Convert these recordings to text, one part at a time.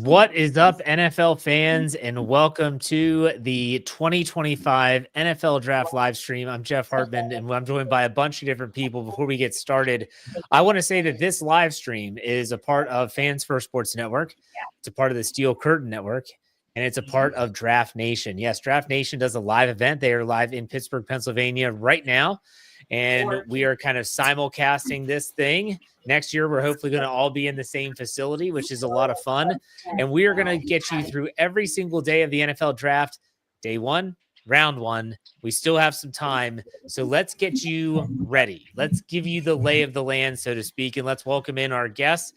What is up, NFL fans, and welcome to the 2025 NFL Draft live stream. I'm Jeff Hartman, and I'm joined by a bunch of different people. Before we get started, I want to say that this live stream is a part of Fans First Sports Network. It's a part of the Steel Curtain Network, and it's a part of Draft Nation. Yes, Draft Nation does a live event. They are live in Pittsburgh, Pennsylvania right now, and we are kind of simulcasting this thing. Next year, we're hopefully going to all be in the same facility, which is a lot of fun. And we are going to get you through every single day of the NFL draft. Day one, round one. We still have some time. So let's get you ready. Let's give you the lay of the land, so to speak. And let's welcome in our guest.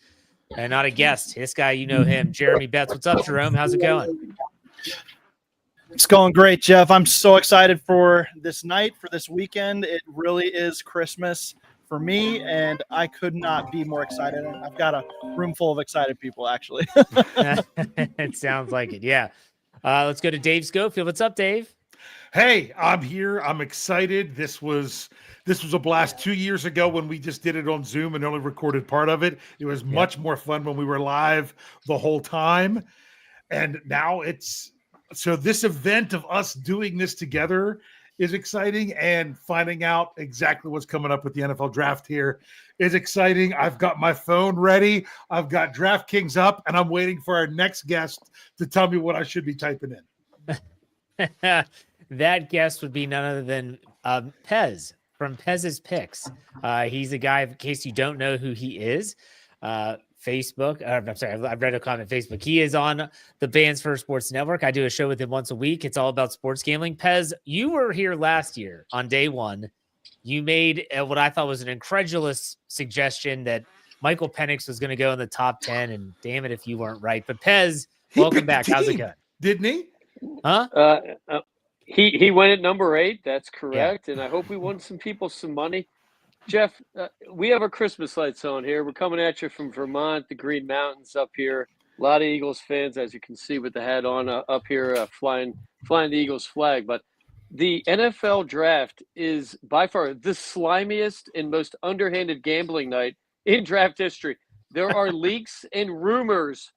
And not a guest. This guy, you know him, Jeremy Betts. What's up, Jerome? How's it going? It's going great, Jeff. I'm so excited for this night, for this weekend. It really is Christmas for me, and I could not be more excited. I've got a room full of excited people, actually. It sounds like it, yeah. Let's go to Dave Schofield. What's up, Dave? Hey, I'm here. I'm excited. This was a blast 2 years ago when we just did it on Zoom and only recorded part of it. It was much more fun when we were live the whole time. And now so this event of us doing this together is exciting, and finding out exactly what's coming up with the NFL draft here is exciting. I've got my phone ready. I've got DraftKings up, and I'm waiting for our next guest to tell me what I should be typing in. That guest would be none other than Pez from Pez's Picks. He's a guy, in case you don't know who he is, Facebook. I'm sorry, I've read a comment Facebook. He is on the Fans First Sports Network. I do a show with him once a week. It's all about sports gambling. Pez, you were here last year on day one. You made what I thought was an incredulous suggestion that Michael Penix was going to go in the top 10, and damn it if you weren't right. But Pez, welcome back. How's it going? Didn't he? Huh? He went at number 8. That's correct. Yeah. And I hope we won some people some money. Jeff, we have our Christmas lights on here. We're coming at you from Vermont, the Green Mountains up here. A lot of Eagles fans, as you can see with the hat on, up here flying the Eagles flag. But the NFL draft is by far the slimiest and most underhanded gambling night in draft history. There are leaks and rumors.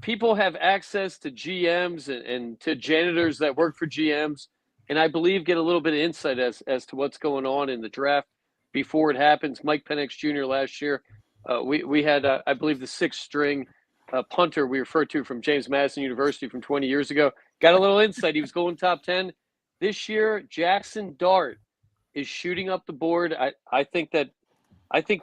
People have access to GMs and to janitors that work for GMs, and I believe get a little bit of insight as to what's going on in the draft before it happens. Mike Penix Jr. last year, we had, I believe, the 6th string punter we referred to from James Madison University from 20 years ago. Got a little insight. He was going top 10. This year, Jackson Dart is shooting up the board. I think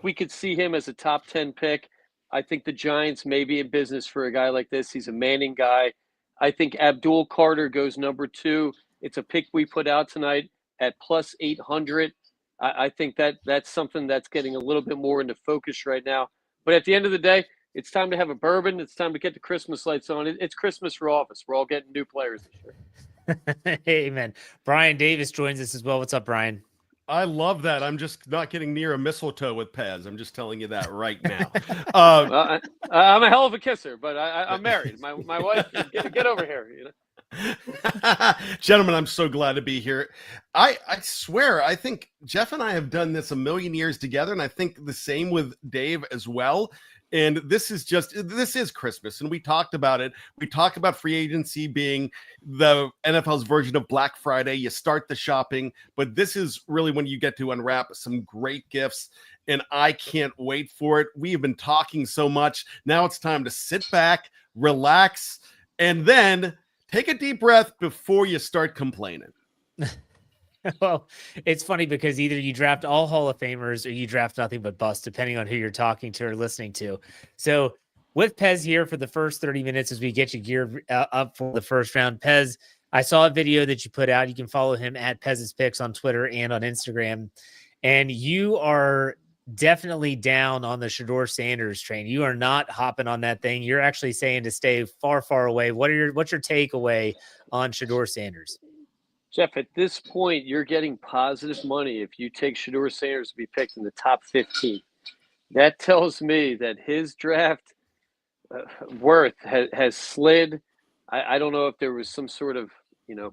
we could see him as a top 10 pick. I think the Giants may be in business for a guy like this. He's a Manning guy. I think Abdul Carter goes number 2. It's a pick we put out tonight at plus 800. I think that's something that's getting a little bit more into focus right now. But at the end of the day, it's time to have a bourbon. It's time to get the Christmas lights on. It's Christmas for all of us. We're all getting new players this year. Amen. Brian Davis joins us as well. What's up, Brian? I love that. I'm just not getting near a mistletoe with Pez. I'm just telling you that right now. I'm a hell of a kisser, but I'm married. My wife, get over here. You know. Gentlemen, I'm so glad to be here. I swear, I think Jeff and I have done this a million years together, and I think the same with Dave as well. And this is Christmas, and we talked about it. We talked about free agency being the NFL's version of Black Friday. You start the shopping, but this is really when you get to unwrap some great gifts, and I can't wait for it. We have been talking so much. Now it's time to sit back, relax, and then take a deep breath before you start complaining. Well, it's funny because either you draft all Hall of Famers or you draft nothing but busts, depending on who you're talking to or listening to. So with Pez here for the first 30 minutes as we get you geared up for the first round. Pez, I saw a video that you put out. You can follow him at Pez's Picks on Twitter and on Instagram. And you are definitely down on the Shador Sanders train. You are not hopping on that thing. You're actually saying to stay far, far away. What's your takeaway on Shador Sanders? Jeff, at this point, you're getting positive money if you take Shador Sanders to be picked in the top 15. That tells me that his draft worth has slid. I don't know if there was some sort of,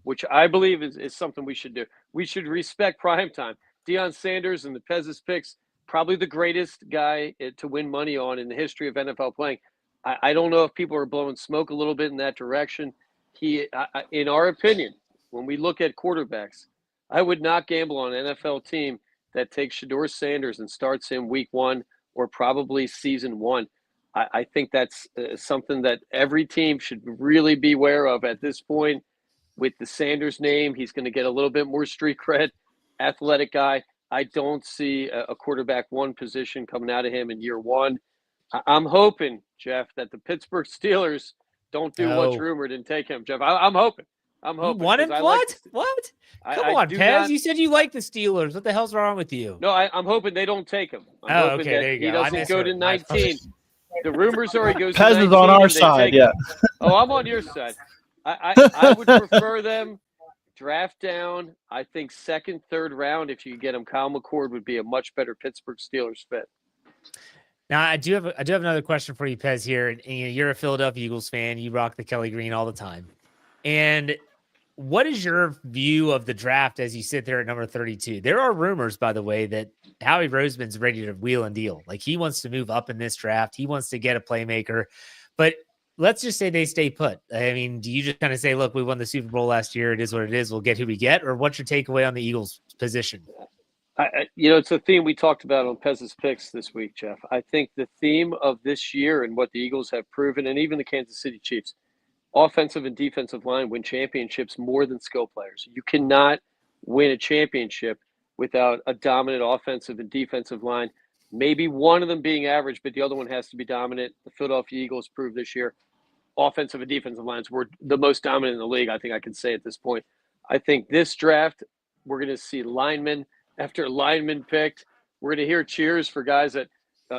which I believe is something we should do. We should respect primetime. Deion Sanders and the Pez's Picks, probably the greatest guy to win money on in the history of NFL playing. I don't know if people are blowing smoke a little bit in that direction. In our opinion, when we look at quarterbacks, I would not gamble on an NFL team that takes Shador Sanders and starts him week 1 or probably season 1. I think that's something that every team should really be aware of at this point. With the Sanders name, he's going to get a little bit more street cred, athletic guy. I don't see a quarterback 1 position coming out of him in year 1. I'm hoping, Jeff, that the Pittsburgh Steelers don't do what's rumored and take him, Jeff. I'm hoping. I'm hoping. You want him? What? Come on, Pez. You said you like the Steelers. What the hell's wrong with you? No, I'm hoping they don't take him. I'm hoping okay. There you he go. doesn't go to 19. The rumors are he goes Pez to 19. Is on our side, yeah. Oh, I'm on your side. I would prefer them draft down. I think 2nd, 3rd round. If you get him, Kyle McCord would be a much better Pittsburgh Steelers fit. Now, I do have another question for you, Pez. Here, and you're a Philadelphia Eagles fan. You rock the Kelly Green all the time. And what is your view of the draft as you sit there at number 32? There are rumors, by the way, that Howie Roseman's ready to wheel and deal. Like, he wants to move up in this draft. He wants to get a playmaker. But let's just say they stay put. I mean, do you just kind of say, look, we won the Super Bowl last year. It is what it is. We'll get who we get. Or what's your takeaway on the Eagles position? It's a theme we talked about on Pez's Picks this week, Jeff. I think the theme of this year and what the Eagles have proven, and even the Kansas City Chiefs, offensive and defensive line win championships more than skill players. You cannot win a championship without a dominant offensive and defensive line. Maybe one of them being average, but the other one has to be dominant. The Philadelphia Eagles proved this year offensive and defensive lines were the most dominant in the league, I think I can say at this point. I think this draft, we're going to see linemen after linemen picked. We're going to hear cheers for guys that,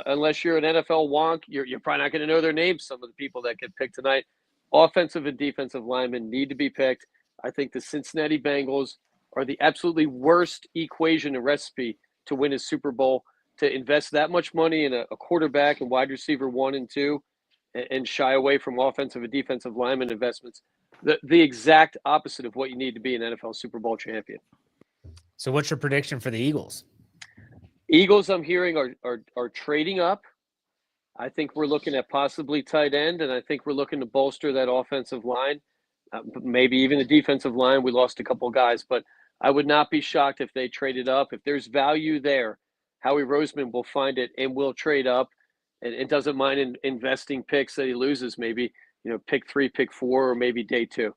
unless you're an NFL wonk, you're probably not going to know their names, some of the people that get picked tonight. Offensive and defensive linemen need to be picked. I think the Cincinnati Bengals are the absolutely worst equation and recipe to win a Super Bowl, to invest that much money in a quarterback and wide receiver 1 and 2 and shy away from offensive and defensive lineman investments. The exact opposite of what you need to be an NFL Super Bowl champion. So what's your prediction for the Eagles? Eagles, I'm hearing, are trading up. I think we're looking at possibly tight end, and I think we're looking to bolster that offensive line, maybe even the defensive line. We lost a couple of guys, but I would not be shocked if they traded up. If there's value there, Howie Roseman will find it and will trade up, and it doesn't mind investing picks that he loses, maybe, pick 3, pick 4, or maybe day 2.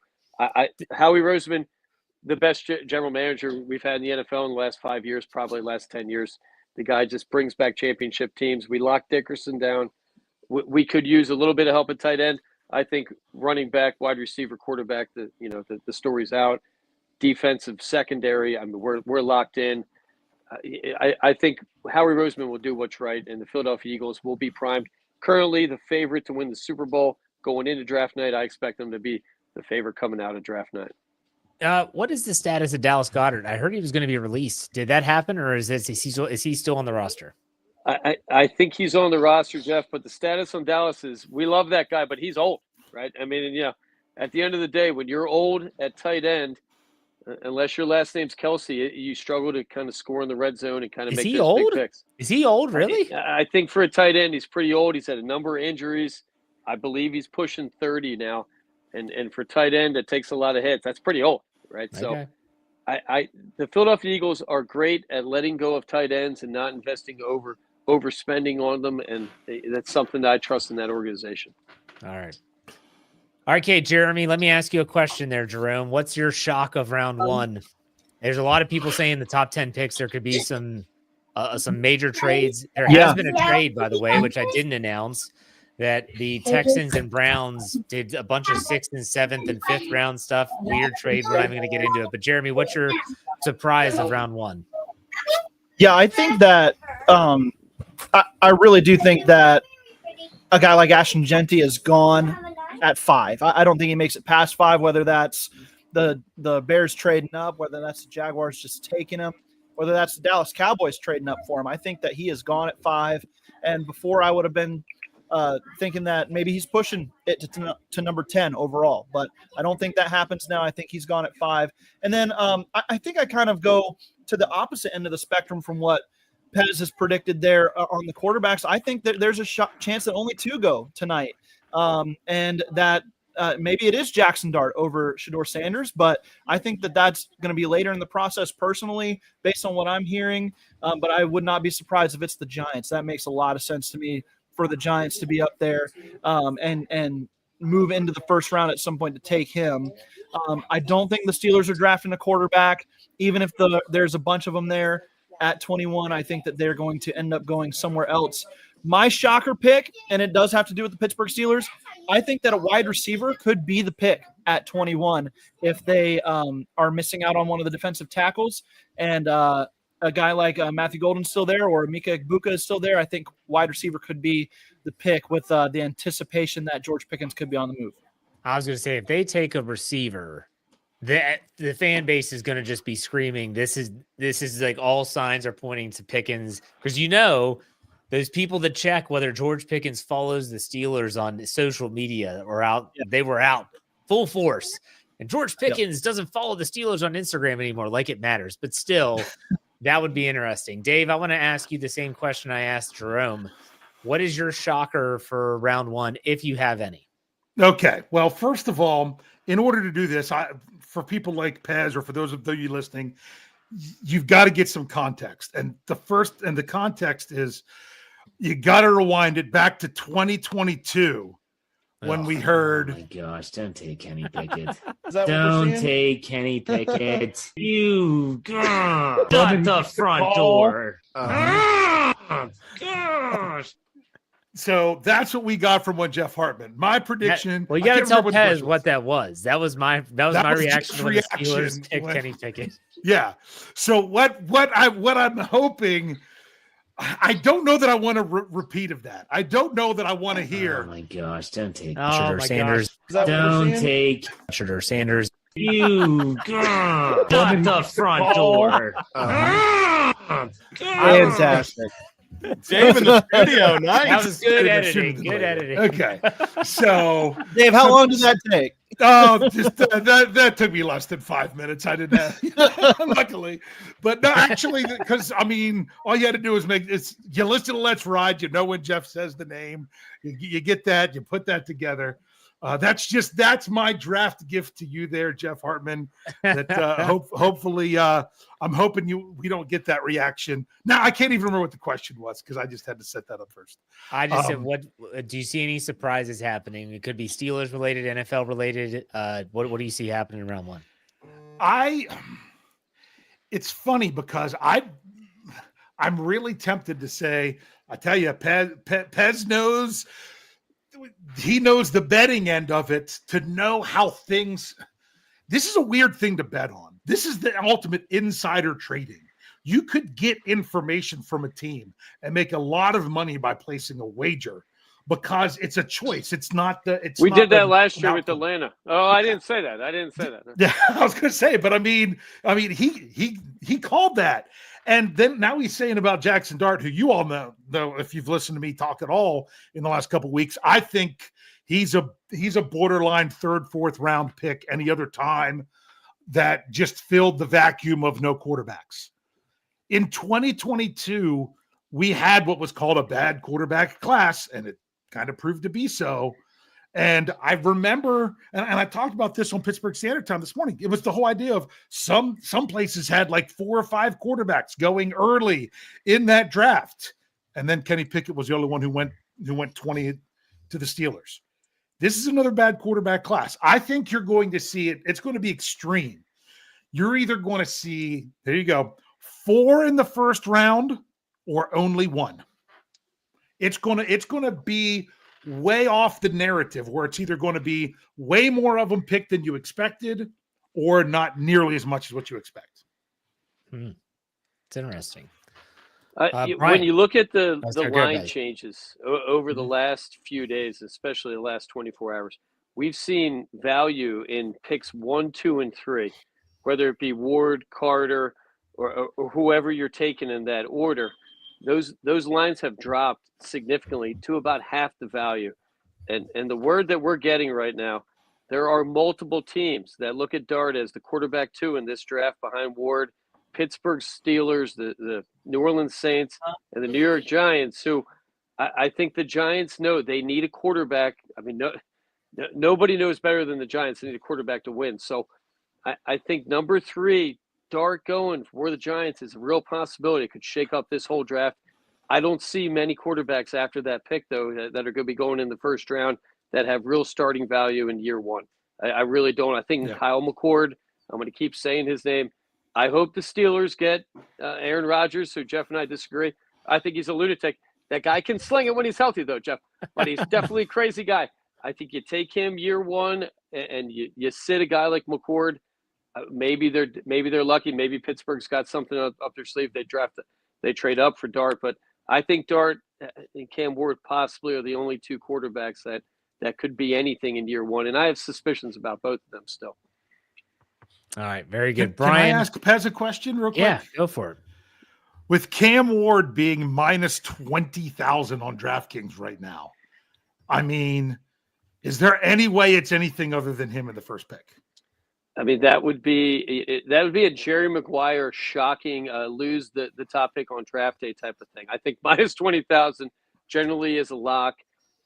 Howie Roseman, the best general manager we've had in the NFL in the last 5 years, probably last 10 years. The guy just brings back championship teams. We locked Dickerson down. We could use a little bit of help at tight end. I think running back, wide receiver, quarterback, the story's out. Defensive secondary, I mean, we're locked in. I think Howie Roseman will do what's right, and the Philadelphia Eagles will be primed. Currently, the favorite to win the Super Bowl going into draft night. I expect them to be the favorite coming out of draft night. What is the status of Dallas Goedert? I heard he was going to be released. Did that happen, or is he still on the roster? I think he's on the roster, Jeff, but the status on Dallas is we love that guy, but he's old, right? I mean, at the end of the day, when you're old at tight end, unless your last name's Kelsey, you struggle to kind of score in the red zone and kind of make those big picks. Is he old, really? I think for a tight end, he's pretty old. He's had a number of injuries. I believe he's pushing 30 now. And for tight end, it takes a lot of hits. That's pretty old, right? Okay. So the Philadelphia Eagles are great at letting go of tight ends and not investing overspending on them, and that's something that I trust in that organization. All right. Okay, Jeremy, let me ask you a question there, Jerome. What's your shock of round 1? There's a lot of people saying the top 10 picks, there could be some major trades. There has been a trade, by the way, which I didn't announce, that the Texans and Browns did a bunch of 6th and 7th and 5th round stuff. Weird trade. We're not even going to get into it. But, Jeremy, what's your surprise of round 1? Yeah, I think that I really do think that a guy like Ashton Genty is gone at 5. I don't think he makes it past 5, whether that's the Bears trading up, whether that's the Jaguars just taking him, whether that's the Dallas Cowboys trading up for him. I think that he is gone at 5. And before I would have been thinking that maybe he's pushing it to number 10 overall, but I don't think that happens now. I think he's gone at 5. And then I think I kind of go to the opposite end of the spectrum from what Pez has predicted there on the quarterbacks. I think that there's a chance that only 2 go tonight. and that maybe it is Jackson Dart over Shador Sanders, but I think that that's going to be later in the process personally, based on what I'm hearing. But I would not be surprised if it's the Giants. That makes a lot of sense to me for the Giants to be up there and move into the first round at some point to take him. I don't think the Steelers are drafting a quarterback, even if there's a bunch of them there at 21. I think that they're going to end up going somewhere else. My shocker pick, and it does have to do with the Pittsburgh Steelers, I think that a wide receiver could be the pick at 21 if they are missing out on one of the defensive tackles. And a guy like Matthew Golden's still there, or Mika Egbuka is still there. I think wide receiver could be the pick with the anticipation that George Pickens could be on the move. I was going to say, if they take a receiver, the fan base is going to just be screaming, this is like all signs are pointing to Pickens, because those people that check whether George Pickens follows the Steelers on social media or out, they were out full force. And George Pickens doesn't follow the Steelers on Instagram anymore, like it matters. But still, that would be interesting. Dave, I want to ask you the same question I asked Jerome. What is your shocker for round one, if you have any? Okay. Well, first of all, in order to do this, for people like Pez, or for those of you listening, you've got to get some context. And the context is, you got to rewind it back to 2022 when we heard. Oh my gosh! Don't take Kenny Pickett. Don't take Kenny Pickett. You shut the front door. Gosh. So that's what we got from one Jeff Hartman. My prediction. You got to tell Pez what that was. That was my reaction when the Steelers picked Kenny Pickett. Yeah. So what I'm hoping. I don't know that I want a repeat of that. I don't know that I want to hear. Oh my gosh! Don't take Shador Sanders. Don't take Shador Sanders. You shut the front door. Fantastic. Dave in the studio, nice. That was good editing. Good editing. Okay, so Dave, how long did that take? Just that took me less than 5 minutes. I didn't have, luckily, but no, actually, because I mean, all you had to do is you listen to Let's Ride. You know when Jeff says the name, you get that, you put that together. That's my draft gift to you there, Jeff Hartman. That hopefully, I'm hoping we don't get that reaction. Now I can't even remember what the question was because I just had to set that up first. I just said, what do you see any surprises happening? It could be Steelers related, NFL related. What do you see happening in round one? It's funny because I'm really tempted to say, I tell you, Pez knows. He knows the betting end of it to know how things. This is a weird thing to bet on. This is the ultimate insider trading. You could get information from a team and make a lot of money by placing a wager because it's a choice. It's not the. We did that last year with Atlanta. Oh, I didn't say that. Yeah, I was going to say, but I mean, he called that. And then now he's saying about Jackson Dart, who you all know if you've listened to me talk at all in the last couple of weeks. I think he's a borderline third, fourth round pick any other time that just filled the vacuum of no quarterbacks. In 2022, we had what was called a bad quarterback class, and it kind of proved to be so. And I remember, and I talked about this on Pittsburgh Standard Time this morning. It was the whole idea of some places had like 4 or 5 quarterbacks going early in that draft, and then Kenny Pickett was the only one who went 20 to the Steelers. This is another bad quarterback class. I think you're going to see it. It's going to be extreme. You're either going to see, there you go, 4 in the first round or only 1. It's going to be way off the narrative where it's either going to be way more of them picked than you expected or not nearly as much as what you expect. It's interesting. When you look at the line changes over the last few days, especially the last 24 hours, we've seen value in picks 1, 2, and 3, whether it be Ward, Carter, or whoever you're taking in that order. Those lines have dropped significantly to about half the value. And the word that we're getting right now, there are multiple teams that look at Dart as the quarterback 2 in this draft behind Ward, Pittsburgh Steelers, the New Orleans Saints, and the New York Giants, who I think the Giants know they need a quarterback. I mean, nobody knows better than the Giants. They need a quarterback to win. So I think number 3, Dart going for the Giants is a real possibility. It could shake up this whole draft. I don't see many quarterbacks after that pick, though, that are going to be going in the first round that have real starting value in year 1. I really don't. I think Kyle McCord, I'm going to keep saying his name. I hope the Steelers get Aaron Rodgers, so Jeff and I disagree. I think he's a lunatic. That guy can sling it when he's healthy, though, Jeff. But he's definitely a crazy guy. I think you take him year 1 and you sit a guy like McCord. Maybe they're lucky. Maybe Pittsburgh's got something up their sleeve. They trade up for Dart. But I think Dart and Cam Ward possibly are the only 2 quarterbacks that could be anything in year 1. And I have suspicions about both of them still. All right. Very good. Can I Brian, ask Pez a question real quick? Yeah, go for it. With Cam Ward being minus 20,000 on DraftKings right now, I mean, is there any way it's anything other than him in the first pick? I mean, that would be a Jerry Maguire shocking lose the top pick on draft day type of thing. I think minus 20,000 generally is a lock.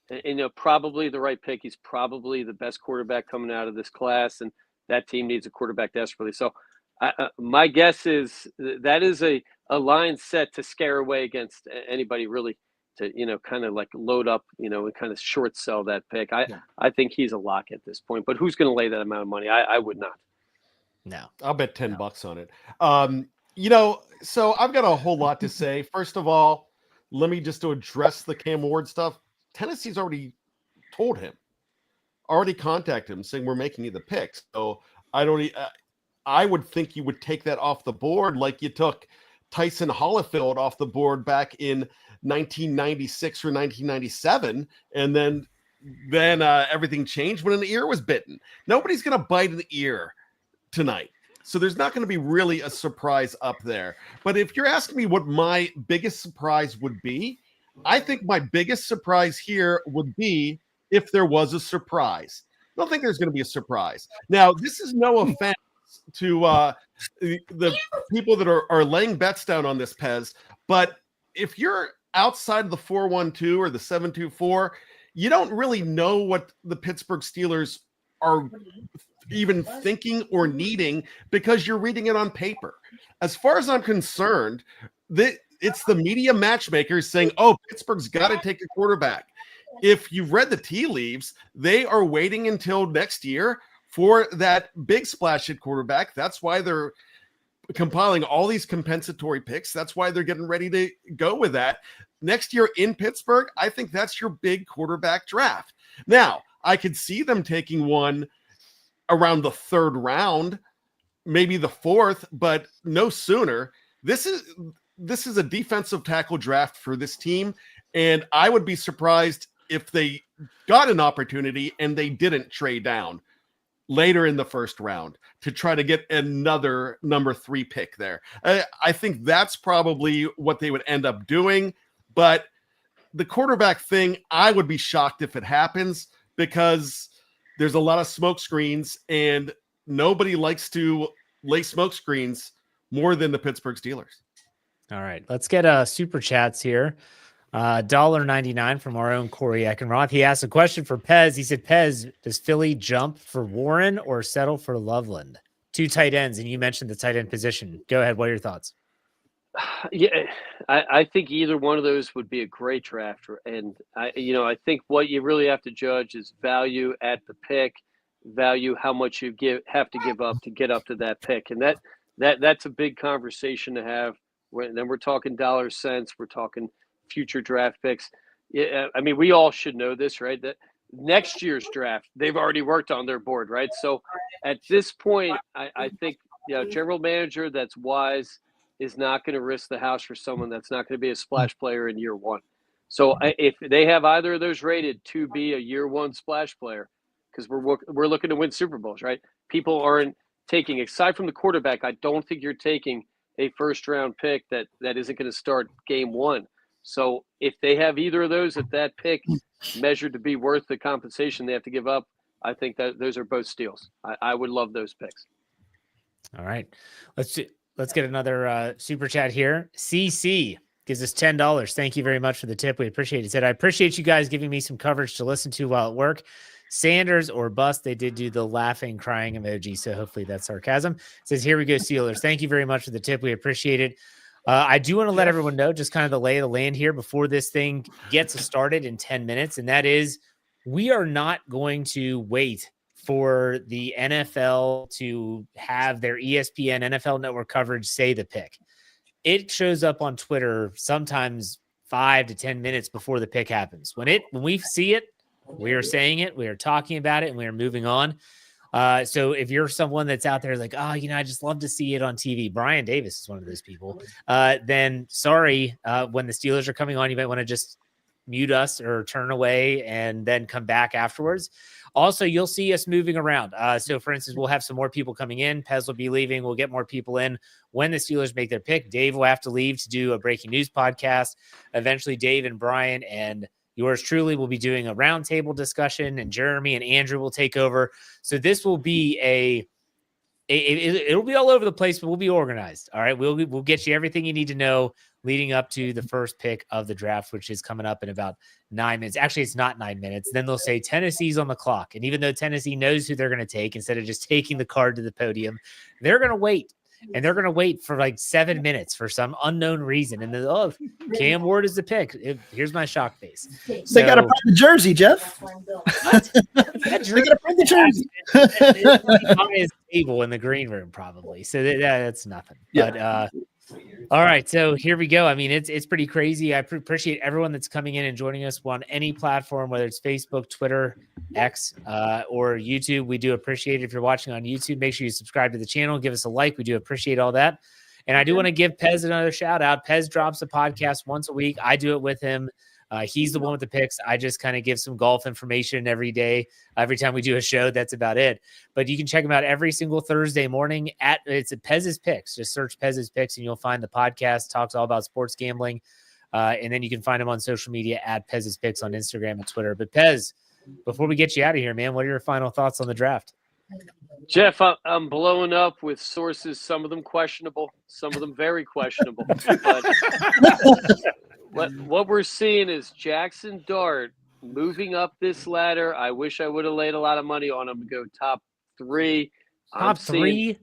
And, probably the right pick. He's probably the best quarterback coming out of this class, and that team needs a quarterback desperately. So my guess is that is a line set to scare away against anybody really to, kind of like load up, and kind of short sell that pick. I think he's a lock at this point, but who's going to lay that amount of money? I would not. No, I'll bet $10 on it. So I've got a whole lot to say. First of all, let me just address the Cam Ward stuff. Tennessee's already told him, already contacted him saying we're making you the pick. So I would think you would take that off the board like you took Tyson Holyfield off the board back in 1996 or 1997, and then everything changed when an ear was bitten. Nobody's going to bite an ear tonight, so there's not going to be really a surprise up there. But if you're asking me what my biggest surprise would be, I think my biggest surprise here would be if there was a surprise. I don't think there's going to be a surprise. Now, this is no offense to the people that are laying bets down on this, Pez, but if you're outside of the 412 or the 724, you don't really know what the Pittsburgh Steelers are even thinking or needing because you're reading it on paper. As far as I'm concerned, it's the media matchmakers saying, oh, Pittsburgh's got to take a quarterback. If you've read the tea leaves, they are waiting until next year for that big splash at quarterback. That's why they're compiling all these compensatory picks. That's why they're getting ready to go with that. Next year in Pittsburgh, I think that's your big quarterback draft. Now, I could see them taking one around the 3rd round, maybe the 4th, but no sooner. This is a defensive tackle draft for this team, and I would be surprised if they got an opportunity and they didn't trade down later in the 1st round to try to get another number 3 pick there. I think that's probably what they would end up doing, but the quarterback thing, I would be shocked if it happens because there's a lot of smoke screens and nobody likes to lay smoke screens more than the Pittsburgh Steelers. All right, let's get super chats here. $1.99 from our own Corey Eckenroth. He asked a question for Pez. He said, Pez, does Philly jump for Warren or settle for Loveland? 2 tight ends, and you mentioned the tight end position. Go ahead. What are your thoughts? Yeah, I think either one of those would be a great draft. And I think what you really have to judge is value at the pick, value how much you have to give up to get up to that pick. And that's a big conversation to have. Then we're talking dollar cents. We're talking future draft picks. Yeah, I mean, we all should know this, right? That next year's draft, they've already worked on their board, right? So at this point, I think general manager that's wise is not going to risk the house for someone that's not going to be a splash player in year 1. So if they have either of those rated to be a year 1 splash player, because we're looking to win Super Bowls, right? People aren't taking, aside from the quarterback, I don't think you're taking a 1st round pick that isn't going to start game 1. So if they have either of those at that pick measured to be worth the compensation they have to give up, I think that those are both steals. I would love those picks. All right. Let's get another super chat here. CC gives us $10. Thank you very much for the tip. We appreciate it. Said, I appreciate you guys giving me some coverage to listen to while at work. Sanders or bust. They did do the laughing, crying emoji. So hopefully that's sarcasm. It says, here we go, Steelers. Thank you very much for the tip. We appreciate it. I do want to let everyone know just kind of the lay of the land here before this thing gets started in 10 minutes. And that is, we are not going to wait for the NFL to have their ESPN NFL Network coverage say the pick. It shows up on Twitter sometimes 5 to 10 minutes before the pick happens. When we see it, we are saying it, we are talking about it, and we are moving on. So if you're someone that's out there like, oh, I just love to see it on TV. Brian Davis is one of those people. Then sorry, when the Steelers are coming on, you might want to just mute us or turn away and then come back afterwards. Also, you'll see us moving around. So, for instance, we'll have some more people coming in. Pez will be leaving. We'll get more people in when the Steelers make their pick. Dave will have to leave to do a breaking news podcast. Eventually, Dave and Brian and yours truly will be doing a roundtable discussion, and Jeremy and Andrew will take over. So this will be it'll be all over the place, but we'll be organized. All right. We'll get you everything you need to know leading up to the first pick of the draft, which is coming up in about 9 minutes. Actually, it's not 9 minutes. Then they'll say Tennessee's on the clock. And even though Tennessee knows who they're going to take, instead of just taking the card to the podium, they're going to wait. And they're going to wait for like 7 minutes for some unknown reason. And then, Cam Ward is the pick. Here's my shock face. They got to print the jersey, Jeff. They got to print the jersey. It's his table in the green room, probably. So that's nothing. Yeah. But all right, so here we go. I mean, it's pretty crazy. I appreciate everyone that's coming in and joining us on any platform, whether it's Facebook, Twitter, X, or YouTube. We do appreciate it. If you're watching on YouTube, make sure you subscribe to the channel, give us a like. We do appreciate all that. And I do want to give Pez another shout out. Pez drops a podcast once a week. I do it with him. He's the one with the picks. I just kind of give some golf information every day. Every time we do a show, that's about it. But you can check him out every single Thursday morning it's at Pez's Picks. Just search Pez's Picks and you'll find the podcast. Talks all about sports gambling. And then you can find him on social media at Pez's Picks on Instagram and Twitter. But Pez, before we get you out of here, man, what are your final thoughts on the draft? Jeff, I'm blowing up with sources, some of them questionable, some of them very questionable. But what we're seeing is Jackson Dart moving up this ladder. I wish I would have laid a lot of money on him to go top 3. Top 3?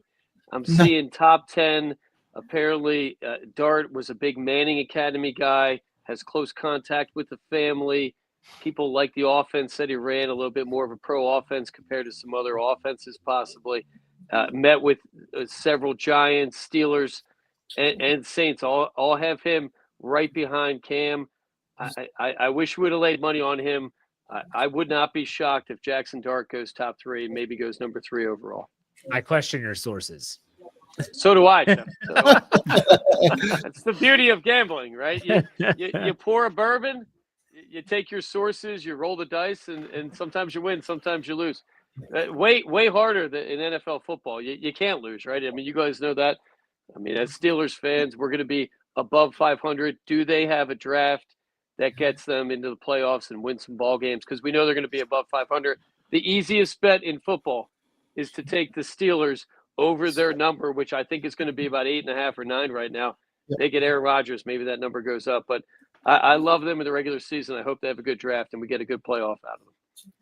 I'm seeing top 10. Apparently, Dart was a big Manning Academy guy, has close contact with the family. People like the offense, said he ran a little bit more of a pro offense compared to some other offenses possibly. Met with several Giants, Steelers, and Saints. All have him right behind Cam. I wish we would have laid money on him. I would not be shocked if Jackson Dart goes top 3 and maybe goes number 3 overall. I question your sources. So do I, Jeff. So do I. That's the beauty of gambling, right? You pour a bourbon, you take your sources, you roll the dice, and sometimes you win, sometimes you lose. Way harder than in NFL football. You can't lose, right? I mean, you guys know that. I mean, as Steelers fans, we're going to be above 500. Do they have a draft that gets them into the playoffs and win some ball games? Because we know they're going to be above 500. The easiest bet in football is to take the Steelers over their number, which I think is going to be about 8.5 or 9 right now. They get Aaron Rodgers, maybe that number goes up. But I love them in the regular season. I hope they have a good draft and we get a good playoff out of them.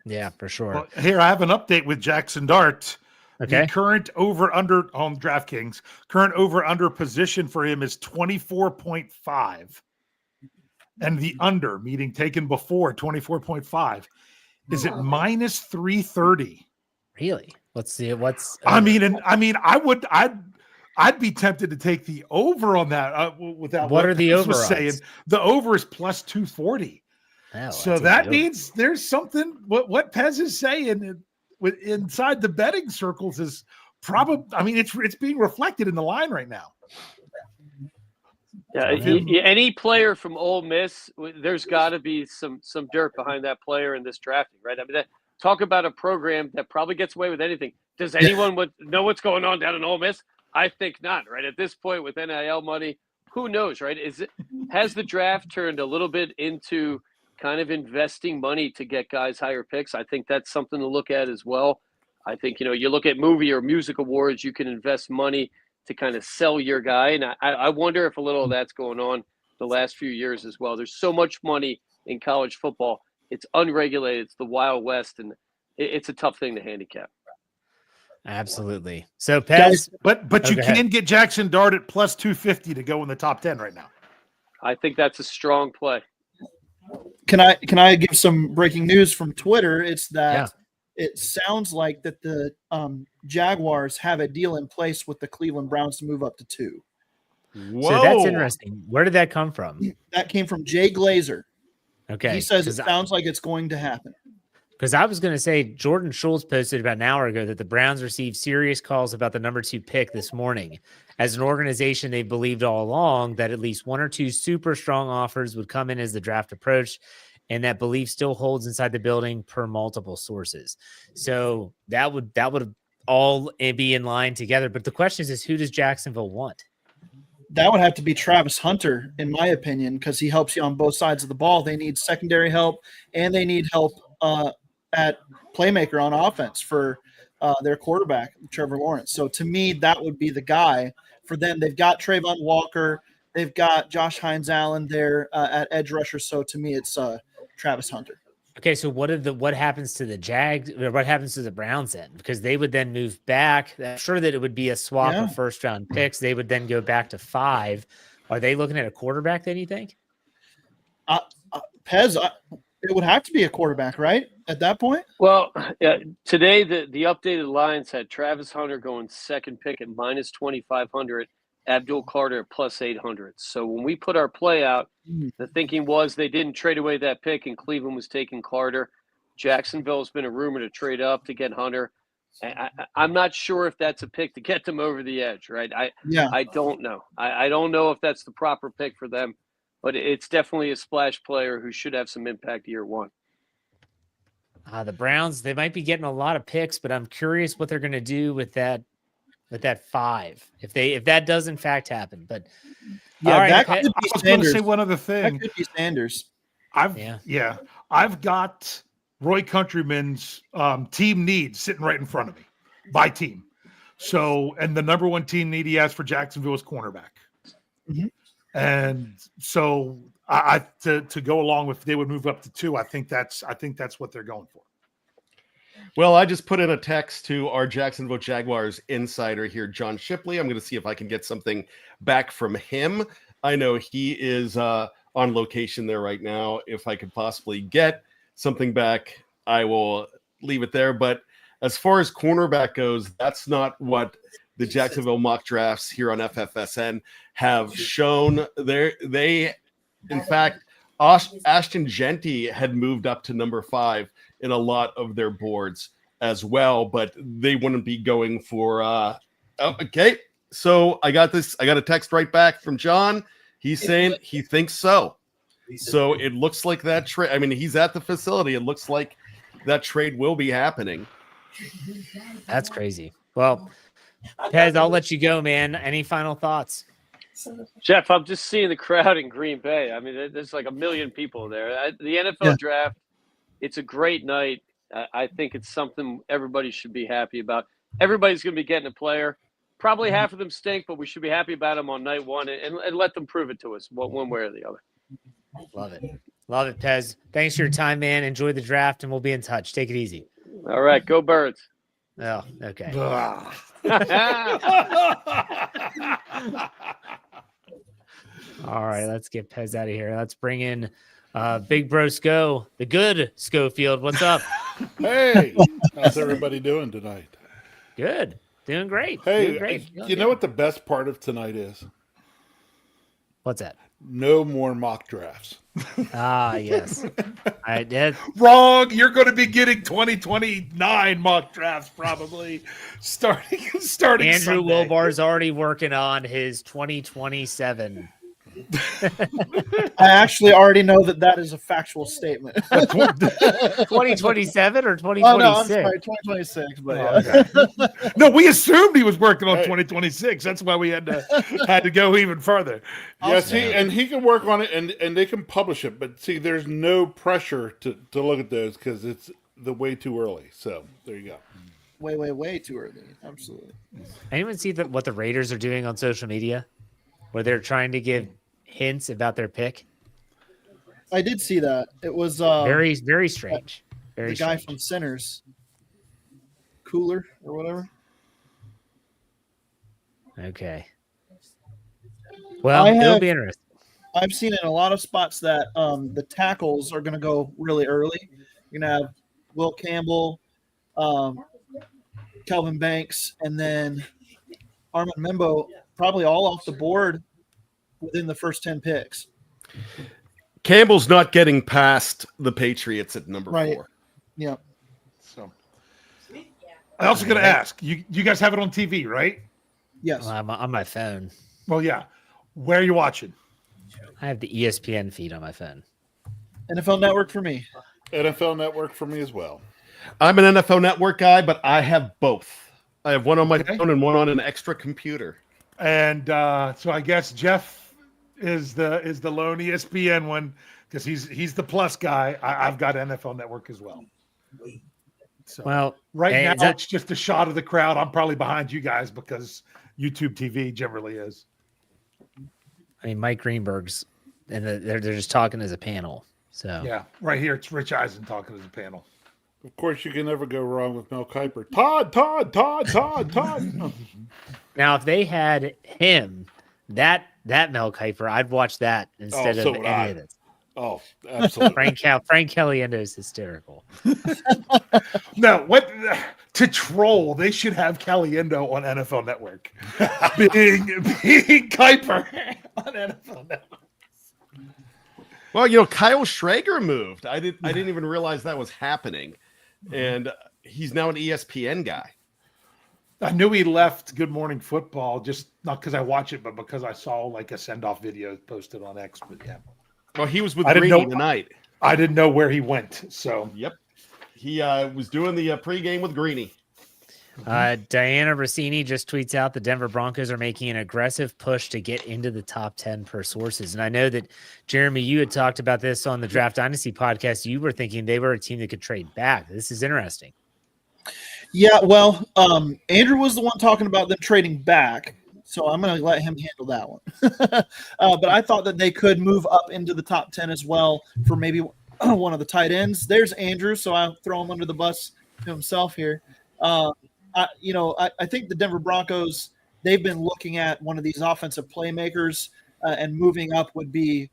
Yeah, for sure. Well, here, I have an update with Jackson Dart. Okay. The current over-under on DraftKings, current over-under position for him is 24.5. And the under, meaning taken before 24.5, is at minus 330. Really? Let's see. I'd be tempted to take the over on that. Without what are the over was saying, the over is plus 240. Oh, so that means there's something. What Pez is saying inside the betting circles is probably. I mean, it's being reflected in the line right now. Yeah, any player from Ole Miss, there's got to be some dirt behind that player in this drafting, right? I mean, talk about a program that probably gets away with anything. Does anyone know what's going on down in Ole Miss? I think not, right? At this point with NIL money, who knows, right? Has the draft turned a little bit into kind of investing money to get guys higher picks? I think that's something to look at as well. I think, you look at movie or music awards, you can invest money to kind of sell your guy. And I wonder if a little of that's going on the last few years as well. There's so much money in college football. It's unregulated. It's the Wild West, and it's a tough thing to handicap. Absolutely. So, Pez, but you go ahead. can get Jackson Dart at plus 250 to go in the top 10 right now. I think that's a strong play. Can I give some breaking news from Twitter? It's that it sounds like that the Jaguars have a deal in place with the Cleveland Browns to move up to 2. Whoa. So that's interesting. Where did that come from? That came from Jay Glazer. Okay. He says it sounds like it's going to happen. Because I was going to say, Jordan Schultz posted about an hour ago that the Browns received serious calls about the number 2 pick this morning. As an organization, they believed all along that at least 1 or 2 super strong offers would come in as the draft approached, and that belief still holds inside the building per multiple sources. So that would all be in line together. But the question is who does Jacksonville want? That would have to be Travis Hunter, in my opinion, because he helps you on both sides of the ball. They need secondary help, and they need help at playmaker on offense for their quarterback, Trevor Lawrence. So to me, that would be the guy for them. They've got Trayvon Walker. They've got Josh Hines-Allen there at edge rusher. So to me, it's Travis Hunter. Okay, so what happens to the Jags? Or what happens to the Browns then? Because they would then move back. I'm sure that it would be a swap of first-round picks. They would then go back to 5. Are they looking at a quarterback then, you think? Pez, it would have to be a quarterback, right, at that point? Well, today the updated lines had Travis Hunter going second pick at minus 2,500, Abdul Carter at plus 800. So when we put our play out, the thinking was they didn't trade away that pick, and Cleveland was taking Carter. Jacksonville has been a rumor to trade up to get Hunter. I'm not sure if that's a pick to get them over the edge, right? I don't know. I don't know if that's the proper pick for them. But it's definitely a splash player who should have some impact year 1. The Browns, they might be getting a lot of picks, but I'm curious what they're going to do with that 5 if that does in fact happen. But all right, that could be I was going to Sanders. say one other thing. That could be Sanders. I've got Roy Countryman's team needs sitting right in front of me by team. So, and the number 1 team need he has for Jacksonville is cornerback. Mm-hmm. And so I to go along with, they would move up to 2. I think that's what they're going for. Well, I just put in a text to our Jacksonville Jaguars insider here, John Shipley. I'm going to see if I can get something back from him. I know he is on location there right now. If I could possibly get something back, I will leave it there. But as far as cornerback goes, that's not what the Jacksonville mock drafts here on FFSN have shown. They, in fact, Ashton Genty had moved up to number 5 in a lot of their boards as well, but they wouldn't be going for okay. So I got a text right back from John. He's saying he thinks so. So it looks like that trade. I mean, he's at the facility. It looks like that trade will be happening. That's crazy. Well, Pez, I'll let you go, man. Any final thoughts? Jeff, I'm just seeing the crowd in Green Bay. I mean, there's like 1 million people there. The NFL draft, it's a great night. I think it's something everybody should be happy about. Everybody's going to be getting a player. Probably half of them stink, but we should be happy about them on night 1 and let them prove it to us one way or the other. Love it. Love it, Pez. Thanks for your time, man. Enjoy the draft, and we'll be in touch. Take it easy. All right. Go Birds. Oh, okay. All right, let's get Pez out of here. Let's bring in Big Bro Sco, the good Schofield. What's up? Hey, how's everybody doing tonight? Good. Doing great. Hey, Doing great. you know what the best part of tonight is? What's that? No more mock drafts. Ah, yes. I did. Wrong. You're going to be getting 2029 mock drafts probably starting Andrew Sunday. Wilbar's already working on his 2027. I actually already know that is a factual statement. 2027 or 2026? Oh, no, I'm sorry, 2026. But No, we assumed he was working on 2026. That's why we had to go even further. Yes, he can work on it and they can publish it. But see, there's no pressure to look at those because it's way too early. So there you go. way too early. Absolutely. Anyone see what the Raiders are doing on social media, where they're trying to give hints about their pick? I did see that. It was Very, very strange. Very the guy strange. from Sinners, Cooler or whatever. Okay. Well, I it'll have- be interesting. I've seen in a lot of spots that the tackles are going to go really early. You're going to have Will Campbell, Kelvin Banks, and then Armand Membo probably all off the board within the first 10 picks. Campbell's not getting past the Patriots at number Right. 4. Yeah. So I also got to ask you guys have it on TV, right? Yes. Well, I'm on my phone. Well, yeah. Where are you watching? I have the ESPN feed on my phone. NFL Network for me. NFL Network for me as well. I'm an NFL Network guy, but I have both. I have one on my Okay. phone and one on an extra computer. And so I guess Jeff is the lone ESPN one because he's the plus guy. I've got NFL Network as well. So Well, right hey, now is that- it's just a shot of the crowd. I'm probably behind you guys because YouTube TV generally is. I mean, Mike Greenberg's, and they're just talking as a panel. So Yeah, right here it's Rich Eisen talking to the panel. Of course, you can never go wrong with Mel Kiper. Todd. now, if they had him, that Mel Kiper, I'd watch that instead so of would any I. of this. Oh, absolutely. Frank Caliendo is hysterical. No, what to troll? They should have Caliendo on NFL Network. being Kuiper on NFL Network. Well, Kyle Schrager moved. I didn't even realize that was happening. And he's now an ESPN guy. I knew he left Good Morning Football, just not because I watch it, but because I saw like a send-off video posted on X. But yeah, Well, he was with I didn't Greeny know- tonight. I didn't know where he went. So Yep. He was doing the pregame with Greeny. Diana Rossini just tweets out the Denver Broncos are making an aggressive push to get into the top 10 per sources. And I know that, Jeremy, you had talked about this on the Draft Dynasty podcast. You were thinking they were a team that could trade back. This is interesting. Yeah, well, Andrew was the one talking about them trading back, so I'm going to let him handle that one. But I thought that they could move up into the top 10 as well for maybe one of the tight ends. There's Andrew, so I'll throw him under the bus to himself here. I think the Denver Broncos, they've been looking at one of these offensive playmakers, and moving up would be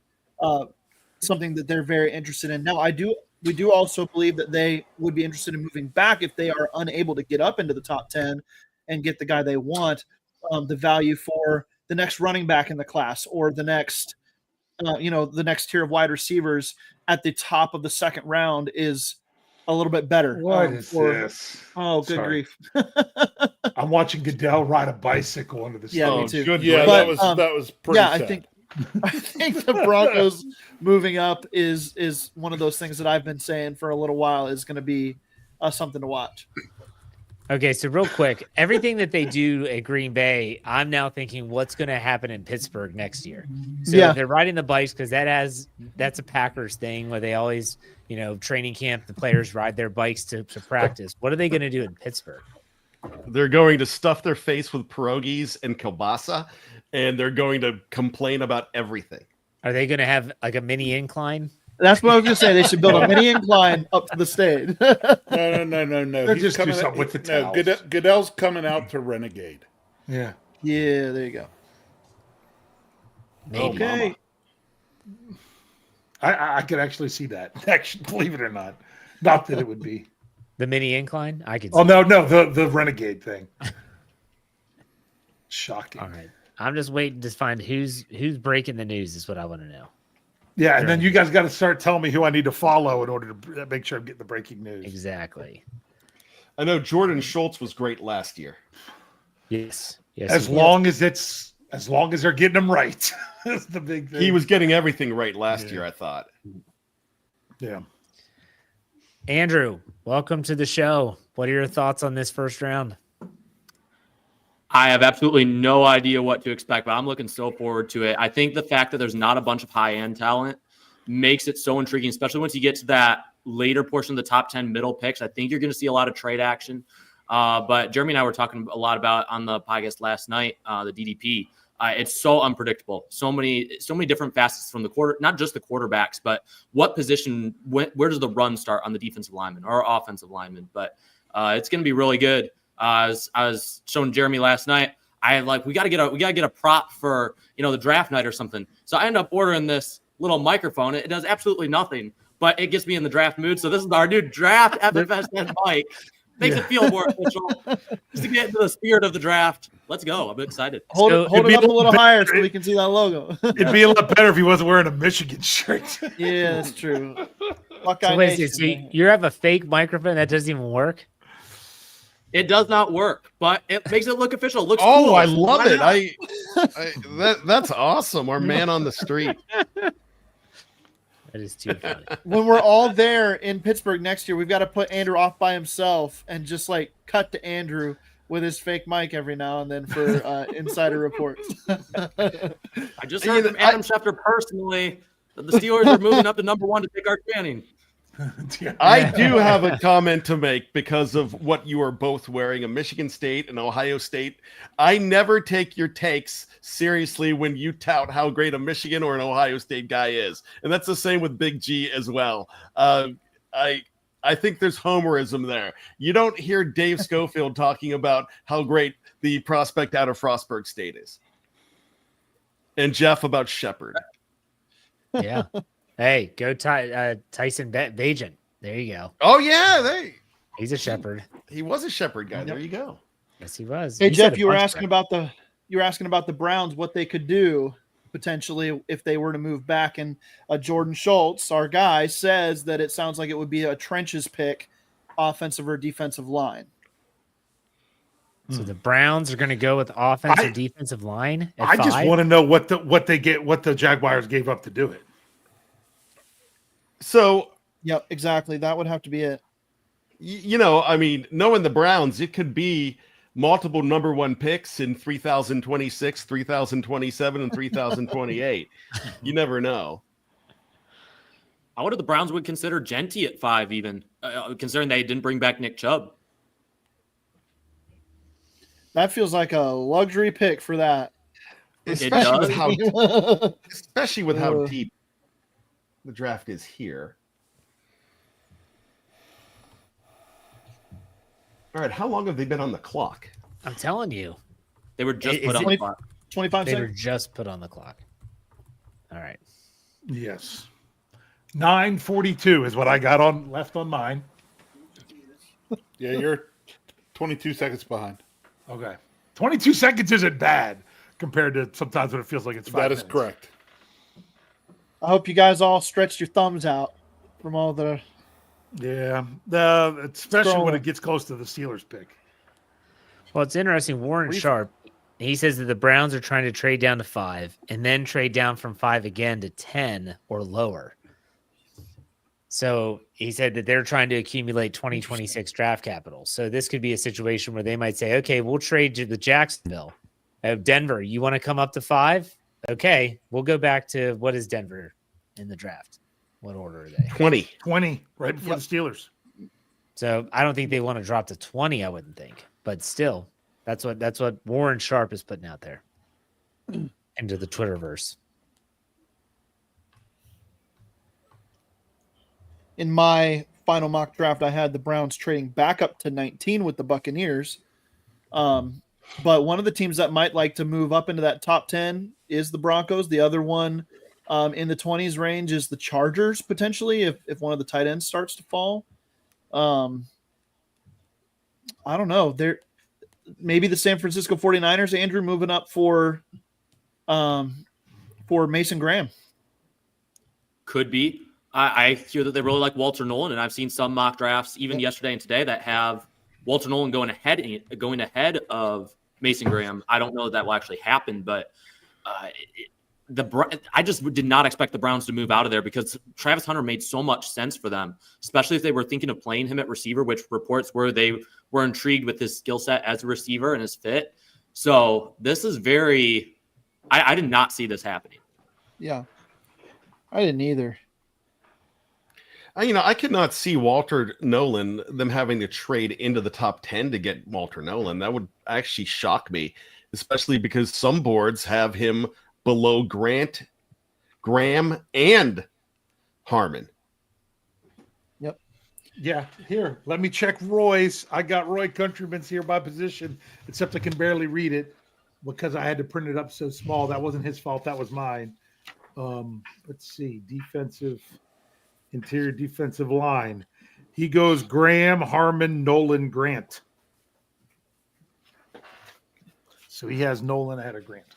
something that they're very interested in. Now, we do also believe that they would be interested in moving back if they are unable to get up into the top 10 and get the guy they want. The value for the next running back in the class or the next tier of wide receivers at the top of the second round is a little bit better. what is this? Oh, good Sorry. grief. I'm watching Goodell ride a bicycle into the Yeah, stadium. me too. Good Yeah, But, that was pretty Yeah, sad. I think the Broncos moving up is one of those things that I've been saying for a little while is going to be something to watch. Okay, so real quick, everything that they do at Green Bay, I'm now thinking what's going to happen in Pittsburgh next year. So Yeah. they're riding the bikes because that's a Packers thing where they always, training camp, the players ride their bikes to practice. What are they going to do in Pittsburgh? They're going to stuff their face with pierogies and kielbasa, and they're going to complain about everything. Are they going to have like a mini incline? That's what I was going to say. They should build a mini incline up to the stage. No. Let's just do something with the towels. Goodell's coming out to renegade. Yeah. Yeah, there you go. Maybe. Okay. I could actually see that. Actually, believe it or not. Not that it would be. The mini incline? I could see. Oh, no, the renegade thing. Shocking. All right. I'm just waiting to find who's breaking the news is what I want to know. Yeah, and then you guys got to start telling me who I need to follow in order to make sure I'm getting the breaking news. Exactly. I know Jordan Schultz was great last year. Yes. Yes. As he long as they're getting them right. That's the big thing. He was getting everything right last year, I thought. Yeah. Andrew, welcome to the show. What are your thoughts on this first round? I have absolutely no idea what to expect, but I'm looking so forward to it. I think the fact that there's not a bunch of high-end talent makes it so intriguing, especially once you get to that later portion of the top 10 middle picks. I think you're going to see a lot of trade action. But Jeremy and I were talking a lot about on the podcast last night, the DDP. It's so unpredictable. So many different facets from the quarter, not just the quarterbacks, but what position, where does the run start on the defensive lineman or offensive lineman? But it's going to be really good. As I was showing Jeremy last night, we got to get a prop for, the draft night or something. So I end up ordering this little microphone. It does absolutely nothing, but it gets me in the draft mood. So this is our new draft FFSN mic. Makes it feel more official. Just to get into the spirit of the draft. Let's go. I'm excited. Hold it up a little higher so we can see that logo. It'd be a lot better if he wasn't wearing a Michigan shirt. Yeah, that's true. So wait, so you have a fake microphone that doesn't even work? It does not work, but it makes it look official. It looks Oh, cool. I love it. That's awesome. Our man on the street. That is too funny. When we're all there in Pittsburgh next year, we've got to put Andrew off by himself and just cut to Andrew with his fake mic every now and then for insider reports. I just heard from Adam Schefter personally that the Steelers are moving up to number 1 to take Arch Manning. I do have a comment to make because of what you are both wearing, a Michigan State and Ohio State. I never take your takes seriously when you tout how great a Michigan or an Ohio State guy is. And that's the same with Big G as well. I think there's homerism there. You don't hear Dave Schofield talking about how great the prospect out of Frostburg State is. And Jeff about Shepard. Yeah. Hey, go Tyson Bagent. There you go. Oh, yeah. He's a shepherd. He was a Shepherd guy. There you go. Yes, he was. Hey, He Jeff, said you were asking about the Browns, what they could do potentially if they were to move back. And Jordan Schultz, our guy, says that it sounds like it would be a trenches pick, offensive or defensive line. So the Browns are going to go with offensive defensive line at I 5? just want to know what the Jaguars gave up to do it. So, Yep, exactly. That would have to be it. knowing the Browns, it could be multiple number 1 picks in 3026, 3027, and 3028. You never know. I wonder if the Browns would consider Genty at 5 even, considering they didn't bring back Nick Chubb. That feels like a luxury pick for that. Especially with how deep the draft is here. All right, how long have they been on the clock? I'm telling you. They were just Is put on it- the clock. 25 They were seconds. just put on the clock. All right. Yes. 9:42 is what I got left on mine. Yeah, you're 22 seconds behind. Okay. 22 seconds isn't bad compared to sometimes when it feels like it's 5 That is minutes. correct. I hope you guys all stretched your thumbs out from all the. Yeah. Especially when it gets close to the Steelers pick. Well, it's interesting. Warren Sharp, he says that the Browns are trying to trade down to 5 and then trade down from 5 again to 10 or lower. So he said that they're trying to accumulate 2026 draft capital. So this could be a situation where they might say, okay, we'll trade to the Jacksonville. Denver, you want to come up to 5? Okay, we'll go back to what is Denver in the draft? What order are they? 20. 20, right before the Steelers. So I don't think they want to drop to 20, I wouldn't think. But still, that's what Warren Sharp is putting out there into the Twitterverse. In my final mock draft, I had the Browns trading back up to 19 with the Buccaneers. But one of the teams that might like to move up into that top 10 is the Broncos. The other one in the 20s range is the Chargers, potentially, if one of the tight ends starts to fall. I don't know. There, maybe the San Francisco 49ers, Andrew, moving up for Mason Graham. Could be. I hear that they really like Walter Nolan, and I've seen some mock drafts even yesterday and today that have Walter Nolan going ahead of Mason Graham. I don't know that will actually happen, but I just did not expect the Browns to move out of there because Travis Hunter made so much sense for them, especially if they were thinking of playing him at receiver, which reports were they were intrigued with his skill set as a receiver and his fit. So this is very – I did not see this happening. Yeah, I didn't either. I could not see Walter Nolan, them having to trade into the top 10 to get Walter Nolan. That would actually shock me, especially because some boards have him below Grant, Graham, and Harmon. Yeah, here. Let me check Roy's. I got Roy Countryman's here by position, except I can barely read it because I had to print it up so small. That wasn't his fault. That was mine. Let's see. Interior defensive line. He goes Graham, Harmon, Nolan, Grant. So he has Nolan ahead of Grant.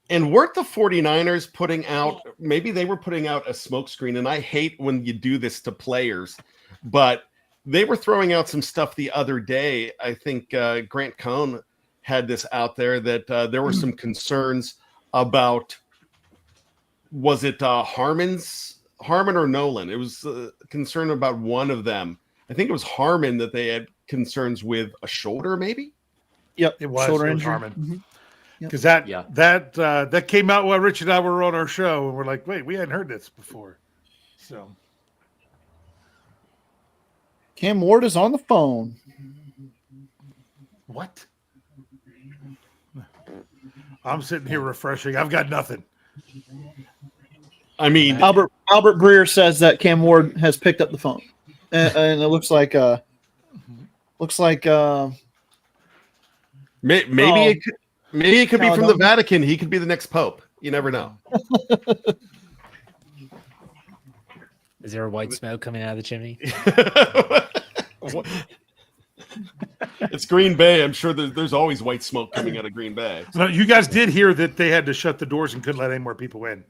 And weren't the 49ers putting out, maybe they were putting out a smokescreen, and I hate when you do this to players, but they were throwing out some stuff the other day. I think Grant Cohn had this out there that there were some concerns about, was it Harmon or Nolan? It was concern about one of them. I think it was Harmon that they had concerns with a shoulder, maybe? Yep, It was shoulder injury. Harmon. Because that came out while Rich and I were on our show, and we're like, wait, we hadn't heard this before. So Cam Ward is on the phone. what? I'm sitting here refreshing. I've got nothing. I mean, Albert Breer says that Cam Ward has picked up the phone, and it looks like maybe it could be from the Vatican. He could be the next pope. You never know. Is there a white smoke coming out of the chimney? It's Green Bay. I'm sure there's always white smoke coming out of Green Bay. No, you guys did hear that they had to shut the doors and couldn't let any more people in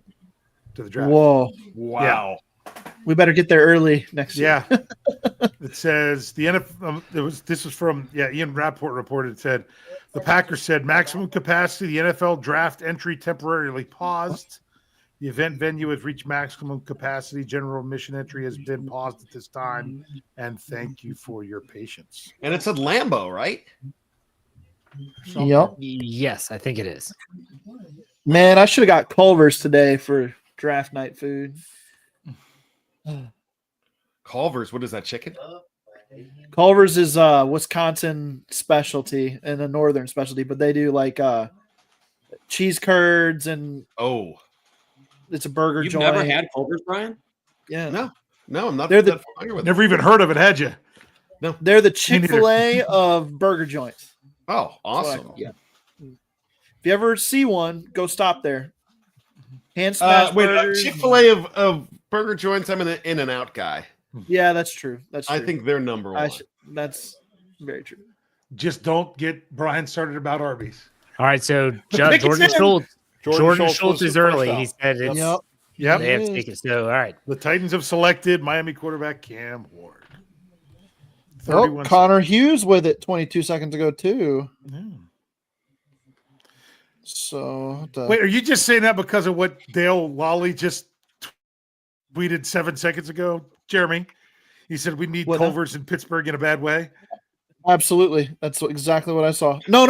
to the draft. Whoa, Wow. we better get there early next year. Yeah. It says the NFL. This was from Ian Rappaport reported. It said the Packers said maximum capacity. The NFL draft entry temporarily paused. The event venue has reached maximum capacity. General admission entry has been paused at this time. And thank you for your patience. And it's at Lambeau, right? Yep. Yes, I think it is. Man, I should have got Culver's today for draft night food. Culver's, what is that, chicken? Culver's is Wisconsin specialty and a northern specialty, but they do like cheese curds and it's a burger You've joint. never had Culver's, Brian? Yeah. No, I'm not They're that familiar with it. Never even heard of it, had you? They're the Chick-fil-A of burger joints. Oh, awesome. Yeah. If you ever see one, go stop there. Hand smash burgers. Chick-fil-A of burger joints, I'm an In-N-Out guy. Yeah, that's true. That's true. I think they're number one. That's very true. Just don't get Brian started about Arby's. All right, so Jordan Schultz is early. He said it's Yep. they have to take it. So, all right. The Titans have selected Miami quarterback Cam Ward. Connor Hughes with it 22 seconds ago, too. Yeah. So, wait, are you just saying that because of what Dale Lawley just tweeted 7 seconds ago, Jeremy? He said we need Culver's in Pittsburgh in a bad way. Absolutely, that's exactly what I saw. No.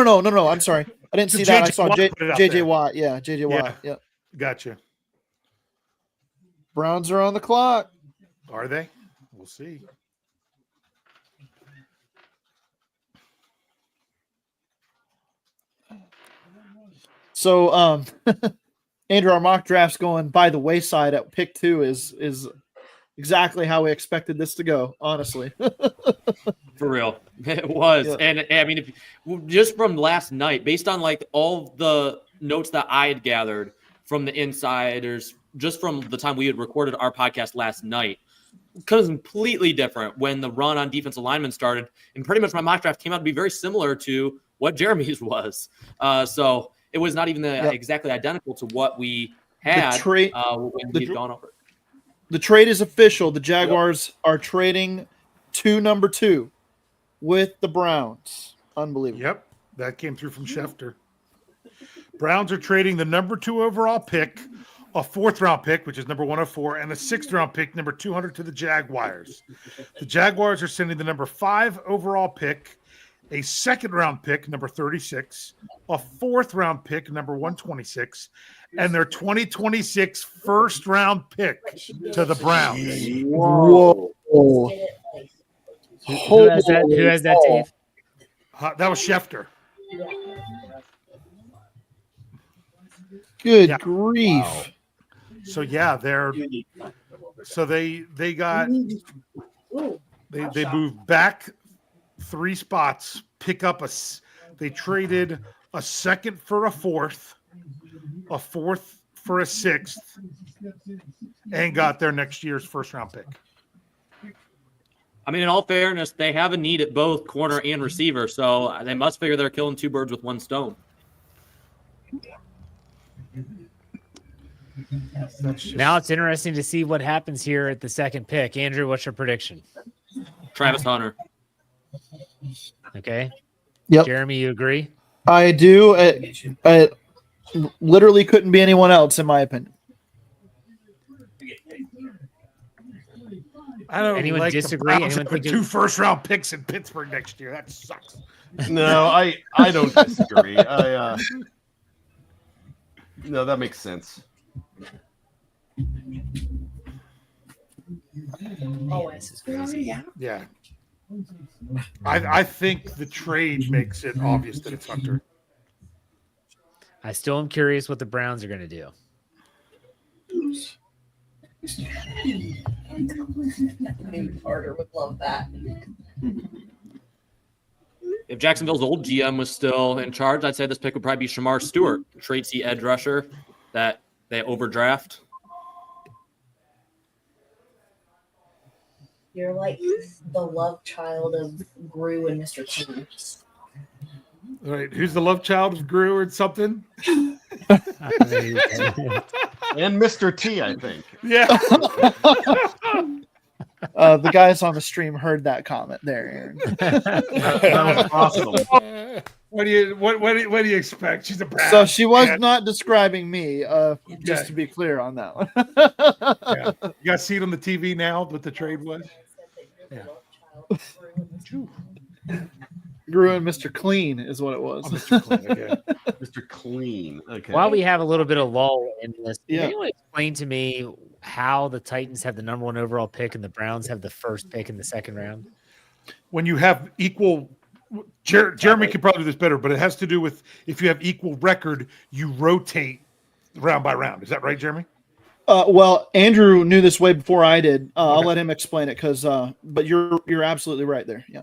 I'm sorry, I didn't see that. I saw JJ Watt. Yeah, JJ Watt. Yeah, gotcha. Browns are on the clock. Are they? We'll see. So, Andrew, our mock draft's going by the wayside at pick 2 is exactly how we expected this to go, honestly. For real. It was. Yeah. And I mean, just from last night, based on like all the notes that I had gathered from the insiders, just from the time we had recorded our podcast last night, completely different when the run on defensive linemen started. And pretty much my mock draft came out to be very similar to what Jeremy's was. So it was not even exactly identical to what we had when we had gone over it. The trade is official. The Jaguars are trading to number 2 with the Browns. Unbelievable. Yep. That came through from Schefter. Browns are trading the number 2 overall pick, a 4th round pick, which is number 104, and a 6th round pick, number 200, to the Jaguars. The Jaguars are sending the number 5 overall pick, a 2nd round pick, number 36, a 4th round pick, number 126, and their 2026 first round pick to the Browns. Whoa. Who has that, Dave? That was Schefter. Good Yeah. grief. Wow. So yeah, they moved back 3 spots, pick up they traded a second for a fourth for a sixth, and got their next year's first round pick. I mean, in all fairness, they have a need at both corner and receiver, so they must figure they're killing 2 birds with 1 stone. Now it's interesting to see what happens here at the second pick. Andrew, what's your prediction? Travis Hunter. Okay. Yep. Jeremy, you agree? I do. It literally couldn't be anyone else, in my opinion. I don't Anyone like disagree? The Browns Anyone having think 2 first round picks in Pittsburgh next year. That sucks. No, I don't disagree. No, that makes sense. Oh, this is crazy. Yeah. I think the trade makes it obvious that it's Hunter. I still am curious what the Browns are going to do. Carter would love that. If Jacksonville's old GM was still in charge, I'd say this pick would probably be Shamar Stewart, Tracy edge rusher that they overdraft. You're like the love child of Gru and Mr. King. All right. Who's the love child of Gru or something? And Mr. T, I think. Yeah. The guys on the stream heard that comment there, Aaron. That was awesome. What do you expect? She's a Brown. So she was fan. not describing me, just to be clear on that one. Yeah. You guys see it on the TV now what the trade was? Yeah. Gru and Mr. Clean is what it was. Oh, Mr. Clean, okay. Mr. Clean. Okay. While we have a little bit of lull in this, can Yeah. anyone explain to me how the Titans have the number 1 overall pick and the Browns have the first pick in the second round? When you have equal Jeremy could probably do this better, but it has to do with if you have equal record, you rotate round by round. Is that right, Jeremy? Well, Andrew knew this way before I did. I'll Okay. let him explain it but you're absolutely right there. Yeah.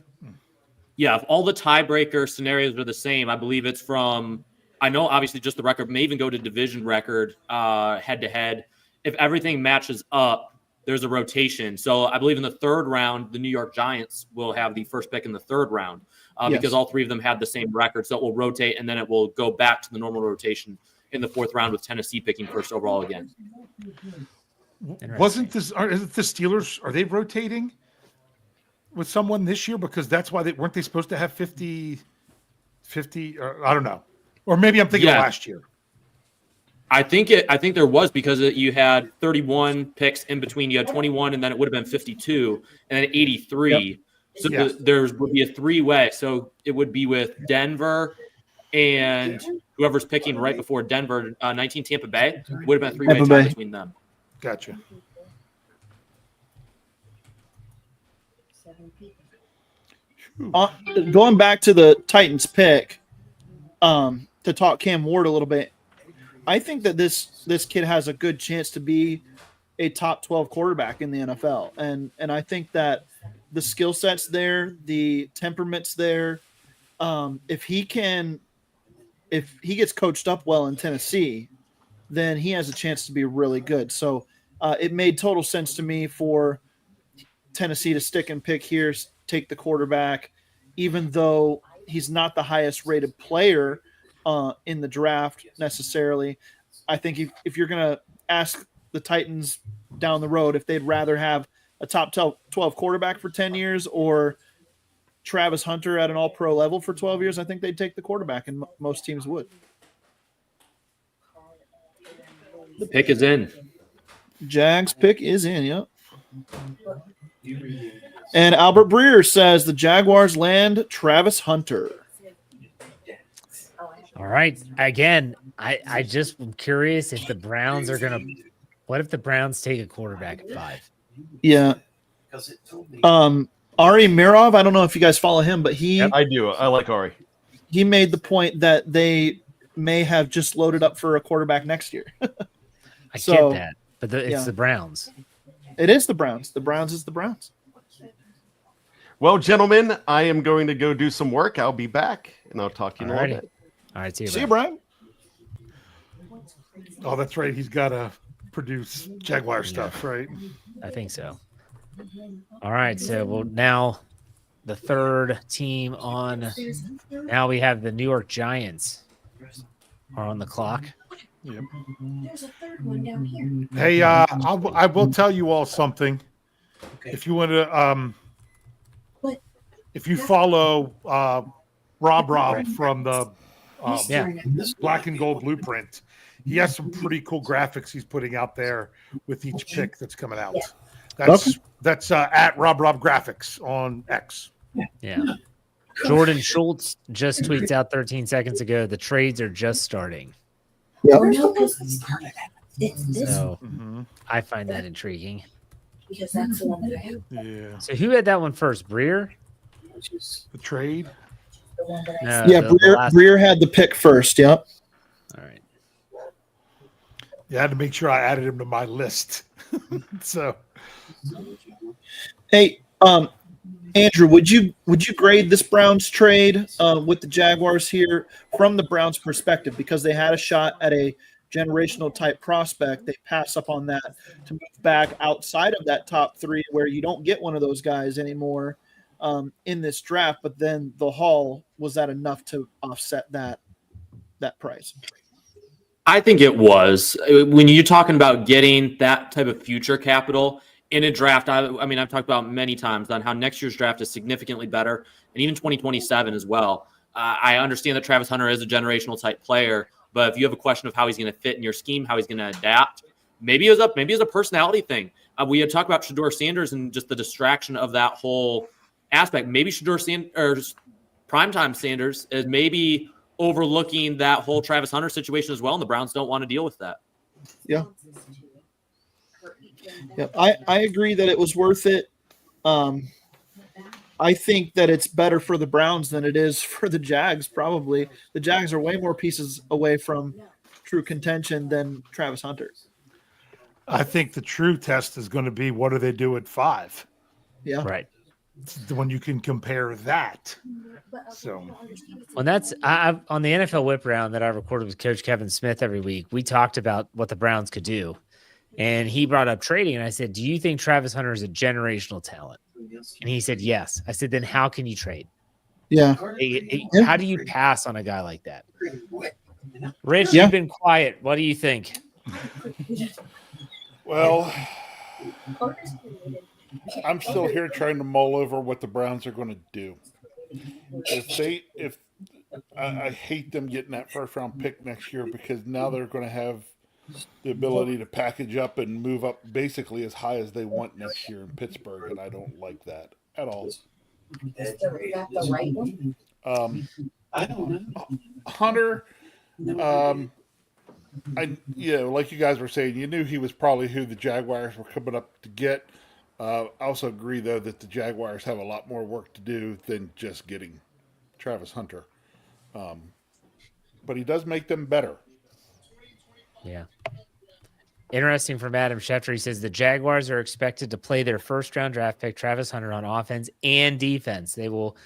Yeah, if all the tiebreaker scenarios are the same, I believe it's from, I know obviously just the record, may even go to division record head to head. If everything matches up, there's a rotation. So I believe in the 3rd round, the New York Giants will have the first pick in the 3rd round because all 3 of them had the same record. So it will rotate and then it will go back to the normal rotation in the 4th round with Tennessee picking first overall again. Isn't the Steelers, are they rotating with someone this year? Because that's why weren't they supposed to have 50, or I don't know. Or maybe I'm thinking of last year. I think there was because you had 31 picks in between. You had 21, and then it would have been 52, and then 83. Yep. So there would be a 3-way. So it would be with Denver and whoever's picking right before Denver, 19 Tampa Bay. Would have been a 3-way tie between them. Gotcha. Going back to the Titans pick, to talk Cam Ward a little bit, I think that this kid has a good chance to be a top 12 quarterback in the NFL. And I think that the skill set's there, the temperament's there. If he gets coached up well in Tennessee, then he has a chance to be really good. So it made total sense to me for Tennessee to stick and pick here, take the quarterback, even though he's not the highest rated player in the draft necessarily. I think if you're going to ask the Titans down the road if they'd rather have a top 12 quarterback for 10 years or Travis Hunter at an all-pro level for 12 years, I think they'd take the quarterback, and most teams would. The pick is in. Jags pick is in, yep. And Albert Breer says the Jaguars land Travis Hunter. All right. Again, I just am curious if the Browns are going to – what if the Browns take a quarterback at 5? Yeah. Ari Mirov, I don't know if you guys follow him, but I do. I like Ari. He made the point that they may have just loaded up for a quarterback next year. I So, get that, but it's yeah. the Browns. It is the Browns. The Browns is the Browns. Well, gentlemen, I am going to go do some work. I'll be back, and I'll talk to you in a little Alrighty. bit. All right, see you, See you, Brian. Brian. Oh, that's right. He's got to produce Jaguar stuff, right? I think so. All right, so well now the third team on. Now we have the New York Giants are on the clock. Yep. There's a third one down here. Hey, I will tell you all something. If you want to, if you follow Rob from the Black and Gold Blueprint, he has some pretty cool graphics he's putting out there with each pick that's coming out. That's at Rob Graphics on X. Yeah. Jordan Schultz just tweets out 13 seconds ago. The trades are just starting. Oh, no, because it's this So I find that intriguing. because that's the one that I have. Yeah. So who had that one first? Breer? The trade. The one that I No, Yeah, the last- Breer had the pick first. Yep. All right. Yeah, I had to make sure I added him to my list. So Hey, Andrew, would you grade this Browns trade with the Jaguars here from the Browns' perspective, because they had a shot at a generational type prospect? They pass up on that to move back outside of that top three, where you don't get one of those guys anymore in this draft. But then the haul, was that enough to offset that price? I think it was. When you're talking about getting that type of future capital in a draft, I mean, I've talked about many times on how next year's draft is significantly better, and even 2027 as well. I understand that Travis Hunter is a generational type player, but if you have a question of how he's going to fit in your scheme, how he's going to adapt, maybe it was a personality thing. We had talked about Shador Sanders and just the distraction of that whole aspect. Maybe Primetime Sanders is maybe overlooking that whole Travis Hunter situation as well, and the Browns don't want to deal with that. Yeah. Yeah, I agree that it was worth it. I think that it's better for the Browns than it is for the Jags, probably. The Jags are way more pieces away from true contention than Travis Hunter. I think the true test is going to be, what do they do at 5? Yeah. Right. When you can compare that. So, Well, that's on the NFL Whip Round that I recorded with Coach Kevin Smith every week. We talked about what the Browns could do, and he brought up trading. And I said, "Do you think Travis Hunter is a generational talent?" And he said, "Yes." I said, "Then how can you trade? Yeah. How do you pass on a guy like that?" Rich, Yeah. you've been quiet. What do you think? Well, I'm still here trying to mull over what the Browns are going to do. I hate them getting that first round pick next year, because now they're going to have the ability to package up and move up basically as high as they want next year in Pittsburgh, and I don't like that at all. Is that the right one? I don't know. Hunter, like you guys were saying, you knew he was probably who the Jaguars were coming up to get. I also agree, though, that the Jaguars have a lot more work to do than just getting Travis Hunter. But he does make them better. Yeah. Interesting from Adam Schefter. He says the Jaguars are expected to play their first-round draft pick, Travis Hunter, on offense and defense. They will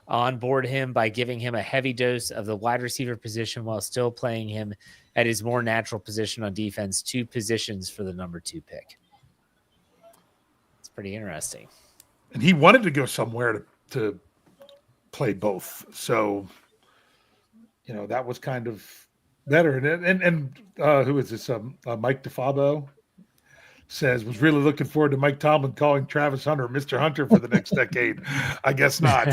onboard him by giving him a heavy dose of the wide receiver position while still playing him at his more natural position on defense, 2 positions for the number 2 pick. It's pretty interesting. and he wanted to go somewhere to play both. So, that was kind of better. And who is this? Mike DeFabo says, was really looking forward to Mike Tomlin calling Travis Hunter Mr. Hunter for the next decade. I guess not.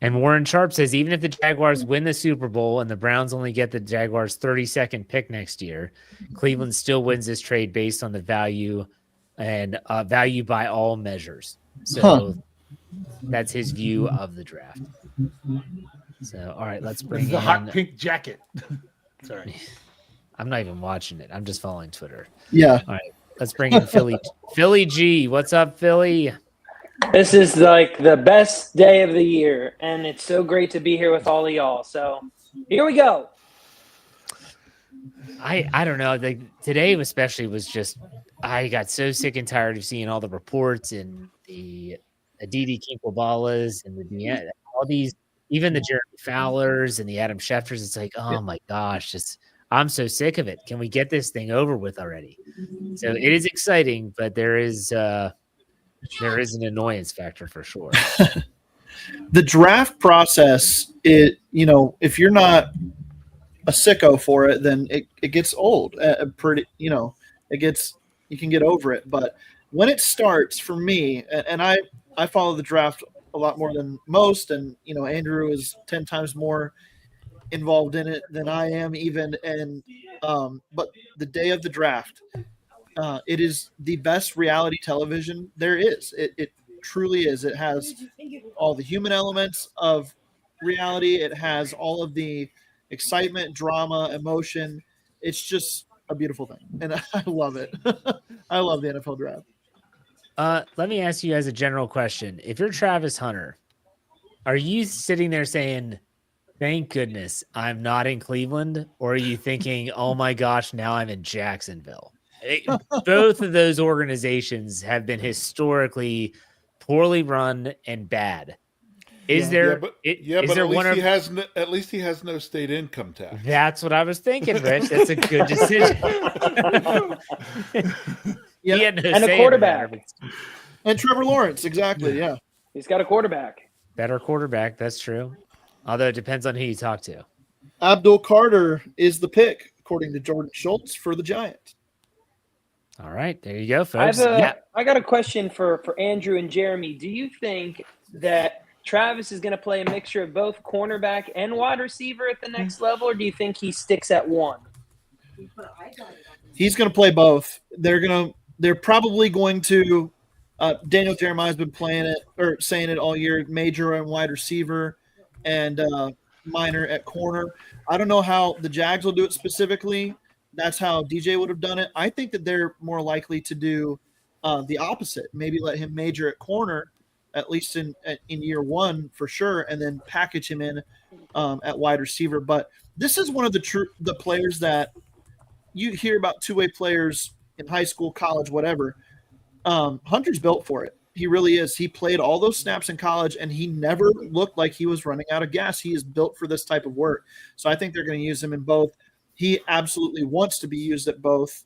And Warren Sharp says, even if the Jaguars win the Super Bowl and the Browns only get the Jaguars' 32nd pick next year, Cleveland still wins this trade based on the value and value by all measures. So that's his view of the draft. So, all right, let's bring the in hot pink jacket. Sorry. I'm not even watching it. I'm just following Twitter. Yeah. All right, let's bring in Philly G. What's up, Philly? This is like the best day of the year, and it's so great to be here with all of y'all. So here we go. I don't know. Today especially was just I got so sick and tired of seeing all the reports and the Aditi Kinklebalas and all these, even the Jeremy Fowlers and the Adam Schefters. It's like, oh my gosh, I'm so sick of it. Can we get this thing over with already? So it is exciting, but there is an annoyance factor for sure. The draft process, if you're not a sicko for it, then it gets old. You can get over it. But when it starts, for me, and I follow the draft a lot more than most, and Andrew is 10 times more involved in it than I am even. And but the day of the draft, it is the best reality television there is. It truly is. It has all the human elements of reality. It has all of the excitement, drama, emotion. It's just a beautiful thing, and I love it. I love the NFL draft. Let me ask you as a general question. If you're Travis Hunter, are you sitting there saying, thank goodness I'm not in Cleveland? Or are you thinking, oh my gosh, now I'm in Jacksonville? Both of those organizations have been historically poorly run and bad. At least he has no state income tax. That's what I was thinking, Rich. That's a good decision. He had no and a quarterback. And Trevor Lawrence, exactly, yeah. He's got a quarterback. Better quarterback, that's true. Although it depends on who you talk to. Abdul Carter is the pick, according to Jordan Schultz, for the Giants. All right, there you go, folks. I got a question for Andrew and Jeremy. Do you think that Travis is going to play a mixture of both cornerback and wide receiver at the next level, or do you think he sticks at one? He's going to play both. They're probably going to. Daniel Jeremiah's been playing it or saying it all year. Major and wide receiver, and minor at corner. I don't know how the Jags will do it specifically. That's how DJ would have done it. I think that they're more likely to do the opposite. Maybe let him major at corner, at least in year one for sure, and then package him in at wide receiver. But this is one of the players that you hear about, two-way players in high school, college, whatever. Hunter's built for it. He really is. He played all those snaps in college, and he never looked like he was running out of gas. He is built for this type of work. So I think they're going to use him in both. He absolutely wants to be used at both.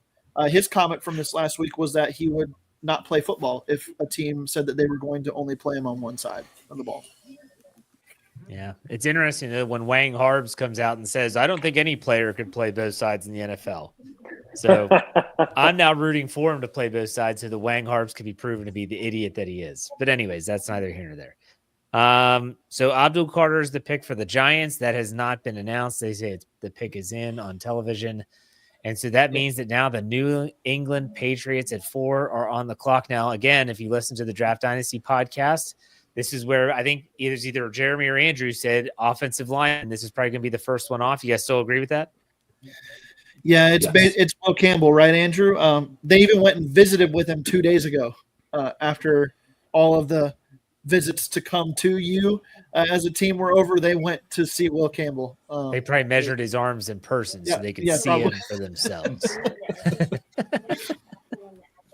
His comment from this last week was that he would not play football if a team said that they were going to only play him on one side of the ball. Yeah, it's interesting that when Wang Harbs comes out and says, I don't think any player could play both sides in the NFL. So I'm now rooting for him to play both sides so the Wang Harbs could be proven to be the idiot that he is. But anyways, that's neither here nor there. So Abdul Carter is the pick for the Giants. That has not been announced. They say the pick is in on television. And so that means that now the New England Patriots at 4 are on the clock. Now, again, if you listen to the Draft Dynasty podcast, this is where I think either Jeremy or Andrew said offensive line. And this is probably going to be the first one off. You guys still agree with that? Yeah, it's Will Campbell, right, Andrew? They even went and visited with him 2 days ago after all of the visits to come to you as a team were over. They went to see Will Campbell. They probably measured his arms in person so they could see him for themselves.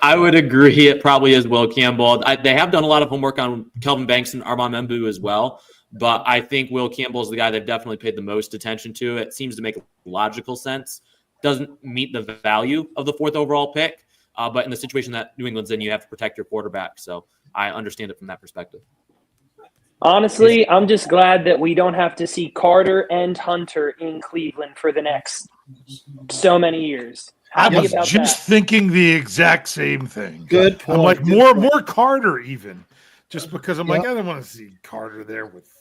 I would agree. It probably is Will Campbell. They have done a lot of homework on Kelvin Banks and Armand Membu as well, but I think Will Campbell is the guy they've definitely paid the most attention to. It seems to make logical sense. Doesn't meet the value of the 4th overall pick, but in the situation that New England's in, you have to protect your quarterback. So I understand it from that perspective. Honestly, I'm just glad that we don't have to see Carter and Hunter in Cleveland for the next so many years. I was just thinking the exact same thing. Good point. I'm like, more Carter even, just because I'm like, I don't want to see Carter there with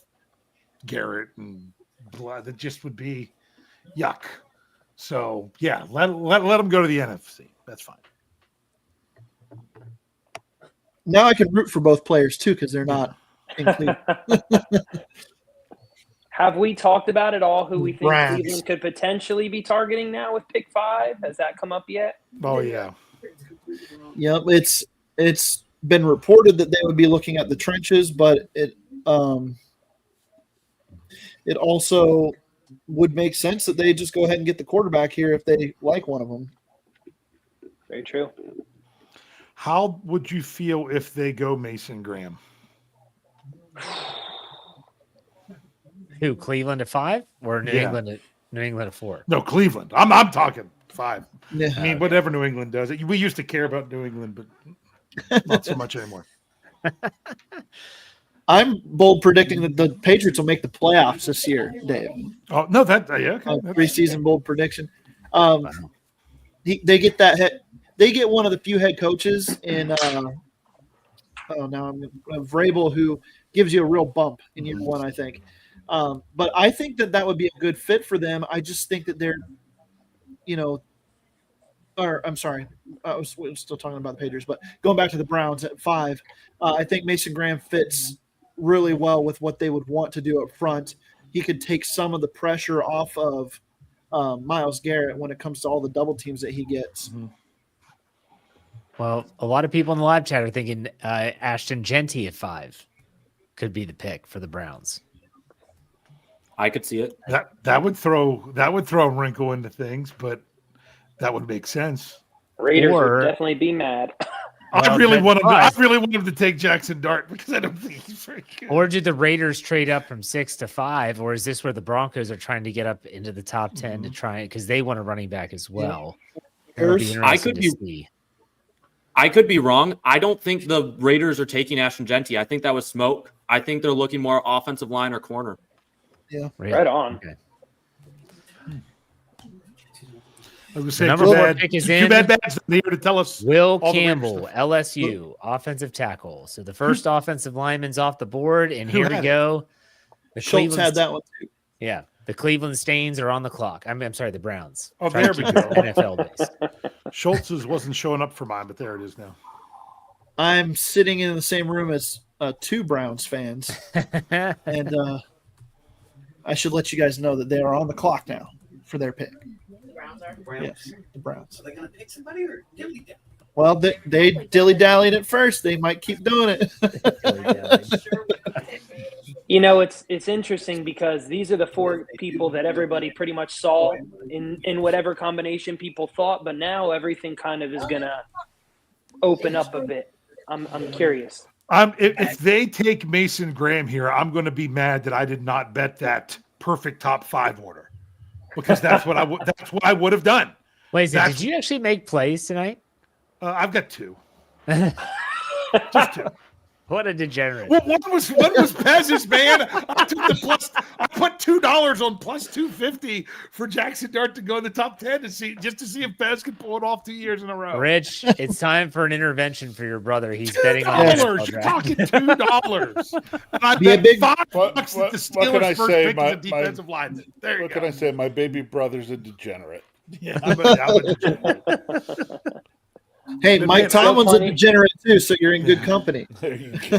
Garrett and blood. That just would be yuck. So, yeah, let them go to the NFC. That's fine. Now I can root for both players, too, because they're not in Cleveland. Have we talked about it all, who we think Browns. Cleveland could potentially be targeting now with pick 5? Has that come up yet? Oh, yeah. Yep, it's been reported that they would be looking at the trenches, but it also would make sense that they just go ahead and get the quarterback here if they like one of them. Very true. How would you feel if they go Mason Graham? Who, Cleveland at 5 or New England at 4? No, Cleveland. I'm talking 5. Yeah. I mean, whatever New England does. We used to care about New England, but not so much anymore. I'm bold predicting that the Patriots will make the playoffs this year, Dave. Oh no, that okay. Preseason bold prediction. They get they get one of the few head coaches in Vrabel who gives you a real bump in year one, I think. But I think that would be a good fit for them. I just think that they're, I'm sorry, I was still talking about the Patriots, but going back to the Browns at 5, I think Mason Graham fits really well with what they would want to do up front. He could take some of the pressure off of Myles Garrett when it comes to all the double teams that he gets. Mm-hmm. Well, a lot of people in the live chat are thinking Ashton Genty at 5 could be the pick for the Browns. I could see it. That would throw a wrinkle into things, but that would make sense. Raiders would definitely be mad. I really want him to take Jackson Dart because I don't think he's very good. Or did the Raiders trade up from 6 to 5, or is this where the Broncos are trying to get up into the top 10 to try it because they want a running back as well? I could be wrong. I don't think the Raiders are taking Ashton Genty. I think that was smoke. I think they're looking more offensive line or corner. Yeah, right on. Okay. I was saying, number 4 pick is in. Too bad Bad's here to tell us. Will Campbell, LSU, offensive tackle. So the first offensive lineman's off the board, and here we go. The Schultz had that one too. Yeah, the Cleveland Stains are on the clock. I'm sorry, the Browns. Oh, there we go. NFL based. Schultz's wasn't showing up for mine, but there it is now. I'm sitting in the same room as 2 Browns fans, and I should let you guys know that they are on the clock now for their pick. The Browns are? Yes, the Browns. Are they going to pick somebody or dilly-dally? Well, they dilly-dallied at first. They might keep doing it. It's interesting because these are the 4 people that everybody pretty much saw in whatever combination people thought, but now everything kind of is going to open up a bit. I'm curious. If they take Mason Graham here, I'm going to be mad that I did not bet that perfect top 5 order because that's what I would have done. Wait, did you actually make plays tonight? I've got 2. Just 2. What a degenerate. Well, one was Pez's, man. I put $2 on plus 250 for Jackson Dart to go in the top 10 to see if Pez could pull it off 2 years in a row. Rich, it's time for an intervention for your brother. He's betting on $2. You're talking $2. And I bet $5 that the Steelers' first pick is a defensive lineman. There you go. What can I say? My baby brother's a degenerate. Yeah, I'm a degenerate. Hey, Mike Tomlin's a degenerate too, so you're in good company. There you go.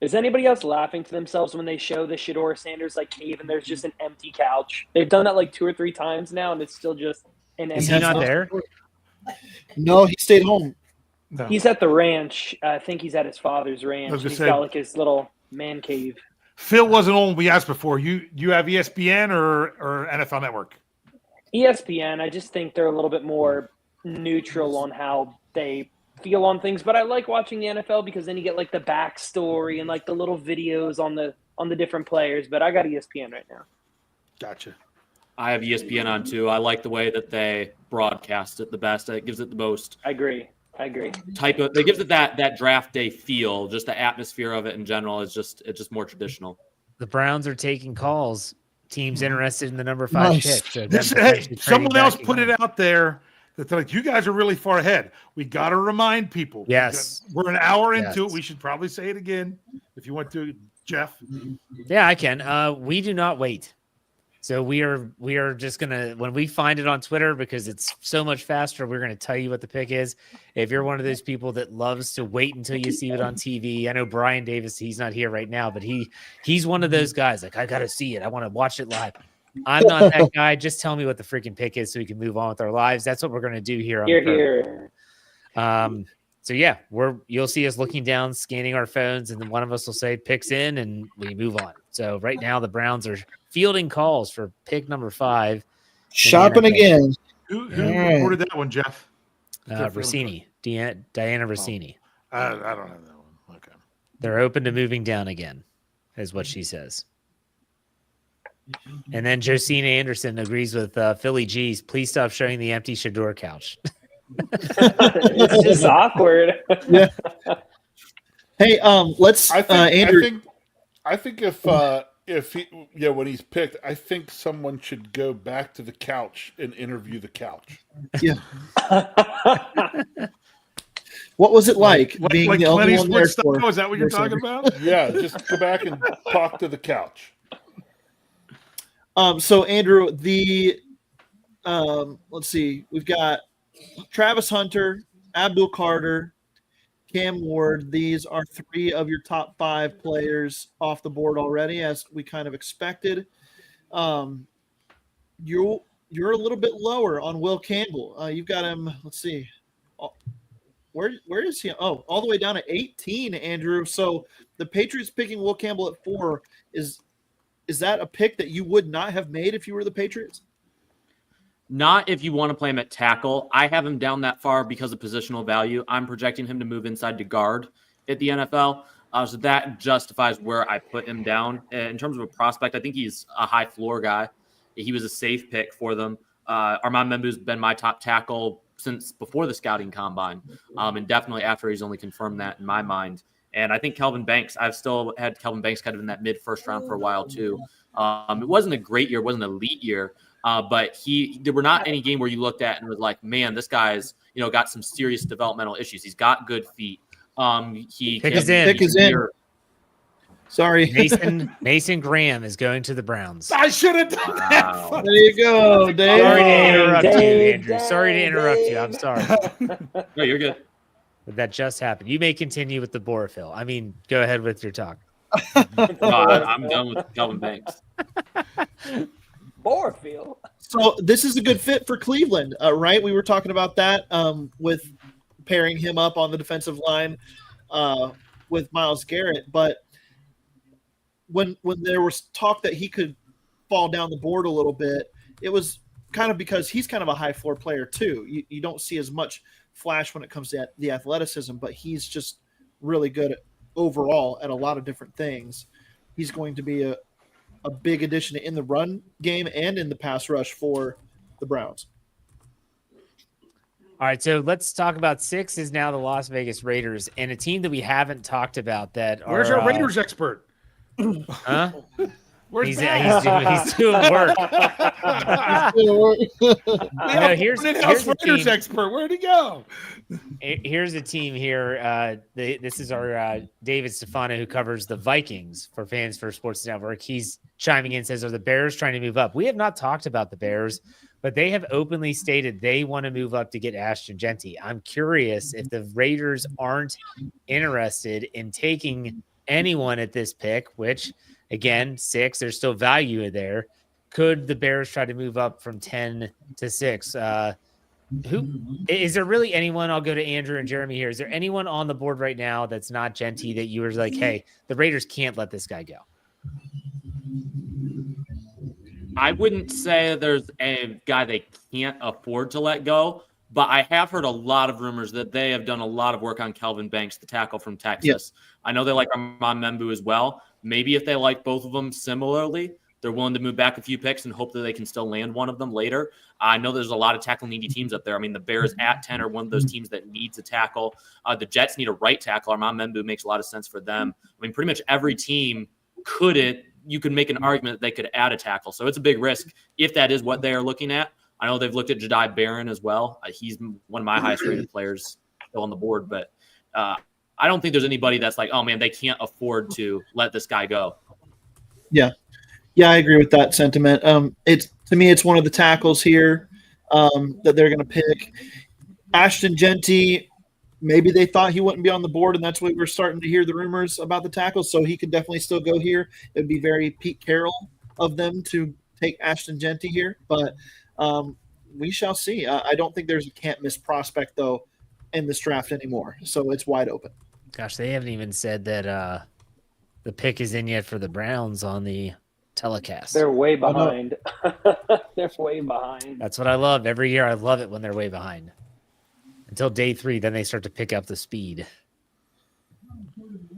Is anybody else laughing to themselves when they show the Shador Sanders cave and there's just an empty couch? They've done that 2 or 3 times now, and it's still just an empty. Is he not there? No, he stayed home. No. He's at the ranch. I think he's at his father's ranch. He's got his little man cave. Phil wasn't on. We asked before. You have ESPN or NFL Network? ESPN. I just think they're a little bit more neutral on how they feel on things, but I like watching the NFL because then you get the backstory and the little videos on the different players. But I got ESPN right now. Gotcha. I have ESPN on too. I like the way that they broadcast it the best. It gives it the most. I agree. It gives it that draft day feel. Just the atmosphere of it in general is just more traditional. The Browns are taking calls. Teams interested in the number 5 pick. So someone else put it out there. That you guys are really far ahead. We got to remind people. Yes. We're an hour into it. We should probably say it again if you want to, Jeff. Yeah, I can. We do not wait. So we are just going to, when we find it on Twitter, because it's so much faster, we're going to tell you what the pick is. If you're one of those people that loves to wait until you see it on TV, I know Brian Davis, he's not here right now, but he's one of those guys. I got to see it. I want to watch it live. I'm not that guy. Just tell me what the freaking pick is so we can move on with our lives. That's what we're going to do here. On here. So yeah, you'll see us looking down, scanning our phones, and then one of us will say picks in, and we move on. So right now the Browns are fielding calls for pick number 5. Shopping again. Who right. recorded that one, Jeff? Rossini, Diana Rossini. I don't have that one. Okay. They're open to moving down again, is what she says. And then Josina Anderson agrees with Philly G's. Please stop showing the empty Shador couch. It's just awkward. Yeah. Hey, let's Andrew. I think if he when he's picked, I think someone should go back to the couch and interview the couch. Yeah. What was it like being like the only one there for? Is that what you're talking about? Yeah, just go back and talk to the couch. So Andrew, let's see, we've got Travis Hunter, Abdul Carter, Cam Ward. These are 3 of your top 5 players off the board already, as we kind of expected. You're a little bit lower on Will Campbell. You've got him. Let's see, where is he? Oh, all the way down at 18, Andrew. So the Patriots picking Will Campbell at 4 is that a pick that you would not have made if you were the Patriots? Not if you want to play him at tackle. I have him down that far because of positional value. I'm projecting him to move inside to guard at the NFL. So that justifies where I put him down. In terms of a prospect, I think he's a high floor guy. He was a safe pick for them. Armand Membu's been my top tackle since before the scouting combine, and definitely after he's only confirmed that in my mind. And I think Kelvin Banks, I've still had Kelvin Banks kind of in that mid-first round for a while too. It wasn't a great year, it wasn't an elite year, but there were not any game where you looked at and was like, man, this guy's got some serious developmental issues. He's got good feet. Pick is in. Sorry. Mason Graham is going to the Browns. I should have done that. There you go, Dave. Sorry to interrupt you, Andrew. Sorry to interrupt you. I'm sorry. No, you're good. But that just happened. You may continue with the Borophyll. I mean, go ahead with your talk. No, I'm done with Kelvin Banks. Borophyll. So this is a good fit for Cleveland, right? We were talking about that with pairing him up on the defensive line with Myles Garrett. But when there was talk that he could fall down the board a little bit, it was kind of because he's kind of a high floor player too. You don't see as much flash when it comes to the athleticism, but he's just really good overall at a lot of different things. He's going to be a big addition in the run game and in the pass rush for the Browns. All right, so let's talk about 6 is now the Las Vegas Raiders, and a team that we haven't talked about that Where's our Raiders expert? Huh? Where's He's that? doing work. Here's a Raiders expert. Where'd he go? Here's a team here. This is our David Stefano, who covers the Vikings for Fans for Sports Network. He's chiming in, says, are the Bears trying to move up? We have not talked about the Bears, but they have openly stated they want to move up to get Ashton Genty. I'm curious if the Raiders aren't interested in taking anyone at this pick, which, again, 6, there's still value there. Could the Bears try to move up from 10 to 6? Who is there really anyone? I'll go to Andrew and Jeremy here. Is there anyone on the board right now that's not Genty that you were like, hey, the Raiders can't let this guy go? I wouldn't say there's a guy they can't afford to let go, but I have heard a lot of rumors that they have done a lot of work on Kelvin Banks, the tackle from Texas. Yep. I know they like Armand Membu as well. Maybe if they like both of them similarly, they're willing to move back a few picks and hope that they can still land one of them later. I know there's a lot of tackle needy teams up there. I mean, the Bears at 10 are one of those teams that needs a tackle. The Jets need a right tackle. Armand Membu makes a lot of sense for them. I mean, pretty much every team you could make an argument that they could add a tackle. So it's a big risk if that is what they are looking at. I know they've looked at Jedi Barron as well. He's one of my highest rated players still on the board, but I don't think there's anybody that's like, oh man, they can't afford to let this guy go. Yeah, I agree with that sentiment. To me, it's one of the tackles here that they're going to pick. Ashton Genty, maybe they thought he wouldn't be on the board, and that's why we're starting to hear the rumors about the tackles. So he could definitely still go here. It would be very Pete Carroll of them to take Ashton Genty here, but we shall see. I don't think there's a can't miss prospect though in this draft anymore. So it's wide open. Gosh, they haven't even said that the pick is in yet for the Browns on the telecast. They're way behind. They're way behind. That's what I love. Every year I love it when they're way behind. Until day 3, then they start to pick up the speed.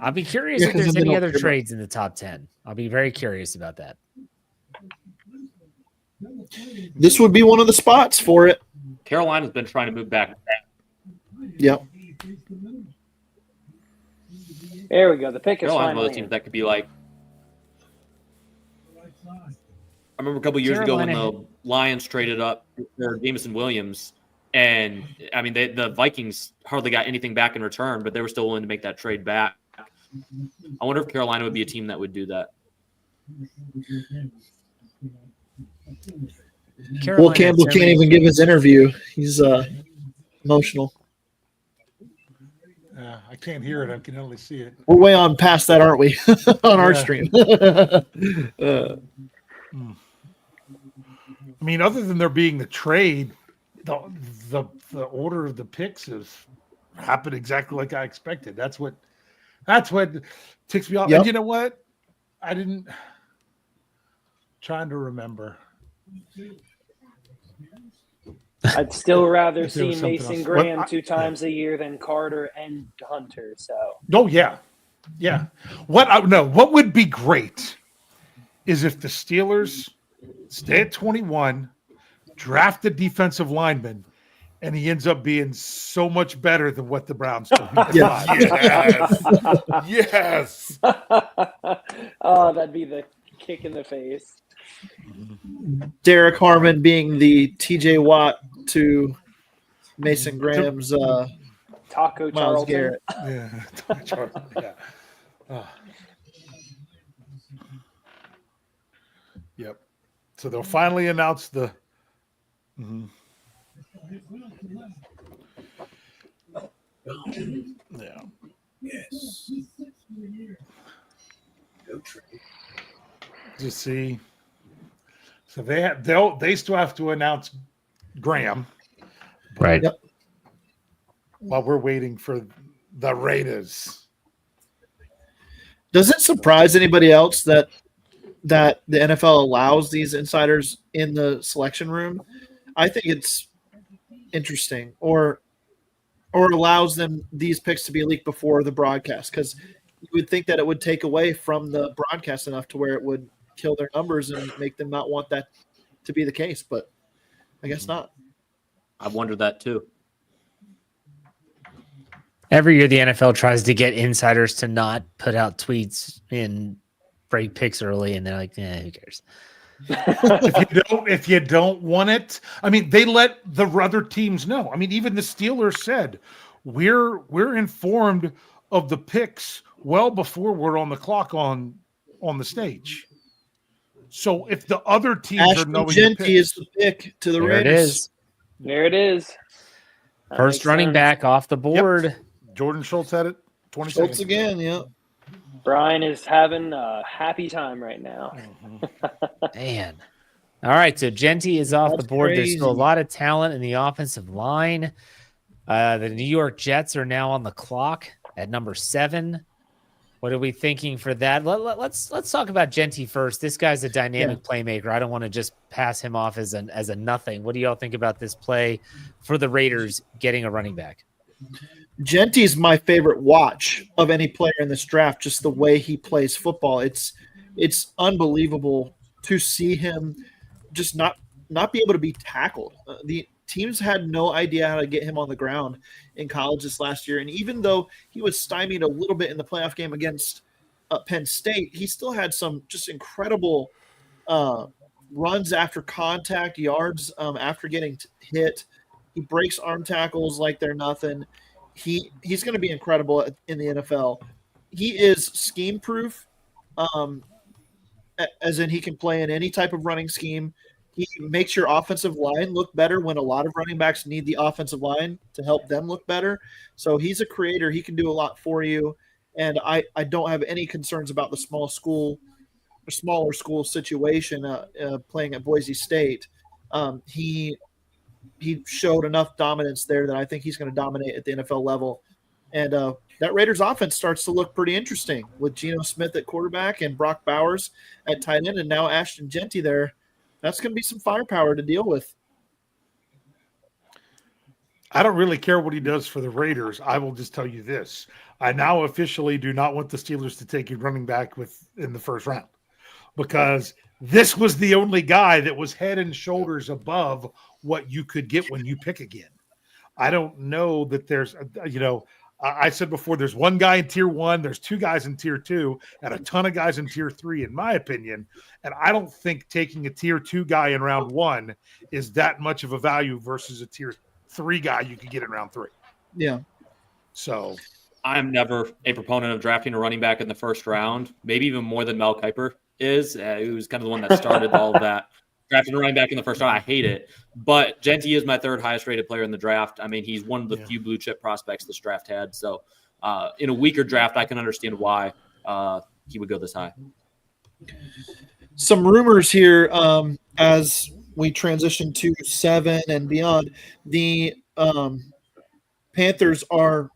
I'll be curious if there's any other trades in the top 10. I'll be very curious about that. This would be one of the spots for it. Carolina's been trying to move back. Yep. There we go. The pick is Carolina's one of finally those teams that could be like. I remember a couple years ago when the Lions traded up for Jameson Williams, and I mean the Vikings hardly got anything back in return, but they were still willing to make that trade back. I wonder if Carolina would be a team that would do that. Will Campbell can't even give his interview. He's emotional. I can't hear it. I can only see it. We're way on past that, aren't we? On our stream. I mean, other than there being the trade, the order of the picks has happened exactly like I expected. That's what ticks me off. Yep. And you know what? Trying to remember. I'd still rather see something Mason else. Graham What- 2 times a year than Carter and Hunter. So Oh yeah. What would be great is if the Steelers stay at 21, draft a defensive lineman, and he ends up being so much better than what the Browns do. Yes. oh, that'd be the kick in the face. Derek Harmon being the TJ Watt to Mason Graham's Taco Myles Charlton. Garrett. Yeah. Yeah. Oh. Yep. So they'll finally announce the. Yeah. Yes. No trade. Just see. So they still have to announce Graham. Right. Yep. While we're waiting for the Raiders. Does it surprise anybody else that the NFL allows these insiders in the selection room? I think it's interesting, or allows them these picks to be leaked before the broadcast, because you would think that it would take away from the broadcast enough to where it would kill their numbers and make them not want that to be the case, but I guess not. I've wondered that too. Every year, the NFL tries to get insiders to not put out tweets and break picks early, and they're like, who cares? If you don't want it, I mean, they let the other teams know. I mean, even the Steelers said we're informed of the picks well before we're on the clock on the stage. So if the other teams are Ashton knowing Genty is the pick to the There Raiders. it is. There it is. That First makes running sense. back off the board. Jordan Schultz had it 20 Schultz seconds. again, yeah. Brian is having a happy time right now. Man. All right, so Genty is off That's the board. There's still a crazy. lot of talent in the offensive line. The New York Jets are now on the clock at number 7. What are we thinking for that? Let's talk about Genty first. This guy's a dynamic playmaker. I don't want to just pass him off as a nothing. What do y'all think about this play for the Raiders getting a running back? Genty's my favorite watch of any player in this draft, just the way he plays football. It's unbelievable to see him just not be able to be tackled. The teams had no idea how to get him on the ground in college this last year. And even though he was stymied a little bit in the playoff game against Penn State, he still had some just incredible runs after contact, yards after getting hit. He breaks arm tackles like they're nothing. He's going to be incredible in the NFL. He is scheme proof, as in he can play in any type of running scheme. He makes your offensive line look better when a lot of running backs need the offensive line to help them look better. So he's a creator. He can do a lot for you. And I don't have any concerns about the smaller school situation playing at Boise State. He he showed enough dominance there that I think he's going to dominate at the NFL level. And that Raiders offense starts to look pretty interesting with Geno Smith at quarterback and Brock Bowers at tight end, and now Ashton Genty there. That's going to be some firepower to deal with. I don't really care what he does for the Raiders. I will just tell you this. I now officially do not want the Steelers to take a running back in the first round, because this was the only guy that was head and shoulders above what you could get when you pick again. I don't know that there's, I said before, there's one guy in tier 1, there's 2 guys in tier 2, and a ton of guys in tier 3, in my opinion. And I don't think taking a tier 2 guy in round 1 is that much of a value versus a tier 3 guy you could get in round 3. Yeah. So I'm never a proponent of drafting a running back in the first round, maybe even more than Mel Kiper is. He was kind of the one that started all of that. Drafting a running back in the first round, I hate it. But Genty is my 3rd highest rated player in the draft. I mean, he's one of the few blue chip prospects this draft had. So in a weaker draft, I can understand why he would go this high. Some rumors here as we transition to 7 and beyond. The Panthers are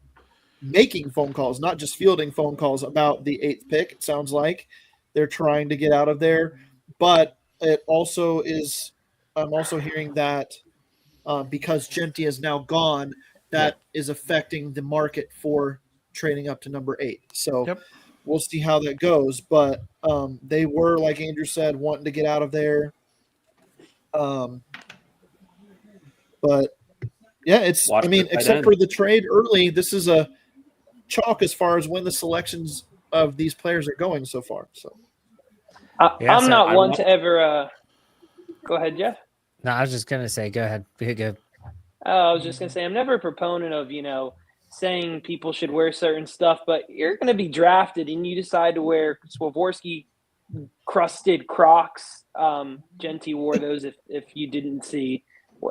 making phone calls, not just fielding phone calls about the 8th pick. It sounds like they're trying to get out of there, but it also is. I'm also hearing that because Genty is now gone, that is affecting the market for trading up to number 8. So we'll see how that goes. But they were, like Andrew said, wanting to get out of there. But yeah, it's. Watch except for the trade early, this is a chalk as far as when the selections of these players are going so far. So. I'm not one to ever go ahead, Jeff. No, I was just going to say, go ahead. Go. I was just going to say, I'm never a proponent of, saying people should wear certain stuff, but you're going to be drafted and you decide to wear Swarovski crusted Crocs. Genty wore those if you didn't see.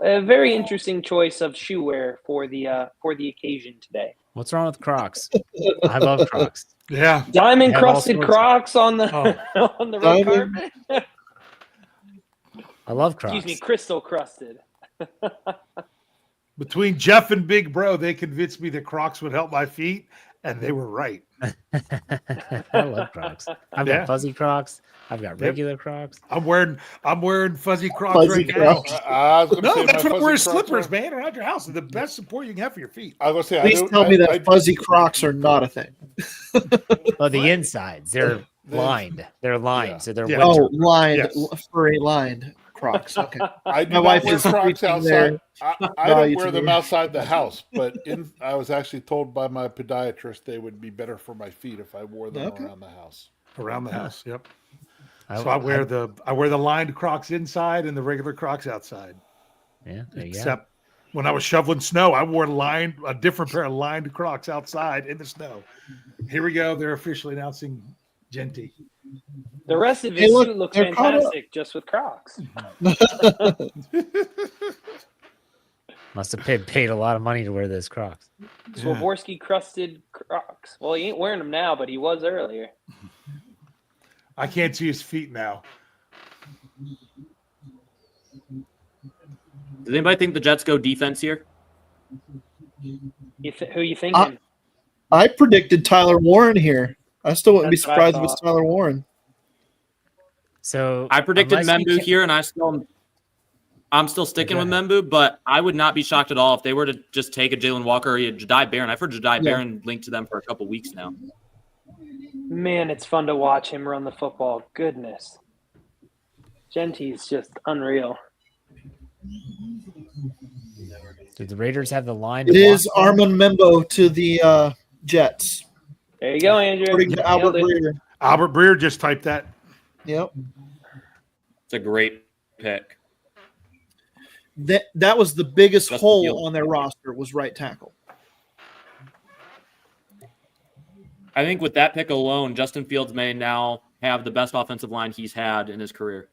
A very interesting choice of shoe wear for the occasion today. What's wrong with Crocs? I love Crocs. Yeah. Diamond crusted Crocs on the on the red carpet. I love Crocs. Excuse me, crystal crusted. Between Jeff and Big Bro, they convinced me that Crocs would help my feet, and they were right. I love Crocs. I've got fuzzy Crocs. I've got regular Crocs. I'm wearing fuzzy Crocs right now. No, that's what I'm wearing. Slippers, man, around your house. They're the best support you can have for your feet. I was going to say, please tell me that fuzzy Crocs are not a thing. Well, the insides, they're lined. They're lined, so they're lined, furry lined Crocs. Okay. My wife is Crocs outside. I don't wear them outside the house, but I was actually told by my podiatrist they would be better for my feet if I wore them around the house. Around the house, yep. So I wear the lined Crocs inside and the regular Crocs outside. Yeah, except when I was shoveling snow, I wore a different pair of lined Crocs outside in the snow. Here we go. They're officially announcing Genty. The rest of his suit looks fantastic just with Crocs. Must have paid a lot of money to wear those Crocs. Swarovski crusted Crocs. Well, he ain't wearing them now, but he was earlier. I can't see his feet now. Does anybody think the Jets go defense here? Who you thinking? I predicted Tyler Warren here. I still wouldn't be surprised if it's Tyler Warren. So I predicted Membu here, and I'm still sticking with Membu, but I would not be shocked at all if they were to just take a Jalen Walker or a Jedi Barron. I've heard Jedi Barron linked to them for a couple weeks now. Man, it's fun to watch him run the football. Goodness. Genty's just unreal. Did the Raiders have the line? It is Armand Membo to the Jets. There you go, Andrew. According to Albert Breer. Albert Breer just typed that. Yep. It's a great pick. That was the biggest hole on their roster was right tackle. I think with that pick alone, Justin Fields may now have the best offensive line he's had in his career.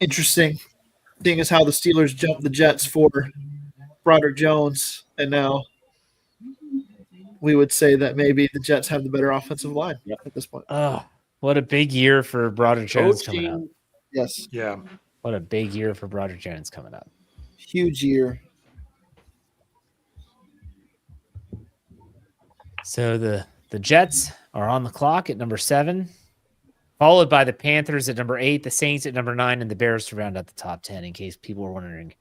Interesting thing is how the Steelers jumped the Jets for Broderick Jones, and now we would say that maybe the Jets have the better offensive line at this point. Oh, What a big year for Broderick Jones coming up. Coaching. Yes, Yeah. What a big year for Broderick Jones coming up. huge year. So the Jets are on the clock at number 7, followed by the Panthers at number 8, the Saints at number 9, and the Bears to round out the top 10, in case people were wondering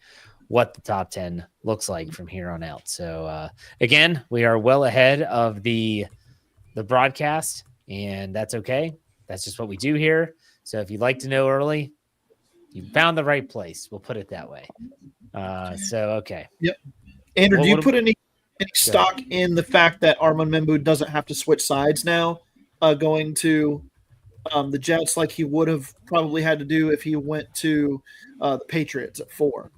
what the top 10 looks like from here on out. So again, we are well ahead of the broadcast, and that's okay. That's just what we do here. So if you'd like to know early, you found the right place. We'll put it that way. Okay. Yep. Andrew, Well, do you what- put any stock in the fact that Armand Membu doesn't have to switch sides now, going to the Jets like he would have probably had to do if he went to the Patriots at 4?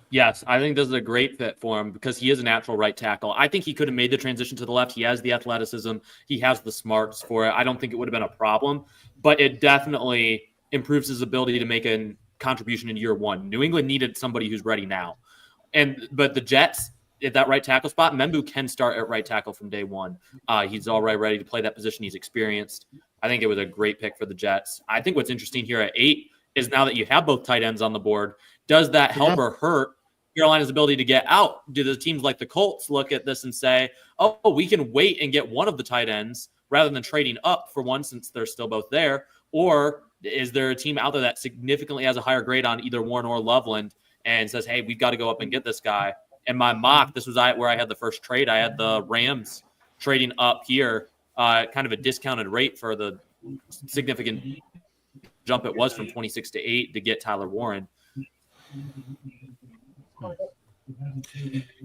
Yes, I think this is a great fit for him because he is a natural right tackle. I think he could have made the transition to the left. He has the athleticism. He has the smarts for it. I don't think it would have been a problem, but it definitely improves his ability to make a contribution in year 1. New England needed somebody who's ready now. But the Jets, at that right tackle spot, Membu can start at right tackle from day 1. He's already ready to play that position. He's experienced. I think it was a great pick for the Jets. I think what's interesting here at 8 is now that you have both tight ends on the board, does that help or hurt Carolina's ability to get out? Do the teams like the Colts look at this and say, oh, we can wait and get one of the tight ends rather than trading up for one since they're still both there? Or is there a team out there that significantly has a higher grade on either Warren or Loveland and says, hey, we've got to go up and get this guy? In my mock, this was where I had the first trade. I had the Rams trading up here, kind of a discounted rate for the significant jump it was from 26 to 8 to get Tyler Warren.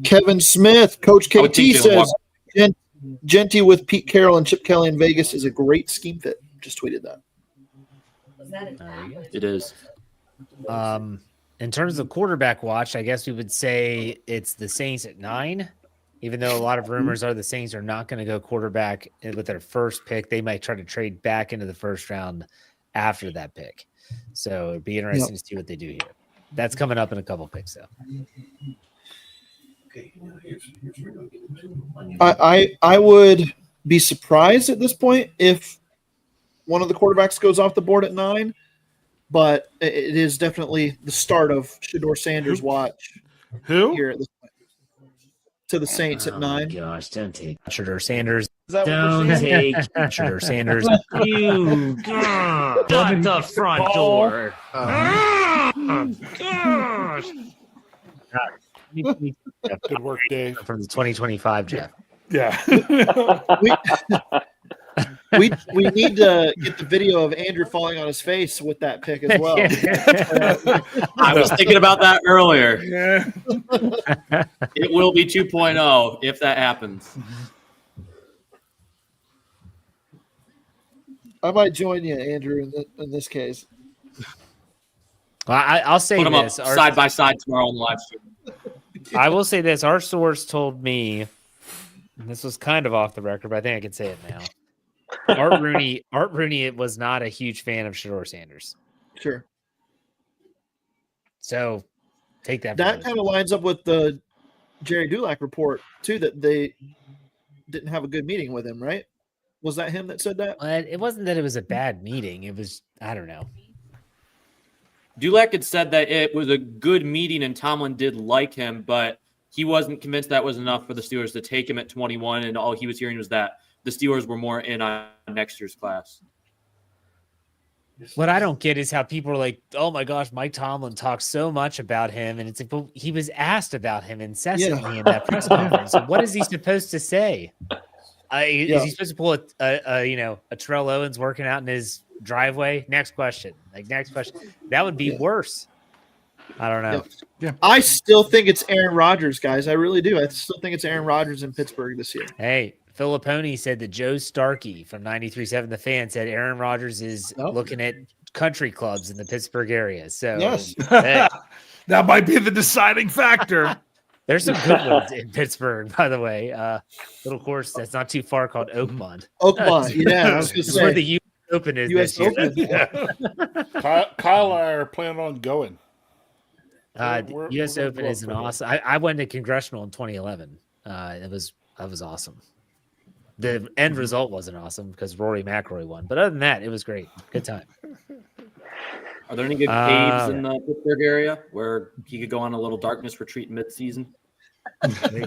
Kevin Smith, Coach I would KT think they'll says Genty with Pete Carroll and Chip Kelly in Vegas is a great scheme fit. Just tweeted that. Was that an app? It is. In terms of quarterback watch, I guess we would say it's the Saints at 9, even though a lot of rumors are the Saints are not going to go quarterback with their first pick. They might try to trade back into the first round after that pick. So it'd be interesting to see what they do here. That's coming up in a couple picks, though. Okay, now here's where we're going to get I would be surprised at this point if one of the quarterbacks goes off the board at 9, but it is definitely the start of Shador Sanders' watch Who? here at this point. To the Saints at 9. Gosh, don't take Shador Sanders. Is that what Don't we're seeing? take Shador Sanders. You shut the front door. Gosh. Good work, Dave. From the 2025 Jeff. Yeah. We need to get the video of Andrew falling on his face with that pick as well. I was thinking about that earlier. Yeah. It will be 2.0 if that happens. I might join you, Andrew, in this case. Well, I'll say Put them up this. side by side tomorrow on the live stream. I will say this. Our source told me, and this was kind of off the record, but I think I can say it now. Art Rooney was not a huge fan of Shador Sanders. Sure. So take that. That kind of lines up with the Jerry Dulac report, too, that they didn't have a good meeting with him, right? Was that him that said that? It wasn't that it was a bad meeting. It was, I don't know. Dulac had said that it was a good meeting and Tomlin did like him, but he wasn't convinced that was enough for the Steelers to take him at 21. And all he was hearing was that the Steelers were more in on next year's class. What I don't get is how people are like, oh my gosh, Mike Tomlin talks so much about him. And it's like, well, he was asked about him incessantly in that press conference. So what is he supposed to say? Is he supposed to pull a Terrell Owens working out in his driveway? Next question. That would be worse. I don't know. Yeah. I still think it's Aaron Rodgers, guys. I really do. I still think it's Aaron Rodgers in Pittsburgh this year. Hey, Filipponi said that Joe Starkey from 93.7 The Fan said Aaron Rodgers is looking at country clubs in the Pittsburgh area. So Yes. Hey, That might be the deciding factor. there's some good ones in Pittsburgh, by the way. Little course that's not too far called Oakmont. Oakmont, yeah. I was going to It's where say. the U.S. Open is US this year. Open. Kyle and I are planning on going. The U.S. we're Open gonna is an go up awesome. I went to Congressional in 2011. That was awesome. The end result wasn't awesome because Rory McIlroy won. But other than that, it was great. Good time. Are there any good caves in the Pittsburgh area where he could go on a little darkness retreat mid-season?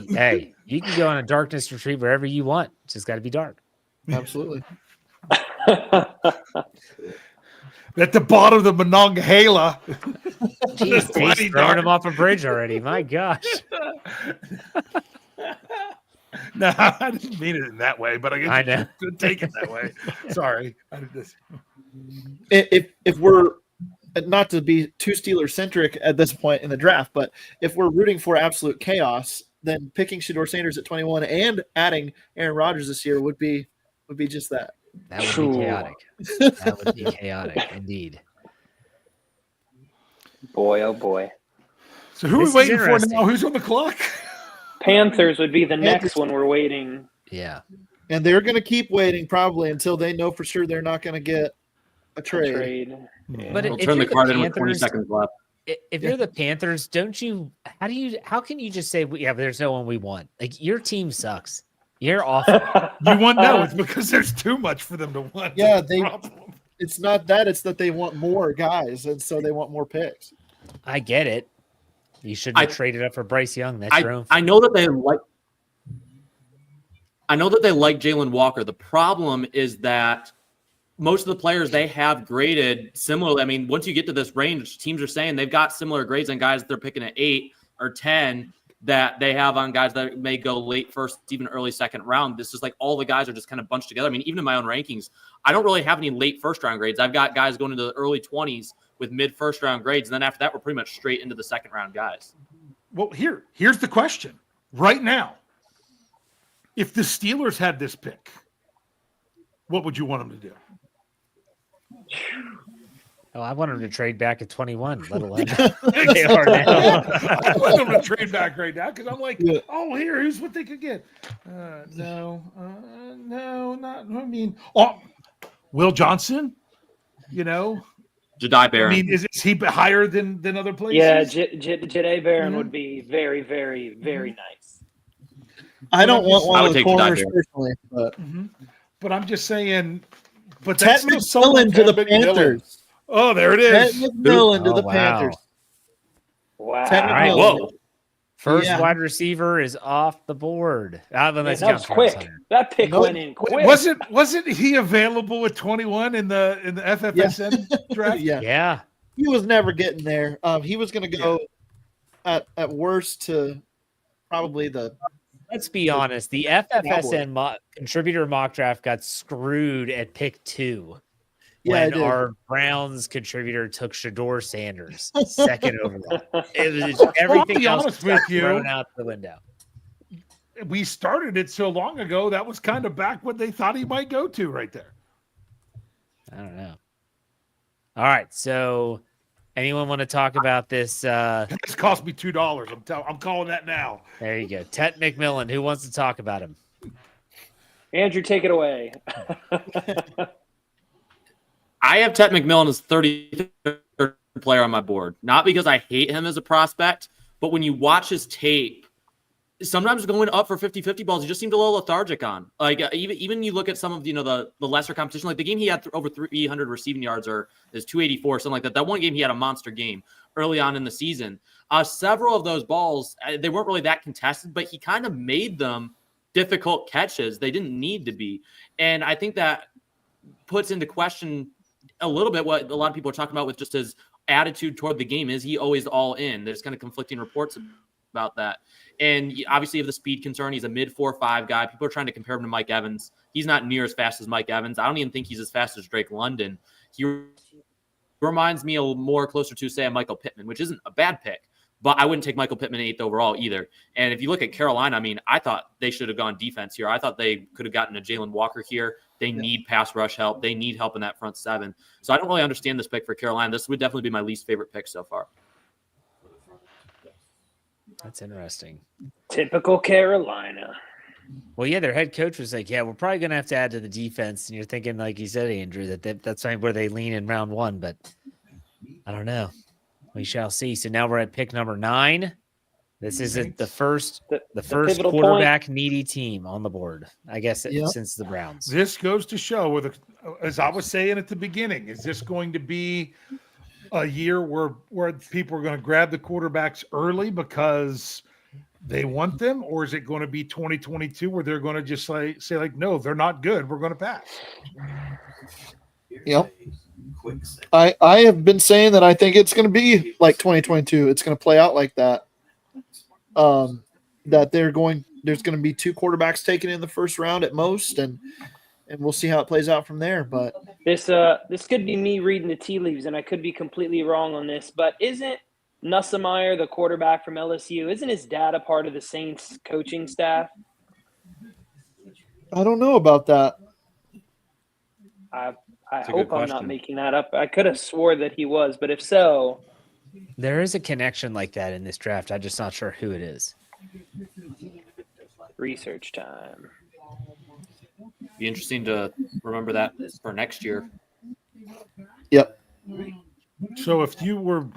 Hey, you can go on a darkness retreat wherever you want. It's just got to be dark. Absolutely. At the bottom of the Monongahela. Jeez, Dave's throwing him off a bridge already. My gosh. No, I didn't mean it in that way, but I guess I know. you could take it that way. Sorry. I did this. If we're not to be too Steelers centric at this point in the draft, but if we're rooting for absolute chaos, then picking Shador Sanders at 21 and adding Aaron Rodgers this year would be just that. That would be chaotic. That would be chaotic indeed. Boy, oh boy. So who are we waiting for now? Who's on the clock? Panthers would be the next one we're waiting. Yeah. And they're going to keep waiting probably until they know for sure they're not going to get a trade. Yeah. But We'll if turn the you're card in with Panthers, 20 seconds left. If you're the Panthers, don't you? How can you just say, yeah, but there's no one we want? Like your team sucks. You're awful. You want no? It's because there's too much for them to want. Yeah, it's not that. It's that they want more guys, and so they want more picks. I get it. You shouldn't have traded up for Bryce Young. That's your own. I know that they like. I know that they like Jalen Walker. The problem is that most of the players they have graded similarly. I mean, once you get to this range, teams are saying they've got similar grades on guys that they're picking at 8 or 10 that they have on guys that may go late first, even early second round. This is like all the guys are just kind of bunched together. I mean, even in my own rankings, I don't really have any late first round grades. I've got guys going into the early 20s with mid first round grades. And then after that, we're pretty much straight into the second round guys. Well, here's the question right now. If the Steelers had this pick, what would you want them to do? Oh, I want them to trade back at 21, let alone they are now. I want them to trade back right now because I'm like, oh, here's what they could get. No, not. I mean, Will Johnson, Jedi Barron. I mean, is he higher than other places? Yeah, Jedi Barron would be very, very, very nice. I don't want one of the corners Jedi personally, but I'm just saying. But Ted that's still McMillan to the Panthers. Oh, there it is. Ted McMillan to the Panthers. Wow. Ted All right, McMillan. whoa. First wide receiver is off the board. That was quick. That pick went in quick. Wasn't he available at 21 in the FFSN draft? Yeah. He was never getting there. He was going to go at worst to probably the. Let's be honest. The FFSN contributor mock draft got screwed at pick 2 when our Browns contributor took Shador Sanders second overall. It was everything else got thrown out the window. We started it so long ago. That was kind of back what they thought he might go to right there. I don't know. All right. So anyone want to talk about this? This cost me $2. I'm calling that now. There you go. Ted McMillan. Who wants to talk about him? Andrew, take it away. I have Ted McMillan as 33rd player on my board. Not because I hate him as a prospect, but when you watch his tape, sometimes going up for 50-50 balls, he just seemed a little lethargic on. Like even you look at some of the lesser competition, like the game he had over 300 receiving yards or is 284, something like that. That one game he had a monster game early on in the season. Several of those balls, they weren't really that contested, but he kind of made them difficult catches. They didn't need to be. And I think that puts into question a little bit what a lot of people are talking about with just his attitude toward the game. Is he always all in? There's kind of conflicting reports about that. And obviously, you have the speed concern. He's a mid 4.5 guy. People are trying to compare him to Mike Evans. He's not near as fast as Mike Evans. I don't even think he's as fast as Drake London. He reminds me more closer to, say, a Michael Pittman, which isn't a bad pick. But I wouldn't take Michael Pittman 8th overall either. And if you look at Carolina, I mean, I thought they should have gone defense here. I thought they could have gotten a Jalen Walker here. They need pass rush help. They need help in that front 7. So I don't really understand this pick for Carolina. This would definitely be my least favorite pick so far. That's interesting. Typical Carolina. Well, yeah, their head coach was like, yeah, we're probably going to have to add to the defense. And you're thinking, like you said, Andrew, that's where they lean in round 1. But I don't know. We shall see. So now we're at pick number 9. This is the first pivotal quarterback needy team on the board, I guess, Yep. since the Browns. This goes to show, as I was saying at the beginning, is this going to be a year where people are going to grab the quarterbacks early because they want them, or is it going to be 2022 where they're going to just say no, they're not good, we're going to pass? Yep. I have been saying that I think it's going to be like 2022. It's going to play out like that. That there's going to be 2 quarterbacks taken in the first round at most, and we'll see how it plays out from there. But this could be me reading the tea leaves, and I could be completely wrong on this. But isn't Nussmeier, the quarterback from LSU, isn't his dad a part of the Saints coaching staff? I don't know about that. I a good hope I'm not question. making that up. I could have swore that he was, but if so, There is a connection like that in this draft. I'm just not sure who it is. research time. Be interesting to remember that for next year. Yep. So if you were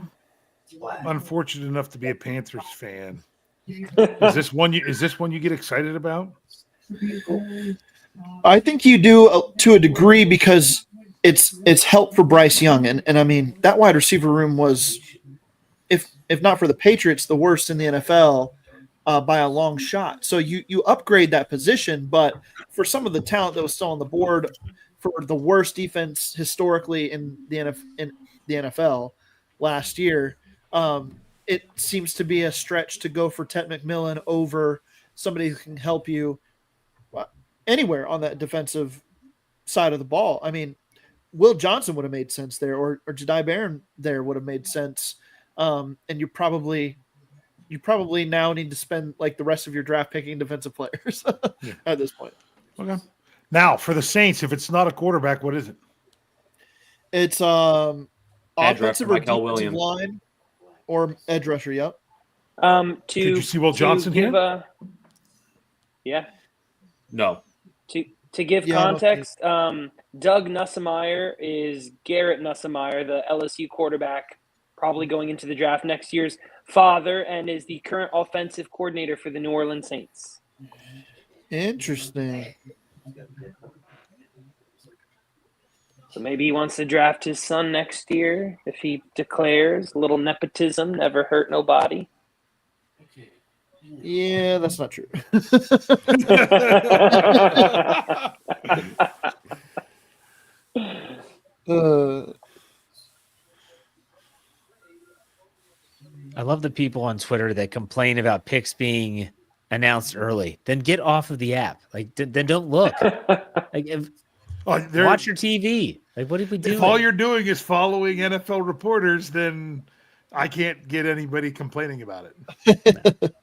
unfortunate enough to be a Panthers fan, is this one you get excited about? I think you do to a degree because it's help for Bryce Young, and I mean that wide receiver room was, if not for the Patriots, the worst in the NFL by a long shot. So you upgrade that position, but for some of the talent that was still on the board, for the worst defense historically in the NFL last year, it seems to be a stretch to go for Ted McMillan over somebody who can help you anywhere on that defensive side of the ball. I mean, Will Johnson would have made sense there, or Jedi Barron there would have made sense. And you probably now need to spend like the rest of your draft picking defensive players at this point. Okay. Now for the Saints, if it's not a quarterback, what is it? It's Edge offensive rusher, or Michael defensive Williams. line or edge rusher. Yep. Did you see Will Johnson here? No. To give Yeah, I don't context, Doug Nussmeier is Garrett Nussmeier, the LSU quarterback, probably going into the draft next year's father, and is the current offensive coordinator for the New Orleans Saints. Interesting. So maybe he wants to draft his son next year if he declares. A little nepotism never hurt nobody. Yeah, that's not true. I love the people on Twitter that complain about picks being announced early. Then get off of the app. Like, then don't look. Like, watch your TV. Like, what did we do? If all you're doing is following NFL reporters, then I can't get anybody complaining about it.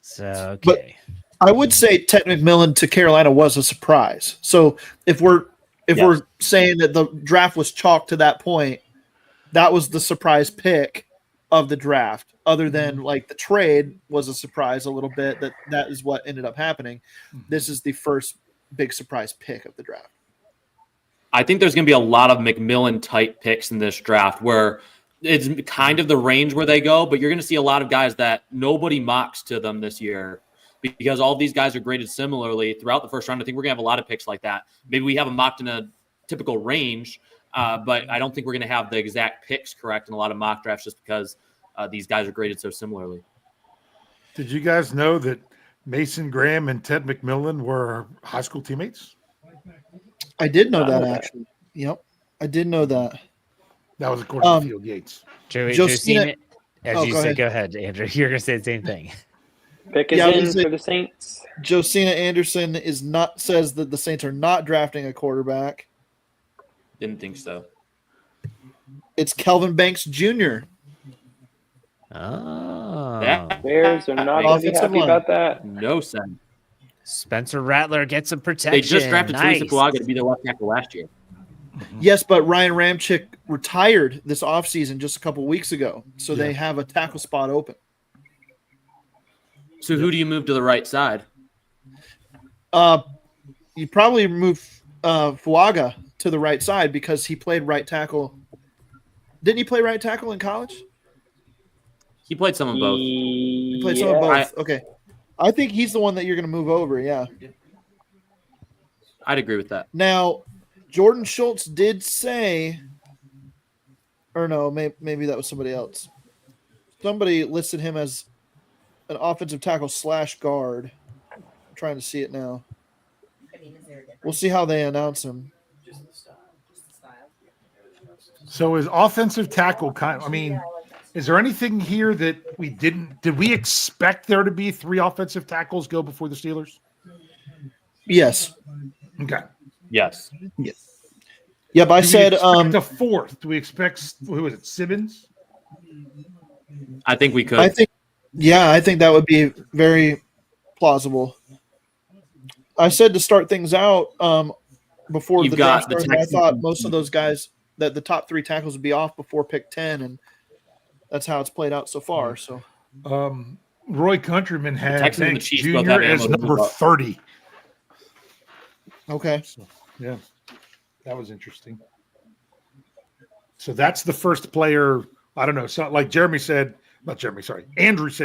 So, okay. But I would say Ted McMillan to Carolina was a surprise. So if we're saying that the draft was chalked to that point, that was the surprise pick of the draft. Other than like the trade was a surprise a little bit, that is what ended up happening. This is the first big surprise pick of the draft. I think there's going to be a lot of McMillan type picks in this draft where it's kind of the range where they go, but you're going to see a lot of guys that nobody mocks to them this year because all these guys are graded similarly throughout the first round. I think we're going to have a lot of picks like that. Maybe we have them mocked in a typical range, but I don't think we're going to have the exact picks correct in a lot of mock drafts just because these guys are graded so similarly. Did you guys know that Mason Graham and Ted McMillan were high school teammates? I did know that actually. Yep, I did know that. That was according to Field Yates. Josina, as you go said, ahead. go ahead, Andrew. You're going to say the same thing. Pick is in for the Saints. Josina Anderson says that the Saints are not drafting a quarterback. Didn't think so. It's Kelvin Banks Jr. Oh. Bears are not going to be happy about that. No sense. Spencer Rattler gets some protection. They just drafted Nice. Teresa Puaga to be their left tackle last year. Yes, but Ryan Ramczyk retired this offseason just a couple weeks ago, so they have a tackle spot open. So who do you move to the right side? You probably move Fuaga to the right side because he played right tackle Didn't he play right tackle in college? He played some of both. He played some of both. Okay. I think he's the one that you're going to move over, yeah. I'd agree with that. Now, Jordan Schultz did say, or no, maybe that was somebody else. Somebody listed him as an offensive tackle / guard. I'm trying to see it now. We'll see how they announce him. So is offensive tackle kind? I mean, is there anything here that we didn't? Did we expect there to be 3 offensive tackles go before the Steelers? Yes. Okay. Yes. Yep, I Do we said expect a 4th. Do we expect who was it? Simmons? I think we could. I think that would be very plausible. I said to start things out before You've the got draft the started, I Texans. thought most of those guys that the top 3 tackles would be off before pick 10, and that's how it's played out so far. So Roy Countryman had Texans and the Banks Chiefs Jr. both have as ammo to number move up. 30. okay. So, yeah, that was interesting. So that's the first player. I don't know. So like Andrew said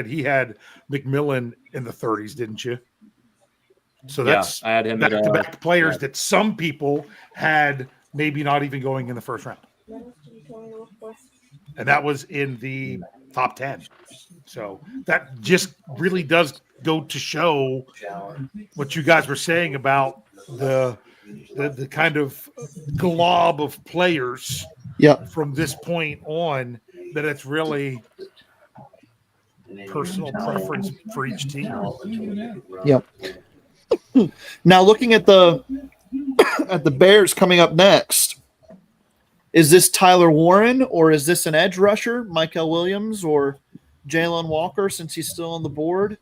he had McMillan in the 30s, didn't you? So that's I had him at back-to-back players that some people had maybe not even going in the first round. And that was in the top 10. So that just really does go to show what you guys were saying about the kind of glob of players from this point on, that it's really personal preference for each team. Yep. Now looking at the Bears coming up next, is this Tyler Warren or is this an edge rusher, Michael Williams or Jalen Walker, since he's still on the board?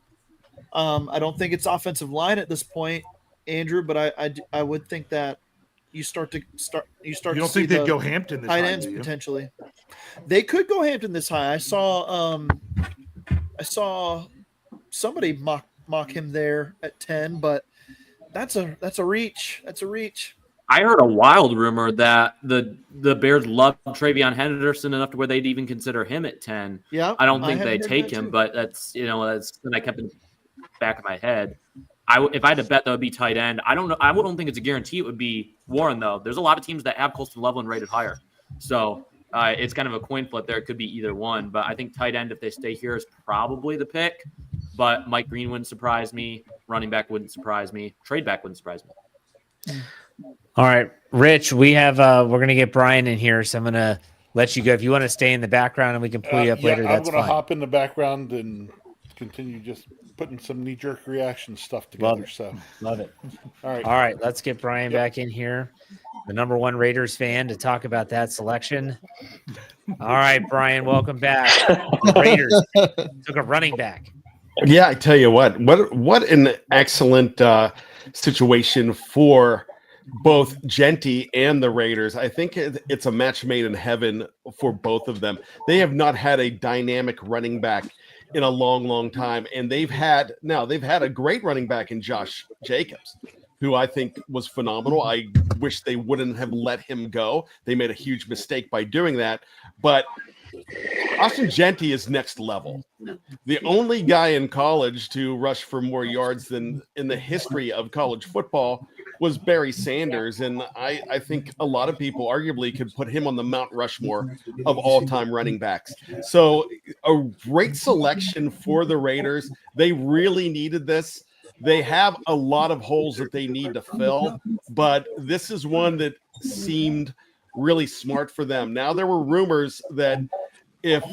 I don't think it's offensive line at this point, Andrew, but I would think that you start. You don't think they'd go Hampton this tight high, ends do you? potentially. They could go Hampton this high. I saw somebody mock him there at 10, but that's a reach. That's a reach. I heard a wild rumor that the Bears love Travion Henderson enough to where they'd even consider him at 10. Yeah, I don't think they take him, but that's something I kept in the back of my head. If I had to bet, that would be tight end. I don't know. I don't think it's a guarantee it would be Warren, though. There's a lot of teams that have Colston Loveland rated higher. So it's kind of a coin flip there. It could be either one. But I think tight end, if they stay here, is probably the pick. But Mike Green wouldn't surprise me. Running back wouldn't surprise me. Trade back wouldn't surprise me. All right, Rich, we have we're gonna get Brian in here, so I'm gonna let you go. If you want to stay in the background and we can pull you up later, I'm that's going to fine. hop in the background and continue just putting some knee-jerk reaction stuff together. Love it. All right, let's get Brian back in here, the number 1 Raiders fan, to talk about that selection. All right, Brian, welcome back. The Raiders took a running back. Yeah, I tell you what an excellent situation for both Genty and the Raiders. I think it's a match made in heaven for both of them. They have not had a dynamic running back in a long time, and they've had a great running back in Josh Jacobs, who I think was phenomenal. I wish they wouldn't have let him go. They made a huge mistake by doing that, but Austin Genty is next level. The only guy in college to rush for more yards than in the history of college football was Barry Sanders, and I think a lot of people arguably could put him on the Mount Rushmore of all-time running backs. So a great selection for the Raiders. They really needed this. They have a lot of holes that they need to fill, but this is one that seemed really smart for them. Now, there were rumors that if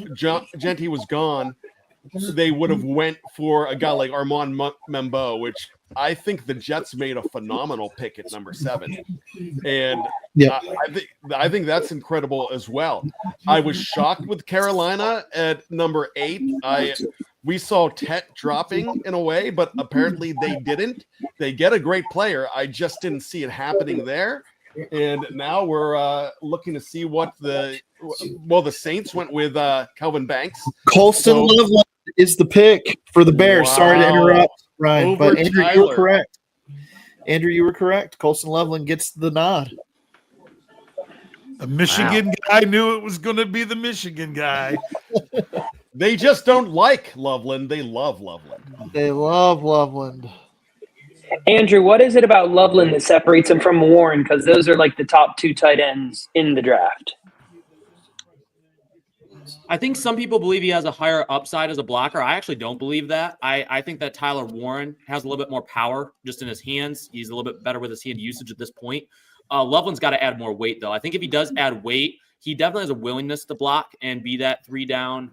Genty was gone, they would have went for a guy like Armand Membo, which I think the Jets made a phenomenal pick at number 7. And I think that's incredible as well. I was shocked with Carolina at number 8. We saw Tet dropping in a way, but apparently they didn't. They get a great player. I just didn't see it happening there. And now we're looking to see what the Saints went with Calvin Banks. Colston Loveland is the pick for the Bears. Wow. Sorry to interrupt, Ryan, Over but Andrew, you were Tyler. correct. Andrew, you were correct. Colston Loveland gets the nod. The Michigan guy knew it was going to be the Michigan guy. They just don't like Loveland. They love Loveland. They love Loveland. Andrew, what is it about Loveland that separates him from Warren? Because those are like the top 2 tight ends in the draft. I think some people believe he has a higher upside as a blocker. I actually don't believe that. I think that Tyler Warren has a little bit more power just in his hands. He's a little bit better with his hand usage at this point. Loveland's got to add more weight, though. I think if he does add weight, he definitely has a willingness to block and be that 3-down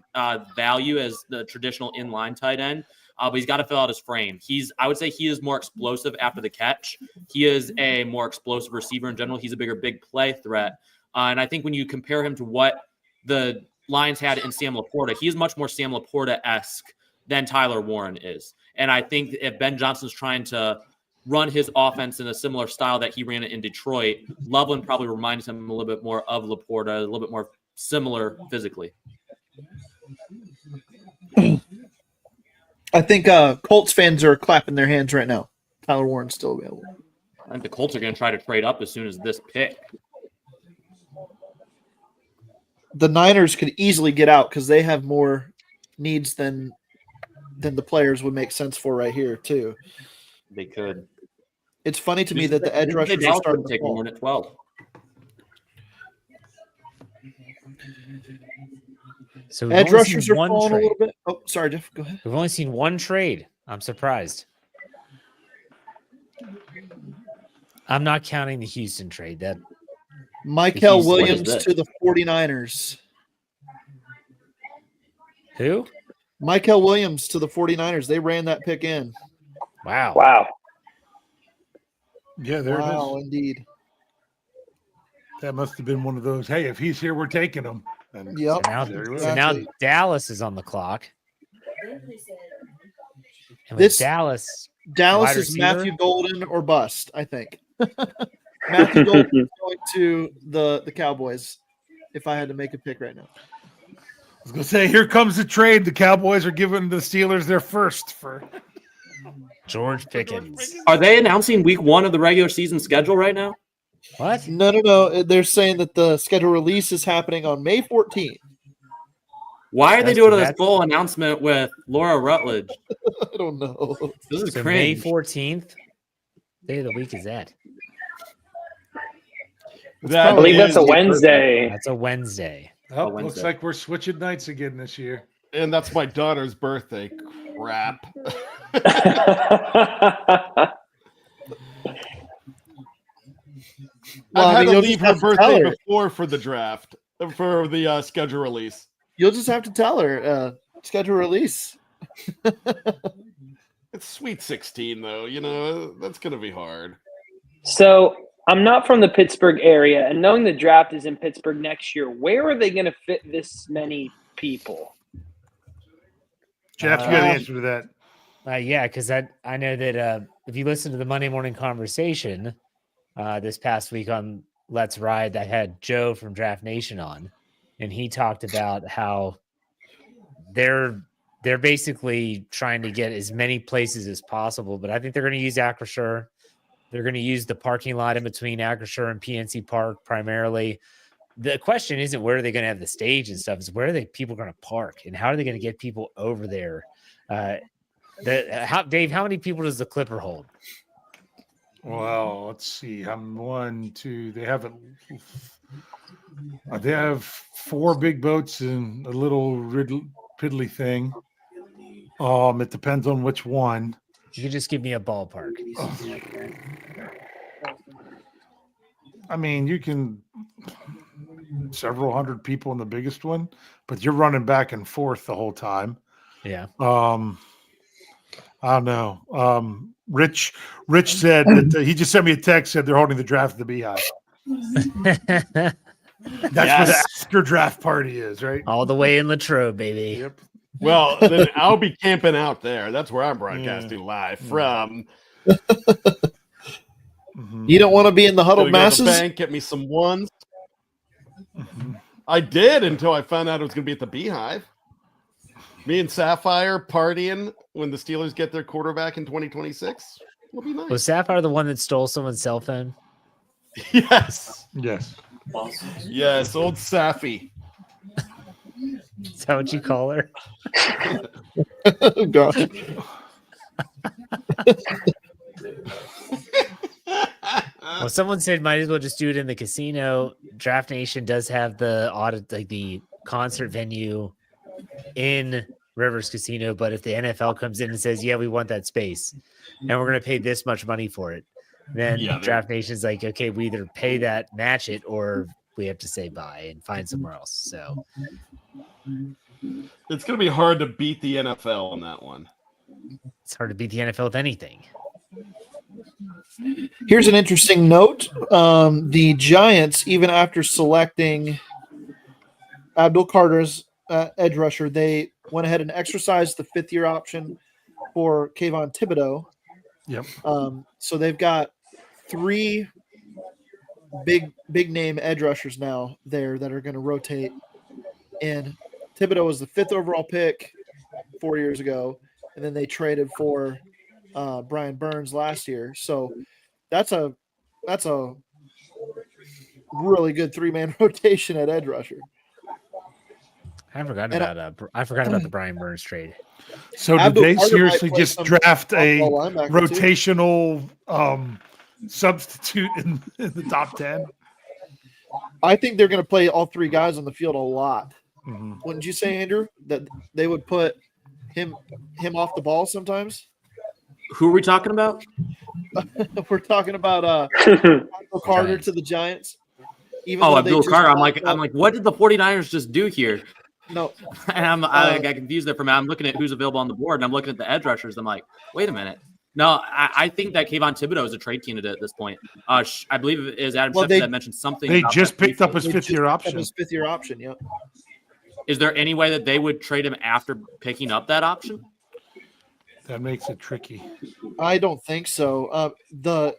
value as the traditional inline tight end. But he's got to fill out his frame. I would say he is more explosive after the catch. He is a more explosive receiver in general. He's a big play threat. And I think when you compare him to what the Lions had in Sam Laporta, he is much more Sam Laporta-esque than Tyler Warren is. And I think if Ben Johnson's trying to run his offense in a similar style that he ran it in Detroit, Loveland probably reminds him a little bit more of Laporta, a little bit more similar physically. I think Colts fans are clapping their hands right now. Tyler Warren's still available. I think the Colts are going to try to trade up as soon as this pick. The Niners could easily get out because they have more needs than the players would make sense for right here, too. They could. It's funny to me that the edge rushers are starting to take fall. one at 12. So we've Edge only rushers seen are one falling a trade. little bit. Oh, sorry, Jeff. Go ahead. We've only seen one trade. I'm surprised. I'm not counting the Houston trade. That Michael Houston- Williams what is to the 49ers. who? Michael Williams to the 49ers. They ran that pick in. Wow. Wow. Yeah, there it Wow, is. indeed. That must have been one of those. Hey, if he's here, we're taking him. And Yep. So now, There you so go. now Exactly. Dallas is on the clock. And with This- Dallas, Dallas Wide is receiver? Matthew Golden or bust, I think. Matthew Golden is going to the Cowboys if I had to make a pick right now. I was going to say, here comes the trade. The Cowboys are giving the Steelers their first for. George Pickens. Are they announcing week 1 of the regular season schedule right now? What? No. They're saying that the schedule release is happening on May 14th. Why are they That's- doing this that's- full announcement with Laura Rutledge? I don't know. This is So May cringe. 14th. Day of the week is that? I believe that's a Wednesday. That's a Wednesday. Oh, Wednesday. looks like we're switching nights again this year. And that's my daughter's birthday. Crap. Well, I've I had mean, to you'll leave just her have to tell birthday her. before for the draft, for the schedule release. You'll just have to tell her schedule release. It's Sweet 16, though. You know, that's going to be hard. So I'm not from the Pittsburgh area, and knowing the draft is in Pittsburgh next year, where are they going to fit this many people? Jeff, you got the answer to that. Yeah, because I know that if you listen to the Monday morning conversation this past week on Let's Ride, I had Joe from Draft Nation on, and he talked about how they're basically trying to get as many places as possible. But I think they're going to use Acrisure. They're going to use the parking lot in between Acrisure and PNC Park primarily. The question isn't where are they going to have the stage and stuff, it's where are people going to park and how are they going to get people over there? Dave, how many people does the Clipper hold? Well, let's see. I'm 1, 2. They have They have 4 big boats and a little piddly thing. It depends on which one. You could just give me a ballpark. I mean, you can several hundred people in the biggest one, but you're running back and forth the whole time. Yeah. I don't know. Rich said that he just sent me a text, said they're holding the draft at the Beehive. That's where the Asker draft party is, right? All the way in Latrobe, baby. Yep. Well, then I'll be camping out there. That's where I'm broadcasting live from. Mhm. You don't want to be in the huddled Gonna go to the masses? bank, get me some ones. Mhm. I did until I found out it was going to be at the Beehive. Me and Sapphire partying when the Steelers get their quarterback in 2026. It'll be nice. Was Sapphire the one that stole someone's cell phone? Yes. Yes. Yes, old Safi. Is that what you call her? Oh, gosh. Well, someone said might as well just do it in the casino. Draft Nation does have the audit, like the concert venue in Rivers Casino, but if the NFL comes in and says, "Yeah, we want that space, and we're going to pay this much money for it," then Draft Nation's like, "Okay, we either pay that, match it, or we have to say bye and find somewhere else." So it's going to be hard to beat the NFL on that one. It's hard to beat the NFL with anything. Here's an interesting note. The Giants, even after selecting Abdul Carter's edge rusher, they went ahead and exercised the fifth-year option for Kayvon Thibodeau. Yep. So they've got three big name edge rushers now there that are going to rotate. And Thibodeau was the 5th overall pick 4 years ago, and then they traded for Brian Burns last year. So that's a really good 3-man rotation at edge rusher. I forgot about the Brian Burns trade. So did they seriously just draft a rotational substitute in the top 10? I think they're going to play all three guys on the field a lot. Mm-hmm. Wouldn't you say, Andrew, that they would put him off the ball sometimes? Who are we talking about? We're talking about Abdul Carter to the Giants. Abdul Carter. I'm like, what did the 49ers just do here? No. And I got confused there for a minute. I'm looking at who's available on the board, and I'm looking at the edge rushers. I'm like, wait a minute. No, I think that Kayvon Thibodeau is a trade candidate at this point. I believe it is Adam Schefter that mentioned something. They just picked up his 5th-year option. His 5th-year option, yeah. Is there any way that they would trade him after picking up that option? That makes it tricky. I don't think so. The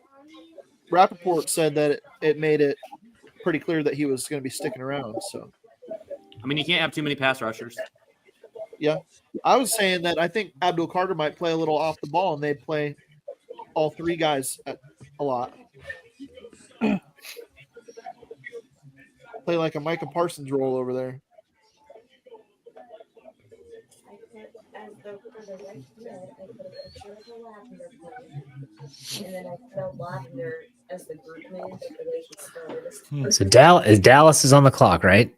Rappaport said that it made it pretty clear that he was going to be sticking around. So, I mean, you can't have too many pass rushers. Yeah, I was saying that I think Abdul Carter might play a little off the ball, and they'd play all three guys a lot. Play like a Micah Parsons role over there. For the right thread, I put a picture of the lavender plant, and then I spelled lavender as the group name for the way he started. So Dallas is on the clock, right?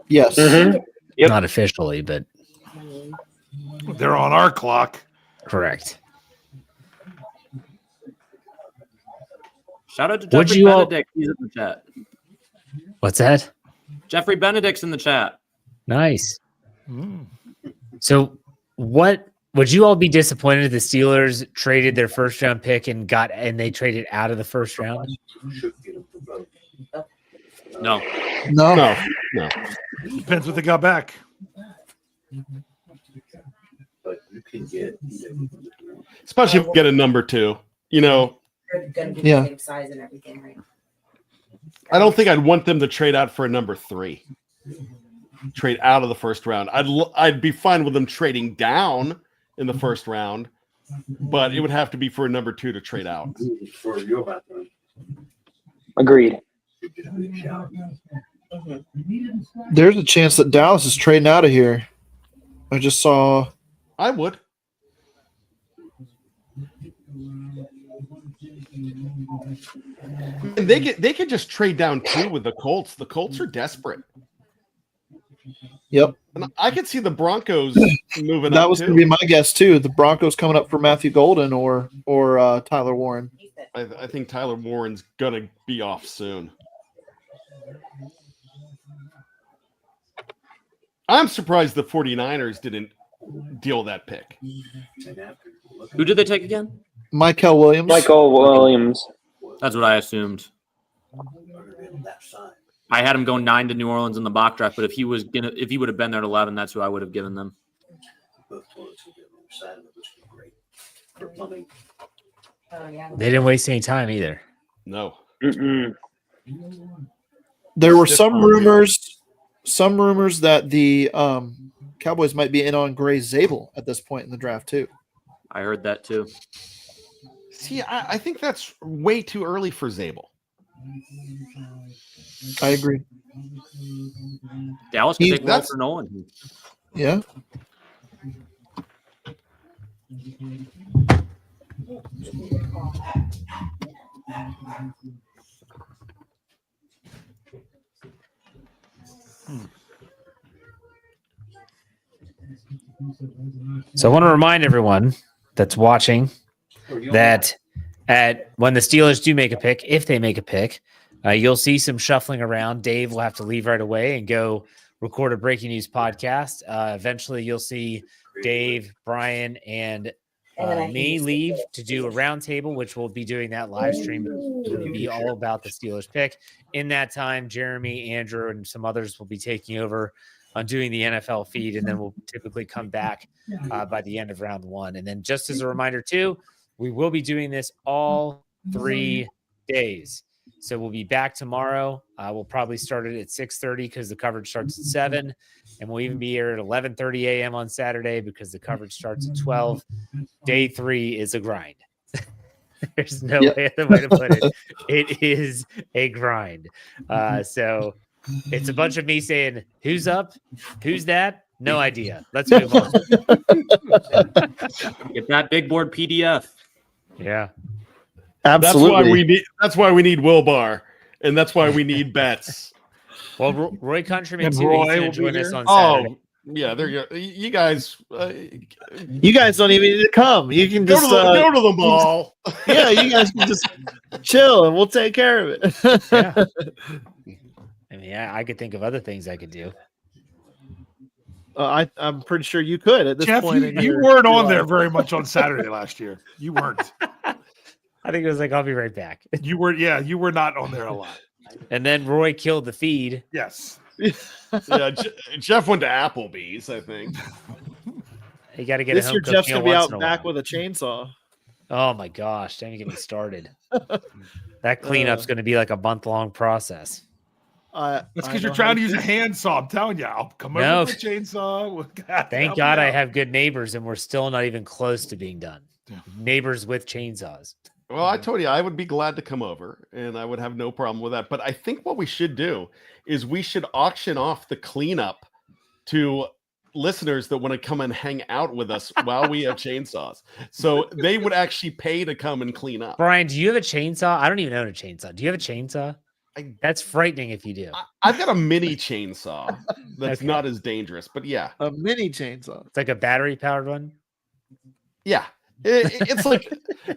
Yes. Mm-hmm. Yep. Not officially, but they're on our clock. Correct. Shout out to Jeffrey Benedict. He's in the chat. What's that? Jeffrey Benedict's in the chat. Nice. So what would you all be disappointed if the Steelers traded their first round pick and they traded out of the first round? No. Depends what they got back. But you can get, especially if you get a number 2, They're going to be the same size and everything, right? I don't think I'd want them to trade out for a number 3. Trade out of the first round. I'd be fine with them trading down in the first round, but it would have to be for a number 2 to trade out. Agreed. There's a chance that Dallas is trading out of here. I just saw. I would. And they could just trade down too with the Colts. The Colts are desperate. Yep. And I could see the Broncos moving up. That was going to be my guess too. The Broncos coming up for Matthew Golden or Tyler Warren. I think Tyler Warren's going to be off soon. I'm surprised the 49ers didn't deal that pick. Who did they take again? Michael Williams. That's what I assumed. I had him go 9 to New Orleans in the mock draft, but if he would have been there at 11, that's who I would have given them. They didn't waste any time either. No. There were some rumors that the Cowboys might be in on Gray Zabel at this point in the draft too. I heard that too. See, I think that's way too early for Zabel. I agree. Dallas can He- take that's- Walter Nolan. Yeah. So I want to remind everyone that's watching that when the Steelers do make a pick, if they make a pick, you'll see some shuffling around. Dave will have to leave right away and go record a breaking news podcast. Eventually, you'll see Dave, Brian, and me leave to do a roundtable, which we'll be doing that live stream. It will be all about the Steelers pick. In that time, Jeremy, Andrew, and some others will be taking over on doing the NFL feed, and then we'll typically come back by the end of round one. And then just as a reminder, too, we will be doing this all 3 days. So we'll be back tomorrow. We'll probably start it at 6:30 because the coverage starts at 7. And we'll even be here at 11:30 a.m. on Saturday because the coverage starts at 12. Day 3 is a grind. There's no other way to put it. It is a grind. So it's a bunch of me saying, who's up? Who's that? No idea. Let's move on. Get that big board PDF. Yeah. Absolutely. That's why we need Will Barr, and that's why we need bets. Well, Roy Countryman And too. Roy He's going will to join be us here? on Saturday. Yeah, there you go. You guys, You guys don't even need to come. You can just go to the mall. yeah, you guys can just chill and we'll take care of it. Yeah. I mean, I could think of other things I could do. I'm pretty sure you could at this Jeff, point. you weren't on there very much on Saturday last year. You weren't. I think it was like, I'll be right back. You were not on there a lot. And then Roy killed the feed. Yes. Yeah, Jeff went to Applebee's, I think. You got to get This a home year, cooked Jeff's meal gonna be once out in a back while. with a chainsaw. Oh my gosh! Don't even get me started. That cleanup's going to be like a month-long process. That's because you're trying to use a handsaw. I'm telling you, I'll come over with a chainsaw. Thank God I have good neighbors, and we're still not even close to being done. Neighbors with chainsaws. Well, I told you I would be glad to come over, and I would have no problem with that. But I think what we should do is we should auction off the cleanup to listeners that want to come and hang out with us while we have chainsaws. So they would actually pay to come and clean up. Brian, do you have a chainsaw? I don't even own a chainsaw. Do you have a chainsaw? That's frightening if you do. I've got a mini chainsaw that's not as dangerous, but yeah. A mini chainsaw. It's like a battery-powered one? Yeah. It's like,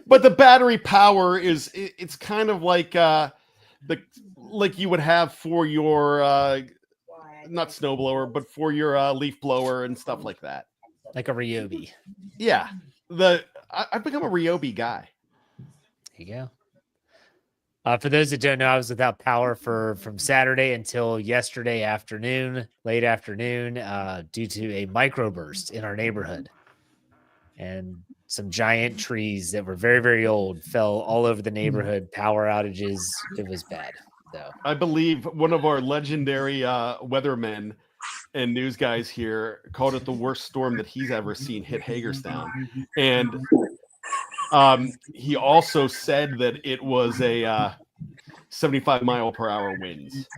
but the battery power is, it's kind of like like you would have for your not snowblower, but for your leaf blower and stuff like that. Like a Ryobi. Yeah. I've become a Ryobi guy. There you go. For those that don't know, I was without power from Saturday until yesterday afternoon, late afternoon, due to a microburst in our neighborhood. And some giant trees that were very, very old fell all over the neighborhood. Power outages. It was bad. So I believe one of our legendary weathermen and news guys here called it the worst storm that he's ever seen hit Hagerstown. And he also said that it was a 75-mile-per-hour winds.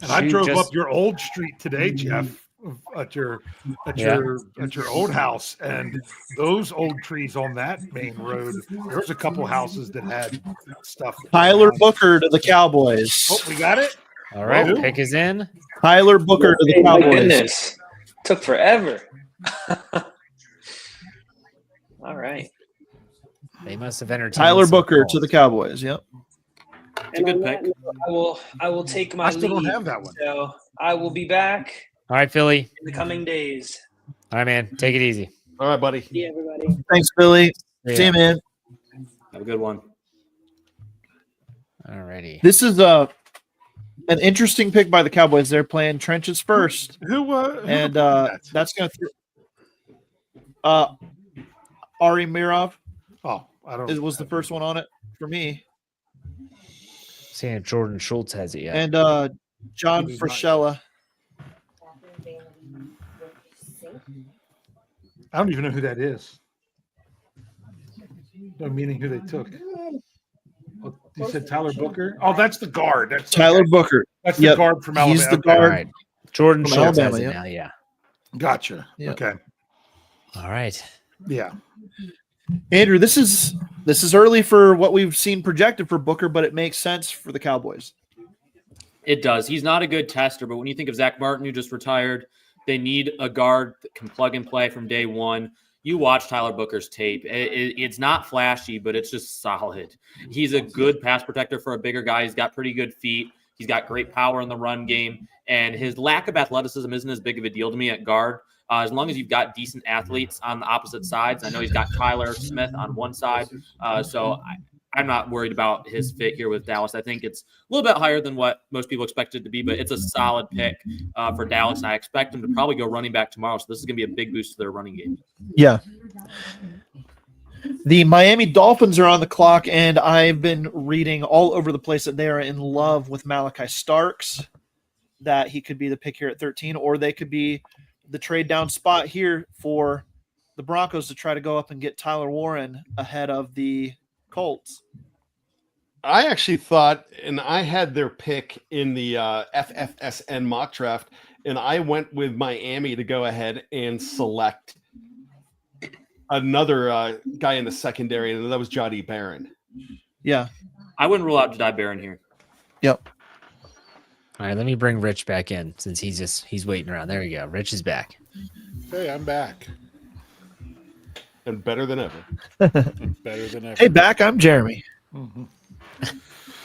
And I drove up your old street today, Jeff, at your old house, and those old trees on that main road. There was a couple houses that had stuff. Tyler Booker to the Cowboys. Oh, we got it. all right, the pick is in. Tyler Booker to the Oh, my Cowboys. goodness. Took forever. All right. They must have entertained Tyler some Booker calls. to the Cowboys. Yep. And on that note, I will take my I still don't leave. have that one. So I will be back All right, Philly. in the coming days. All right, man. Take it easy. All right, buddy. See everybody. Thanks, Billy. Yeah. See you, man. Have a good one. All righty. This is an interesting pick by the Cowboys. They're playing trenches first, Who and that's going to Ari Mirov I don't. was the first one on it for me, Seeing if Jordan Schultz has it yet. and John He does not. Frischella. I don't even know who that is. No meaning who they took. You said Tyler Booker? Oh, that's the guard. That's Tyler okay. Booker. That's the Yep. guard from Alabama. He's the Okay. guard. All right. Jordan From Schultz Alabama, has it yeah. now. Yeah. Gotcha. Yeah. Okay. All right. Yeah. Andrew, this is early for what we've seen projected for Booker, but it makes sense for the Cowboys. It does. He's not a good tester, but when you think of Zach Martin, who just retired, they need a guard that can plug and play from day one. You watch Tyler Booker's tape. It's not flashy, but it's just solid. He's a good pass protector for a bigger guy. He's got pretty good feet. He's got great power in the run game. And his lack of athleticism isn't as big of a deal to me at guard. As long as you've got decent athletes on the opposite sides. I know he's got Tyler Smith on one side. So I'm not worried about his fit here with Dallas. I think it's a little bit higher than what most people expect it to be, but it's a solid pick for Dallas. And I expect him to probably go running back tomorrow. So this is going to be a big boost to their running game. Yeah. The Miami Dolphins are on the clock, and I've been reading all over the place that they are in love with Malachi Starks, that he could be the pick here at 13, or they could be the trade down spot here for the Broncos to try to go up and get Tyler Warren ahead of the Colts. I actually thought, and I had their pick in the FFSN mock draft, and I went with Miami to go ahead and select another guy in the secondary, and that was Jahdae Barron. Yeah. I wouldn't rule out Jahdae Barron here. Yep. All right, let me bring Rich back in since he's waiting around. There we go. Rich is back. Hey, I'm back. And better than ever. Better than ever. Hey, back. I'm Jeremy. Mm-hmm.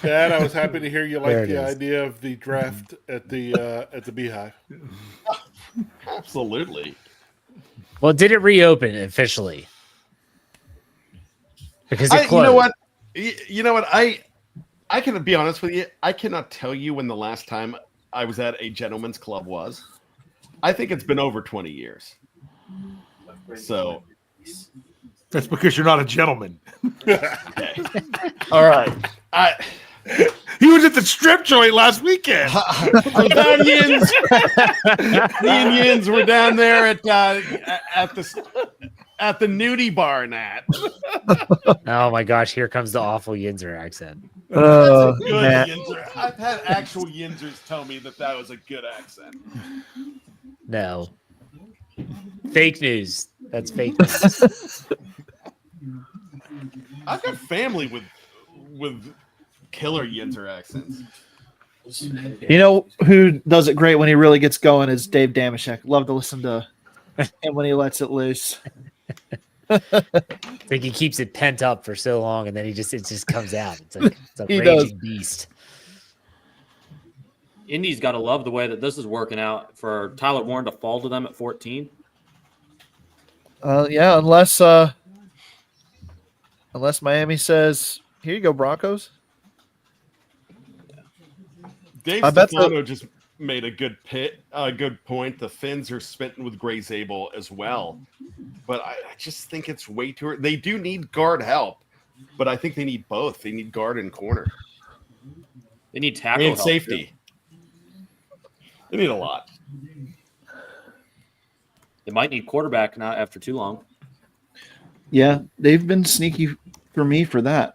Dad, I was happy to hear you There like it the is. idea of the draft at the Beehive. Absolutely. Well, did it reopen officially? Because it closed. You know what? You know what? I can be honest with you. I cannot tell you when the last time I was at a gentleman's club was. I think it's been over 20 years. So That's because you're not a gentleman. okay. All right. He was at the strip joint last weekend. Me and Yins were down there at the nudie bar, Nat. Oh my gosh, here comes the awful Yinzer accent. Good Matt. Yinzer. I've had actual Yinzers tell me that was a good accent. No. Fake news. That's fake news. I've got family with killer Yinzer accents. You know who does it great when he really gets going is Dave Damashek. Love to listen to him when he lets it loose. I think he keeps it pent up for so long, and then it just comes out. It's a He raging does. beast. Indy's got to love the way that this is working out for Tyler Warren to fall to them at 14. Yeah, unless Miami says, "Here you go, Broncos." Dave I bet Stefano just made a good point. The Finns are smitten with Gray Zabel as well, but I just think it's way too early. They do need guard help, but I think they need both. They need guard and corner They need tackle and help, safety. They need a lot. They might need quarterback not after too long. Yeah, they've been sneaky for me for that.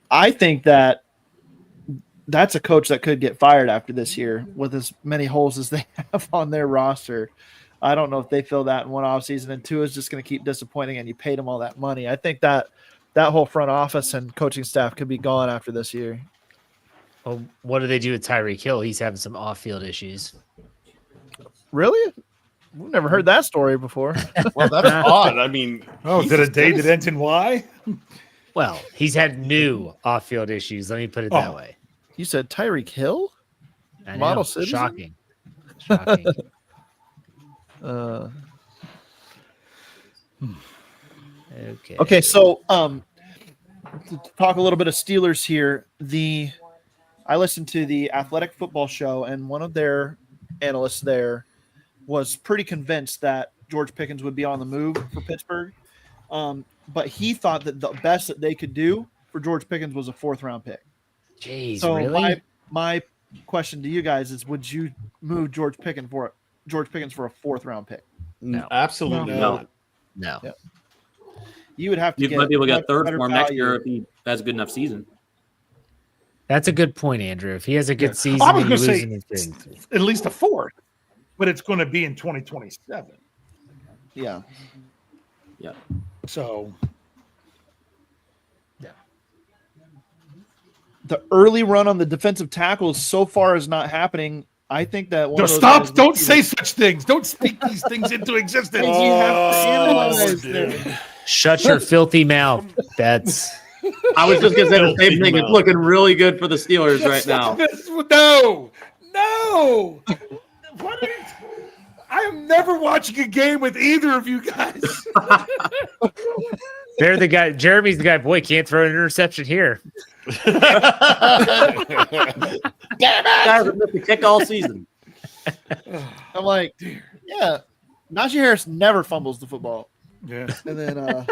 I think that's a coach that could get fired after this year with as many holes as they have on their roster. I don't know if they fill that in one offseason, and two is just going to keep disappointing, and you paid them all that money. I think that whole front office and coaching staff could be gone after this year. Well, what do they do with Tyreek Hill? He's having some off-field issues. Really? We've never heard that story before. Well, that's odd. I mean, Oh, is it a day that ends in Y? Well, he's had new off-field issues. Let me put it that Oh. way. You said Tyreek Hill? I know. Model citizen? Shocking. Shocking. Okay. Okay, so to talk a little bit of Steelers here. I listened to the Athletic Football Show, and one of their analysts there was pretty convinced that George Pickens would be on the move for Pittsburgh. But he thought that the best that they could do for George Pickens was a 4th-round pick. Jeez, So really? my question to you guys is: would you move George Pickens for a 4th-round pick? No. Absolutely No. not. No. You would have to You get might be able to get much third better for him next value. year if he has a good enough season. That's a good point, Andrew. If he has a good season, I was and you going to lose say him, it's big. at least a fourth, but it's going to be in 2027. Yeah. Yeah. So, The early run on the defensive tackles so far is not happening. I think that one no, of those stop! guys would Don't be say such things. Don't speak these things into existence. You have to analyze them. Shut your filthy mouth. That's I was just gonna say the same Filthy thing. It's mouth. looking really good for the Steelers right now. No. What are you, I am never watching a game with either of you guys. they're the guy. Jeremy's the guy. Boy, can't throw an interception here. Guys have missed the kick all season. I'm like, yeah, Najee Harris never fumbles the football. Yeah. And then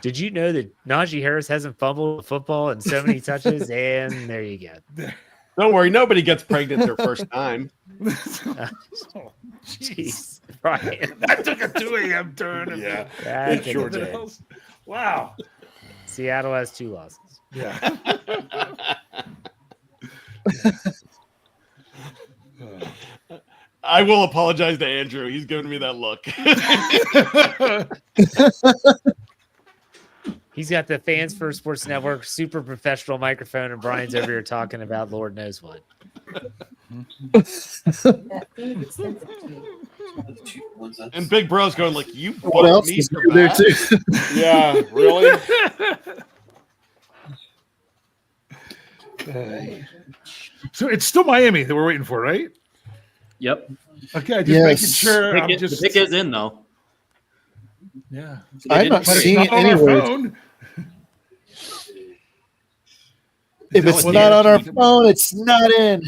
Did you know that Najee Harris hasn't fumbled the football in so many touches? And there you go. Don't worry, nobody gets pregnant their first time. Jeez, Brian. That took a 2 a.m. turn. Yeah. That It sure did. did. Wow. Seattle has 2 losses. Yeah. I will apologize to Andrew. He's giving me that look. He's got the Fans First Sports Network super professional microphone, and Brian's over here talking about Lord knows what. That thing is sensitive to. And Big Bro's going like, you what fucked else me is for there that?" too? Yeah, really? So it's still Miami that we're waiting for, right? Yep. Okay, just Yes. making sure. I'm The just pick is in though. yeah. I'm not But it's seeing not it on our anywhere. phone. If it's Well, not yeah. on our phone, it's not in.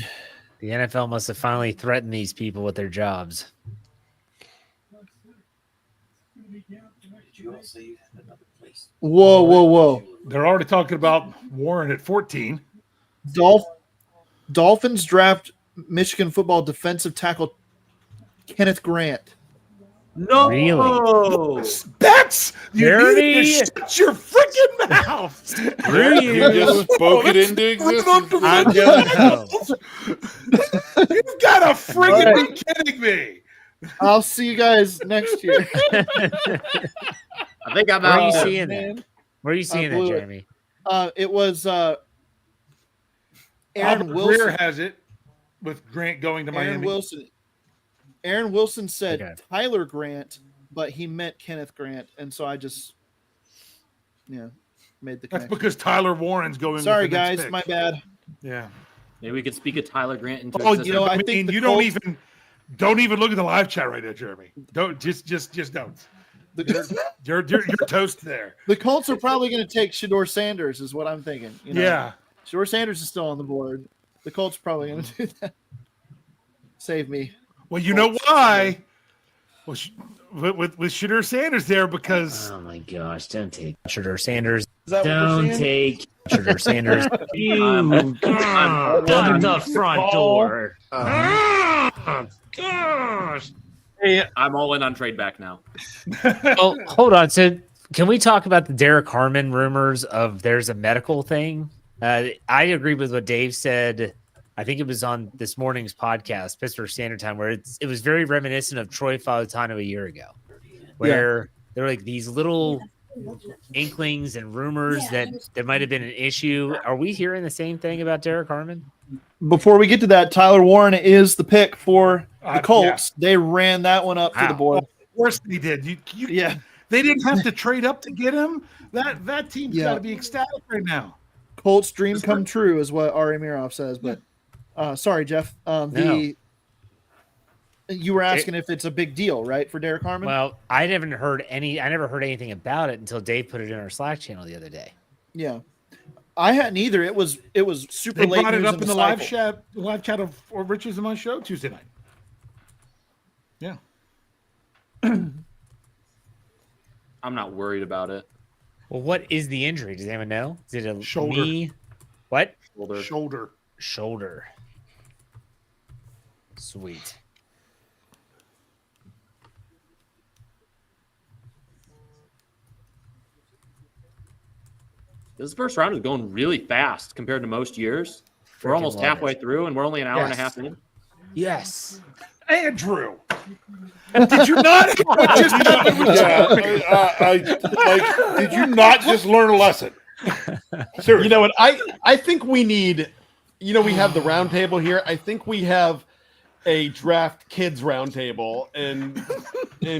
The NFL must have finally threatened these people with their jobs. Whoa, whoa, whoa. They're already talking about Warren at 14. Dolphins draft Michigan football defensive tackle Kenneth Grant. No. Really? That's you Jeremy! need to shut your freaking mouth. Screw You just spoke it into existence. I'm going home. You've got to friggin' be kidding me. I'll see you guys next year. I think I'm Where are you out. seeing that? Where are you seeing that, blew it. Jeremy? It was Aaron Albert Wilson. Greer has it with Grant going to Aaron Miami. Wilson. Aaron Wilson said Okay. Tyler Grant, but he meant Kenneth Grant, and so I just made the That's connection. because Tyler Warren's going. Sorry, with the next guys, pick. my bad. Yeah. Maybe we could speak of Tyler Grant into Oh, existence. you know, I I think mean, the you Colts- don't even look at the live chat right now, Jeremy. Don't just don't. You're toast there. The Colts are probably going to take Shador Sanders, is what I'm thinking. You know? Yeah. Shador Sanders is still on the board. The Colts are probably going to do that. Save me. Well, you know why? Well, with Shador Sanders there because Oh my gosh! Don't take Shador Sanders. Is that what we're Don't seeing? take Shador Sanders. You open the front door. Gosh. Hey, I'm all in on trade back now. Oh, hold on. So, can we talk about the Derek Harmon rumors of there's a medical thing? I agree with what Dave said. I think it was on this morning's podcast, Pittsburgh Standard Time, where it was very reminiscent of Troy Fautano a year ago, where there were like these little inklings and rumors that there might have been an issue. Are we hearing the same thing about Derek Harmon? Before we get to that, Tyler Warren is the pick for the Yeah. Colts. They ran that one up to the Wow. board. of course they did. Yeah. They didn't have to trade up to get him. That team's Yeah. got to be ecstatic right now. Colts dream come true is what Ari Mirov says. But sorry, Jeff. You were asking if it's a big deal, right, for Derek Harmon? Well, I never heard anything about it until Dave put it in our Slack channel the other day. Yeah. I hadn't either. It was super They late brought it news up in the live cycle. chat of Rich's and my show Tuesday night. Yeah. I'm not worried about it. Well, what is the injury? Does anyone know? Is it a Shoulder. knee? What? Shoulder. Shoulder. Sweet. This first round is going really fast compared to most years. We're almost halfway through, and we're only an hour and a half in. Yes. Andrew, did you not? What just happened with Did you not just learn a lesson? Seriously. You know what? I think we need. You know, we have the round table here. I think we have a draft kids round table, and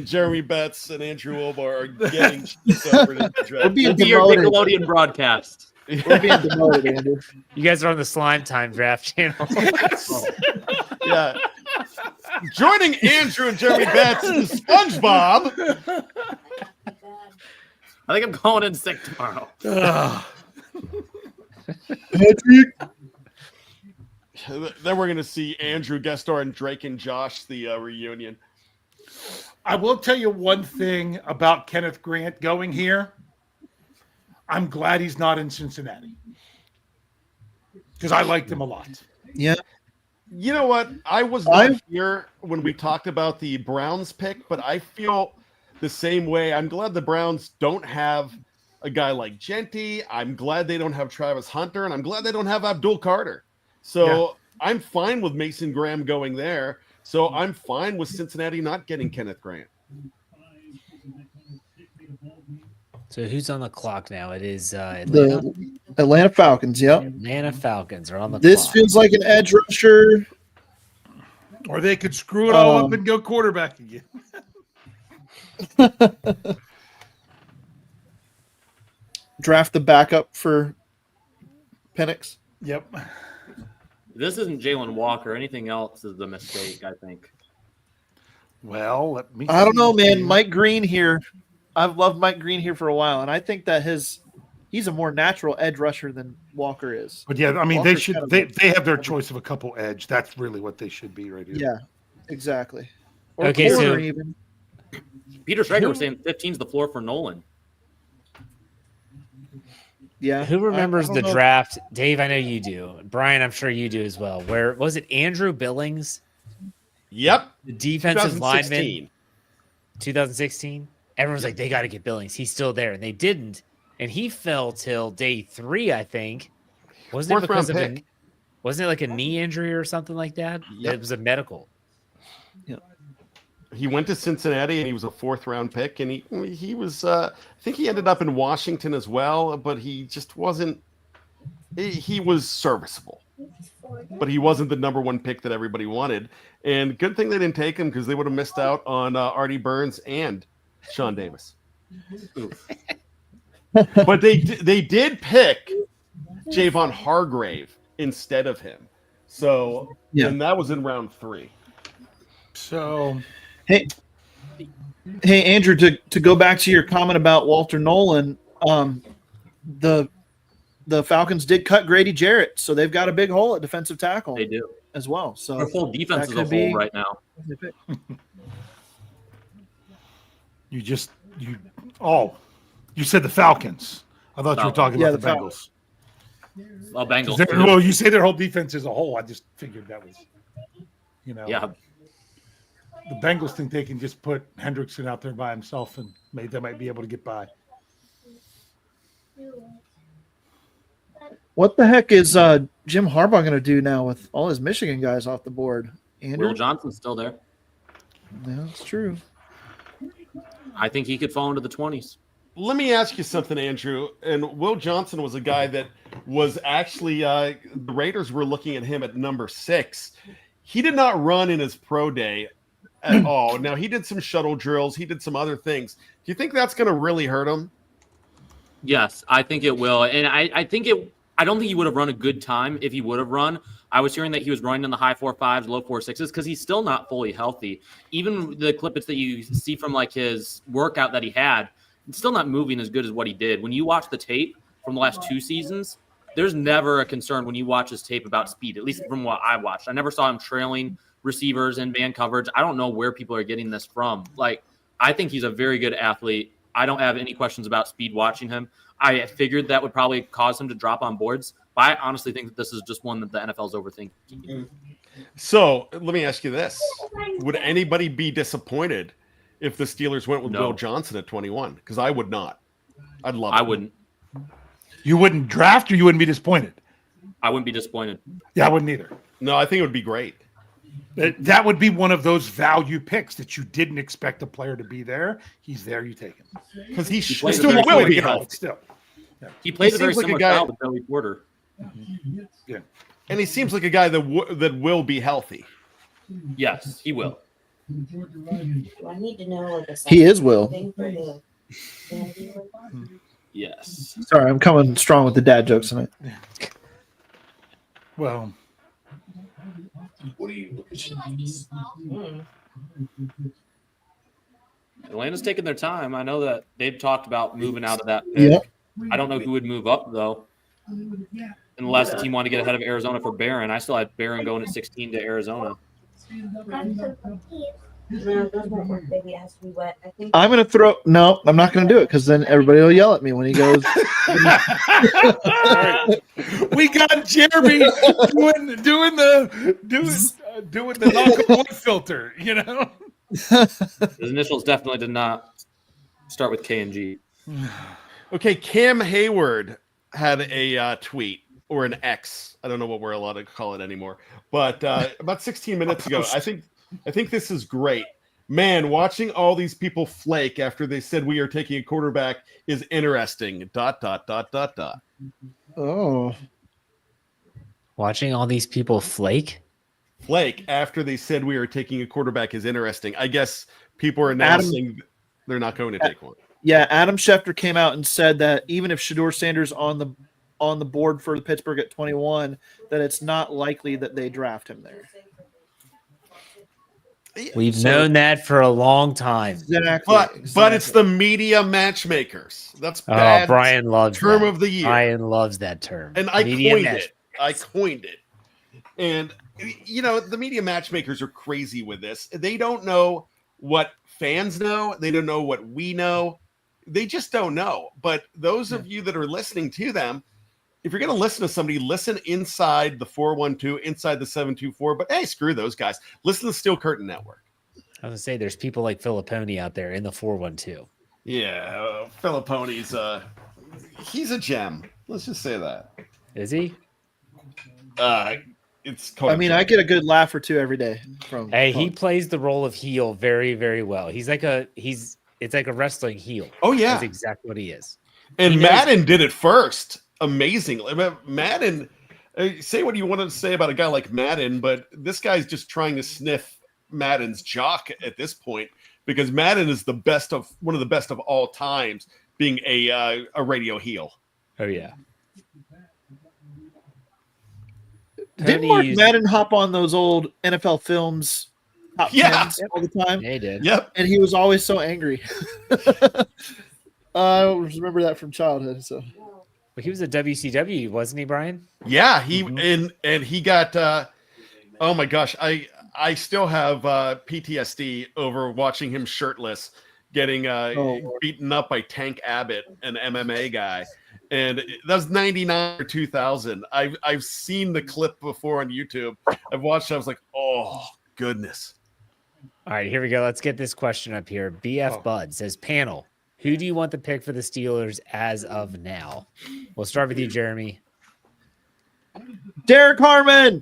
Jeremy Betts and Andrew Olbar are getting over to the draft. We'll be your Nickelodeon broadcast. We're being demoted, Andrew. You guys are on the Slime Time draft channel. Yeah. Joining Andrew and Jeremy Betts is SpongeBob. I think I'm calling in sick tomorrow. Then we're going to see Andrew guest star and Drake and Josh, the reunion. I will tell you one thing about Kenneth Grant going here. I'm glad he's not in Cincinnati because I liked him a lot. Yeah. You know what? I was not here when we talked about the Browns pick, but I feel the same way. I'm glad the Browns don't have a guy like Genty. I'm glad they don't have Travis Hunter, and I'm glad they don't have Abdul Carter. So I'm fine with Mason Graham going there. So I'm fine with Cincinnati not getting Kenneth Grant. So who's on the clock now? It is Atlanta. The Atlanta Falcons, yep. Atlanta Falcons are on the This clock. feels like an edge rusher. Or they could screw it all up and go quarterback again. Draft the backup for Penix. Yep. This isn't Jalen Walker. Anything else is a mistake, I think. Well, let me. I don't know, man. Mike Green here. I've loved Mike Green here for a while, and I think that he's a more natural edge rusher than Walker is. But yeah, I mean, Walker's kind of they have their choice of a couple edge. That's really what they should be right here. Yeah, exactly. Or Okay, corner so even. Peter Schrager was saying 15's the floor for Nolan. Yeah. Who remembers I the don't know. draft? Dave, I know you do. Brian, I'm sure you do as well. Where was it? Andrew Billings, Yep. the defensive lineman, 2016. 2016. Everyone's like, they got to get Billings. He's still there, and they didn't. And he fell till day 3, I think. Wasn't it because of wasn't it like a knee injury or something like that? Yep. It was a medical. He went to Cincinnati and he was a 4th-round pick, and he was I think he ended up in Washington as well, but he just wasn't. He was serviceable, but he wasn't the number 1 pick that everybody wanted. And good thing they didn't take him because they would have missed out on Artie Burns and Sean Davis. But they did pick Javon Hargrave instead of him. So and that was in round 3. So Hey, Andrew, to go back to your comment about Walter Nolan, the Falcons did cut Grady Jarrett, so they've got a big hole at defensive tackle. They do as well. So their whole defense is a could be- hole right now. you said the Falcons. I thought you were talking about the Bengals. Well, Bengals. Well, you say their whole defense is a whole. I just figured that was, Yeah. The Bengals think they can just put Hendrickson out there by himself, and they might be able to get by. What the heck is Jim Harbaugh going to do now with all his Michigan guys off the board? Andrew? Will Johnson's still there. Yeah, that's true. I think he could fall into the 20s. Let me ask you something, Andrew. And Will Johnson was a guy that was actually the Raiders were looking at him at number 6. He did not run in his pro day at all. Now, he did some shuttle drills. He did some other things. Do you think that's going to really hurt him? Yes, I think it will. And I think I don't think he would have run a good time if he would have run. I was hearing that he was running in the high 4.5s, low 4.6s because he's still not fully healthy. Even the clips that you see from like his workout that he had, it's still not moving as good as what he did. When you watch the tape from the last 2 seasons, there's never a concern when you watch his tape about speed, at least from what I watched. I never saw him trailing receivers in man coverage. I don't know where people are getting this from. Like, I think he's a very good athlete. I don't have any questions about speed watching him. I figured that would probably cause him to drop on boards, but I honestly think that this is just one that the NFL is overthinking. So let me ask you this. Would anybody be disappointed if the Steelers went with Will Johnson at 21? Because I would not. I'd love it. I wouldn't. You wouldn't draft, or you wouldn't be disappointed? I wouldn't be disappointed. Yeah, I wouldn't either. No, I think it would be great. That would be one of those value picks that you didn't expect a player to be there. He's there, you take him. Because he plays still a very will be But healthy. still. He plays He a very seems like a similar guy- style to Billy Porter. Yeah. And he seems like a guy that will be healthy. Yes, he will. Do I need to know like a He is Will. thing for the vanity report? Yes. Sorry, I'm coming strong with the dad jokes tonight. Well, What do you look at? Atlanta's taking their time. I know that they've talked about moving out of that pick. Yep. I don't know who would move up though, unless the team wanted to get ahead of Arizona for Barron. I still had Barron going at 16 to Arizona. No, those won't work, baby. It has to be wet. I think I'm gonna throw. No, I'm not gonna do it because then everybody will yell at me when he goes. we got Jeremy doing the knock on wood filter, you know. His initials definitely did not start with K and G. Okay, Cam Hayward had a tweet or an X. I don't know what we're allowed to call it anymore. But about 16 minutes ago, I think this is great. Man, watching all these people flake after they said we are taking a quarterback is interesting. ... Oh, Watching all these people flake. Flake after they said we are taking a quarterback is interesting. I guess people are announcing they're not going to take one. yeah. Adam Schefter came out and said that even if Shador Sanders on the board for the Pittsburgh at 21, that it's not likely that they draft him there. We've known that for a long time. Exactly. But it's the media matchmakers. That's Oh, bad Brian loves term that. of the year. Brian loves that term. And I Media coined match- it. I coined it. And, you know, the media matchmakers are crazy with this. They don't know what fans know. They don't know what we know. They just don't know. But those of you that are listening to them, if you're going to listen to somebody, listen inside the 412, inside the 724. But, hey, screw those guys. Listen to the Steel Curtain Network. I was going to say, there's people like Filipponi out there in the 412. Yeah, Filipponi's he's a gem. Let's just say that. Is he? It's. I mean, I get a good laugh or two every day from. Hey, he plays the role of heel very, very well. It's like a wrestling heel. Oh yeah, That's exactly what he is. And He knows- Madden did it first. Amazingly, Madden. Say what you want to say about a guy like Madden, but this guy's just trying to sniff Madden's jock at this point because Madden is one of the best of all times, being a radio heel. Oh yeah. Didn't Mark Madden hop on those old NFL films top Yeah. 10s all the time? Yeah, he did. Yep. And he was always so angry. I remember that from childhood. So But he was a WCW, wasn't he, Brian? Yeah, he and he got. Oh my gosh, I still have PTSD over watching him shirtless, getting beaten up by Tank Abbott, an MMA guy. And that was 99 or 2000. I've seen the clip before on YouTube. I've watched it. I was like, oh, goodness. All right, here we go. Let's get this question up here. BF Bud says, panel, who do you want to pick for the Steelers as of now? We'll start with you, Jeremy. Derek Harmon.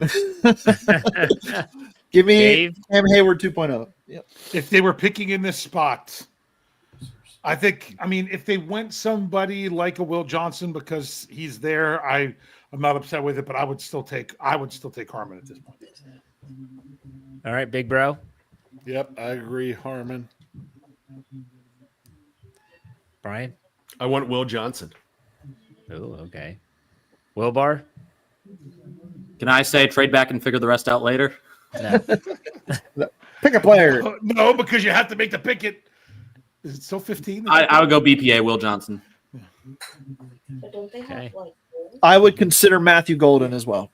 Give me Dave? Cam Hayward 2.0. Yep. If they were picking in this spot, I mean, if they went somebody like a Will Johnson because he's there, I'm not upset with it, but I would still take Harmon at this point. All right, big bro. Yep, I agree, Harmon. Brian? I want Will Johnson. Oh, okay. Wilbar? Can I say trade back and figure the rest out later? No. Pick a player. No, because you have to make the picket. Is it still 15? I would go BPA, Will Johnson. But don't they have Okay. like I would consider Matthew Golden as well.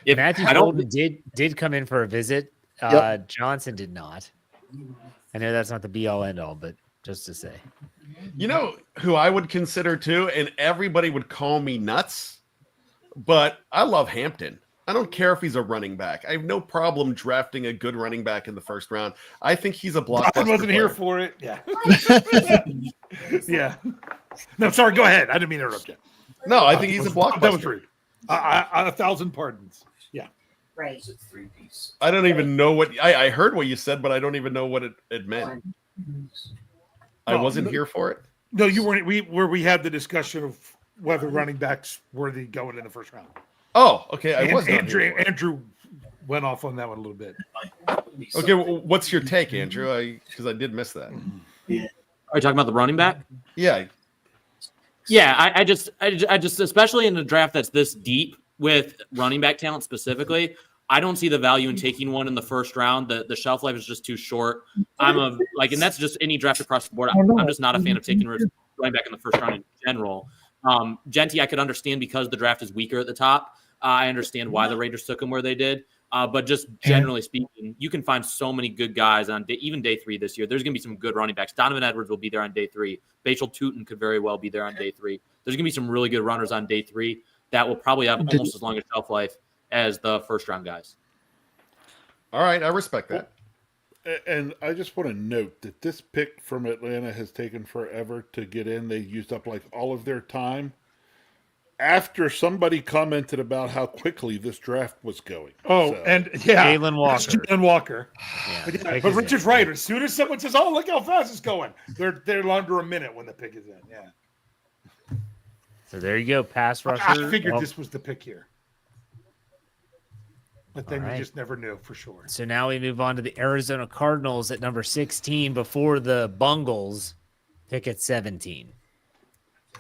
If Matthew I don't, Golden did come in for a visit. Yep. Johnson did not. I know that's not the be all end all, but just to say. You know who I would consider too, and everybody would call me nuts, but I love Hampton. I don't care if he's a running back. I have no problem drafting a good running back in the first round. I think he's a blockbuster. I wasn't player. here for it. Yeah. Yeah. No, sorry. Go ahead. I didn't mean to interrupt you. No, I think he's a blockbuster. That was rude. 1,000 pardons. Yeah. Right. It's a 3-piece. I don't even know what I heard what you said, but I don't even know what it meant. I wasn't here for it. No, you weren't. We had the discussion of whether running backs worthy going in the first round. Oh, okay. I was not here for it. Andrew went off on that one a little bit. Okay, what's your take, Andrew? Because I did miss that. Are you talking about the running back? Yeah. Yeah, I just, especially in a draft that's this deep with running back talent specifically, I don't see the value in taking one in the first round. The shelf life is just too short. And that's just any draft across the board. I'm just not a fan of taking running back in the first round in general. Genty, I could understand because the draft is weaker at the top. I understand why the Raiders took him where they did. But just generally speaking, you can find so many good guys on even day 3 this year. There's going to be some good running backs. Donovan Edwards will be there on day 3. Bachel Tootin could very well be there on day 3. There's going to be some really good runners on day 3 that will probably have almost as long a shelf life as the first round guys. All right, I respect that. And I just want to note that this pick from Atlanta has taken forever to get in. They used up like all of their time after somebody commented about how quickly this draft was going. And yeah, Jalen Walker. Jalen Walker. Yeah, but Richard's right. As soon as someone says, "Oh, look how fast it's going," they're under a minute when the pick is in. Yeah. So there you go, pass rusher. I figured this was the pick here, but then All you just never knew for sure. So now we move on to the Arizona Cardinals at number 16 before the Bungles pick at 17.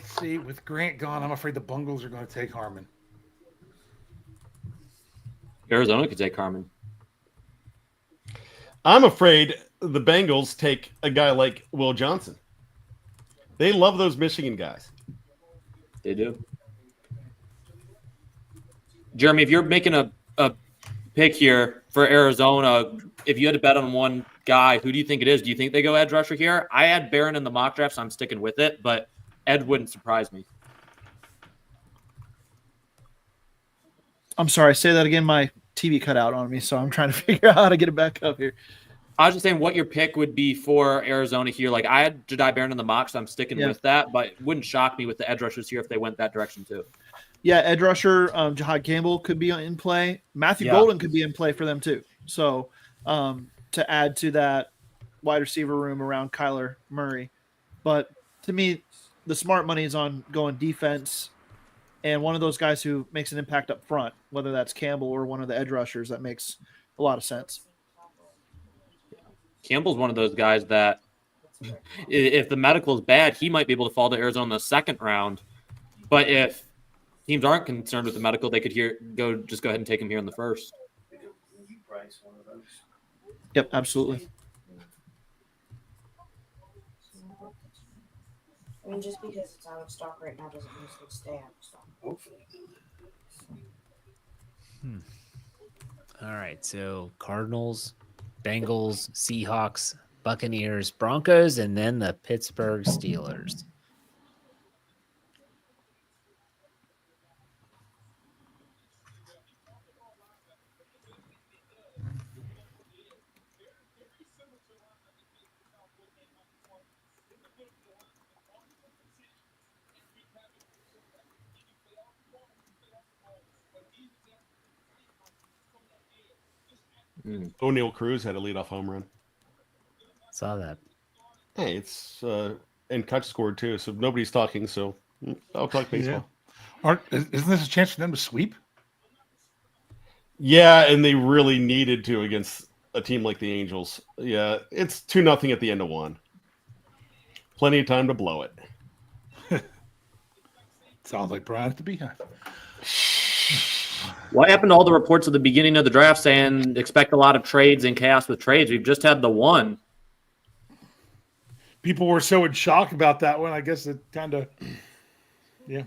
See, with Grant gone, I'm afraid the Bungles are going to take Harmon. Arizona could take Harmon. I'm afraid the Bengals take a guy like Will Johnson. They love those Michigan guys. They do. Jeremy, if you're making a pick here for Arizona, if you had to bet on one guy, who do you think it is? Do you think they go edge rusher here? I had Barron in the mock draft, so I'm sticking with it, but Ed wouldn't surprise me. I'm sorry, say that again. My TV cut out on me, so I'm trying to figure out how to get it back up here. I was just saying what your pick would be for Arizona here. Like I had Jedi Barron in the mock, so I'm sticking with that, but it wouldn't shock me with the edge rushers here if they went that direction too. Yeah, edge rusher, Jahad Campbell could be in play. Matthew Golden could be in play for them too. So to add to that wide receiver room around Kyler Murray. But to me, the smart money is on going defense and one of those guys who makes an impact up front, whether that's Campbell or one of the edge rushers. That makes a lot of sense. Campbell's one of those guys that if the medical is bad, he might be able to fall to Arizona in the second round. But if teams aren't concerned with the medical, they could go ahead and take him here in the first. Yep, absolutely. I mean, just because it's out of stock right now doesn't mean it's going to stay out of stock. Hopefully. All right, so Cardinals, Bengals, Seahawks, Buccaneers, Broncos, and then the Pittsburgh Steelers. O'Neal Cruz had a leadoff home run. Saw that. Hey, it's and Kutch scored too, so nobody's talking. So I'll talk baseball. Yeah. Isn't this a chance for them to sweep? Yeah, and they really needed to against a team like the Angels. Yeah, it's 2-0 at the end of one. Plenty of time to blow it. Sounds like Brian at the Beehive. What happened to all the reports at the beginning of the draft saying expect a lot of trades and chaos with trades? We've just had the one. People were so in shock about that one. I guess it kind of, yeah.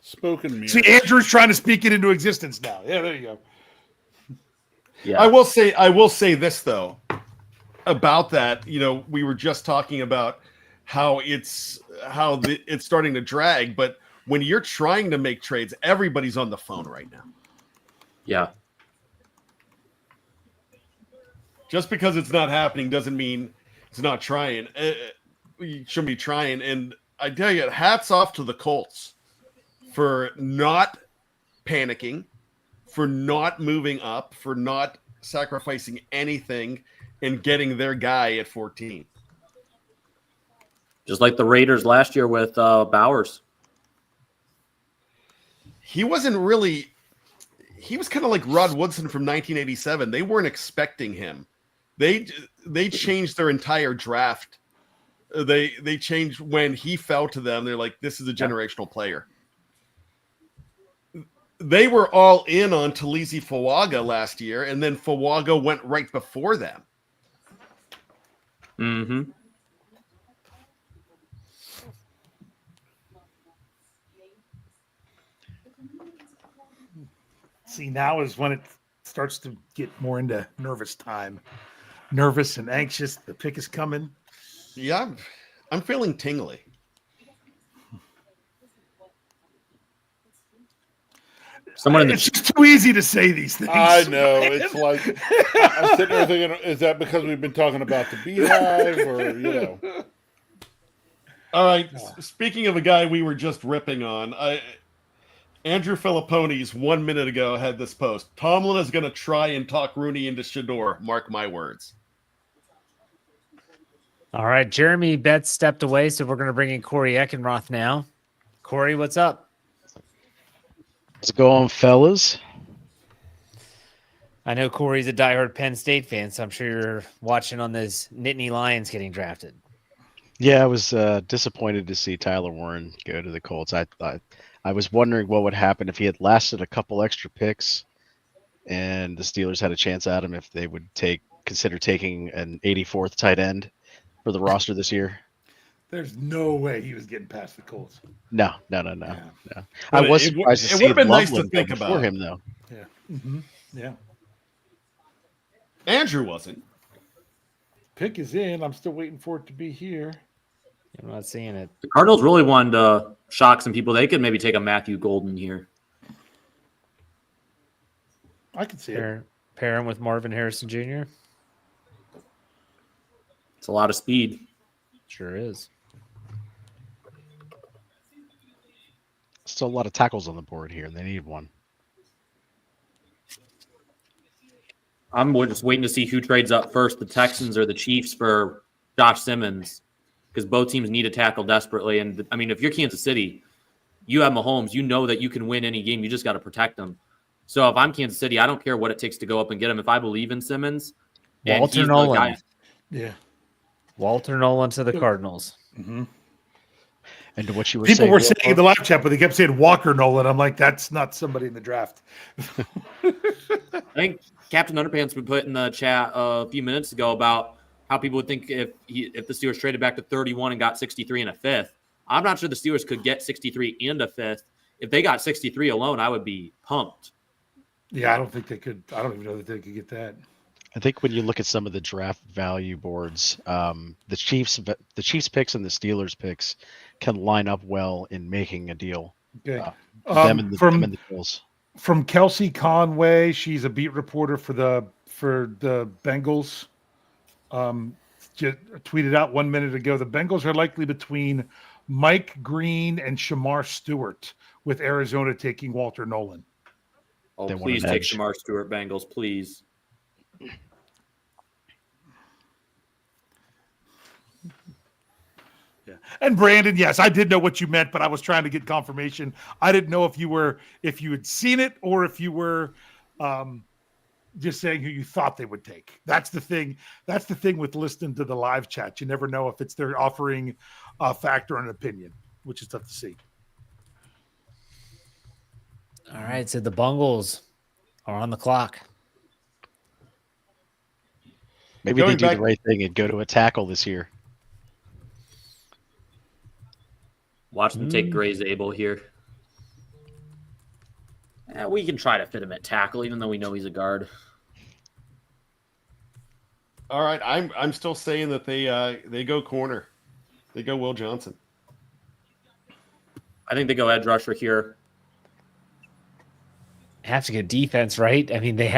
Spoken mirror. See, Andrew's trying to speak it into existence now. Yeah, there you go. Yeah, I will say this though about that. You know, we were just talking about how it's starting to drag, but when you're trying to make trades, everybody's on the phone right now. Yeah. Just because it's not happening doesn't mean it's not trying. you shouldn't be trying. And I tell you, hats off to the Colts for not panicking, for not moving up, for not sacrificing anything and getting their guy at 14. Just like the Raiders last year with Bowers. He wasn't really – he was kind of like Rod Woodson from 1987. They weren't expecting him. They changed their entire draft. They changed when he fell to them. They're like, this is a generational player. They were all in on Talise Fuaga last year, and then Fuaga went right before them. Mm-hmm. See, now is when it starts to get more into nervous time. Nervous and anxious. The pick is coming. Yeah, I'm feeling tingly. It's just too easy to say these things. I know. It's like I'm sitting there thinking, is that because we've been talking about the Beehive, or All right. Speaking of a guy we were just ripping on, Andrew Filippone's 1 minute ago had this post. Tomlin is going to try and talk Rooney into Shador. Mark my words. All right. Jeremy Betts stepped away, so we're going to bring in Corey Eckenroth now. Corey, what's up? How's it going, fellas? I know Corey's a diehard Penn State fan, so I'm sure you're watching on this Nittany Lions getting drafted. Yeah, I was disappointed to see Tyler Warren go to the Colts. I was wondering what would happen if he had lasted a couple extra picks and the Steelers had a chance at him, if they would consider taking an 84th tight end for the roster this year. There's no way he was getting past the Colts. No. I was surprised to see would have been nice to Loveland think go about before him, though. Yeah. Mm-hmm. Yeah. Andrew wasn't. Pick is in. I'm still waiting for it to be here. I'm not seeing it. The Cardinals really wanted to shock some people. They could maybe take a Matthew Golden here. I can see it. Pair him with Marvin Harrison Jr. It's a lot of speed. Sure is. Still a lot of tackles on the board here, and they need one. I'm just waiting to see who trades up first, the Texans or the Chiefs for Josh Simmons, because both teams need a tackle desperately. And, I mean, if you're Kansas City, you have Mahomes. You know that you can win any game. You just got to protect them. So if I'm Kansas City, I don't care what it takes to go up and get him. If I believe in Simmons, and Walter he's the Nolan. guy. Yeah. Walter Nolan to the Cardinals. Mm-hmm. And to what you were People saying, were saying in the live chat, but they kept saying Walker Nolan. I'm like, that's not somebody in the draft. I think Captain Underpants would put in the chat a few minutes ago about how people would think if the Steelers traded back to 31 and got 63 and a fifth. I'm not sure the Steelers could get 63 and a fifth. If they got 63 alone, I would be pumped. Yeah, I don't think they could. I don't even know that they could get that. I think when you look at some of the draft value boards, the Chiefs picks and the Steelers picks can line up well in making a deal. Okay. Them and the Bills. From Kelsey Conway, she's a beat reporter for the Bengals. Just tweeted out 1 minute ago, the Bengals are likely between Mike Green and Shamar Stewart, with Arizona taking Walter Nolan. Oh, They want please an take edge. Shamar Stewart, Bengals, please. Yeah. And Brandon, yes, I did know what you meant, but I was trying to get confirmation. I didn't know if you had seen it or if you were just saying who you thought they would take. That's the thing. That's the thing with listening to the live chat. You never know if they're offering a fact or an opinion, which is tough to see. All right, so the Bungles are on the clock. Maybe they do the right thing and go to a tackle this year. Watch them take Gray's Abel here. We can try to fit him at tackle, even though we know he's a guard. All right, I'm still saying that they go corner. They go Will Johnson. I think they go edge rusher here. Have to go defense, right? I mean, they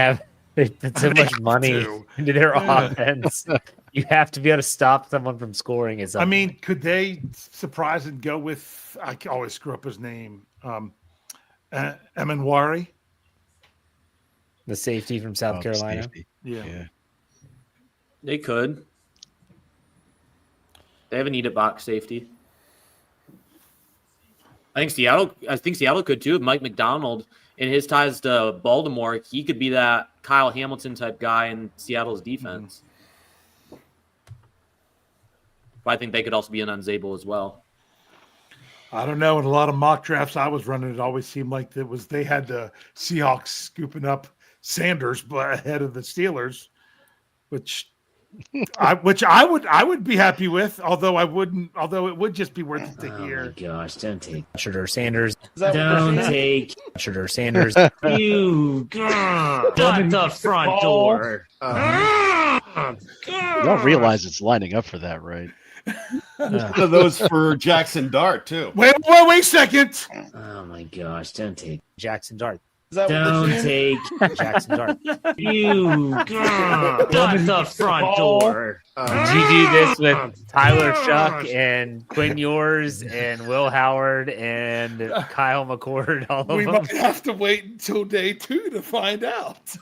put so much money into their offense. You have to be able to stop someone from scoring at some I mean, point. could they surprise and go with? I always screw up his name. Emanwari. The safety from South the Carolina. safety. Yeah. They could. They have a needed box safety. I think Seattle could too. Mike McDonald in his ties to Baltimore, he could be that Kyle Hamilton type guy in Seattle's defense. But I think they could also be an unstable as well. I don't know. In a lot of mock drafts I was running, it always seemed like they had the Seahawks scooping up Sanders ahead of the Steelers, which I would be happy with, although it would just be worth it to hear. Oh my gosh, don't take Shador Sanders. that what Don't you're saying? take Shador Sanders. You shut the front door. You don't realize it's lining up for that, right? One of those for Jackson Dart too. Wait a second. Oh my gosh, don't take Jackson Dart. Is that what Don't they're saying? take Jackson Dart. You shut the front door. Did you do this with Tyler Shuck and Quinn Ewers and Will Howard and Kyle McCord? All of We them. might have to wait until day 2 to find out.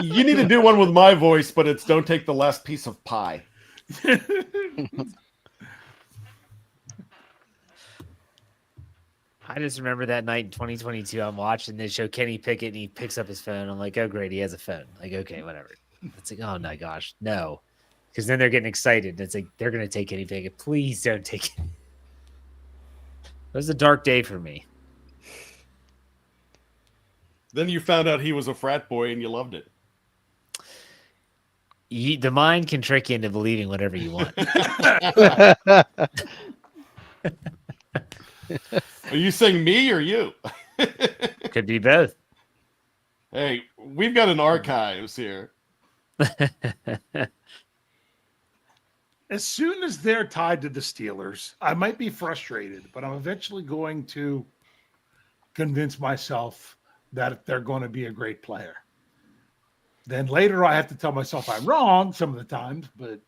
You need to do one with my voice, but it's don't take the last piece of pie. I just remember that night in 2022, I'm watching this show, Kenny Pickett, and he picks up his phone. I'm like, oh, great, he has a phone. Like, okay, whatever. It's like, oh, my gosh, no. Because then they're getting excited. It's like, they're going to take Kenny Pickett. Please don't take it. It was a dark day for me. Then you found out he was a frat boy and you loved it. The mind can trick you into believing whatever you want. Are you saying me or you? Could be both. Hey, we've got an archives here. As soon as they're tied to the Steelers, I might be frustrated, but I'm eventually going to convince myself that they're going to be a great player. Then later I have to tell myself I'm wrong some of the times, but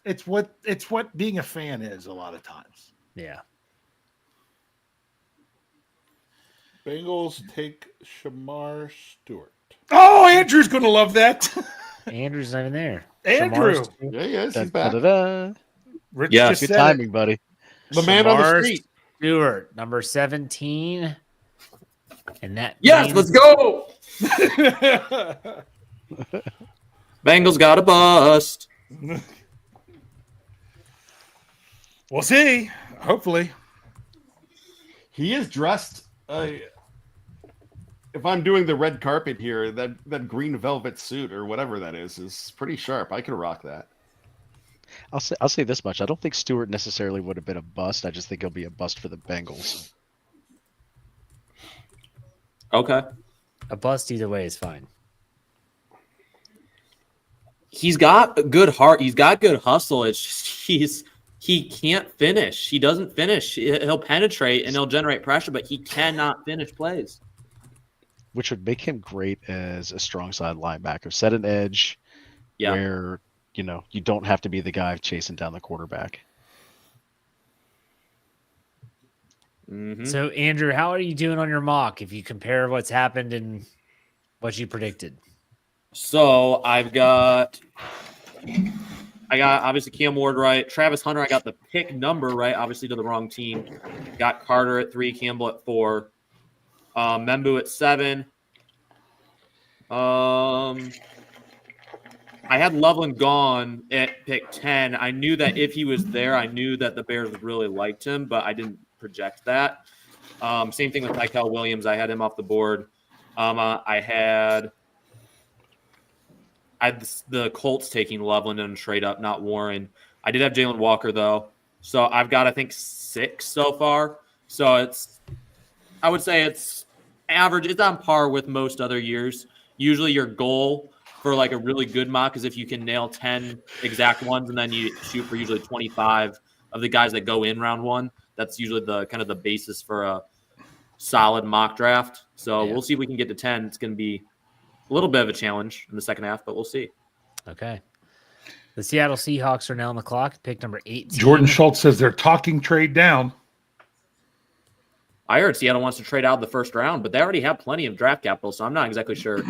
it's what being a fan is a lot of times. Yeah. Bengals take Shamar Stewart. Oh, Andrew's going to love that. Andrew's not even there. Andrew. Shamar's- Yeah, yes, he's Da, back. da, da. Rich Yeah, just Good said timing, buddy. The man on the Shamar street. Stewart, number 17. And that Yes, means- let's go. it. Bengals got a bust. We'll see. Hopefully. He is dressed. If I'm doing the red carpet here, that green velvet suit or whatever that is pretty sharp. I could rock that. I'll say this much. I don't think Stewart necessarily would have been a bust. I just think he'll be a bust for the Bengals. Okay. A bust either way is fine. He's got a good heart. He's got good hustle. It's just he can't finish. He doesn't finish. He'll penetrate and he'll generate pressure, but he cannot finish plays. Which would make him great as a strong side linebacker. Set an edge where, you don't have to be the guy chasing down the quarterback. Mm-hmm. So, Andrew, how are you doing on your mock if you compare what's happened and what you predicted? So I got obviously Cam Ward right. Travis Hunter, I got the pick number right, obviously to the wrong team. Got Carter at 3, Campbell at 4, Membu at 7. I had Loveland gone at pick 10. I knew that if he was there, I knew that the Bears really liked him, but I didn't project that. Same thing with Michael Williams. I had him off the board. I had the Colts taking Loveland and trade up, not Warren. I did have Jalen Walker, though. So I've got, I think, 6 so far. So I would say it's average. It's on par with most other years. Usually your goal for like a really good mock is if you can nail 10 exact ones and then you shoot for usually 25 of the guys that go in round 1. That's usually the kind of the basis for a solid mock draft. So we'll see if we can get to 10. It's going to be a little bit of a challenge in the second half, but we'll see. Okay. The Seattle Seahawks are now on the clock. Pick number 18. Jordan Schultz says they're talking trade down. I heard Seattle wants to trade out of the first round, but they already have plenty of draft capital, so I'm not exactly sure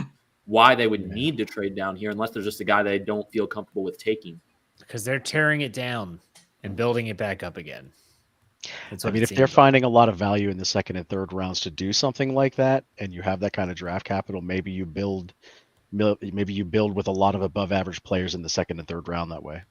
why they would need to trade down here unless there's just a guy they don't feel comfortable with taking. Because they're tearing it down and building it back up again. I mean, if they're finding a lot of value in the second and third rounds to do something like that, and you have that kind of draft capital, maybe you build with a lot of above average players in the second and third round that way.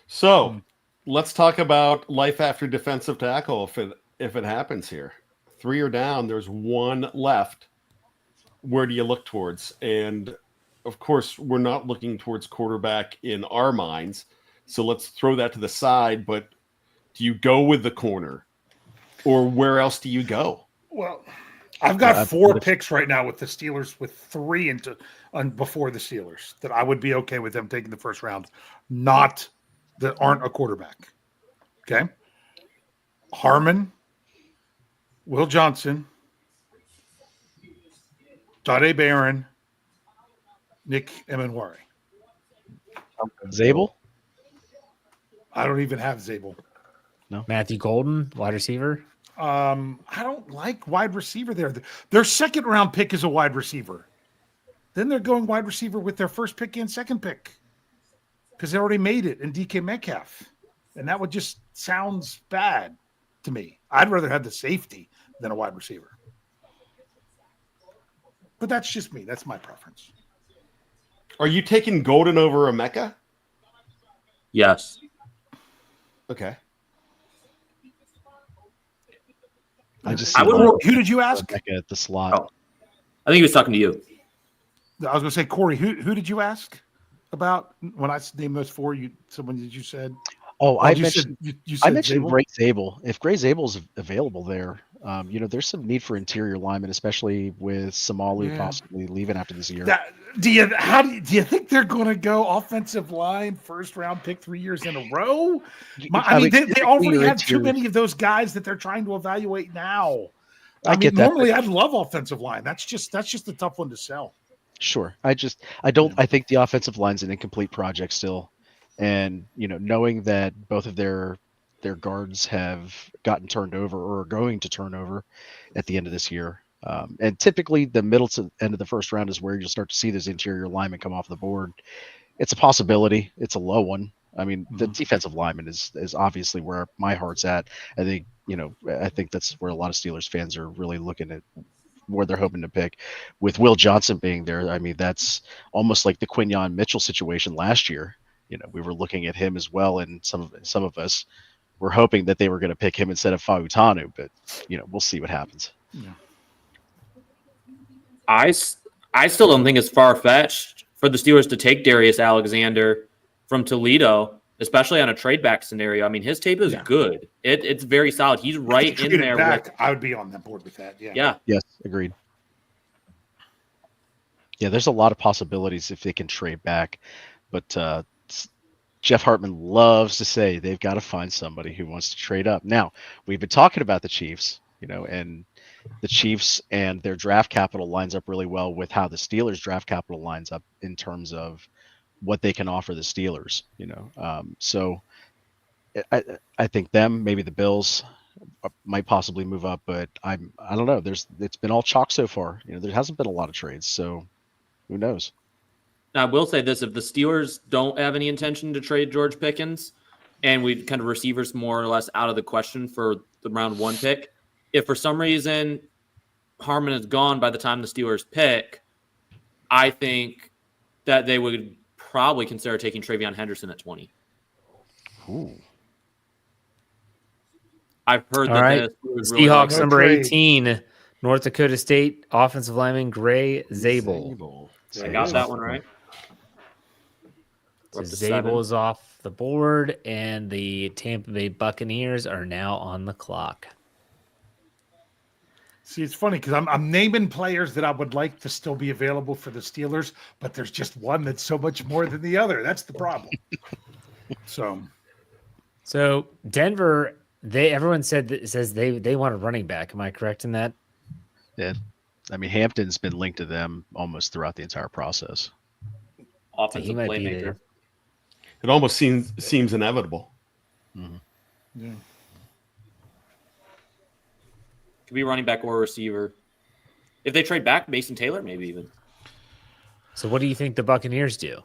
So let's talk about life after defensive tackle if it happens here. 3 are down, there's 1 left. Where do you look towards? And of course, we're not looking towards quarterback in our minds. So let's throw that to the side. But do you go with the corner? Or where else do you go? Well, I've got 4 picks right now with the Steelers, with 3 before the Steelers that I would be okay with them taking the first round, not that aren't a quarterback. Okay. Harmon, Will Johnson, Dade Barron, Nick Emenwari. Zabel? I don't even have Zabel. No. Matthew Golden, wide receiver. I don't like wide receiver there. Their second round pick is a wide receiver. Then they're going wide receiver with their first pick and second pick because they already made it in DK Metcalf. And that would just sounds bad to me. I'd rather have the safety than a wide receiver. But that's just me. That's my preference. Are you taking Golden over Emeka? Yes. Okay. Who did you ask? Emeka at the slot. Oh, I think he was talking to you. I was going to say, Corey, who did you ask about when I named those 4? Someone that you said? Oh, I you mentioned Zabel? Gray Zabel. If Gray Zabel's available there, there's some need for interior linemen, especially with Somalu possibly leaving after this year. Do you think they're going to go offensive line first round pick 3 years in a row? They already have too many of those guys that they're trying to evaluate now. I mean, normally I'd love offensive line. That's just a tough one to sell. Sure. I think the offensive line's an incomplete project still. And, knowing that both of their guards have gotten turned over or are going to turn over at the end of this year. And typically the middle to end of the first round is where you'll start to see those interior linemen come off the board. It's a possibility. It's a low one. I mean, the defensive lineman is obviously where my heart's at. I think that's where a lot of Steelers fans are really looking at where they're hoping to pick. With Will Johnson being there, I mean, that's almost like the Quinyon Mitchell situation last year. We were looking at him as well, and some of us were hoping that they were going to pick him instead of Fautanu, but we'll see what happens. Yeah. I still don't think it's far-fetched for the Steelers to take Darius Alexander from Toledo, especially on a trade-back scenario. I mean, his tape is good. It's very solid. He's right in there. I would be on that board with that. Yeah. Yeah. Yes, agreed. Yeah, there's a lot of possibilities if they can trade back, but Jeff Hartman loves to say they've got to find somebody who wants to trade up. Now, we've been talking about the Chiefs, and the Chiefs and their draft capital lines up really well with how the Steelers draft capital lines up in terms of what they can offer the Steelers, So I think maybe the Bills might possibly move up, but I don't know. It's been all chalk so far. There hasn't been a lot of trades, so who knows? Now, I will say this: if the Steelers don't have any intention to trade George Pickens, and we kind of receivers more or less out of the question for the round 1 pick, if for some reason Harmon is gone by the time the Steelers pick, I think that they would probably consider taking Travion Henderson at 20. Ooh. I've heard All that right. the Seahawks number 18, North Dakota State offensive lineman Gray Zabel. I got that one right. So Zabel is off the board, and the Tampa Bay Buccaneers are now on the clock. See, it's funny because I'm naming players that I would like to still be available for the Steelers, but there's just one that's so much more than the other. That's the problem. So Denver Everyone says they want a running back. Am I correct in that? Yeah. I mean, Hampton's been linked to them almost throughout the entire process. Offensive might be playmaker. It almost seems inevitable. Mhm. Yeah. Could be running back or receiver. If they trade back, Mason Taylor, maybe even. So what do you think the Buccaneers do?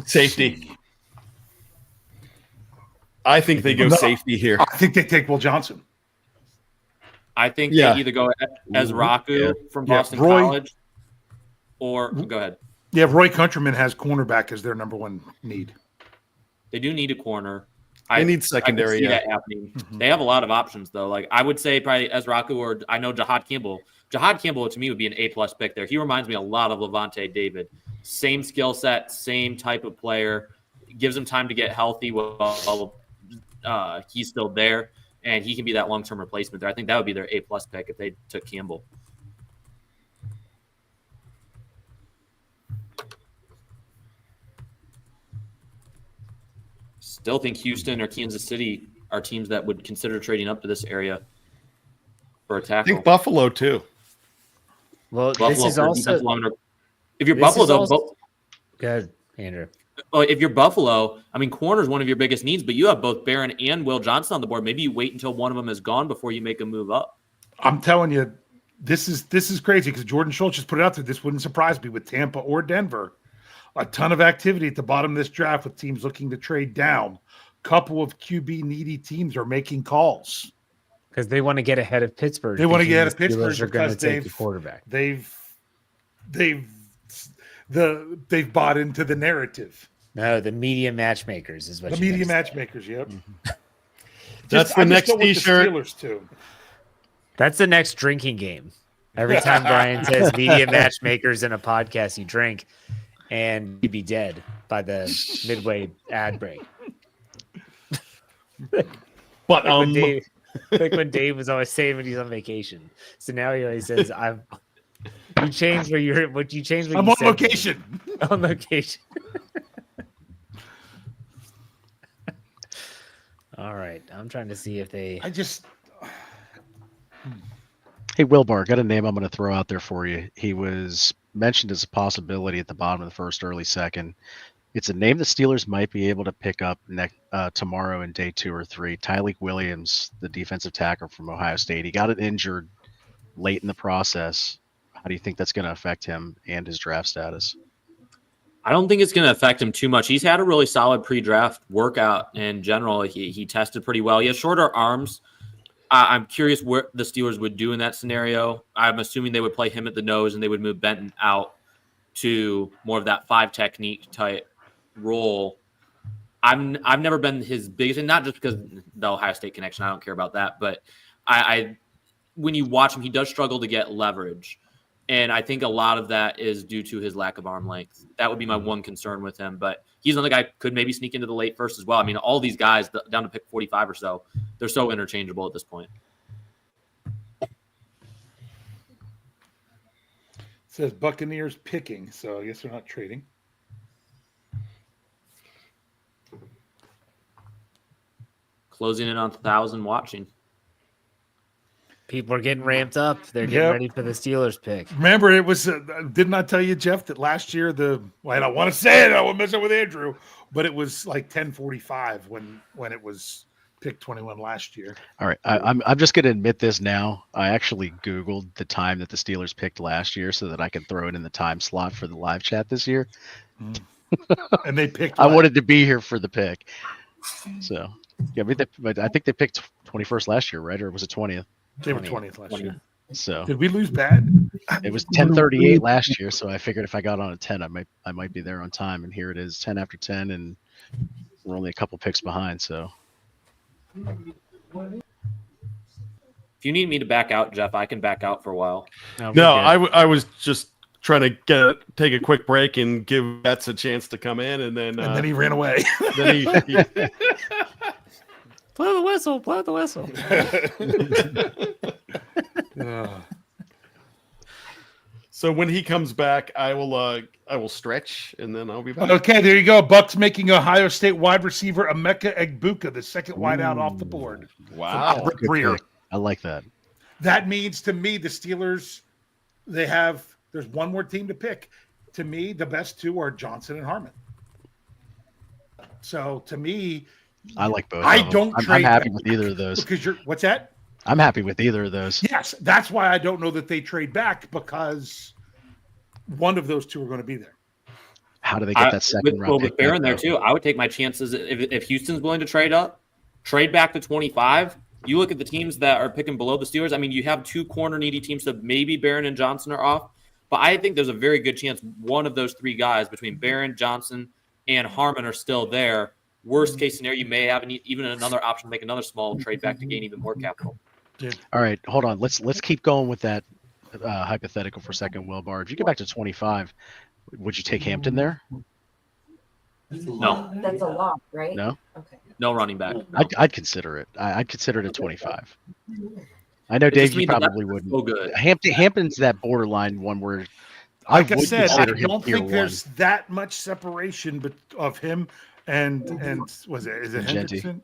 Safety. I think they go safety here. I think they take Will Johnson. I think Yeah. they either go as Raku from Yeah, Boston Roy- College, or go ahead. Yeah, Roy Countryman has cornerback as their number one need. They do need a corner. They need I could secondary. see Yeah. that happening. They have a lot of options though. Like I would say probably Ezraku, or I know Jahad Campbell. Jahad Campbell to me would be an A+ pick there. He reminds me a lot of Levante David. Same skill set, same type of player. Gives him time to get healthy while he's still there, and he can be that long-term replacement there. I think that would be their A+ pick if they took Campbell. Still think Houston or Kansas City are teams that would consider trading up to this area for a I tackle. think Buffalo too. Well, Buffalo this is for also defensive lineman. If you're this Buffalo, is though, also- Go ahead, Andrew. if you're Buffalo, I mean, corner is one of your biggest needs, but you have both Barron and Will Johnson on the board. Maybe you wait until one of them is gone before you make a move up. I'm telling you, this is crazy because Jordan Schultz just put it out there. This wouldn't surprise me with Tampa or Denver. A ton of activity at the bottom of this draft with teams looking to trade down. Couple of QB needy teams are making calls. Because they want to get ahead of Pittsburgh. They want to thinking get ahead of the Steelers Pittsburgh are going to because take the quarterback. They've bought into the narrative. No, the media matchmakers is what The you media gotta say. matchmakers. Yep. That's the next T-shirt. Steelers too. That's the next drinking game. Every time Brian says media matchmakers in a podcast, you drink, and you'd be dead by the midway ad break. But like when Dave was always saying when he's on vacation. So now he always says, You changed where you're. What you changed? What I'm you on said, location. On location. All right, I'm trying to see if they. Hey, Wilbar, got a name I'm going to throw out there for you. He was mentioned as a possibility at the bottom of the first, early second. It's a name the Steelers might be able to pick up tomorrow in day 2 or 3. Tyleik Williams, the defensive tackle from Ohio State. He got it injured late in the process. How do you think that's going to affect him and his draft status? I don't think it's going to affect him too much. He's had a really solid pre-draft workout in general. He tested pretty well. He has shorter arms. I'm curious what the Steelers would do in that scenario. I'm assuming they would play him at the nose and they would move Benton out to more of that 5 technique type role. I've never been his biggest, and not just because the Ohio State connection. I don't care about that, but I when you watch him, he does struggle to get leverage. And I think a lot of that is due to his lack of arm length. That would be my one concern with him. But he's another guy could maybe sneak into the late first as well. I mean, all these guys down to pick 45 or so, they're so interchangeable at this point. It says Buccaneers picking, so I guess they're not trading. Closing in on 1,000 watching. People are getting ramped up. They're getting ready for the Steelers pick. Remember, it was didn't I tell you, Jeff, that last year I don't want to say it. I won't mess up with Andrew, but it was like 10:45 when it was pick 21 last year. All right, I'm just going to admit this now. I actually Googled the time that the Steelers picked last year so that I could throw it in the time slot for the live chat this year. And they picked. I wanted to be here for the pick. So yeah, but I think they picked 21st last year, right? Or was it 20th? They were 20th last year. So did we lose bad? It was 10:38 last year, so I figured if I got on at 10, I might be there on time. And here it is, 10 after 10, and we're only a couple picks behind. So If you need me to back out, Jeff, I can back out for a while. No, I was just trying to take a quick break and give Betts a chance to come in, and then he ran away. Then he Blow the whistle. Blow the whistle. So when he comes back, I will stretch and then I'll be back. Okay, there you go. Bucks making Ohio State wide receiver Emeka Egbuka the second wideout off the board. Wow. Albert Good Breer. pick. I like that. That means to me the Steelers, there's one more team to pick. To me, the best two are Johnson and Harmon. So to me, I like both. I of them. don't I'm trade happy back with either of those. because what's that? I'm happy with either of those. Yes, that's why I don't know that they trade back because one of those two are going to be there. How do they get that second round pick? With Barron back, there though? too, I would take my chances if Houston's willing to trade up, trade back to 25. You look at the teams that are picking below the Steelers. I mean, you have two corner needy teams, so maybe Barron and Johnson are off. But I think there's a very good chance one of those three guys between Barron, Johnson, and Harmon are still there. Worst case scenario, you may have even another option to make another small trade back to gain even more capital. All right, hold on. Let's keep going with that hypothetical for a second, Wilbar. If you get back to 25, would you take Hampton there? No. That's a lot, right? No. Okay. No running back. No. I'd consider it. I'd consider it at 25. I know It Dave, just you means that probably that's wouldn't. so good. Hampton's that borderline one where Like I would said, I consider him don't tier think there's that much separation of him and is it Genty. Hendrickson?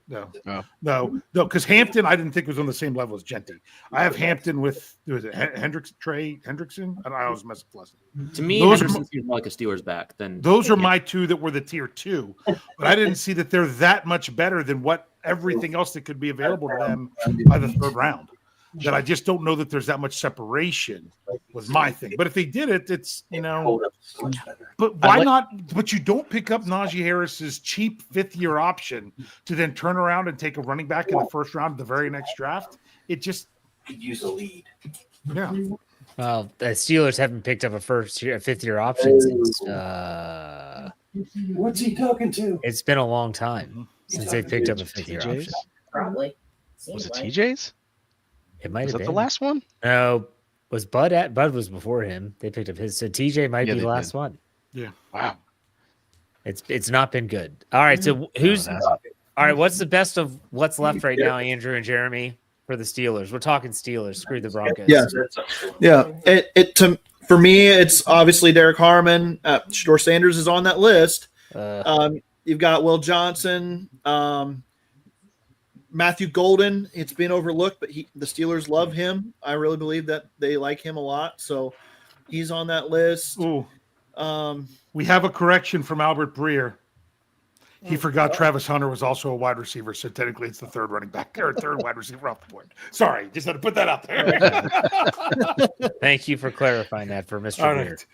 No, Oh. no, because Hampton I didn't think was on the same level as Genty. I have Hampton with Trey Hendrickson. I always mess up last name. To me, Those Henderson are- seems more like a Steelers back than Those are my two that were the tier 2, but I didn't see that they're that much better than what everything else that could be available to them by the third round. That I just don't know that there's that much separation was my thing. But if they did it, it's But why not? But you don't pick up Najee Harris's cheap 5th-year option to then turn around and take a running back in the first round of the very next draft. It just Could use a lead. yeah. Well, the Steelers haven't picked up a 5th-year option since What's he talking to? it's been a long time since they've picked up a 5th-year TJ's? option. Probably. Was it Seems like. TJ's? It might Was have that been the last one? No, was Bud at Bud was before him. They picked up his. So TJ might Yeah, be the they last did. one. Yeah. Wow. It's not been good. All right, so who's that's- all right? What's the best of what's left right now, Andrew and Jeremy, for the Steelers? We're talking Steelers. Screw the Broncos. Yeah. Yeah. For me, it's obviously Derek Harmon. Shador Sanders is on that list. You've got Will Johnson, Matthew Golden. It's been overlooked, but the Steelers love him. I really believe that they like him a lot, so he's on that list. Ooh. We have a correction from Albert Breer. He forgot Travis Hunter was also a wide receiver, so technically it's the third running back or third wide receiver off the board. Sorry, just had to put that out there. Thank you for clarifying that for Mr. All Weir. right.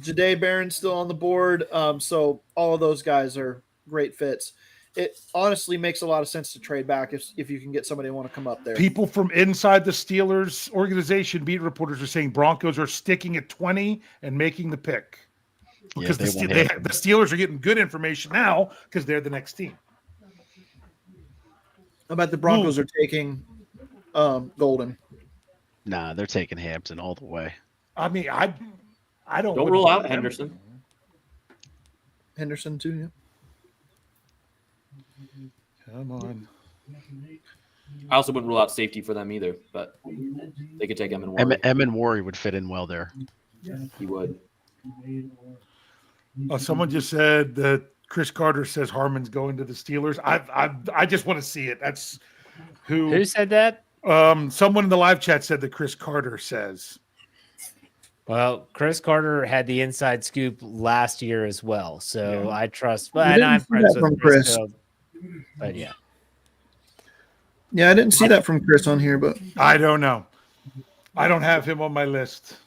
Jahdae Barron's still on the board, so all of those guys are great fits. It honestly makes a lot of sense to trade back if you can get somebody to want to come up there. People from inside the Steelers organization, beat reporters, are saying Broncos are sticking at 20 and making the pick. Because they want him. the Steelers are getting good information now because they're the next team. How about the Broncos are taking Golden? Nah, they're taking Hampton all the way. I mean, I don't rule out them. Henderson. Henderson too, yeah. Come on. I also wouldn't rule out safety for them either, but they could take Emin Warren. Emin Warren would fit in well there. He would. Someone just said that Chris Carter says Harmon's going to the Steelers. I just want to see it. That's Who said that? Someone in the live chat said that Chris Carter says. Well, Chris Carter had the inside scoop last year as well, so Yeah. I trust. We But didn't I'm see friends that with from Chris. Chris. so- but yeah, Yeah, I didn't see that from Chris on here, but I don't know. I don't have him on my list.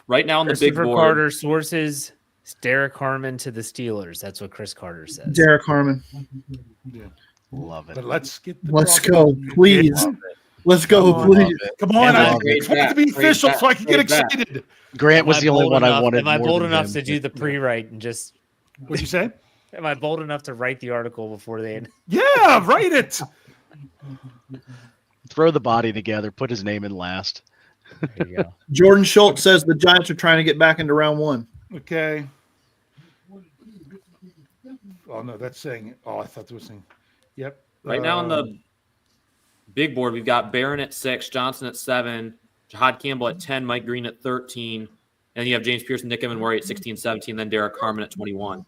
Right now on the big Christopher board, Carter sources Derek Harmon to the Steelers. That's what Chris Carter says. Derek Harmon. Love it. But let's get the Let's Broncos. go, please. Let's go, Come on. please. Come on, And I love want it. it to be Great official back. so I can get Great back. excited. Grant was Am I the only bold one I enough- wanted. Am I more bold than enough him. to do the pre-write and just? What'd you say? Am I bold enough to write the article before they? Yeah, write it. Throw the body together, put his name in last. There you go. Jordan Schultz says the Giants are trying to get back into round one. Okay. Oh no, that's saying. Oh, I thought it was saying. Yep. right now on the big board, we've got Barron at 6, Johnson at 7, Jahad Campbell at 10, Mike Green at 13, and you have James Pierce and Nick Evan-Murray at 16, 17, then Derek Harmon at 21.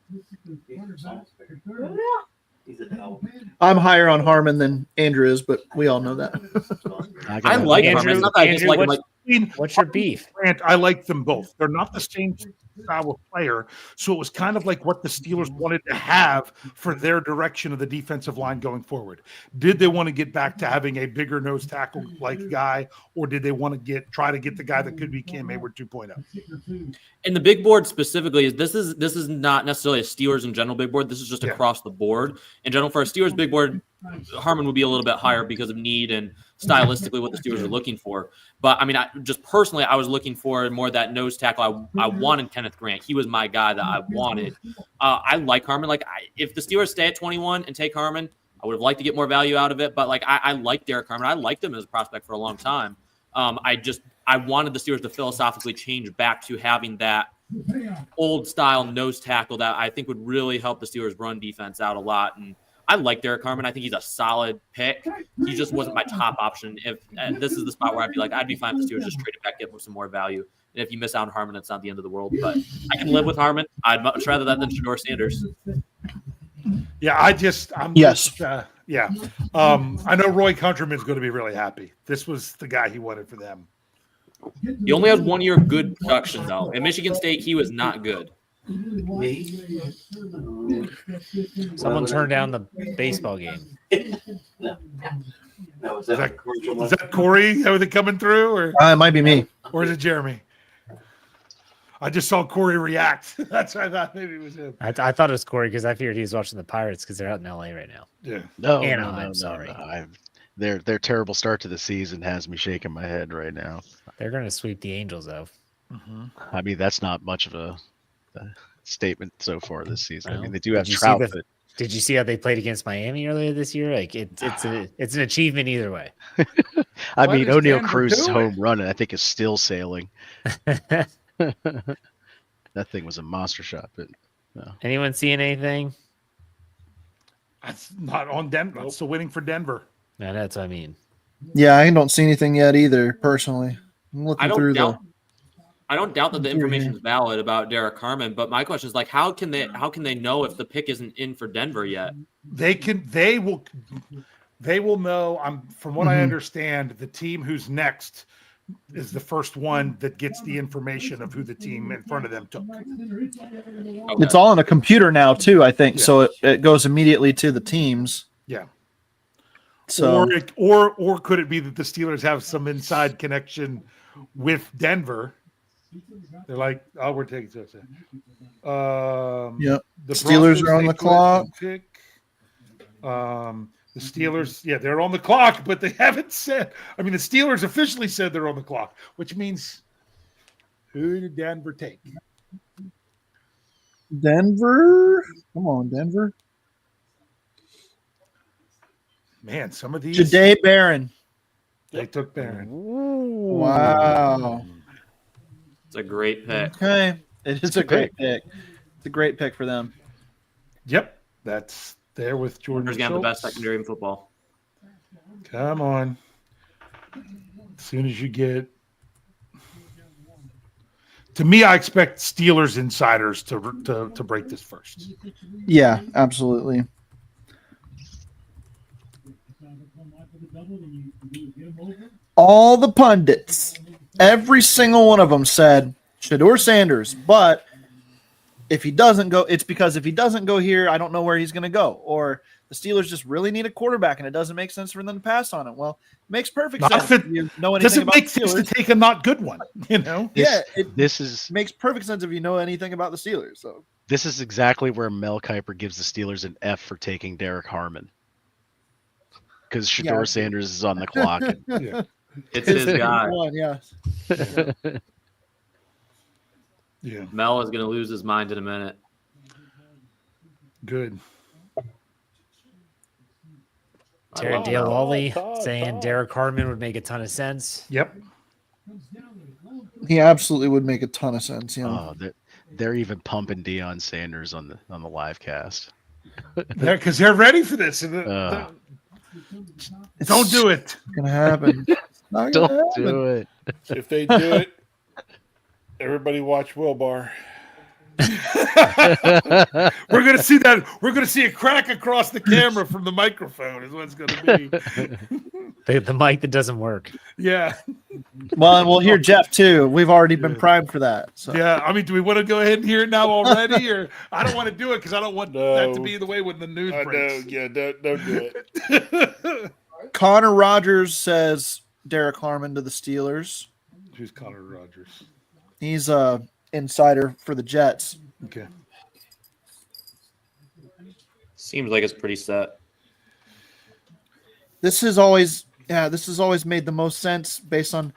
I'm higher on Harmon than Andrew is, but we all know that. I like Harmon. It's not that I Andrew, dislike him. Like, what's your beef? Grant, I like them both. They're not the same style of player, so it was kind of like what the Steelers wanted to have for their direction of the defensive line going forward. Did they want to get back to having a bigger nose tackle like guy, or did they want to try to get the guy that could be Cam Hayward 2.0? and the big board specifically, this is not necessarily a Steelers in general big board. This is just across the board. In general, for a Steelers big board, Harmon would be a little bit higher because of need and stylistically what the Steelers are looking for. But I mean, I was looking for more of that nose tackle. I wanted Kenneth Grant. He was my guy that I wanted. I like Harmon. If the Steelers stay at 21 and take Harmon, I would have liked to get more value out of it. But I like Derek Harmon. I liked him as a prospect for a long time. I wanted the Steelers to philosophically change back to having that old style nose tackle that I think would really help the Steelers run defense out a lot. And I like Derek Harmon. I think he's a solid pick. He just wasn't my top option. And this is the spot where I'd be fine if the Steelers just traded back, get some more value. And if you miss out on Harmon, it's not the end of the world. But I can live with Harmon. I'd much rather that than Shador Sanders. Yeah, I know Roy Countryman's going to be really happy. This was the guy he wanted for them. He only had 1 year of good production, though. At Michigan State, he was not good. Someone turned down the baseball game. Is that Corey? Are they coming through? Or It might be me. Or is it Jeremy? I just saw Corey react. That's why I thought maybe it was him. I thought it was Corey because I figured he was watching the Pirates because they're out in LA right now. Yeah. No, I'm sorry. Their terrible start to the season has me shaking my head right now. They're going to sweep the Angels, though. Mm-hmm. I mean, that's not much of a statement so far this season. Well, I mean, they do have Trout. Did you see how they played against Miami earlier this year? It's an achievement either way. I mean, O'Neal Cruz's home run, I think, is still sailing. That thing was a monster shot. But no. Anyone seeing anything? That's not on Denver. Nope. Still waiting for Denver. No, that's what I mean. Yeah, I don't see anything yet either. Personally, I'm looking through I don't doubt that the information is valid about Derek Harmon, but my question is how can they know if the pick isn't in for Denver yet? They will know. From what I understand, the team who's next is the first one that gets the information of who the team in front of them took. Okay. It's all on a computer now too, I think. Yeah. So it goes immediately to the teams. Yeah. So or could it be that the Steelers have some inside connection with Denver? They're like, oh, we're taking so. Yep. The Steelers are on the clock. The Steelers, they're on the clock, but they haven't said. I mean, the Steelers officially said they're on the clock, which means who did Denver take? Denver? Come on, Denver. Man, some of these. Jahdae Barron. They took Barron. Wow. It's a great pick. Okay. It's a great pick. It's a great pick for them. Yep. That's there with Jordan. Denver's got the best secondary in football. Come on. As soon as you get. To me, I expect Steelers insiders to break this first. Yeah, absolutely. All the pundits, every single one of them said Shador Sanders, but if he doesn't go, it's because if he doesn't go here, I don't know where he's going to go. Or the Steelers just really need a quarterback, and it doesn't make sense for them to pass on it. Well, it makes perfect sense. If you know anything about make sense to take a not good one, you know? It makes perfect sense if you know anything about the Steelers. So this is exactly where Mel Kiper gives the Steelers an F for taking Derek Harmon. Because Shador Sanders is on the clock. And, It's his guy. Yeah. Mel is going to lose his mind in a minute. Good. Terry Dale Lawley saying Derek Harmon would make a ton of sense. Yep. He absolutely would make a ton of sense. Yeah. Oh, they're even pumping Deion Sanders on the live cast. Because they're ready for this. Don't do it. It's gonna happen. Not Don't gonna happen. do it. If they do it, everybody watch Wilbar. We're gonna see that. We're gonna see a crack across the camera from the microphone. Is what it's gonna be. The mic that doesn't work. Yeah, Well, and we'll hear Jeff too. We've already been primed for that. So. yeah. I mean, do we want to go ahead and hear it now already, or I don't want to do it because I don't want that to be the way when the news I breaks. know. Yeah, don't do it. Connor Rogers says Derek Harmon to the Steelers. Who's Connor Rogers? He's a insider for the Jets. Okay. Seems like it's pretty set. This has always made the most sense based on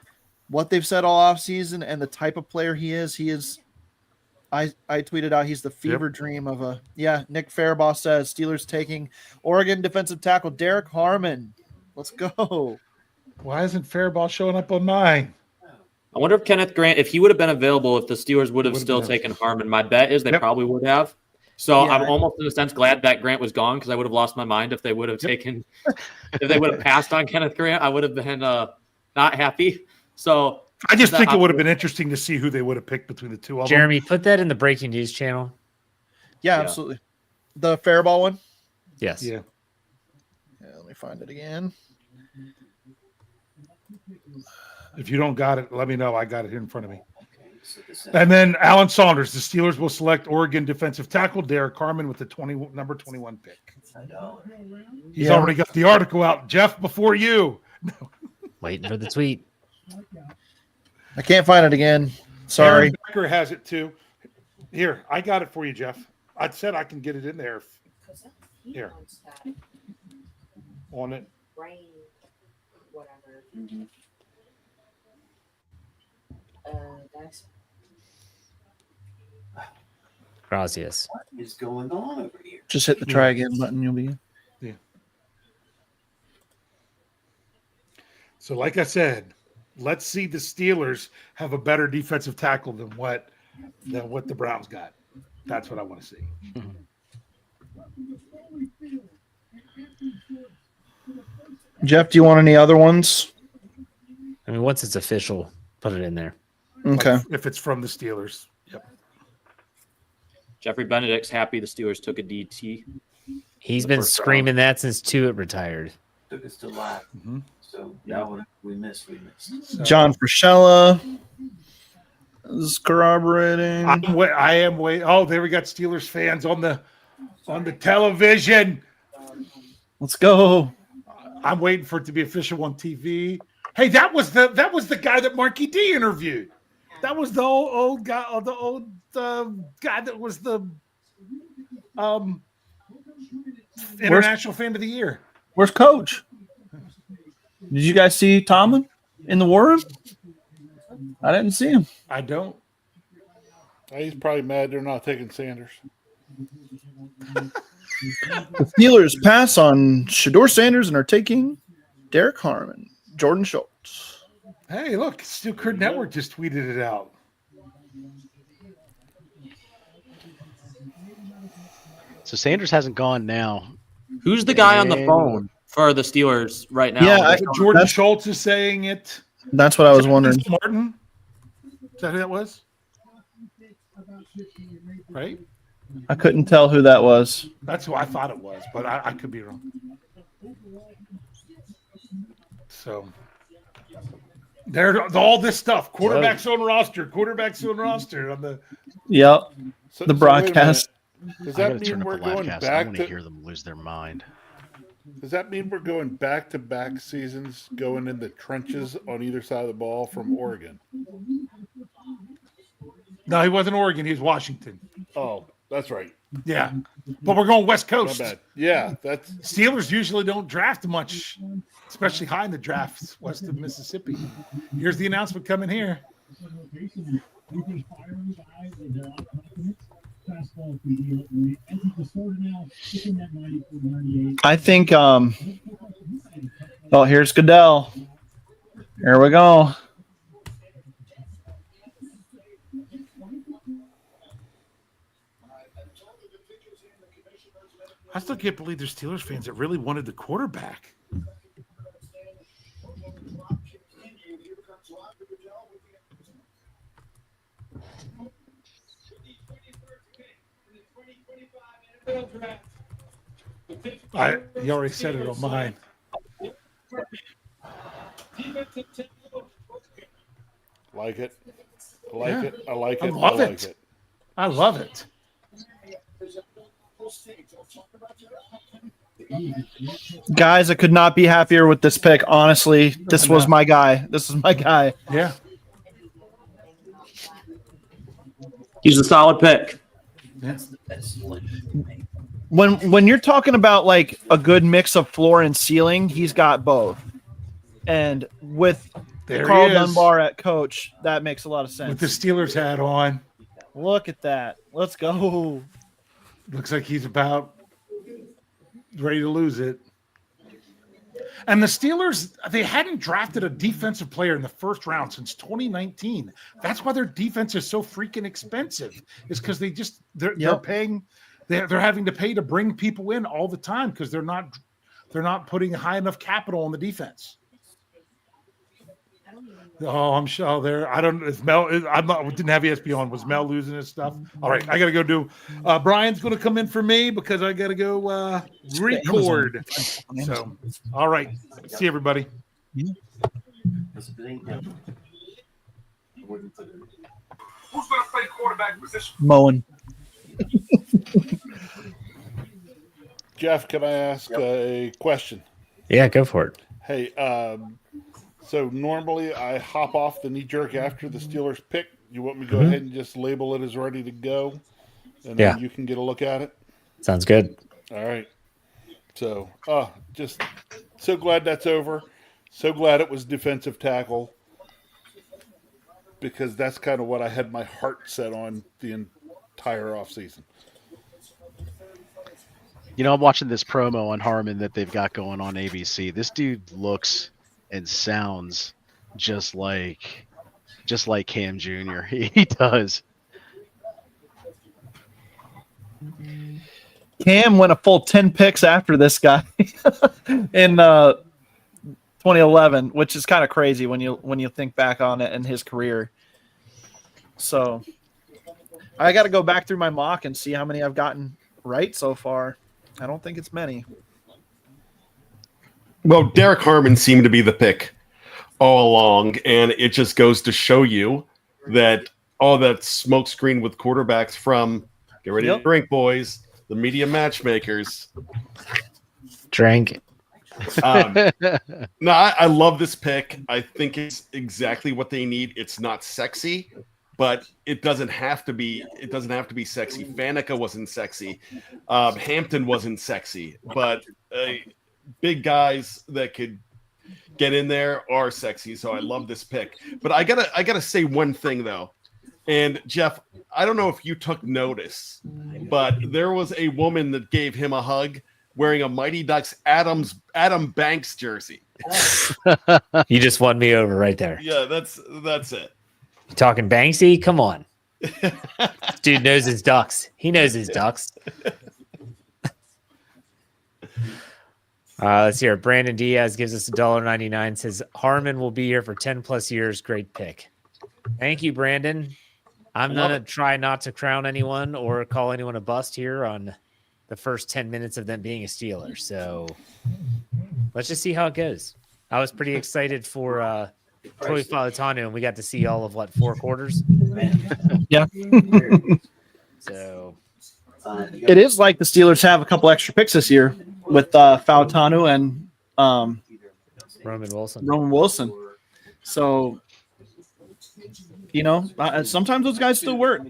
what they've said all offseason and the type of player he is. I tweeted out he's the fever dream of a Nick Faribaugh says Steelers taking Oregon defensive tackle Derek Harmon. Let's go. Why isn't Faribaugh showing up on mine? I wonder if Kenneth Grant, if he would have been available, if the Steelers would have Would've still been. taken Harmon. My bet is they probably would have. So Yeah. I'm almost in a sense glad that Grant was gone because I would have lost my mind if they would have taken, if they would have passed on Kenneth Grant. I would have been not happy. So I just think it would have been interesting to see who they would have picked between the two of them. Jeremy, put that in the breaking news channel. Yeah, absolutely. The Faribaugh one? Yes. Yeah. Let me find it again. If you don't got it, let me know. I got it here in front of me. And then Alan Saunders, the Steelers will select Oregon defensive tackle Derek Harmon with the number 21 pick. He's already got the article out. Jeff, before you. Waiting for the tweet. I can't find it again. Sorry. Aaron Becker has it too. Here, I got it for you, Jeff. I said I can get it in there. Here. On it. Rain, whatever. That's Gracias. What is going on over here? Just hit the try again button. You'll be in. Yeah. So, like I said, let's see the Steelers have a better defensive tackle than what the Browns got. That's what I want to see. Jeff, do you want any other ones? I mean, once it's official, put it in there. Okay. Like, if it's from the Steelers. Yep. Jeffrey Benedict's happy the Steelers took a DT. He's The been first screaming that since Tuitt retired. Took us to live. Mm-hmm. So now what we missed, we missed. So, John Frashella is corroborating. I am waiting. Oh, there we got Steelers fans on the television. Let's go. I'm waiting for it to be official on TV. Hey, that was the guy that Marky D interviewed. That was the old guy, guy that was the international fan of the year. Where's Coach? Did you guys see Tomlin in the war room? I didn't see him. I don't. He's probably mad they're not taking Sanders. The Steelers pass on Shador Sanders and are taking Derek Harmon, Jordan Schultz. Hey, look, Steel Curd Network just tweeted it out. So Sanders hasn't gone now. Who's the guy on the phone for the Steelers right now? Yeah, Jordan Schultz is saying it. That's what I was wondering. Martin? Is that who that was? Right? I couldn't tell who that was. That's who I thought it was, but I could be wrong. So there's all this stuff. Quarterbacks on roster on the. Yep. So, The so broadcast. wait a minute. Does I'm that going to turn mean up we're the going live cast. I back want to to? hear them lose their mind. Does that mean we're going back-to-back seasons, going in the trenches on either side of the ball from Oregon? No, he wasn't Oregon. He was Washington. Oh, that's right. Yeah, but we're going West My Coast. bad. Yeah, that's Steelers usually don't draft much, especially high in the drafts west of Mississippi. Here's the announcement coming here. I think oh, here's Goodell. Here we go. I still can't believe there's Steelers fans that really wanted the quarterback. He already said it on mine. Like it. I like it. I like it. I love like it. I love it. Guys, I could not be happier with this pick. Honestly, this was my guy. This is my guy. Yeah. He's a solid pick. When you're talking about like a good mix of floor and ceiling, he's got both. And with There Carl he is. Dunbar at coach, that makes a lot of sense. With the Steelers hat on. Look at that. Let's go. Looks like he's about ready to lose it. And the Steelers, they hadn't drafted a defensive player in the first round since 2019. That's why their defense is so freaking expensive. Is because they're paying, they're having to pay to bring people in all the time because they're not putting high enough capital on the defense. Oh, I'm sure there. I don't. Is Mel? Didn't have ESPN on. Was Mel losing his stuff? All right, I got to go do. Brian's going to come in for me because I got to go record. So, all right. See everybody. Who's gonna play quarterback position? Moen. Jeff, can I ask a question? Yeah, go for it. Hey, so normally I hop off the knee jerk after the Steelers pick. You want me to go ahead and just label it as ready to go, and then you can get a look at it? Sounds good. All right. So, just so glad that's over. So glad it was defensive tackle because that's kind of what I had my heart set on the entire offseason. You know, I'm watching this promo on Harmon that they've got going on ABC. This dude looks and sounds just like Cam Jr. He does. Cam went a full 10 picks after this guy in 2011, which is kind of crazy when you think back on it in his career. So I got to go back through my mock and see how many I've gotten right so far. I don't think it's many. Well, Derek Harmon seemed to be the pick all along, and it just goes to show you that all that smokescreen with quarterbacks from get ready to drink, boys, the media matchmakers. Drink. No, I love this pick. I think it's exactly what they need. It's not sexy, but it doesn't have to be. It doesn't have to be sexy. Faneca wasn't sexy. Hampton wasn't sexy, but big guys that could get in there are sexy. So I love this pick. But I gotta say one thing though. And Jeff, I don't know if you took notice, but there was a woman that gave him a hug wearing a Mighty Ducks Adam Banks jersey. You just won me over right there. Yeah, that's it. You talking Banksy? Come on. This dude knows his ducks. He knows his ducks. Let's hear it. Brandon Diaz gives us $1.99. Says Harmon will be here for 10 plus years. Great pick. Thank you, Brandon. I'm going to try not to crown anyone or call anyone a bust here on the first 10 minutes of them being a Steeler. So let's just see how it goes. I was pretty excited for Troy Falatanu, and we got to see all of 4 quarters. Yeah. So it is like the Steelers have a couple extra picks this year with Falatanu and Roman Wilson. So, you know, sometimes those guys still work.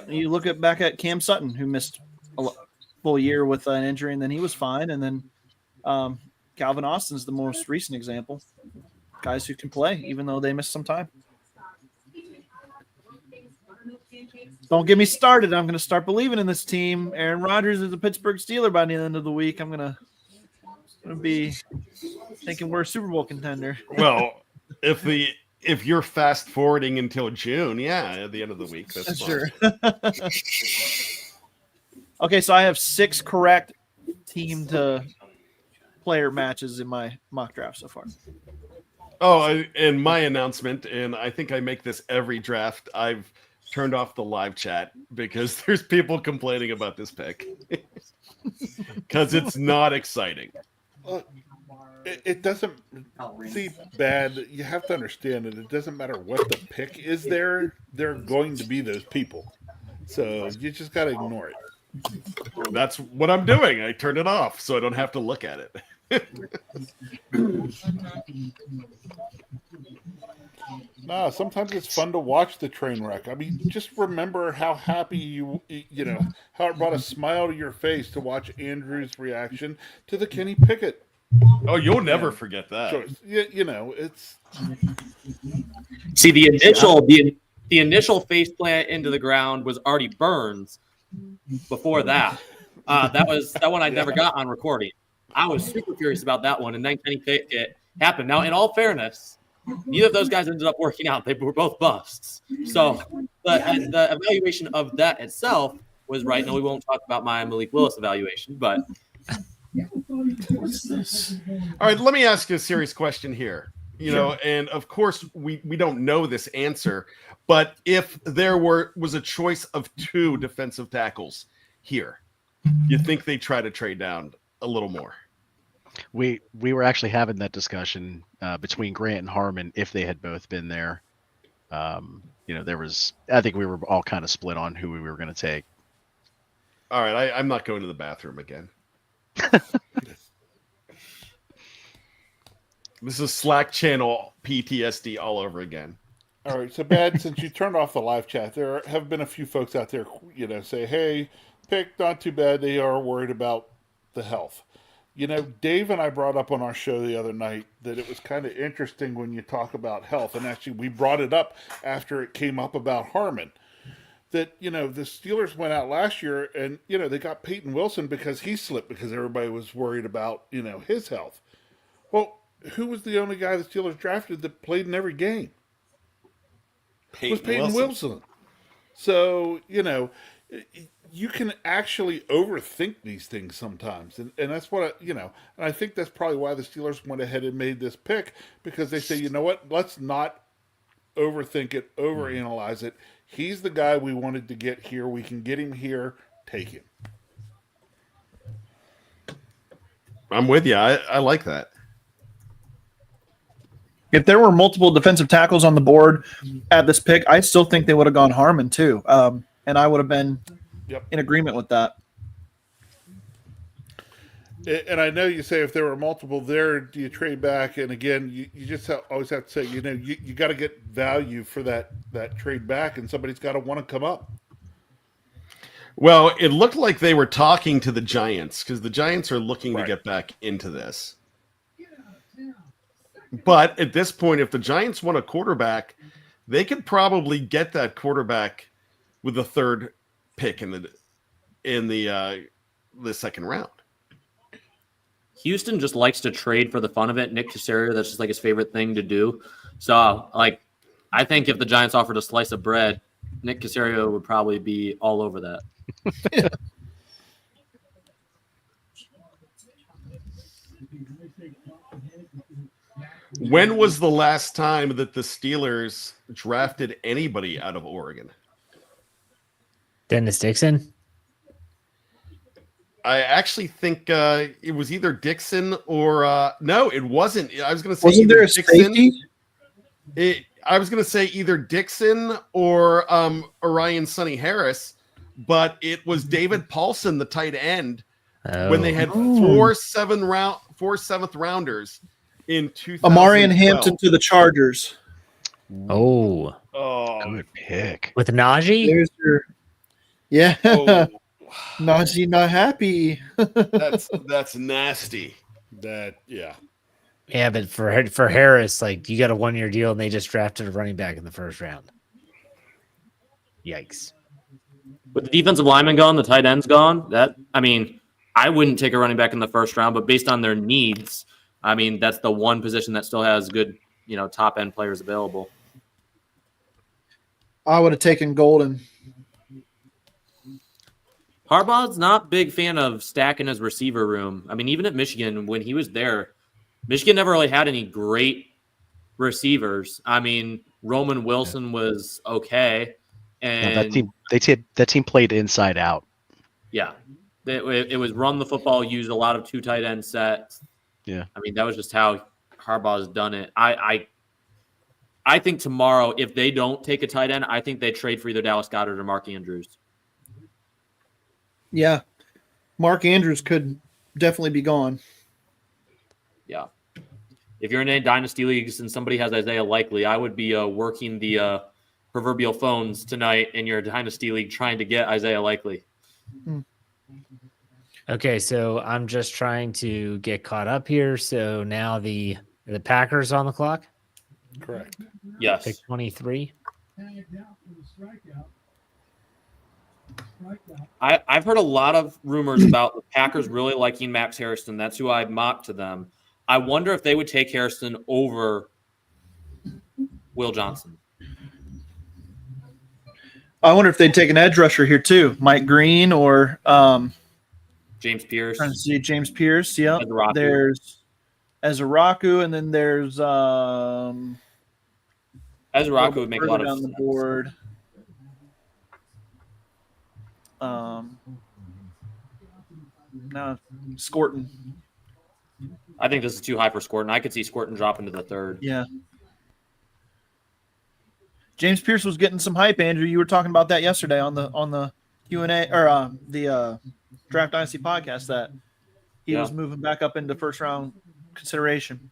You look back at Cam Sutton, who missed a full year with an injury, and then he was fine. And then Calvin Austin's the most recent example. Guys who can play, even though they missed some time. Don't get me started. I'm going to start believing in this team. Aaron Rodgers is a Pittsburgh Steeler by the end of the week. I'm going to be thinking we're a Super Bowl contender. Well, if you're fast forwarding until June, at the end of the week, that's sure. Okay, so I have 6 correct team to player matches in my mock draft so far. Oh, and my announcement, and I think I make this every draft. I've turned off the live chat because there's people complaining about this pick because it's not exciting. It doesn't see bad. You have to understand that it doesn't matter what the pick is there are going to be those people. So you just got to ignore it. That's what I'm doing. I turned it off so I don't have to look at it. No, sometimes it's fun to watch the train wreck. I mean, just remember how happy you know, how it brought a smile to your face to watch Andrew's reaction to the Kenny Pickett. Oh, you'll never forget that. Choice. You know, it's See, the initial face plant into the ground was already Burns. Before that, that one I never got on recording. I was super curious about that one, and then Kenny Pickett happened. Now, in all fairness, neither of those guys ended up working out. They were both busts. So the evaluation of that itself was right. No, we won't talk about my Malik Willis evaluation, but. All right, let me ask you a serious question here. You know, and of course we don't know this answer, but if there was a choice of 2 defensive tackles here, you think they try to trade down a little more? We were actually having that discussion between Grant and Harmon if they had both been there. You know, I think we were all kind of split on who we were going to take. All right, I'm not going to the bathroom again. This is Slack channel PTSD all over again. all right. So, Bad, since you turned off the live chat, there have been a few folks out there, you know, say, "Hey, pick not too bad. They are worried about the health." You know, Dave and I brought up on our show the other night that it was kind of interesting when you talk about health, and actually we brought it up after it came up about Harmon. That, you know, the Steelers went out last year and, you know, they got Peyton Wilson because he slipped because everybody was worried about, you know, his health. Well, who was the only guy the Steelers drafted that played in every game? It was Peyton Wilson. So, you know, you can actually overthink these things sometimes. And that's what, you know, and I think that's probably why the Steelers went ahead and made this pick, because they say, you know what, let's not overthink it, overanalyze it. He's the guy we wanted to get here. We can get him here. Take him. I'm with you. I like that. If there were multiple defensive tackles on the board at this pick, I still think they would have gone Harmon too. And I would have been in agreement with that. And I know you say if there were multiple there, do you trade back? And again, you just always have to say, you know, you got to get value for that trade back, and somebody's got to want to come up. Well, it looked like they were talking to the Giants because the Giants are looking to get back into this. But at this point, if the Giants want a quarterback, they could probably get that quarterback with the 3rd pick in the second round. Houston just likes to trade for the fun of it. Nick Caserio, that's just like his favorite thing to do. So, like, I think if the Giants offered a slice of bread, Nick Caserio would probably be all over that. When was the last time that the Steelers drafted anybody out of Oregon? Dennis Dixon? I actually think it was either Dixon or no, it wasn't. I was going to say wasn't there a safety? I was going to say either Dixon or Orion Sonny Harris, but it was David Paulson, the tight end, when they had 4 seventh rounders in 2012. Amarian Hampton to the Chargers. Oh, good pick. With Najee? There's your, yeah. Oh. Najee not happy. That's nasty. Yeah, but for Harris, like, you got a 1-year deal and they just drafted a running back in the 1st round. Yikes. With the defensive lineman gone, the tight end's gone. I wouldn't take a running back in the 1st round, but based on their needs, I mean, that's the one position that still has good, you know, top end players available. I would have taken Golden. Harbaugh's not a big fan of stacking his receiver room. I mean, even at Michigan, when he was there, Michigan never really had any great receivers. I mean, Roman Wilson was okay. And that team played inside out. Yeah, it was run the football, used a lot of 2 tight end sets. Yeah, I mean that was just how Harbaugh's done it. I think tomorrow, if they don't take a tight end, I think they trade for either Dallas Goedert or Mark Andrews. Yeah, Mark Andrews could definitely be gone. Yeah. If you're in any dynasty leagues and somebody has Isaiah Likely, I would be working the proverbial phones tonight in your dynasty league trying to get Isaiah Likely. Okay, so I'm just trying to get caught up here. So now the Packers on the clock. Correct. Yes. Pick 23. I've heard a lot of rumors about the Packers really liking Max Harrison. That's who I mocked to them. I wonder if they would take Harrison over Will Johnson. I wonder if they'd take an edge rusher here too, Mike Green or James Pierce. Trying to see James Pierce. Yep. Ezraku. There's Ezraku, and then there's Ezraku would make a lot of on sense. the board. No, Scorton. I think this is too high for Scorton. I could see Scorton drop into the 3rd. Yeah. James Pierce was getting some hype, Andrew. You were talking about that yesterday on the Q&A or the Draft Dynasty podcast that he was moving back up into first round consideration.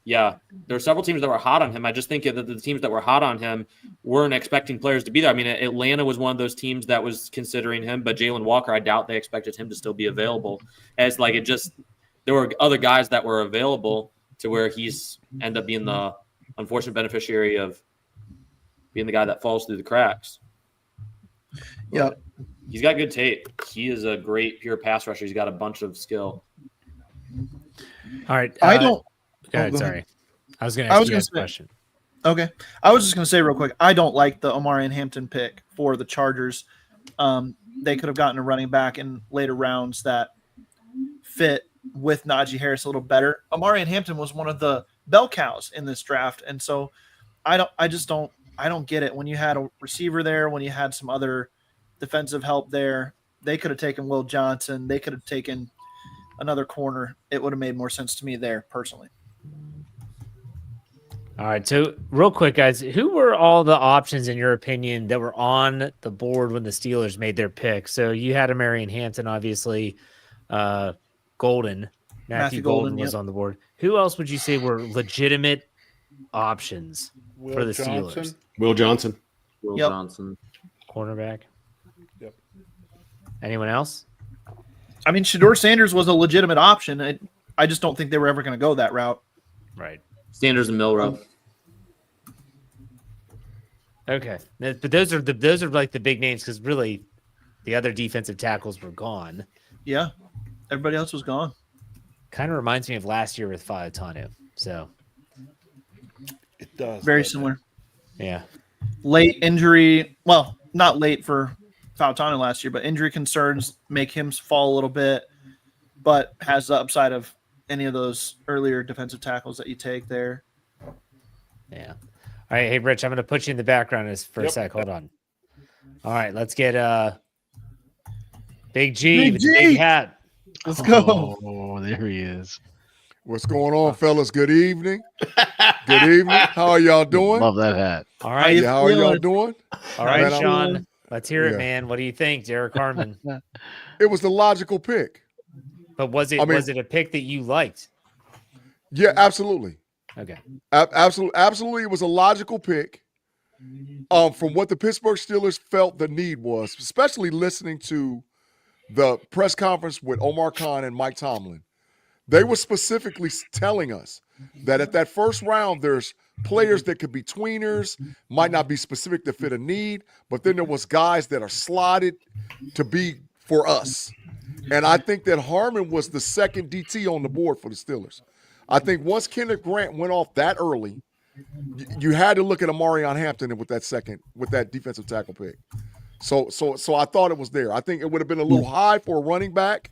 Yeah, there are several teams that were hot on him. I just think that the teams that were hot on him weren't expecting players to be there. I mean, Atlanta was one of those teams that was considering him, but Jalen Walker, I doubt they expected him to still be available. As like there were other guys that were available to where he's ended up being the unfortunate beneficiary of being the guy that falls through the cracks. Yeah, he's got good tape. He is a great pure pass rusher. He's got a bunch of skill. All right, I don't. Go ahead, go sorry. ahead. I was going to ask you guys a question. Okay. I was just going to say real quick, I don't like the Omarion Hampton pick for the Chargers. They could have gotten a running back in later rounds that fit with Najee Harris a little better. Omarion Hampton was one of the bell cows in this draft, and so I don't get it. When you had a receiver there, when you had some other defensive help there, they could have taken Will Johnson. They could have taken another corner. It would have made more sense to me there personally. All right, so real quick, guys, who were all the options in your opinion that were on the board when the Steelers made their pick? So you had Omarion Hampton, obviously, Golden, Matthew Golden was on the board. Who else would you say were legitimate options for the Steelers? Will Johnson. Will Johnson. Cornerback. Yep. Anyone else? I mean, Shador Sanders was a legitimate option. I just don't think they were ever going to go that route. Right. Sanders and Milrow. Okay, but those are like the big names because really, the other defensive tackles were gone. Yeah, everybody else was gone. Kind of reminds me of last year with Fautanu. So it does. Very similar. Yeah. Late injury. Well, not late for Fautanu last year, but injury concerns make him fall a little bit, but has the upside of any of those earlier defensive tackles that you take there. Yeah. All right. Hey, Rich, I'm going to put you in the background for a sec. Hold on. All right. Let's get Big G with the big hat. Let's go. Oh, there he is. What's going on, fellas? Good evening. Good evening. How are y'all doing? Love that hat. All right. Yeah, how are y'all doing? All right, Man, Sean. Let's hear it, man. What do you think, Derek Harmon? It was the logical pick. But was it a pick that you liked? Yeah, absolutely. Okay. Absolutely. It was a logical pick from what the Pittsburgh Steelers felt the need was, especially listening to the press conference with Omar Khan and Mike Tomlin. They were specifically telling us that at that first round, there's players that could be tweeners, might not be specific to fit a need, but then there was guys that are slotted to be for us. And I think that Harmon was the second DT on the board for the Steelers. I think once Kenneth Grant went off that early, you had to look at Omarion Hampton with that defensive tackle pick. So I thought it was there. I think it would have been a little high for a running back,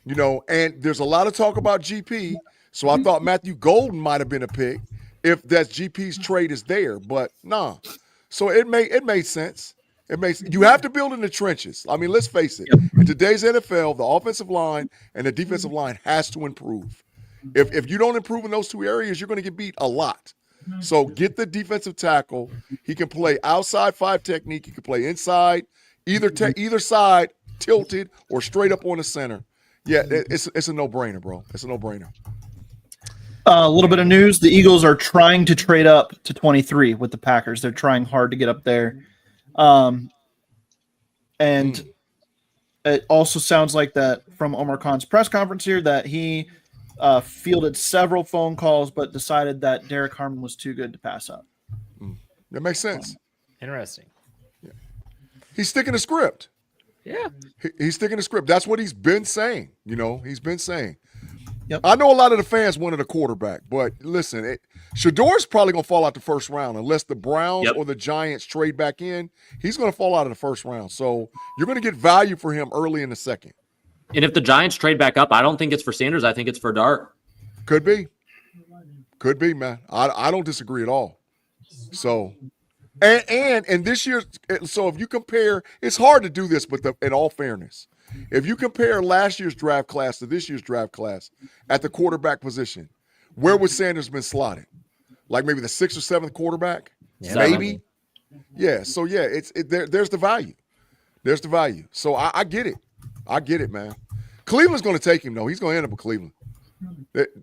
and there's a lot of talk about GP. So I thought Matthew Golden might have been a pick if that GP's trade is there, but nah. So it made sense. You have to build in the trenches. I mean, let's face it. In today's NFL, the offensive line and the defensive line has to improve. If you don't improve in those two areas, you're going to get beat a lot. So get the defensive tackle. He can play outside 5 technique. He can play inside, either side, tilted or straight up on the center. Yeah, it's a no-brainer, bro. It's a no-brainer. A little bit of news. The Eagles are trying to trade up to 23 with the Packers. They're trying hard to get up there. And it also sounds like that from Omar Khan's press conference here that he fielded several phone calls but decided that Derek Harmon was too good to pass up. That makes sense. Interesting. Yeah. He's sticking to script. Yeah. He's sticking to script. That's what he's been saying. He's been saying. Yep. I know a lot of the fans wanted a quarterback, but listen, Shador's probably going to fall out the first round unless the Browns or the Giants trade back in. He's going to fall out of the first round. So you're going to get value for him early in the second. And if the Giants trade back up, I don't think it's for Sanders. I think it's for Dart. Could be, man. I don't disagree at all. So, and this year, so if you compare, it's hard to do this, but in all fairness, if you compare last year's draft class to this year's draft class at the quarterback position, where would Sanders been slotted? Like maybe the 6th or 7th quarterback? Yeah. Maybe. Yeah. So yeah, there's the value. There's the value. So I get it. I get it, man. Cleveland's going to take him though. He's going to end up with Cleveland.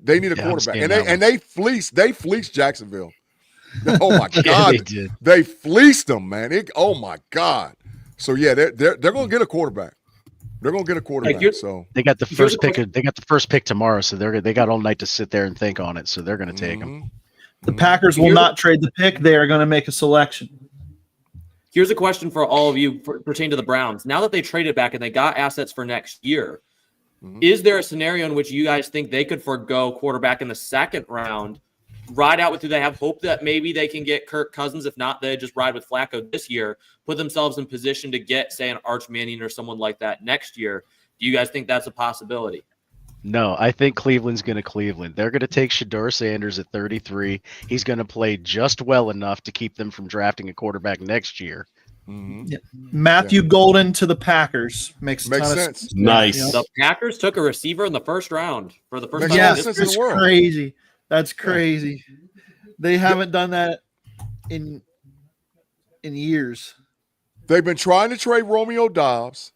They need a quarterback, and they fleeced Jacksonville. Oh my God, they fleeced them, man. Oh my God. So yeah, they're going to get a quarterback. They're going to get a quarterback. So they got the first pick. They got the first pick tomorrow, so they got all night to sit there and think on it. So they're going to take him. The Packers will not trade the pick. They are going to make a selection. Here's a question for all of you pertaining to the Browns. Now that they traded back and they got assets for next year, is there a scenario in which you guys think they could forego quarterback in the 2nd round, ride out with who they have, hope that maybe they can get Kirk Cousins? If not, they just ride with Flacco this year, put themselves in position to get, say, an Arch Manning or someone like that next year. Do you guys think that's a possibility? No, I think Cleveland's going to Cleveland. They're going to take Shador Sanders at 33. He's going to play just well enough to keep them from drafting a quarterback next year. Yeah. Matthew Golden to the Packers makes sense. Nice. Yeah. The Packers took a receiver in the 1st round for the first time. Yeah, in that's history. crazy. That's crazy. They haven't done that in years. They've been trying to trade Romeo Doubs.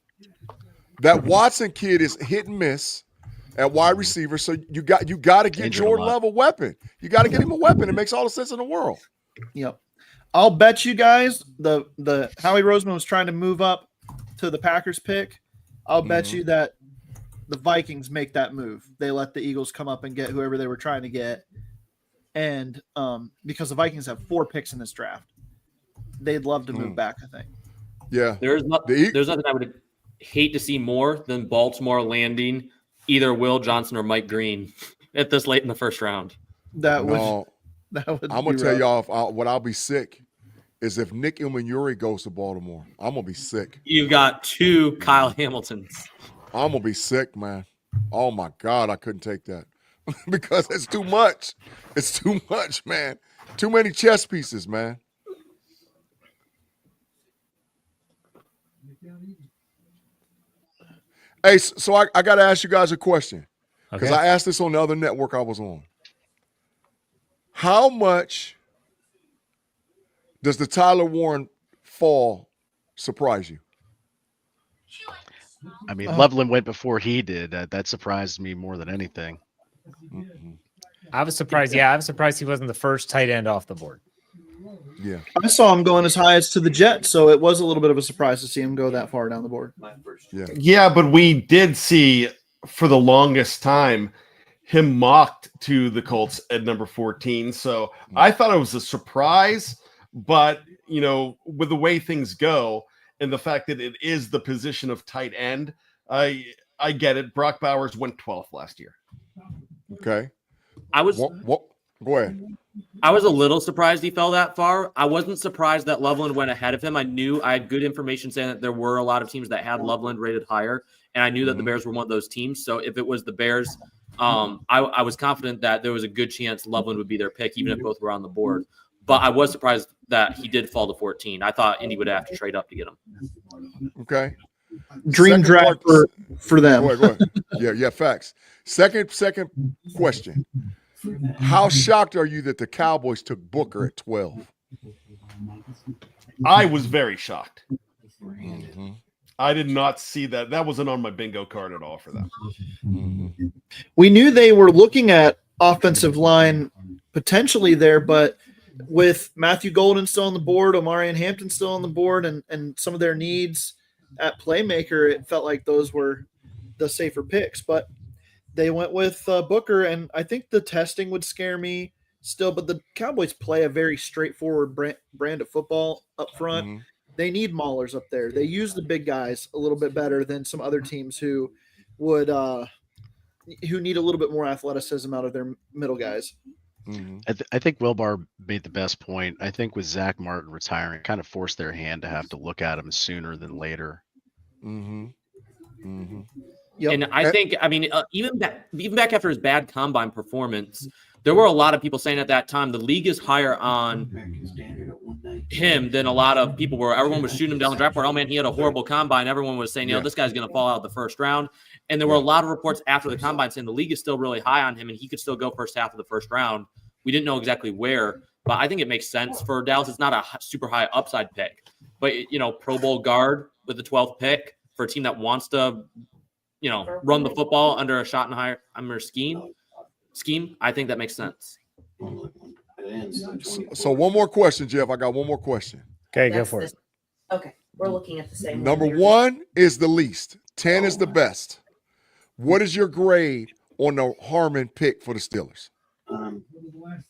That Watson kid is hit and miss at wide receiver. So you got to get Jordan Love a weapon. You got to get him a weapon. It makes all the sense in the world. Yep. I'll bet you guys the Howie Roseman was trying to move up to the Packers pick. I'll bet you that the Vikings make that move. They let the Eagles come up and get whoever they were trying to get. And because the Vikings have 4 picks in this draft, they'd love to move back, I think. Yeah. There's nothing I would hate to see more than Baltimore landing either Will Johnson or Mike Green at this late in the 1st round. That would I'm going to tell y'all what I'll be sick is if Nick Ilmanuri goes to Baltimore. I'm going to be sick. You've got 2 Kyle Hamiltons. I'm going to be sick, man. Oh, my God, I couldn't take that because it's too much. It's too much, man. Too many chess pieces, man. Hey, so I got to ask you guys a question because I asked this on the other network I was on. How much does the Tyler Warren fall surprise you? I mean, Loveland went before he did. That surprised me more than anything. I was surprised. Yeah, I was surprised he wasn't the first tight end off the board. Yeah. I saw him going as high as to the Jets, so it was a little bit of a surprise to see him go that far down the board. Yeah, but we did see for the longest time him mocked to the Colts at number 14. So I thought it was a surprise, but with the way things go and the fact that it is the position of tight end, I get it. Brock Bowers went 12th last year. Okay. Go ahead. I was a little surprised he fell that far. I wasn't surprised that Loveland went ahead of him. I knew I had good information saying that there were a lot of teams that had Loveland rated higher, and I knew that the Bears were one of those teams. So if it was the Bears, I was confident that there was a good chance Loveland would be their pick, even if both were on the board. but I was surprised that he did fall to 14. I thought Indy would have to trade up to get him. Okay. Dream Second draft part- for them. Go ahead. Yeah, facts. Second question. How shocked are you that the Cowboys took Booker at 12? I was very shocked. Mm-hmm. I did not see that. That wasn't on my bingo card at all for them. Mm-hmm. We knew they were looking at offensive line potentially there, but with Matthew Golden still on the board, Omarion Hampton still on the board, and some of their needs at playmaker, it felt like those were the safer picks. But they went with Booker, and I think the testing would scare me still. But the Cowboys play a very straightforward brand of football up front. Mm-hmm. They need maulers up there. They use the big guys a little bit better than some other teams who would who need a little bit more athleticism out of their middle guys. Mm-hmm. I think Wilbar made the best point. I think with Zach Martin retiring, it kind of forced their hand to have to look at him sooner than later. Mm-hmm. Mm-hmm. Yep. And I think, I mean, even back after his bad combine performance, there were a lot of people saying at that time the league is higher on him than a lot of people were. Everyone was shooting him down the draft board. Oh man, he had a horrible combine. Everyone was saying, this guy's going to fall out the first round. And there were a lot of reports after the combine saying the league is still really high on him and he could still go first half of the first round. We didn't know exactly where, but I think it makes sense for Dallas. It's not a super high upside pick, but Pro Bowl guard with the 12th pick for a team that wants to, run the football under a Schottenheimer scheme. I think that makes sense. So one more question, Jeff. I got one more question. Okay, go for it. Okay, we're looking at the same. Number one here. 1 is the least. 10 is the best. What is your grade on the Harmon pick for the Steelers?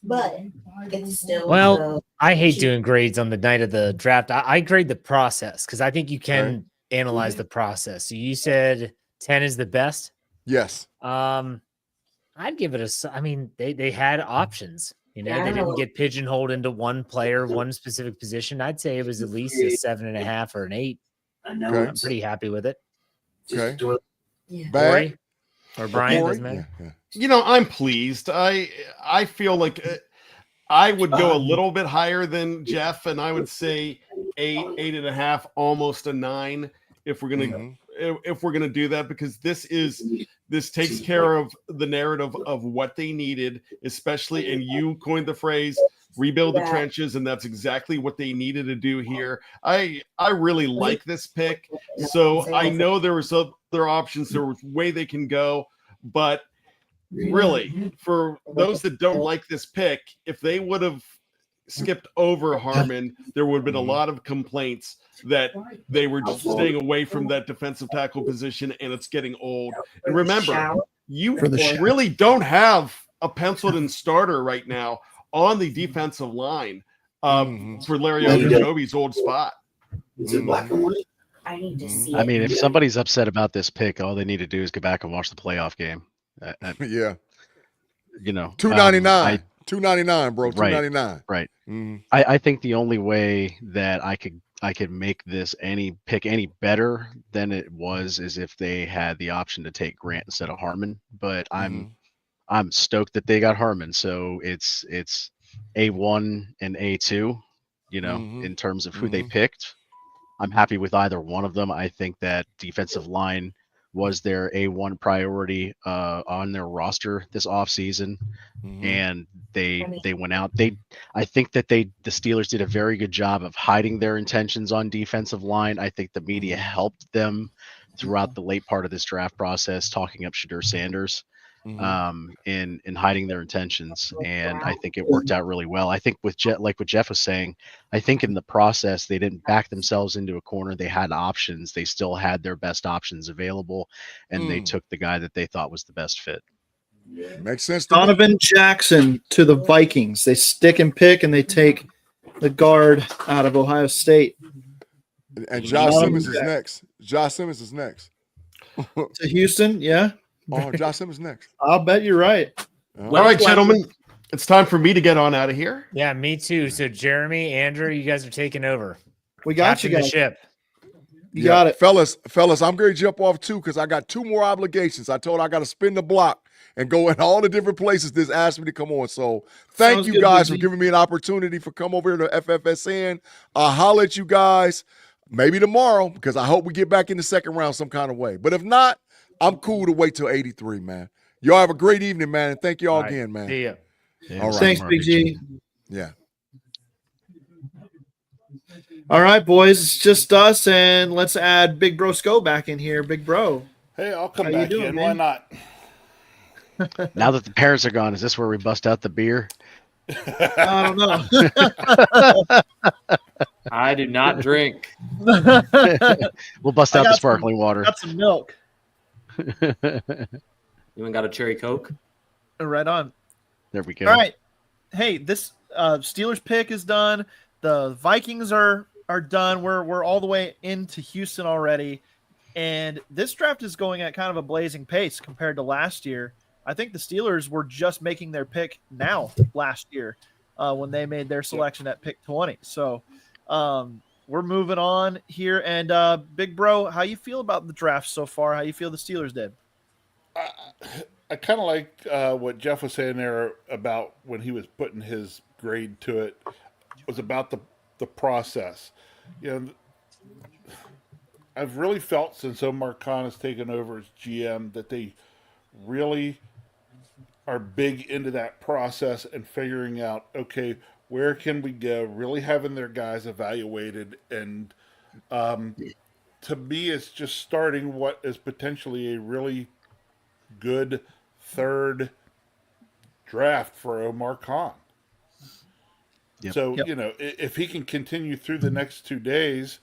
But it's still Well, I hate doing grades on the night of the draft. I grade the process because I think you can analyze the process. So you said 10 is the best. Yes. I'd give it a. I mean, they had options. They didn't get pigeonholed into one player, one specific position. I'd say it was at least a 7.5 or an 8. Okay. I'm pretty happy with it. Okay. Yeah. Bad. Corey or Brian, Corey? doesn't matter. Yeah. I'm pleased. I feel like I would go a little bit higher than Jeff, and I would say 8.5, almost a 9 if we're gonna do that, because this takes care of the narrative of what they needed, especially, and you coined the phrase rebuild the trenches, and that's exactly what they needed to do here. I really like this pick. So I know there was other options, there was way they can go, but really, for those that don't like this pick, if they would have skipped over Harmon, there would have been a lot of complaints that they were just staying away from that defensive tackle position and it's getting old. And remember, you really don't have a penciled in starter right now on the defensive line for Larry Ogunjobi's old spot. Is it black and white? I need to see. I mean, if somebody's upset about this pick, all they need to do is go back and watch the playoff game. Yeah. $2.99. $2.99, bro. $2.99. Right. Mm-hmm. I think the only way that I could make this pick any better than it was is if they had the option to take Grant instead of Harmon. But I'm stoked that they got Harmon. So it's A1 and A2, in terms of who they picked. I'm happy with either one of them. I think that defensive line was their A1 priority on their roster this offseason. And they went out. I think that the Steelers did a very good job of hiding their intentions on defensive line. I think the media helped them throughout the late part of this draft process, talking up Shador Sanders in hiding their intentions. And I think it worked out really well. I think with what Jeff was saying, I think in the process, they didn't back themselves into a corner. They had options. They still had their best options available, and they took the guy that they thought was the best fit. Makes sense. Donovan Jackson to the Vikings. They stick and pick, and they take the guard out of Ohio State. And Josh Simmons is next. Josh Simmons is next. To Houston, yeah. Oh, Josh Simmons next. I'll bet you're right. All right, gentlemen, it's time for me to get on out of here. Yeah, me too. So Jeremy, Andrew, you guys are taking over. We got Captain you guys. the ship. You got it. Fellas, I'm going to jump off too because I got 2 more obligations. I told I got to spin the block and go in all the different places this asked me to come on. So thank Sounds you good, guys Big for G. giving me an opportunity for come over here to FFSN. I'll holler at you guys maybe tomorrow because I hope we get back in the second round some kind of way. But if not, I'm cool to wait till 83, man. Y'all have a great evening, man, and thank you all again, man. See ya. Yeah, All right. Thanks, Big G. Yeah. All right, boys, it's just us, and let's add Big Bro Sco back in here. Big Bro. Hey, I'll come How you back doing, in. man? Why not? Now that the parents are gone, is this where we bust out the beer? I don't know. I do not drink. We'll bust I out the got sparkling water. Got some milk. You even got a cherry Coke? Right on. There we go. All right. Hey, this Steelers pick is done. The Vikings are done. We're all the way into Houston already. And this draft is going at kind of a blazing pace compared to last year. I think the Steelers were just making their pick now last year when they made their selection at pick 20. So we're moving on here. And Big Bro, how you feel about the draft so far? How you feel the Steelers did? I kind of like what Jeff was saying there about when he was putting his grade to it. It was about the process. You know, I've really felt since Omar Khan has taken over as GM that they really are big into that process and figuring out, okay, where can we go? Really having their guys evaluated. And to me, it's just starting what is potentially a really good third draft for Omar Khan. Yep. So, you know, if he can continue through the next 2 days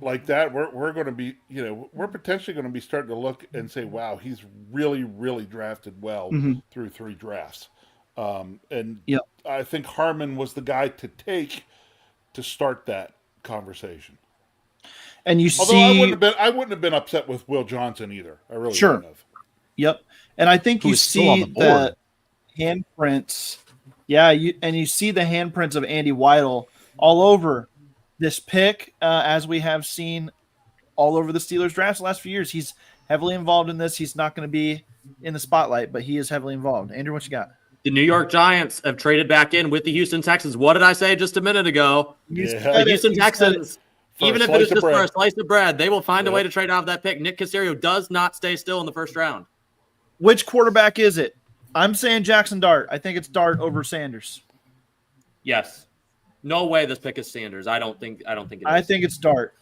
like that, we're going to be, you know, we're potentially going to be starting to look and say, wow, he's really, really drafted well through 3 drafts. And I think Harmon was the guy to take to start that conversation. And you Although see, I wouldn't have been upset with Will Johnson either. I really Sure. wouldn't have. Yep. And I think you Who's still on see the board. the handprints. Yeah, you see the handprints of Andy Weidel all over this pick, as we have seen all over the Steelers drafts the last few years. He's heavily involved in this. He's not going to be in the spotlight, but he is heavily involved. Andrew, what you got? The New York Giants have traded back in with the Houston Texans. What did I say just a minute ago? The Houston Texans, even if it is just for a slice of bread, they will find a way to trade off that pick. Nick Caserio does not stay still in the first round. Which quarterback is it? I'm saying Jackson Dart. I think it's Dart over Sanders. Yes. No way this pick is Sanders. I don't think it is. I think it's Dart.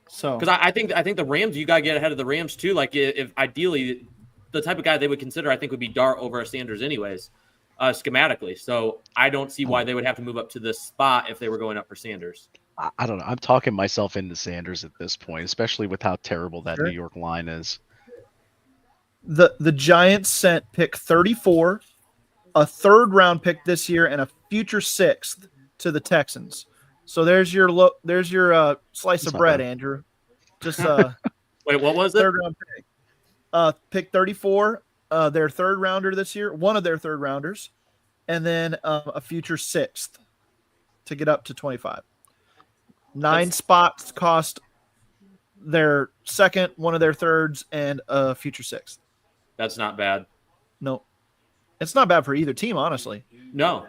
So because I think the Rams, you got to get ahead of the Rams too. Like if ideally the type of guy they would consider, I think would be Dart over Sanders anyways, schematically. So I don't see why they would have to move up to this spot if they were going up for Sanders. I don't know. I'm talking myself into Sanders at this point, especially with how terrible that New York line is. The Giants sent pick 34, a third round pick this year, and a future 6th to the Texans. So there's your slice of bread, Andrew. Just wait, what was it? Third round pick. Pick 34, their third rounder this year, one of their third rounders, and then a future 6th to get up to 25. 9 spots cost their second, one of their thirds, and a future 6th. That's not bad. No, it's not bad for either team, honestly. No.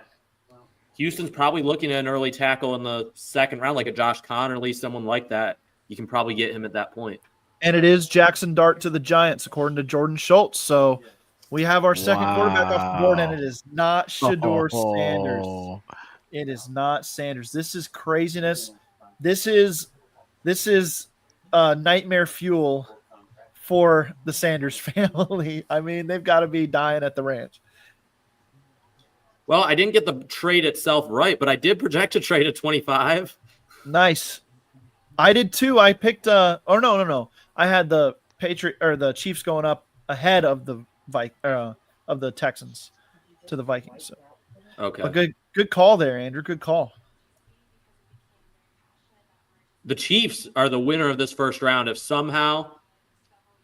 Houston's probably looking at an early tackle in the second round, like a Josh Connerly, someone like that. You can probably get him at that point. And it is Jackson Dart to the Giants, according to Jordan Schultz. So we have our second quarterback off the board, and it is not Shador Sanders. It is not Sanders. This is craziness. This is nightmare fuel for the Sanders family. I mean, they've got to be dying at the ranch. Well, I didn't get the trade itself right, but I did project a trade at 25. Nice. I did too. I picked no. I had the the Chiefs going up ahead of the of the Texans to the Vikings. So. Okay. But good call there, Andrew. Good call. The Chiefs are the winner of this first round if somehow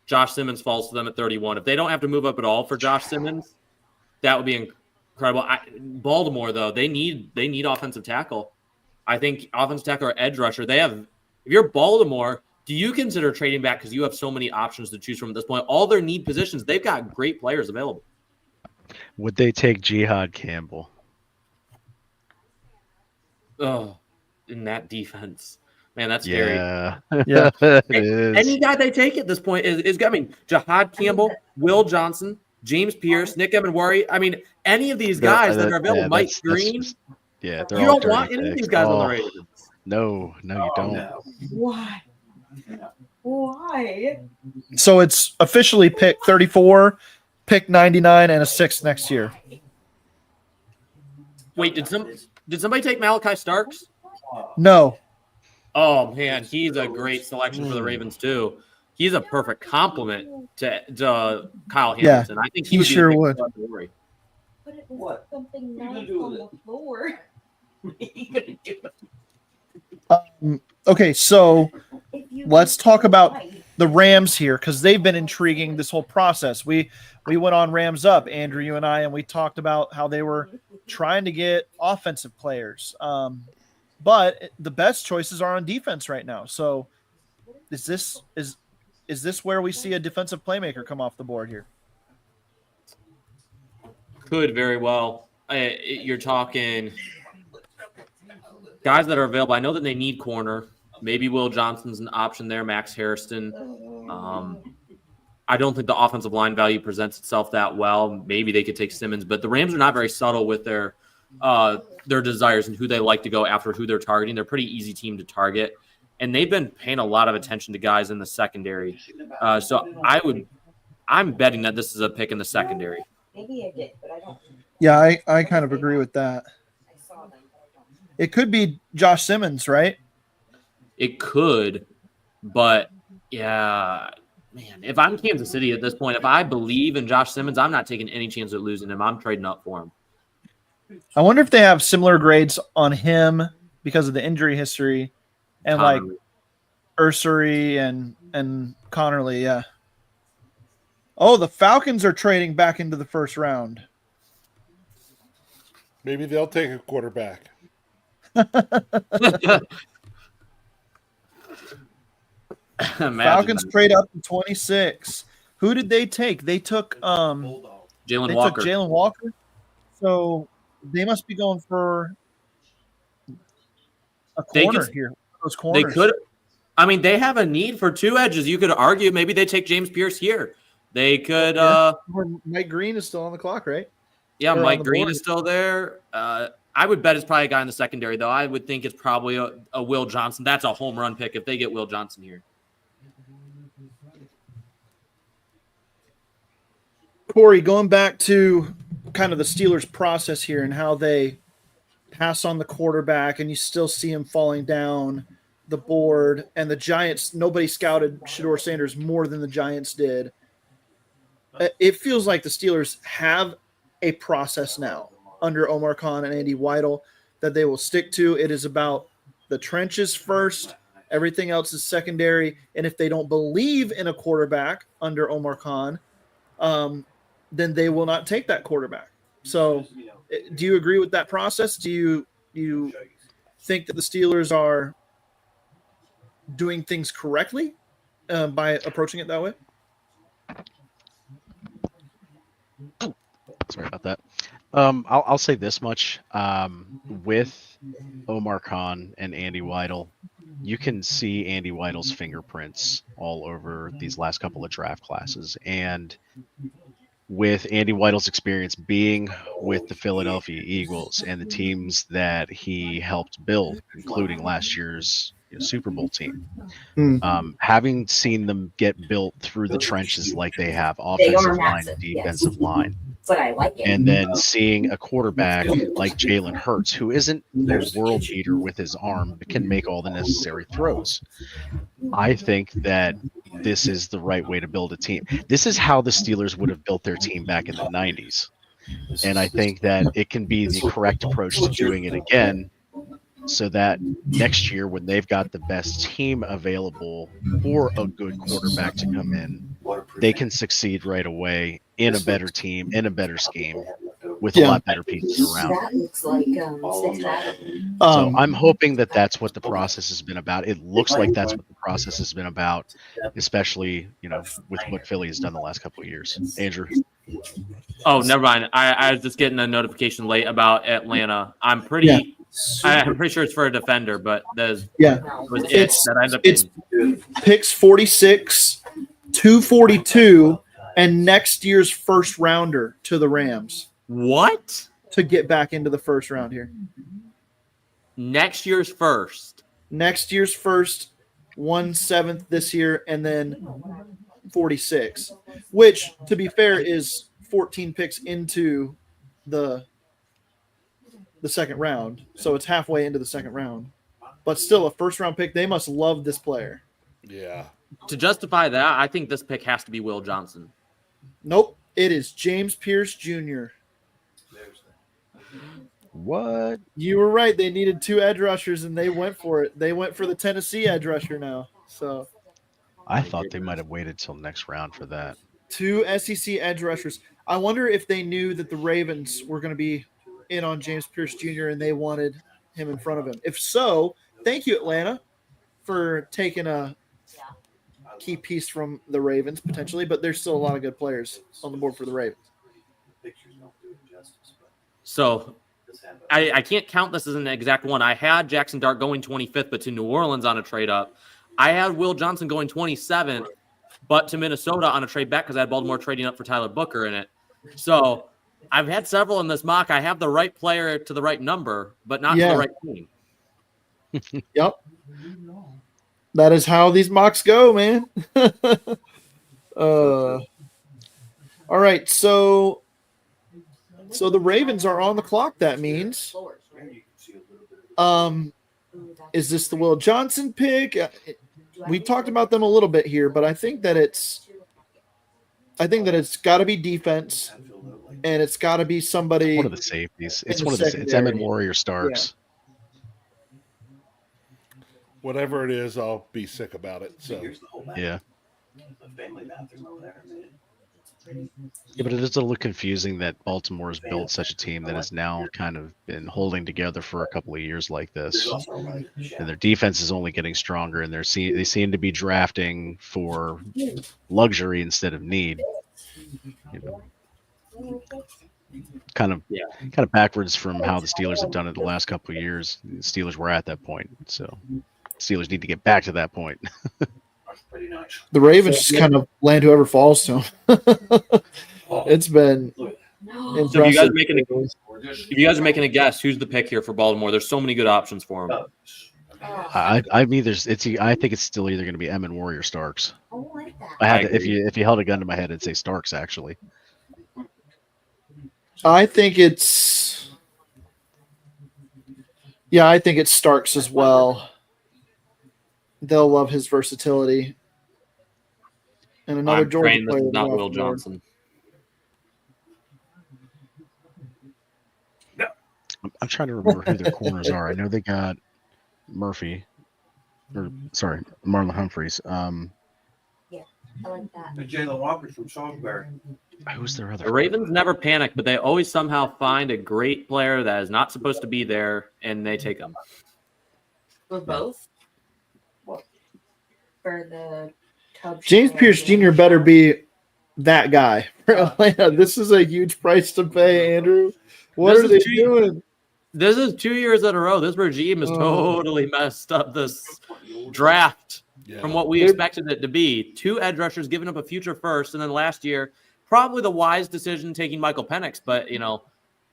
Josh Simmons falls to them at 31. If they don't have to move up at all for Josh Simmons, that would be incredible. Baltimore, though, they need offensive tackle. I think offensive tackle or edge rusher, they have – if you're Baltimore, do you consider trading back because you have so many options to choose from at this point? All their need positions, they've got great players available. Would they take Jihad Campbell? Oh, in that defense. Man, that's scary. Yeah. Yeah. It is. Any guy they take at this point is I mean, Jihad Campbell, Will Johnson, James Pierce, Nick Ebenwari. I mean, any of these guys that are available, Mike Green. They're You all don't want dirty any of picks. these guys on the Oh, Ravens. No, you don't. Why? Why? So it's officially pick 34, pick 99, and a 6 next year. Wait, did somebody take Malachi Starks? No. Oh man, he's a great selection for the Ravens too. He's a perfect complement to Kyle Yeah, Hamilton. I think he would be sure a big would. part of the worry. But it was something nice do on with the floor. Okay, so If you let's can talk feel about right. the Rams here because they've been intriguing this whole process. We went on Rams Up, Andrew, you and I, and we talked about how they were trying to get offensive players. But the best choices are on defense right now. So is this where we see a defensive playmaker come off the board here? Could very well. You're talking guys that are available. I know that they need corner. Maybe Will Johnson's an option there. Max Harrison. I don't think the offensive line value presents itself that well. Maybe they could take Simmons, but the Rams are not very subtle with their desires and who they like to go after, who they're targeting. They're a pretty easy team to target, and they've been paying a lot of attention to guys in the secondary. So I'm betting that this is a pick in the secondary. Maybe I did, but I don't. Yeah, I kind of agree with that. I saw them, but I don't. It could be Josh Simmons, right? It could, but yeah, man, if I'm Kansas City at this point, if I believe in Josh Simmons, I'm not taking any chance of losing him. I'm trading up for him. I wonder if they have similar grades on him because of the injury history and like Ursery and Connerly, yeah. Oh, the Falcons are trading back into the first round. Maybe they'll take a quarterback. Falcons trade up to 26. Who did they take? They took Jalen Walker. Jalen Walker. So they must be going for a corner here. Those corners. They could. I mean, they have a need for two edges. You could argue maybe they take James Pierce here. They could. Mike Green is still on the clock, right? Yeah, Or on Mike the Green board. is still there. I would bet it's probably a guy in the secondary, though. I would think it's probably a Will Johnson. That's a home run pick if they get Will Johnson here. Corey, going back to kind of the Steelers' process here and how they pass on the quarterback and you still see him falling down the board, and the Giants, nobody scouted Shador Sanders more than the Giants did. It feels like the Steelers have a process now under Omar Khan and Andy Weidel that they will stick to. It is about the trenches first. Everything else is secondary. And if they don't believe in a quarterback under Omar Khan, then they will not take that quarterback. So do you agree with that process? Do you think that the Steelers are doing things correctly by approaching it that way? Sorry about that. I'll say this much. With Omar Khan and Andy Weidel, you can see Andy Weidel's fingerprints all over these last couple of draft classes. And with Andy Weidel's experience being with the Philadelphia Eagles and the teams that he helped build, including last year's Super Bowl team, having seen them get built through the trenches like they have, offensive line, defensive line, But I like it. and then seeing a quarterback like Jalen Hurts, who isn't a world beater with his arm, but can make all the necessary throws. I think that this is the right way to build a team. This is how the Steelers would have built their team back in the 90s. And I think that it can be the correct approach to doing it again, so that next year when they've got the best team available for a good quarterback to come in, they can succeed right away in a better team, in a better scheme, with a lot better pieces around. That looks like So I'm hoping that that's what the process has been about. It looks like that's what the process has been about, especially with what Philly has done the last couple of years. Andrew. Oh, never mind. I was just getting a notification late about Atlanta. I'm pretty sure it's for a defender, but was that I ended up it's picks 46, 242, and next year's first rounder to the Rams. What? To get back into the first round here. Next year's first. Next year's first, 1/7 this year, and then 46, which, to be fair, is 14 picks into the second round. So it's halfway into the second round. But still a first-round pick. They must love this player. Yeah. To justify that, I think this pick has to be Will Johnson. Nope. It is James Pierce Jr. What? You were right. They needed 2 edge rushers, and they went for it. They went for the Tennessee edge rusher now. So I thought they might have waited till next round for that. 2 SEC edge rushers. I wonder if they knew that the Ravens were going to be in on James Pierce Jr. and they wanted him in front of him. If so, thank you, Atlanta, for taking a key piece from the Ravens potentially, but there's still a lot of good players on the board for the Ravens. So I can't count this as an exact one. I had Jackson Dart going 25th, but to New Orleans on a trade up. I had Will Johnson going 27th, but to Minnesota on a trade back because I had Baltimore trading up for Tyler Booker in it. So I've had several in this mock. I have the right player to the right number, but not to the right team. Yep. That is how these mocks go, man. All right, so the Ravens are on the clock. That means, is this the Will Johnson pick? We talked about them a little bit here, but I think that it's got to be defense, and it's got to be somebody. One of the safeties. It's it's Emmett Warrior Starks. Yeah. Whatever it is, I'll be sick about it. So yeah. Yeah, but it is a little confusing that Baltimore has built such a team that has now kind of been holding together for a couple of years like this, and their defense is only getting stronger, and they seem to be drafting for luxury instead of need. Kind of backwards from how the Steelers have done it the last couple of years. The Steelers were at that point, so Steelers need to get back to that point. The Ravens just kind of land whoever falls to them. It's been impressive. So if you guys are making a guess, who's the pick here for Baltimore? There's so many good options for them. I think it's still either going to be Emmett Warrior Starks. Oh, I like that. I had to, if you held a gun to my head, I'd say Starks actually. I think it's Starks as well. They'll love his versatility. And another Georgia player. This is not Will Johnson. I'm trying to remember who their corners are. I know they got Marlon Humphreys. Yeah, I like that. Jalen Walker from Salisbury. Who's their other? The Ravens never panic, but they always somehow find a great player that is not supposed to be there, and they take them. For both? For the Cubs. James Pierce Jr. better be that guy for Atlanta. This is a huge price to pay, Andrew. What are they doing? This is 2 years in a row. This regime has totally messed up this draft from what we expected it to be. 2 edge rushers giving up a future first, and then last year, probably the wise decision taking Michael Penix. But,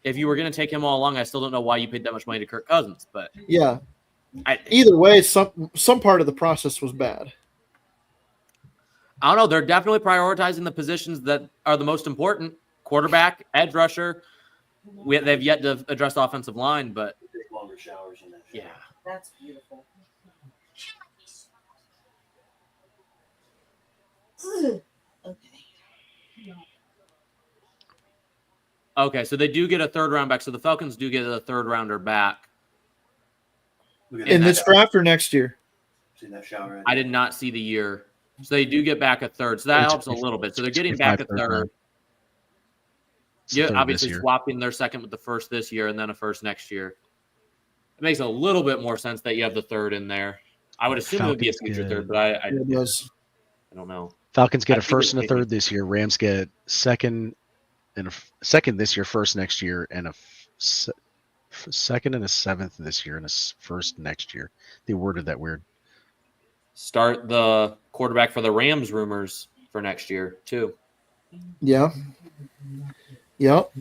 if you were going to take him all along, I still don't know why you paid that much money to Kirk Cousins. But yeah, either way, some part of the process was bad. I don't know. They're definitely prioritizing the positions that are the most important: quarterback, edge rusher. They've yet to address the offensive line, but yeah, that's beautiful. Okay, so they do get a third round back. So the Falcons do get a third rounder back in this draft or next year. I did not see the year. So they do get back a third. So that helps a little bit. So they're getting back a third. It's the Yeah, third obviously this year. swapping their second with the first this year and then a first next year. It makes a little bit more sense that you have the third in there. I would assume it would be a Falcons future get- third, but I It was. don't know. Falcons get I a think first it's and a third this year. Rams get second this year, first next year, and a second and a seventh this year, and a first next year. They worded that weird. Start the quarterback for the Rams rumors for next year too. Yeah. Yep.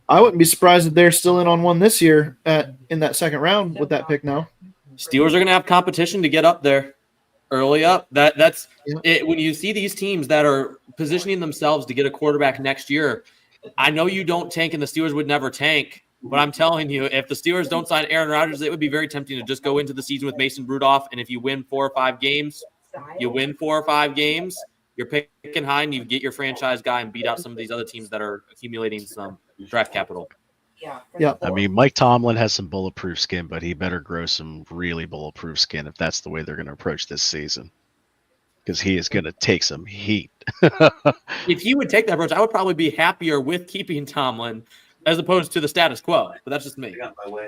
I wouldn't be surprised if they're still in on one this year in that second round with that pick now. Steelers are going to have competition to get up there early up. That's it. When you see these teams that are positioning themselves to get a quarterback next year, I know you don't tank, and the Steelers would never tank. But I'm telling you, if the Steelers don't sign Aaron Rodgers, it would be very tempting to just go into the season with Mason Rudolph. And if you win 4 or 5 games, you're picking high and you get your franchise guy and beat out some of these other teams that are accumulating some draft capital. Yeah. I mean, Mike Tomlin has some bulletproof skin, but he better grow some really bulletproof skin if that's the way they're going to approach this season. Because he is going to take some heat. If he would take that approach, I would probably be happier with keeping Tomlin as opposed to the status quo. But that's just me.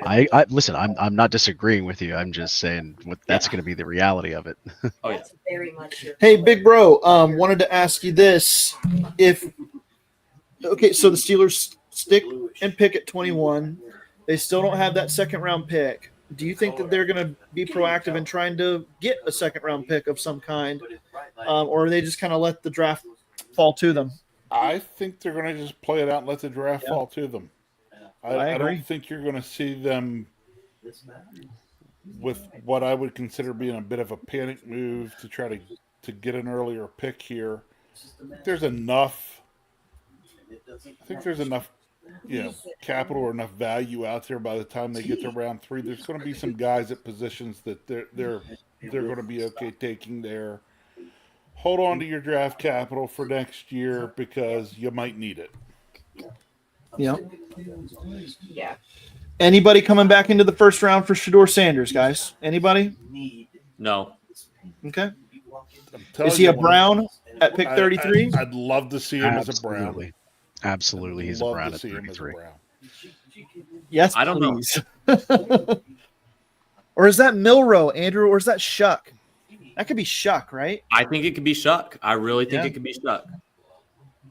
I listen. I'm not disagreeing with you. I'm just saying that's going to be the reality of it. Oh yeah. Very much. Hey, big bro, wanted to ask you this: so the Steelers stick and pick at 21, they still don't have that second round pick. Do you think that they're going to be proactive in trying to get a second round pick of some kind, or are they just kind of let the draft fall to them? I think they're going to just play it out and let the draft fall to them. I don't think you're going to see them with what I would consider being a bit of a panic move to try to get an earlier pick here. I think there's enough capital or enough value out there by the time they get to round 3. There's going to be some guys at positions that they're going to be okay taking there. Hold on to your draft capital for next year because you might need it. Yeah. Yeah. Anybody coming back into the first round for Shador Sanders, guys? Anybody? No. Okay. Is he a Brown at pick 33? I'd love to see him as a Brown. Absolutely, he's a Brown at 33. Yes, I don't please. Or is that Milrow, Andrew, or is that Shuck? That could be Shuck, right? I think it could be Shuck. I really think it could be Shuck.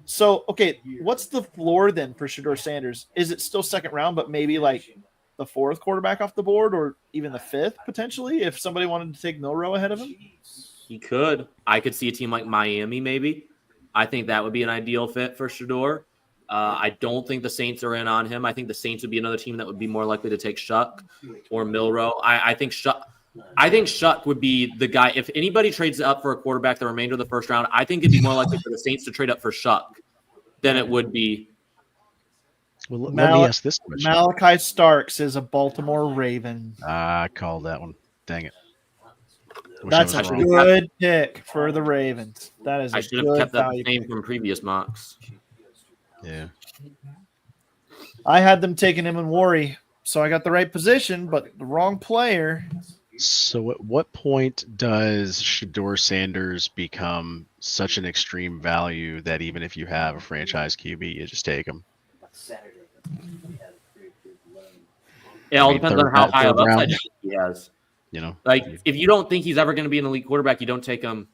So, okay, what's the floor then for Shador Sanders? Is it still second round, but maybe like the 4th quarterback off the board, or even the 5th potentially, if somebody wanted to take Milrow ahead of him? He could. I could see a team like Miami maybe. I think that would be an ideal fit for Shador. I don't think the Saints are in on him. I think the Saints would be another team that would be more likely to take Shuck or Milrow. I think Shuck would be the guy. If anybody trades up for a quarterback the remainder of the first round, I think it'd be more likely for the Saints to trade up for Shuck than it would be. Well, let me ask this question. Malachi Starks is a Baltimore Raven. I called that one. Dang it. That's a good pick for the Ravens. That is I a should have good kept that value name pick. from previous mocks. Yeah. I had them taking him in Worry, so I got the right position, but the wrong player. So at what point does Shador Sanders become such an extreme value that even if you have a franchise QB, you just take him? It all depends on how high of upside he has. You know, like if you don't think he's ever going to be an elite quarterback, you don't take him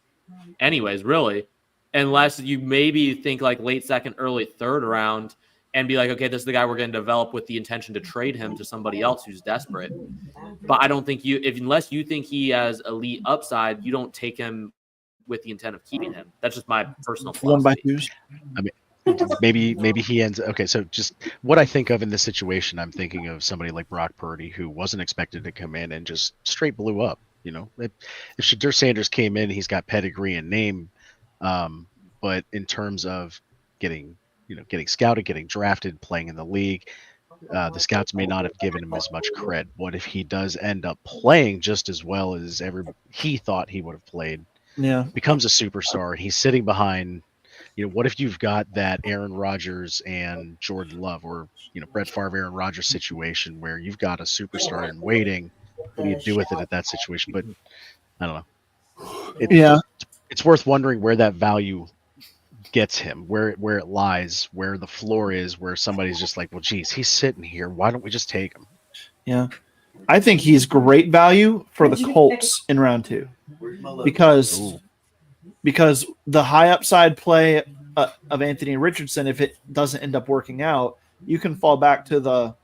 anyways, really, unless you maybe think like late second, early third round and be like, okay, this is the guy we're going to develop with the intention to trade him to somebody else who's desperate. But I don't think unless you think he has elite upside, you don't take him with the intent of keeping him. That's just my personal philosophy. 1x2s. I mean, maybe he ends. Okay, so just what I think of in this situation, I'm thinking of somebody like Brock Purdy who wasn't expected to come in and just straight blew up. You know, if Shador Sanders came in, he's got pedigree and name, but in terms of getting scouted, getting drafted, playing in the league, the scouts may not have given him as much cred. What if he does end up playing just as well as he thought he would have played? Yeah, becomes a superstar, and he's sitting behind. What if you've got that Aaron Rodgers and Jordan Love, or Brett Favre, Aaron Rodgers situation where you've got a superstar in waiting? What do you do with it at that situation? But I don't know. It's worth wondering where that value gets him, where it lies, where the floor is, where somebody's just like, well, geez, he's sitting here. Why don't we just take him? Yeah. I think he's great value for the Colts in round 2 because the high upside play of Anthony Richardson, if it doesn't end up working out, you can fall back to the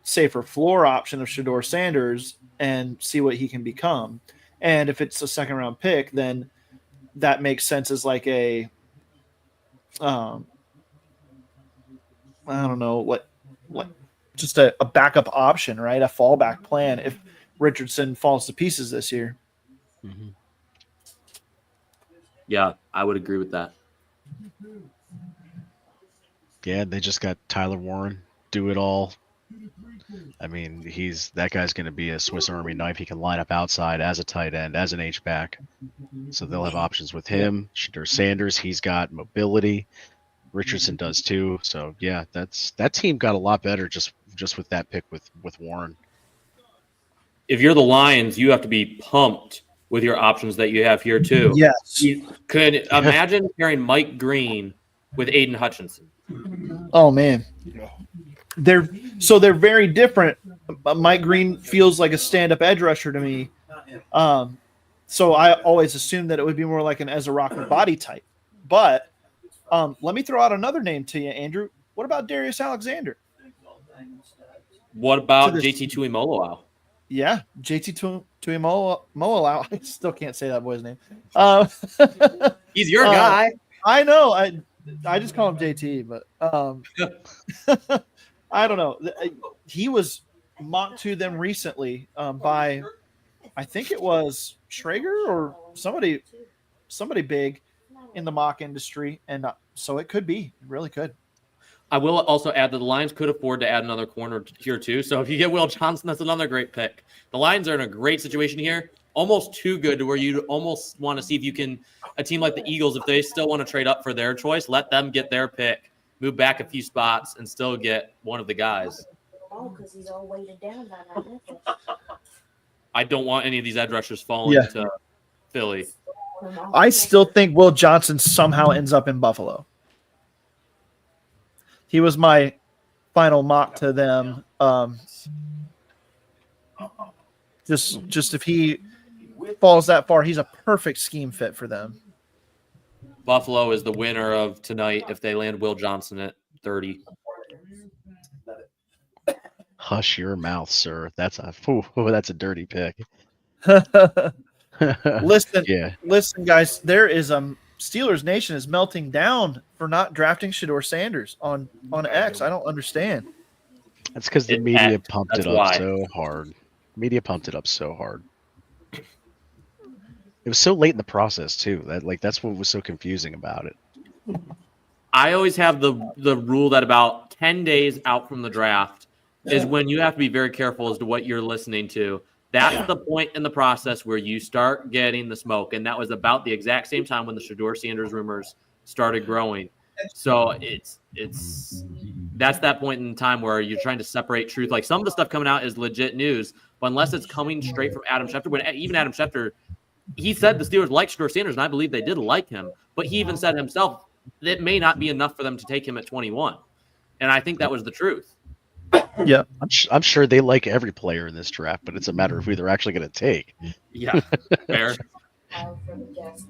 safer floor option of Shador Sanders and see what he can become. And if it's a second round pick, then that makes sense as like a I don't know what just a backup option, right? A fallback plan if Richardson falls to pieces this year. Mm-hmm. Yeah, I would agree with that. Yeah, they just got Tyler Warren, do it all. I mean, that guy's going to be a Swiss Army knife. He can line up outside as a tight end, as an H-back. So they'll have options with him. Shador Sanders, he's got mobility. Richardson does too. So yeah, that team got a lot better just with that pick with Warren. If you're the Lions, you have to be pumped with your options that you have here too. Yes. You could imagine pairing Mike Green with Aiden Hutchinson. Oh man. They're very different. Mike Green feels like a stand-up edge rusher to me. So I always assumed that it would be more like an Ezra Rockman body type. But let me throw out another name to you, Andrew. What about Darius Alexander? What about JT Tuimoloau? Yeah, JT Tuimoloau. I still can't say that boy's name. He's your guy. I know. I just call him JT, but I don't know. He was mocked to them recently by, I think it was Schrager or somebody big in the mock industry, and so it could be. It really could. I will also add that the Lions could afford to add another corner here too. So if you get Will Johnson, that's another great pick. The Lions are in a great situation here, almost too good to where you almost want to see if you can, a team like the Eagles, if they still want to trade up for their choice, let them get their pick, move back a few spots, and still get one of the guys. Oh, because he's all weighted down by that necklace. I don't want any of these edge rushers falling to Philly. I still think Will Johnson somehow ends up in Buffalo. He was my final mock to them. Just if he falls that far, he's a perfect scheme fit for them. Buffalo is the winner of tonight if they land Will Johnson at 30. Hush your mouth, sir. That's a dirty pick. Listen, guys. There is Steelers Nation is melting down for not drafting Shador Sanders on X. I don't understand. That's because the media pumped it up so hard. Media pumped it up so hard. It was so late in the process too. That's what was so confusing about it. I always have the rule that about 10 days out from the draft is when you have to be very careful as to what you're listening to. That's the point in the process where you start getting the smoke. And that was about the exact same time when the Shador Sanders rumors started growing. So that's that point in time where you're trying to separate truth. Like some of the stuff coming out is legit news, but unless it's coming straight from Adam Schefter, when even Adam Schefter, he said the Steelers like Shador Sanders, and I believe they did like him, but he even said himself that it may not be enough for them to take him at 21. And I think that was the truth. Yeah, I'm sure they like every player in this draft, but it's a matter of who they're actually going to take. Yeah, fair.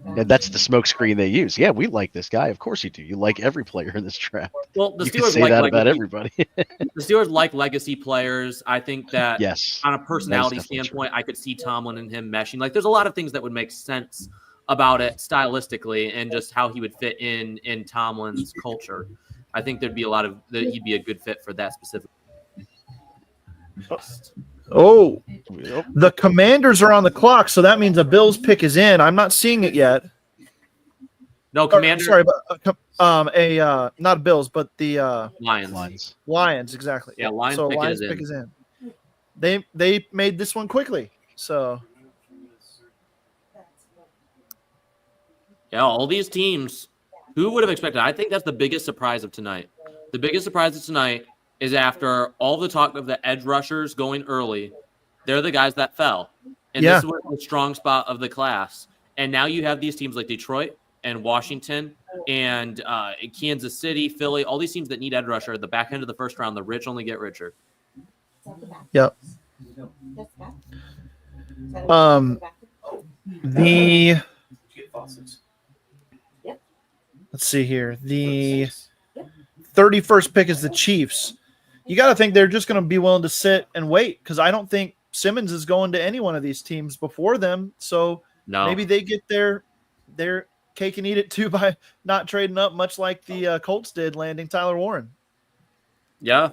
And that's the smoke screen they use. Yeah, we like this guy. Of course you do. You like every player in this draft. Well, the you Steelers can say like that legacy. about everybody. The Steelers like legacy players. I think that yes, on a personality standpoint, I could see Tomlin and him meshing. Like, there's a lot of things that would make sense about it stylistically and just how he would fit in Tomlin's culture. I think there'd be a lot of that. He'd be a good fit for that specific. Oh, the Commanders are on the clock, so that means a Bills pick is in. I'm not seeing it yet. No, Commanders. Sorry, but not Bills, but the Lions. Lions, exactly. Yeah, Lions so pick Lions is pick in. is in. They made this one quickly, so. Yeah, all these teams. Who would have expected? I think that's the biggest surprise of tonight. The biggest surprise of tonight is after all the talk of the edge rushers going early, they're the guys that fell. And this was the strong spot of the class. And now you have these teams like Detroit and Washington and Kansas City, Philly, all these teams that need edge rusher at the back end of the first round, the rich only get richer. Yep. The let's see here. The 31st pick is the Chiefs. You got to think they're just going to be willing to sit and wait because I don't think Simmons is going to any one of these teams before them. So maybe they get their cake and eat it too by not trading up, much like the Colts did, landing Tyler Warren. Yeah.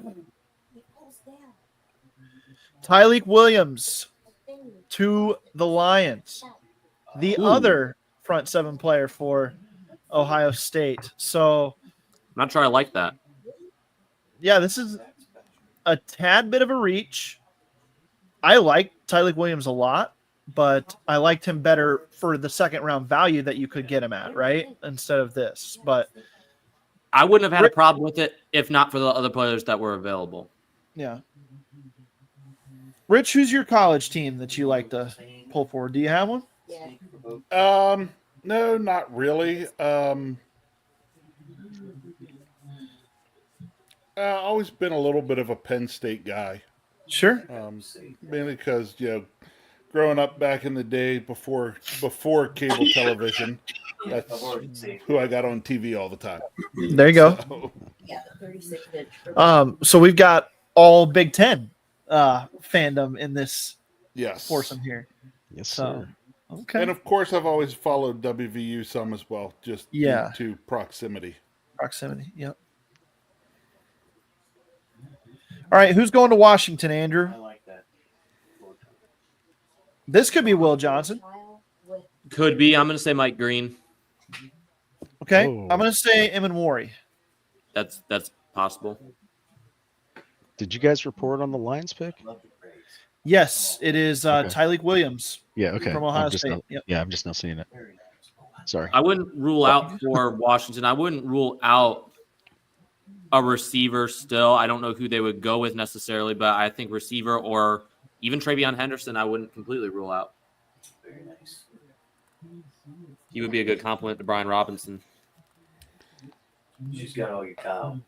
Tyleik Williams to the Lions, the other front seven player for Ohio State. So I'm not sure I like that. Yeah, this is a tad bit of a reach. I like Tyleik Williams a lot, but I liked him better for the second round value that you could get him at, right? Instead of this. But I wouldn't have had a problem with it if not for the other players that were available. Yeah. Rich, who's your college team that you like to pull forward? Do you have one? No, not really. Always been a little bit of a Penn State guy. Sure. Mainly because, growing up back in the day before cable television, that's who I got on TV all the time. There you go. So we've got all Big Ten fandom in this foursome here. Yes, sir. Okay. And of course, I've always followed WVU some as well, just due to proximity. Yep. All right, who's going to Washington, Andrew? I like that. This could be Will Johnson. Could be. I'm going to say Mike Green. Okay, I'm going to say Emin Wari. That's possible. Did you guys report on the Lions pick? Yes, it is Tyleik Williams. Yeah, okay. From Ohio State. Yeah, I'm just now seeing it. Sorry. I wouldn't rule out for Washington. I wouldn't rule out a receiver still. I don't know who they would go with necessarily, but I think receiver or even Travion Henderson, I wouldn't completely rule out. Very nice. He would be a good compliment to Brian Robinson. She's got all your cow.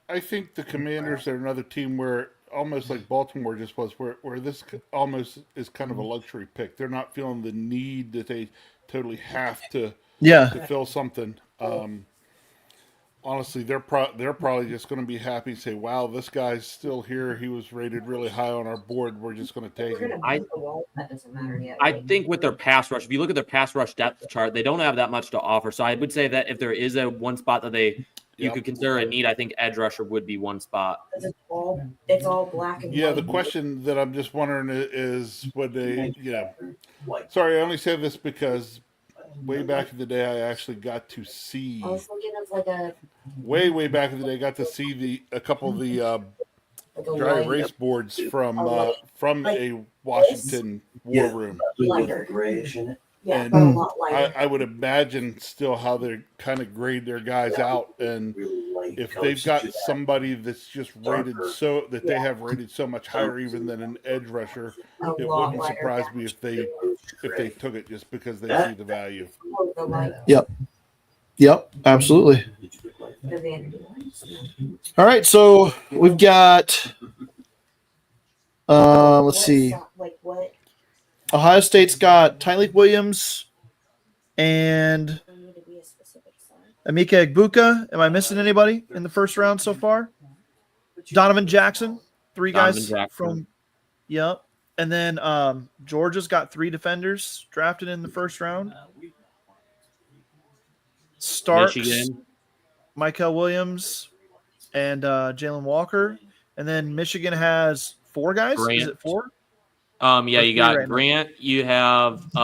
I think the Commanders are another team where almost like Baltimore just was, where this almost is kind of a luxury pick. They're not feeling the need that they totally have to fill something. Honestly, they're probably just going to be happy to say, "Wow, this guy's still here. He was rated really high on our board. We're just going to take him." I think with their pass rush, if you look at their pass rush depth chart, they don't have that much to offer. So I would say that if there is a one spot that you could consider a need, I think edge rusher would be one spot. It's all black and white. The question that I'm just wondering is, would they? Sorry, I only say this because way back in the day, I actually got to see. I was thinking of like a way back in the day, got to see a couple of the dry erase boards from a Washington war room. lighter. Grayish in it. Yeah, And but a lot lighter. I would imagine still how they kind of grade their guys out, and if they've got somebody that's just rated so that they have rated so much higher even than an edge rusher, it wouldn't surprise me if they took it just because they see the value. Yep, absolutely. All right, so we've got let's see. Like what? Ohio State's got Tyleik Williams and Emeka Egbuka. Am I missing anybody in the first round so far? Donovan Jackson, three guys from and then Georgia's got 3 defenders drafted in the first round. Starks, Michigan. Michael Williams, and Jalen Walker. And then Michigan has 4 guys. Grant. Is it 4? Yeah, you got right Grant. You have it's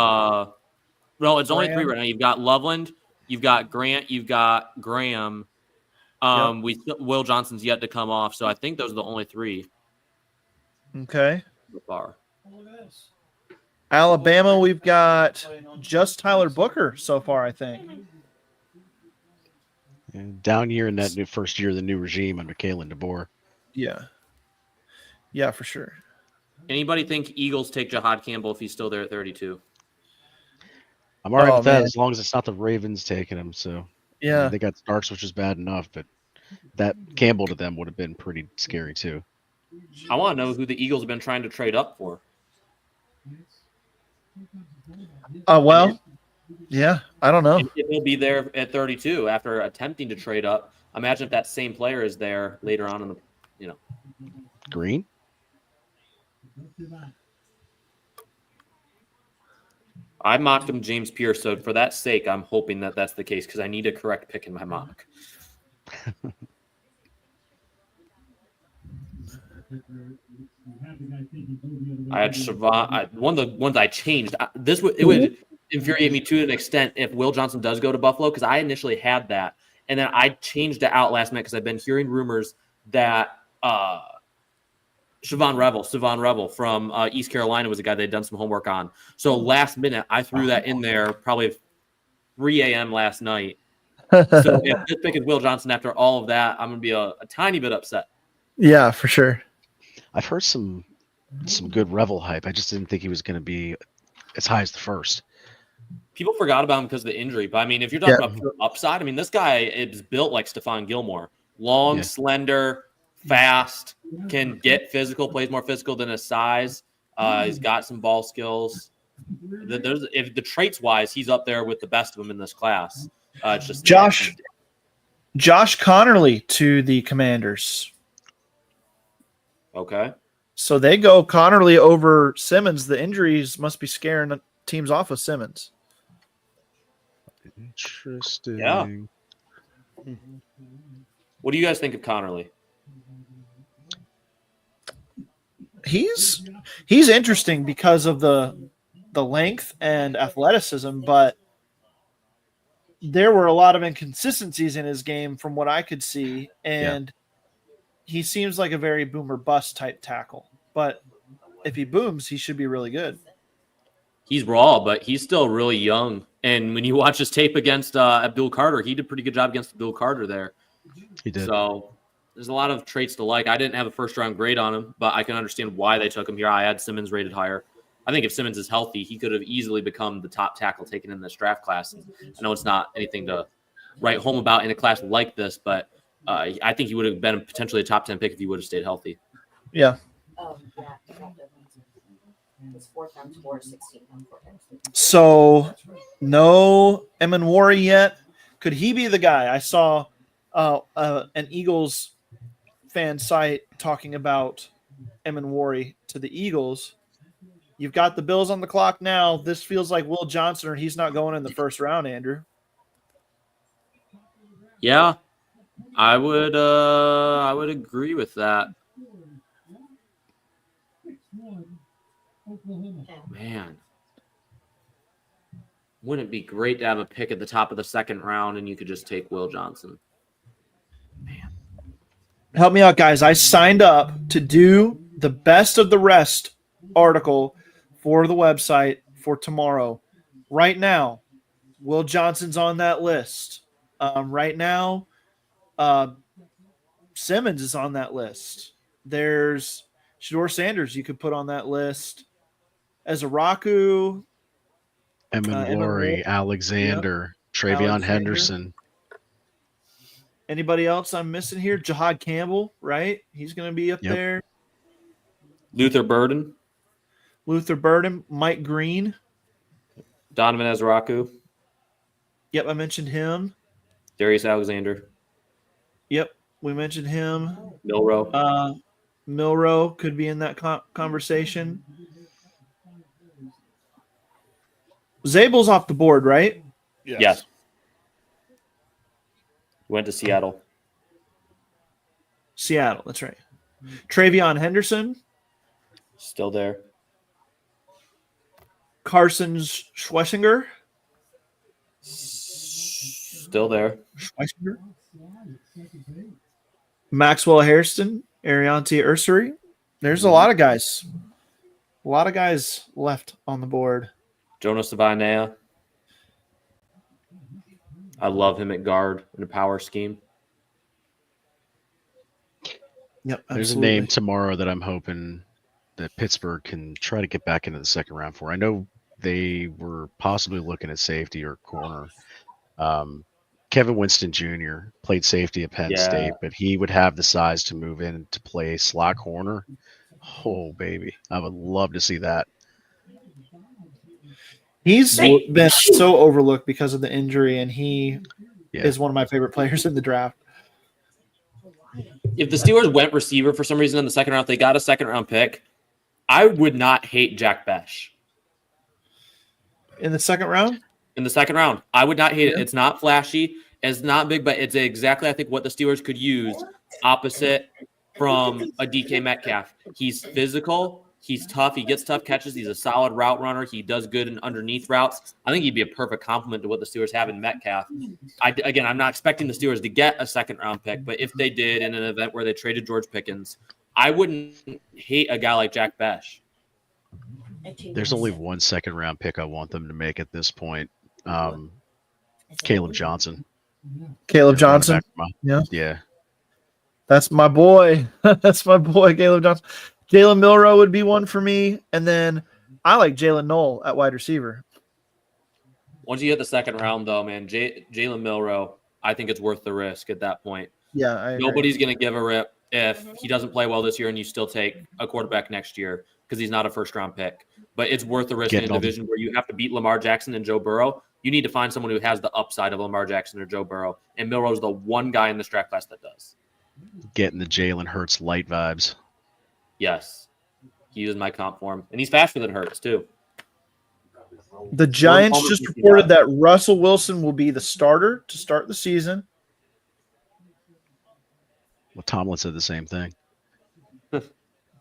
only 3 right now. You've got Loveland, you've got Grant, you've got Graham. Will Johnson's yet to come off, so I think those are the only 3. Okay. So far. Alabama, we've got just Tyler Booker so far, I think. And down year in that new first year of the new regime under Kalen DeBoer. Yeah, for sure. Anybody think Eagles take Jahad Campbell if he's still there at 32? I'm all right with that man. as long as it's not the Ravens taking him. So Yeah. They got Starks, which is bad enough, but that Campbell to them would have been pretty scary too. I want to know who the Eagles have been trying to trade up for. Well, yeah, I don't know. If he'll be there at 32 after attempting to trade up. Imagine if that same player is there later on in the, Green? I mocked him James Pierce, so for that sake, I'm hoping that that's the case because I need a correct pick in my mock. I had Siobhan. One of the ones I changed. It would infuriate me to an extent if Will Johnson does go to Buffalo because I initially had that, and then I changed it out last minute because I've been hearing rumors that Siobhan Revel from East Carolina was a guy they'd done some homework on. So last minute, I threw that in there probably 3 a.m. last night. So if this pick is Will Johnson after all of that, I'm going to be a tiny bit upset. Yeah, for sure. I've heard some good Revel hype. I just didn't think he was going to be as high as the first. People forgot about him because of the injury. But, I mean, if you're talking about pure upside, I mean, this guy is built like Stephon Gilmore. Long, slender, fast, can get physical, plays more physical than his size. He's got some ball skills. If the traits-wise, he's up there with the best of them in this class. It's just Josh Connerly to the Commanders. Okay. So they go Connerly over Simmons. The injuries must be scaring teams off of Simmons. Interesting. Yeah. What do you guys think of Connerly? He's interesting because of the length and athleticism, but there were a lot of inconsistencies in his game from what I could see, and he seems like a very boom or bust type tackle. But if he booms, he should be really good. He's raw, but he's still really young. And when you watch his tape against Abdul Carter, he did a pretty good job against Abdul Carter there. He did. So there's a lot of traits to like. I didn't have a first-round grade on him, but I can understand why they took him here. I had Simmons rated higher. I think if Simmons is healthy, he could have easily become the top tackle taken in this draft class. And I know it's not anything to write home about in a class like this, but I think he would have been potentially a top 10 pick if he would have stayed healthy. Yeah. So no Emanwari yet. Could he be the guy? I saw an Eagles fan site talking about Emanwari to the Eagles. You've got the Bills on the clock now. This feels like Will Johnson, or he's not going in the first round, Andrew. Yeah, I would agree with that. Man, wouldn't it be great to have a pick at the top of the second round and you could just take Will Johnson? Man, help me out, guys. I signed up to do the best of the rest article for the website for tomorrow. Right now, Will Johnson's on that list. Right now, Simmons is on that list. There's Shador Sanders you could put on that list. Ezaraku, Emanwari, Alexander, Travion Henderson. Anybody else I'm missing here? Jahad Campbell, right? He's going to be up there. Luther Burden, Mike Green, Donovan Ezraku. Yep, I mentioned him. Darius Alexander. Yep, we mentioned him. Milrow. Milrow could be in that conversation. Zabel's off the board, right? Yes. Went to Seattle. Seattle, that's right. Travion Henderson. Still there. Carson Schwessinger. Still there. Schwessinger. Maxwell Hairston. Ariante Ursary. There's a lot of guys. A lot of guys left on the board. Jonas Savaiinea. I love him at guard in a power scheme. Yep, absolutely. There's a name tomorrow that I'm hoping that Pittsburgh can try to get back into the second round for. I know they were possibly looking at safety or corner. Kevin Winston Jr. played safety at Penn State, but he would have the size to move in to play slot corner. Oh, baby. I would love to see that. He's been so overlooked because of the injury, and he Yeah. is one of my favorite players in the draft. If the Steelers went receiver for some reason in the second round, if they got a second-round pick, I would not hate Jack Besh. In the second round? In the second round. I would not hate it. It's not flashy. It's not big, but it's exactly, I think, what the Steelers could use opposite from a DK Metcalf. He's physical. He's tough. He gets tough catches. He's a solid route runner. He does good in underneath routes. I think he'd be a perfect complement to what the Steelers have in Metcalf. Again, I'm not expecting the Steelers to get a second-round pick, but if they did in an event where they traded George Pickens, I wouldn't hate a guy like Jack Besh. There's only one second-round pick I want them to make at this point. Caleb Johnson. Caleb Johnson? Yeah. That's my boy. That's my boy, Caleb Johnson. Jalen Milroe would be one for me. And then I like Jalen Knoll at wide receiver. Once you hit the second round, though, man, Jalen Milroe, I think it's worth the risk at that point. Yeah, I agree. Nobody's going to give a rip if he doesn't play well this year and you still take a quarterback next year because he's not a first-round pick. But it's worth the risk in a division where you have to beat Lamar Jackson and Joe Burrow. You need to find someone who has the upside of Lamar Jackson or Joe Burrow. And Milroe's the one guy in this draft class that does. Getting the Jalen Hurts light vibes. Yes. He is my comp for him. And he's faster than Hurts, too. The Giants just reported that Russell Wilson will be the starter to start the season. Well, Tomlin said the same thing.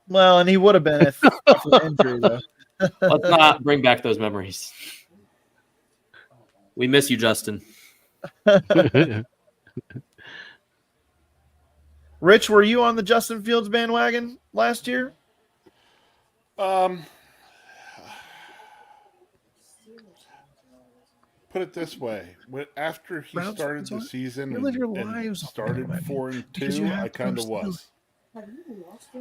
Well, and he would have been if for injury, though. Let's not bring back those memories. We miss you, Justin. Rich, were you on the Justin Fields bandwagon last year? Put it this way: after he started the season and started 4-2, I kind of was.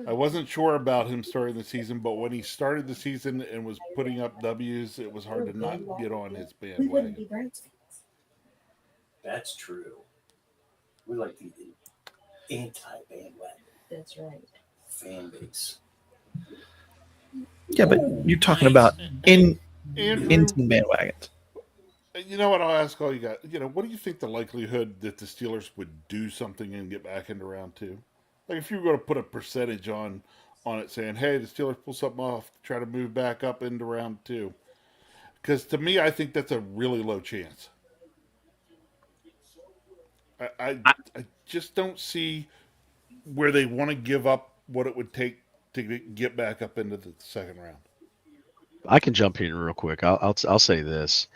I wasn't sure about him starting the season, but when he started the season and was putting up W's, it was hard to not get on his bandwagon. That's true. We like the anti-bandwagon. That's right. Fan base. Yeah, but you're talking about in bandwagons. You know what? I'll ask all you guys. What do you think the likelihood that the Steelers would do something and get back into round 2? Like, if you were going to put a percentage on it, saying, "Hey, the Steelers pull something off, try to move back up into round 2," because to me, I think that's a really low chance. I just don't see where they want to give up what it would take to get back up into the second round. I can jump in real quick. I'll say this.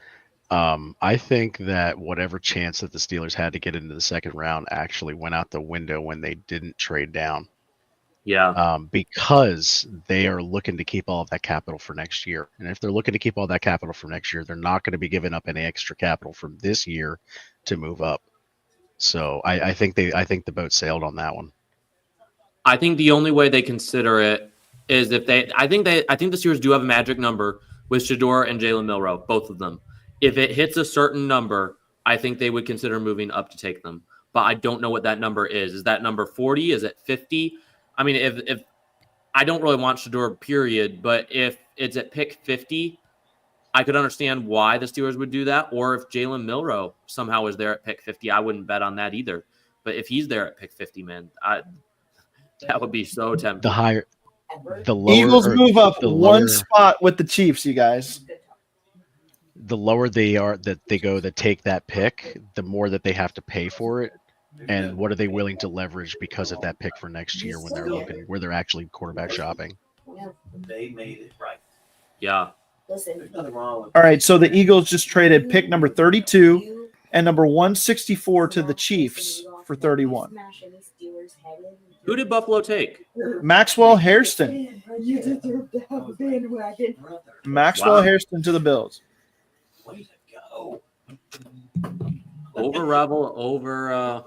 I think that whatever chance that the Steelers had to get into the second round actually went out the window when they didn't trade down. Yeah. Because they are looking to keep all of that capital for next year. And if they're looking to keep all that capital for next year, they're not going to be giving up any extra capital from this year to move up. So I think the boat sailed on that one. I think the only way they consider it is if I think the Steelers do have a magic number with Shador and Jalen Milroe, both of them. If it hits a certain number, I think they would consider moving up to take them. But I don't know what that number is. Is that number 40? Is it 50? I mean, if I don't really want Shador, period, but if it's at pick 50, I could understand why the Steelers would do that. Or if Jalen Milroe somehow is there at pick 50, I wouldn't bet on that either. But if he's there at pick 50, man, that would be so tempting. The lower, Eagles move up one lower, spot with the Chiefs, you guys. The lower they are that they go to take that pick, the more that they have to pay for it. And what are they willing to leverage because of that pick for next year when they're looking where they're actually quarterback shopping? They made it right. Yeah. There's nothing wrong with All right, so the Eagles just traded pick number 32 and number 164 to the Chiefs for 31. Who did Buffalo take? Maxwell Hairston. You deserve to have a bandwagon. Maxwell Hairston to the Bills. Way to go. Over Rebel, over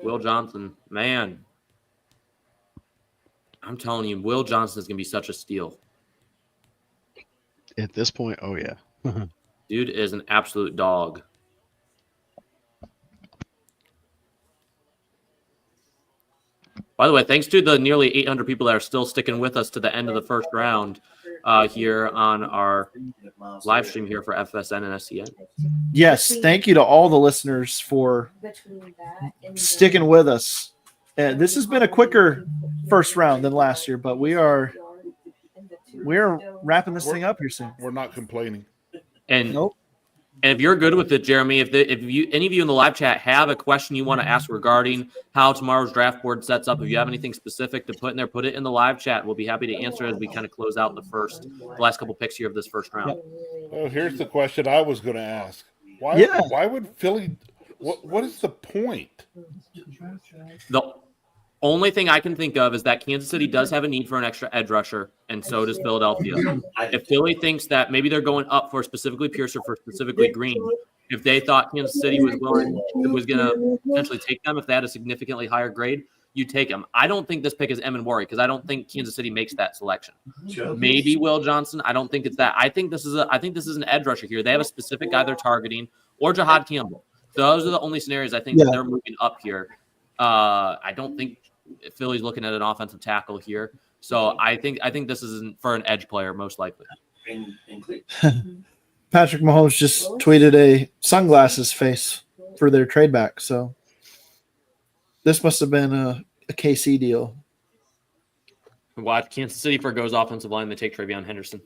Will Johnson. Man, I'm telling you, Will Johnson is going to be such a steal. At this point, oh yeah. Dude is an absolute dog. By the way, thanks to the nearly 800 people that are still sticking with us to the end of the first round here on our live stream here for FFSN and SCN. Yes, thank you to all the listeners for sticking with us. This has been a quicker first round than last year, but we're wrapping this thing up here soon. We're not complaining. And Nope. And if you're good with it, Jeremy, if any of you in the live chat have a question you want to ask regarding how tomorrow's draft board sets up, if you have anything specific to put in there, put it in the live chat. We'll be happy to answer as we kind of close out the last couple picks here of this first round. Well, here's the question I was going to ask. Why would Philly? What is the point? The only thing I can think of is that Kansas City does have a need for an extra edge rusher, and so does Philadelphia. If Philly thinks that maybe they're going up for specifically Pierce or for specifically Green, if they thought Kansas City was going to potentially take them if they had a significantly higher grade, you take them. I don't think this pick is Emin Worry because I don't think Kansas City makes that selection. Maybe Will Johnson. I don't think it's that. I think this is an edge rusher here. They have a specific guy they're targeting, or Jahad Campbell. Those are the only scenarios I think that they're moving up here. I don't think Philly's looking at an offensive tackle here. So I think this is for an edge player, most likely. Patrick Mahomes just tweeted a sunglasses face for their trade back. So this must have been a KC deal. Watch Kansas City forgoes offensive line. They take Travion Henderson.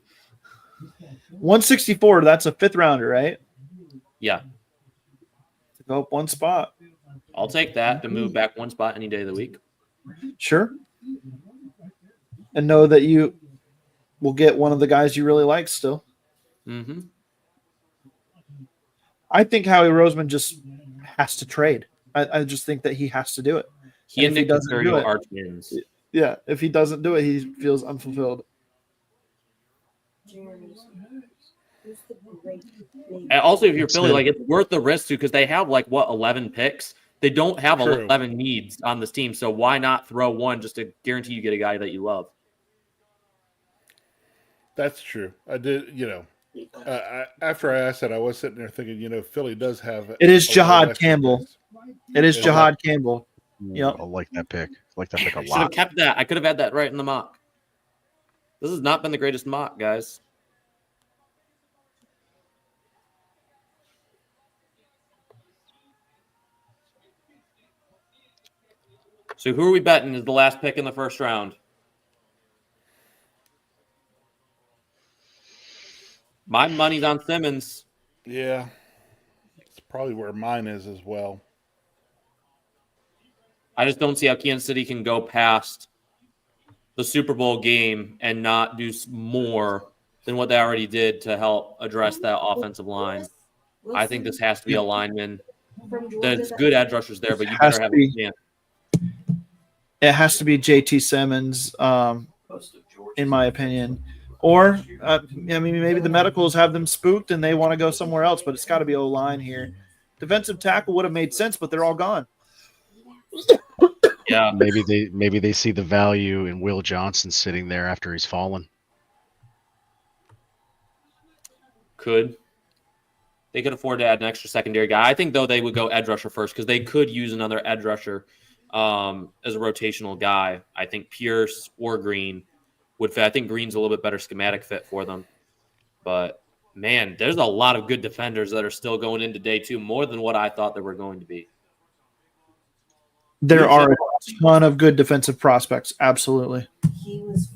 164. That's a fifth rounder, right? Yeah. To go up one spot. I'll take that to move back one spot any day of the week. Sure. And know that you will get one of the guys you really like still. Mm-hmm. I think Howie Roseman just has to trade. I just think that he has to do it. He and Nick Caserio are twins. Yeah, if he doesn't do it, he feels unfulfilled. And also, if you're Philly, like it's worth the risk too, because they have 11 picks. They don't have 11 needs on this team, so why not throw one just to guarantee you get a guy that you love? That's true. I did, after I asked that, I was sitting there thinking, Philly does have. It is Jahad Campbell. It is Jahad Campbell. Yep. I like that pick. I like that pick a lot. Should have kept that. I could have had that right in the mock. This has not been the greatest mock, guys. So who are we betting is the last pick in the first round? My money's on Simmons. Yeah. It's probably where mine is as well. I just don't see how Kansas City can go past the Super Bowl game and not do more than what they already did to help address that offensive line. I think this has to be a lineman. There's good edge rushers there, but you better have a chance. It has to be JT Simmons, in my opinion. Or, maybe the medicals have them spooked and they want to go somewhere else, but it's got to be O-line here. Defensive tackle would have made sense, but they're all gone. Yeah, maybe they see the value in Will Johnson sitting there after he's fallen. They could afford to add an extra secondary guy. I think though they would go edge rusher first because they could use another edge rusher as a rotational guy. I think Pierce or Green would fit. I think Green's a little bit better schematic fit for them. But man, there's a lot of good defenders that are still going into day two, more than what I thought there were going to be. There are a ton of good defensive prospects. Absolutely. He was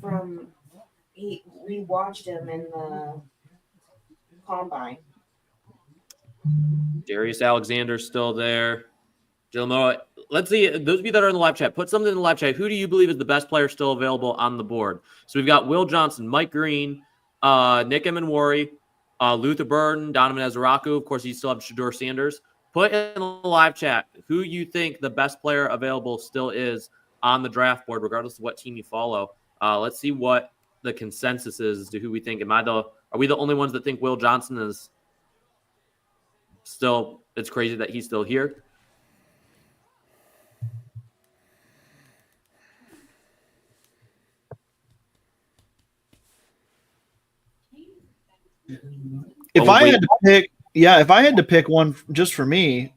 we watched him in the combine. Darius Alexander's still there. Let's see. Those of you that are in the live chat, put something in the live chat. Who do you believe is the best player still available on the board? So we've got Will Johnson, Mike Green, Nick Emenwari, Luther Burden, Donovan Ezeraku. Of course, you still have Shador Sanders. Put in the live chat who you think the best player available still is on the draft board, regardless of what team you follow. Let's see what the consensus is as to who we think. Are we the only ones that think Will Johnson is still? It's crazy that he's still here. If I had to pick one just for me,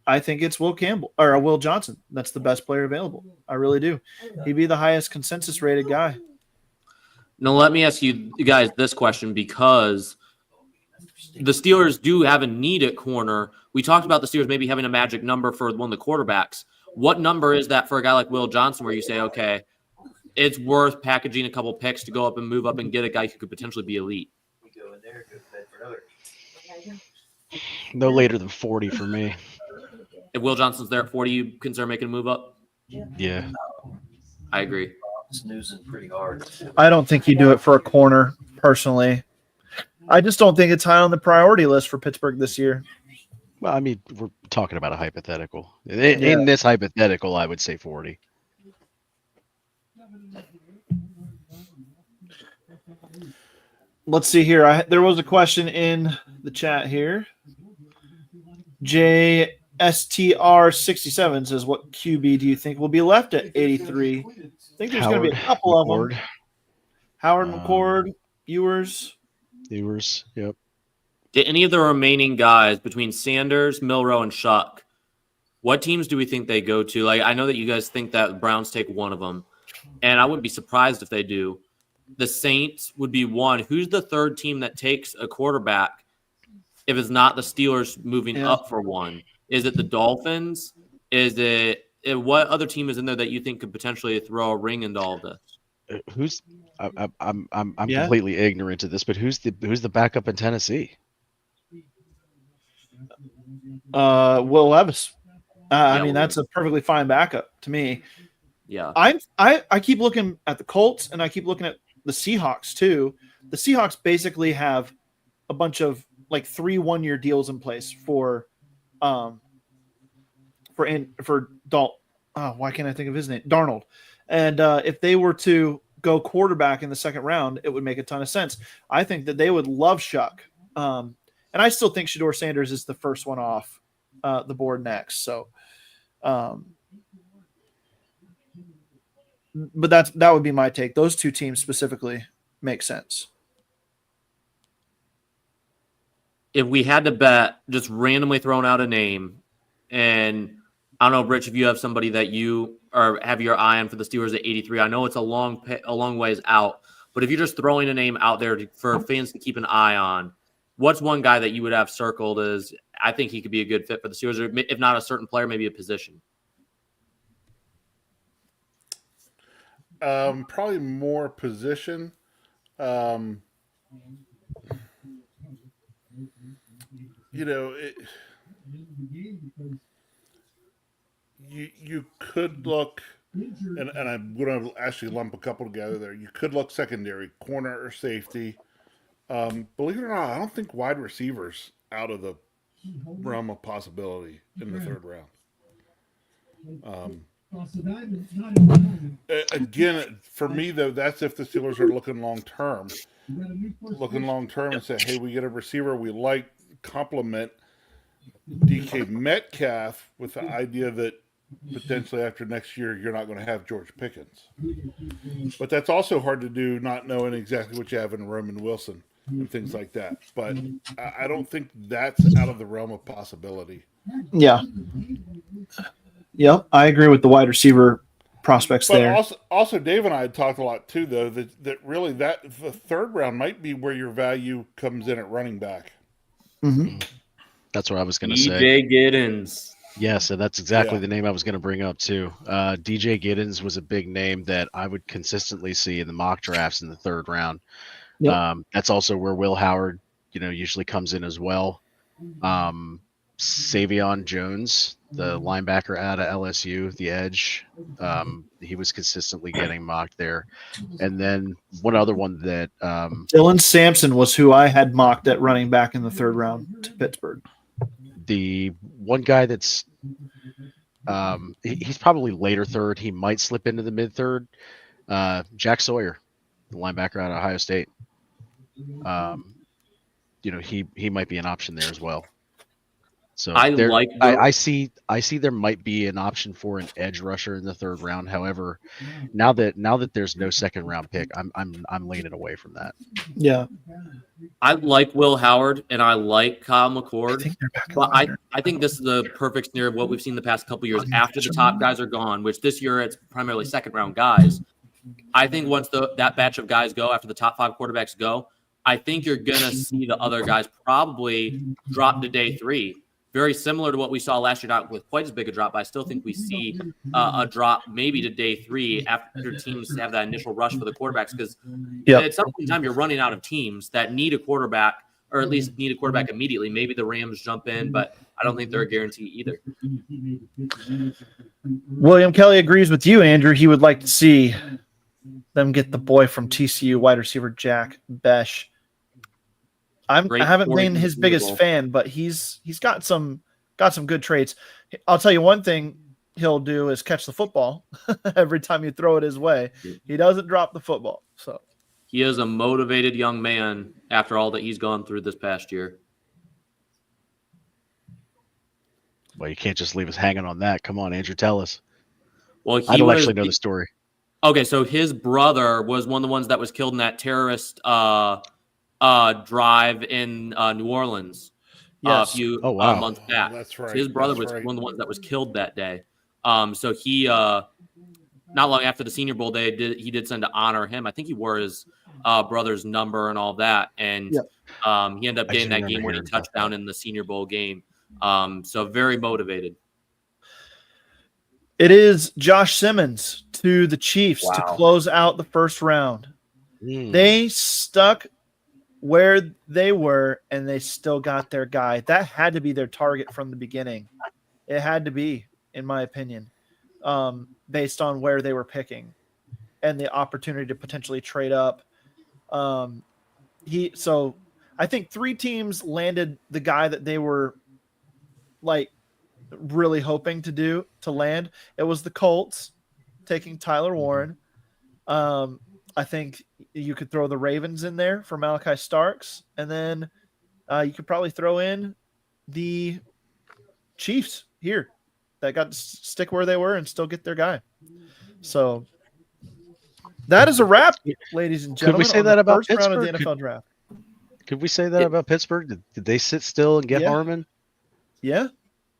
I think it's Will Campbell or Will Johnson. That's the best player available. I really do. He'd be the highest consensus rated guy. Now, let me ask you guys this question, because the Steelers do have a need at corner. We talked about the Steelers maybe having a magic number for one of the quarterbacks. What number is that for a guy like Will Johnson where you say, okay, it's worth packaging a couple picks to go up and move up and get a guy who could potentially be elite? No later than 40 for me. If Will Johnson's there at 40, you consider making a move up? Yeah. I agree. Snoozing pretty hard. I don't think you do it for a corner, personally. I just don't think it's high on the priority list for Pittsburgh this year. Well, I mean, we're talking about a hypothetical. In this hypothetical, I would say 40. Let's see here. There was a question in the chat here. JSTR67 says, what QB do you think will be left at 83? I think there's going to be a couple of them. Howard McCord, Ewers. Yep. Did any of the remaining guys between Sanders, Milroe, and Shuck, what teams do we think they go to? Like, I know that you guys think that the Browns take one of them, and I wouldn't be surprised if they do. The Saints would be one. Who's the third team that takes a quarterback if it's not the Steelers moving up for one? Is it the Dolphins? Is it what other team is in there that you think could potentially throw a ring into all of this? I'm completely ignorant to this, but who's the backup in Tennessee? Will Levis. I mean, that's a perfectly fine backup to me. Yeah. I keep looking at the Colts and I keep looking at the Seahawks too. The Seahawks basically have a bunch of like 3 1-year deals in place for Why can't I think of his name? Darnold. And if they were to go quarterback in the second round, it would make a ton of sense. I think that they would love Shuck. And I still think Shador Sanders is the first one off the board next. So, but that would be my take. Those two teams specifically make sense. If we had to bet, just randomly throwing out a name, and I don't know, Rich, if you have somebody that you have your eye on for the Steelers at 83. I know it's a long ways out, but if you're just throwing a name out there for fans to keep an eye on, what's one guy that you would have circled as I think he could be a good fit for the Steelers, or if not a certain player, maybe a position? Probably more position. You could look, and I'm going to actually lump a couple together there. You could look secondary, corner or safety. Believe it or not, I don't think wide receivers out of the realm of possibility in the third round. Again, for me though, that's if the Steelers are looking long term. And say, hey, we get a receiver we like, complement DK Metcalf with the idea that potentially after next year you're not going to have George Pickens. But that's also hard to do, not knowing exactly what you have in Roman Wilson and things like that. But I don't think that's out of the realm of possibility. Yeah. Yep, I agree with the wide receiver prospects there. Also, Dave and I had talked a lot too, though, that really the third round might be where your value comes in at running back. Mm-hmm. That's what I was going to say. DJ Giddens. Yes, and that's exactly the name I was going to bring up too. DJ Giddens was a big name that I would consistently see in the mock drafts in the third round. Yep. That's also where Will Howard, usually comes in as well. Savion Jones, the linebacker out of LSU, the edge, he was consistently getting mocked there. And then one other one that Dylan Sampson was who I had mocked at running back in the third round to Pittsburgh. The one guy that's he's probably later third. He might slip into the mid third. Jack Sawyer, the linebacker out of Ohio State. He might be an option there as well. So I see there might be an option for an edge rusher in the third round. However, now that there's no second round pick, I'm leaning away from that. Yeah. I like Will Howard and I like Kyle I McCord. think they're back in But line. I think this is the perfect scenario of what we've seen the past couple years after the top guys are gone, which this year it's primarily second round guys. I think once that batch of guys go, after the top 5 quarterbacks go, I think you're going to see the other guys probably drop to day 3. Very similar to what we saw last year, not with quite as big a drop, but I still think we see a drop maybe to day 3 after teams have that initial rush for the quarterbacks, because at some point in time you're running out of teams that need a quarterback, or at least need a quarterback immediately. Maybe the Rams jump in, but I don't think they're a guarantee either. William Kelly agrees with you, Andrew. He would like to see them get the boy from TCU, wide receiver Jack Besh. I haven't been his biggest fan, but he's got some good traits. I'll tell you one thing he'll do is catch the football every time you throw it his way. He doesn't drop the football. So he is a motivated young man after all that he's gone through this past year. Well, you can't just leave us hanging on that. Come on, Andrew, tell us. Well, I don't actually know the story. Okay, so his brother was one of the ones that was killed in that terrorist drive in New Orleans a few months back. That's right. So his brother was one of the ones that was killed that day. So he, not long after the Senior Bowl, he did send to honor him. I think he wore his brother's number and all that, and he ended up getting that game-winning touchdown in the Senior Bowl game. So very motivated. it is Josh Simmons to the Chiefs to close out the first round. They stuck where they were, and they still got their guy. That had to be their target from the beginning. It had to be, in my opinion, based on where they were picking and the opportunity to potentially trade up. So I think 3 teams landed the guy that they were like really hoping to land. It was the Colts taking Tyler Warren. I think you could throw the Ravens in there for Malachi Starks, and then you could probably throw in the Chiefs here that got to stick where they were and still get their guy. So that is a wrap, ladies and gentlemen. Could we say that about first round of the Pittsburgh? NFL draft? Could we say that about Pittsburgh? Did they sit still and get Harmon? Yeah,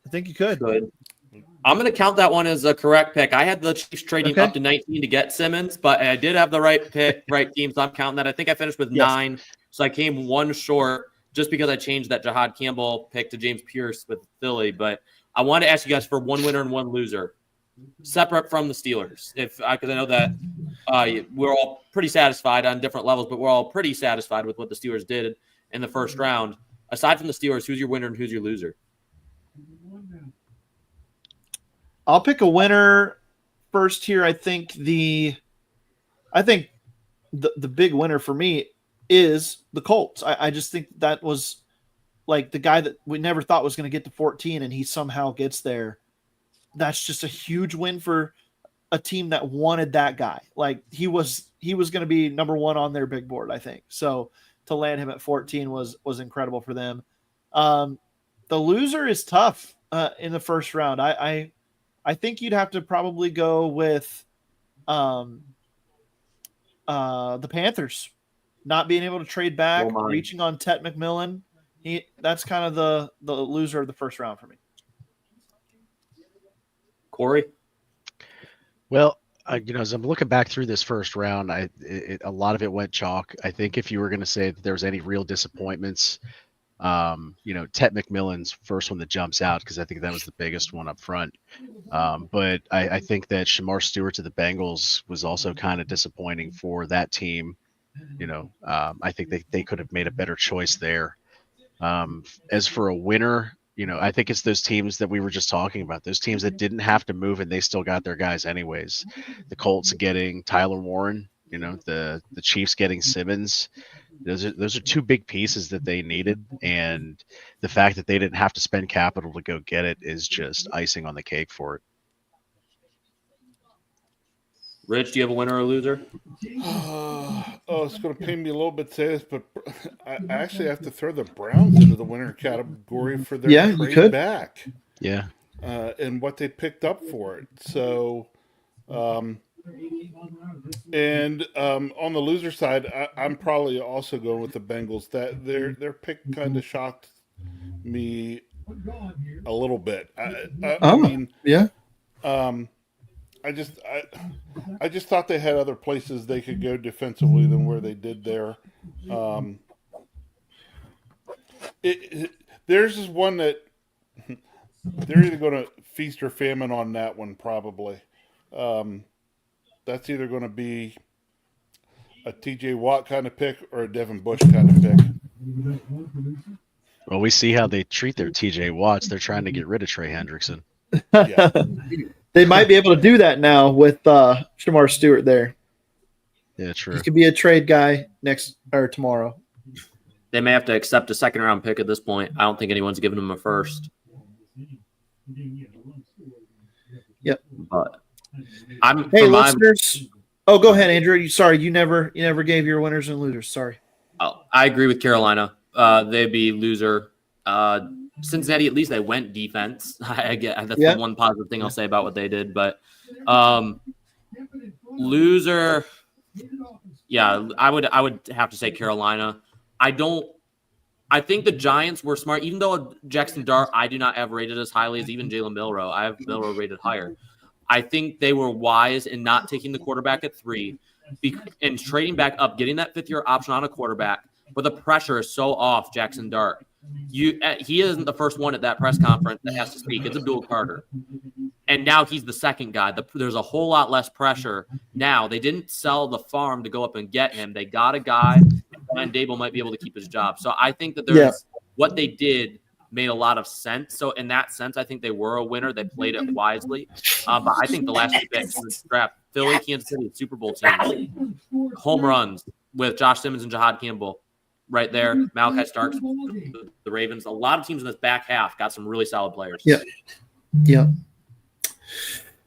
I think you could. Good. I'm going to count that one as a correct pick. I had the Chiefs trading up to 19 to get Simmons, but I did have the right team, so I'm counting that. I think I finished with 9, so I came 1 short just because I changed that Jahad Campbell pick to James Pierce with Philly. But I wanted to ask you guys for 1 winner and 1 loser, separate from the Steelers, because I know that we're all pretty satisfied on different levels, but we're all pretty satisfied with what the Steelers did in the first round. Aside from the Steelers, who's your winner and who's your loser? I'll pick a winner first here. I think the big winner for me is the Colts. I just think that was like the guy that we never thought was going to get to 14, and he somehow gets there. That's just a huge win for a team that wanted that guy. Like he was going to be number 1 on their big board, I think. So to land him at 14 was incredible for them. The loser is tough in the first round. I think you'd have to probably go with the Panthers not being able to trade back, reaching on Tet McMillan. That's kind of the loser of the first round for me. Corey? Well, as I'm looking back through this first round, a lot of it went chalk. I think if you were going to say that there was any real disappointments, Tet McMillan's first one that jumps out, because I think that was the biggest one up front. But I think that Shamar Stewart to the Bengals was also kind of disappointing for that team. I think they could have made a better choice there. As for a winner, I think it's those teams that we were just talking about, those teams that didn't have to move and they still got their guys anyways. The Colts getting Tyler Warren, the Chiefs getting Simmons. Those are 2 big pieces that they needed, and the fact that they didn't have to spend capital to go get it is just icing on the cake for it. Rich, do you have a winner or a loser? It's going to pain me a little bit to say this, but I actually have to throw the Browns into the winner category for their trade back. Yeah. And what they picked up for it. So And on the loser side, I'm probably also going with the Bengals. That their pick kind of shocked me a little bit. I mean, yeah. I just thought they had other places they could go defensively than where they did there. There's just one that they're either going to feast or famine on that one, probably. That's either going to be a TJ Watt kind of pick or a Devin Bush kind of pick. Well, we see how they treat their TJ Watts. They're trying to get rid of Trey Hendrickson. Yeah. They might be able to do that now with Shamar Stewart there. Yeah, true. He could be a trade guy tomorrow. They may have to accept a second-round pick at this point. I don't think anyone's giving them a first. Yep. But hey, listeners. Oh, go ahead, Andrew. You never gave your winners and losers. Sorry. Oh, I agree with Carolina. They'd be loser. Cincinnati, at least they went defense. I get that's the one positive thing I'll say about what they did. But loser, yeah, I would have to say Carolina. I think the Giants were smart, even though Jackson Dart I do not have rated as highly as even Jalen Milroe. I have Milroe rated higher. I think they were wise in not taking the quarterback at 3 and trading back up, getting that 5th-year option on a quarterback. But the pressure is so off Jackson Dart. He isn't the first one at that press conference that has to speak. It's Abdul Carter. And now he's the second guy. There's a whole lot less pressure now. They didn't sell the farm to go up and get him. They got a guy, and Brian Dable might be able to keep his job. So I think that what they did made a lot of sense. So in that sense, I think they were a winner. They played it wisely. But I think the last 2 picks in this draft, Philly, Kansas City, Super Bowl teams, home runs with Josh Simmons and Jahad Campbell. Right there, Malachi Starks, the Ravens. A lot of teams in this back half got some really solid players. Yeah.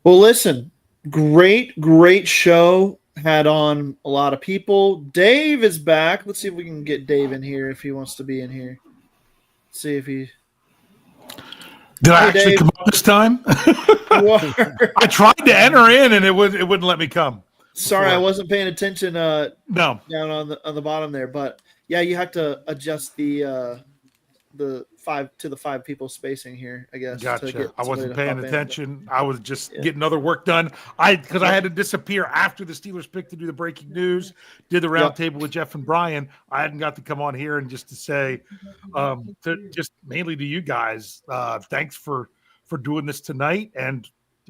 Well, listen, great show. Had on a lot of people. Dave is back. Let's see if we can get Dave in here if he wants to be in here. See if he. Did I actually come up this time? I tried to enter in and it wouldn't let me come. Sorry, I wasn't paying attention. No, down on the bottom there, but. Yeah, you have to adjust the 5 people spacing here, I guess. Gotcha. I wasn't paying attention. I was just getting other work done. Because I had to disappear after the Steelers pick to do the breaking news, did the roundtable with Jeff and Brian. I hadn't got to come on here and just to say, just mainly to you guys, thanks for doing this tonight. And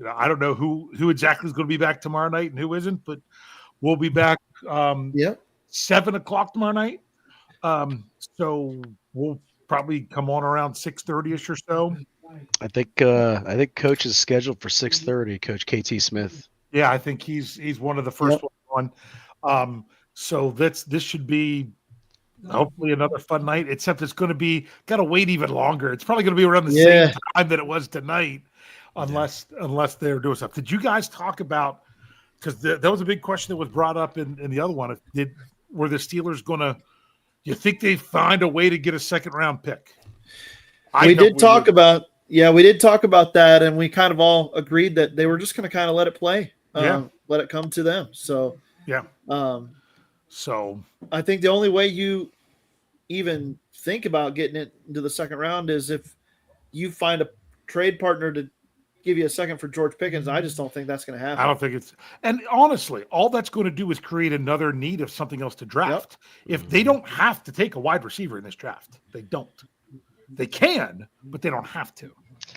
I don't know who exactly is going to be back tomorrow night and who isn't, but we'll be back 7 o'clock tomorrow night. So we'll probably come on around 6:30ish or so. I think Coach is scheduled for 6:30. Coach KT Smith. Yeah, I think he's one of the first ones on. So this should be hopefully another fun night. Except it's going to be got to wait even longer. It's probably going to be around the same time that it was tonight, unless they're doing stuff. Did you guys talk about? Because that was a big question that was brought up in the other one. Were the Steelers going to? You think they find a way to get a 2nd-round pick? We did talk about that, and we kind of all agreed that they were just going to kind of let it play, let it come to them. So so I think the only way you even think about getting it into the 2nd round is if you find a trade partner to give you a 2nd for George Pickens. I just don't think that's going to happen. I don't think and honestly, all that's going to do is create another need of something else to draft. If they don't have to take a wide receiver in this draft, they don't. They can, but they don't have to.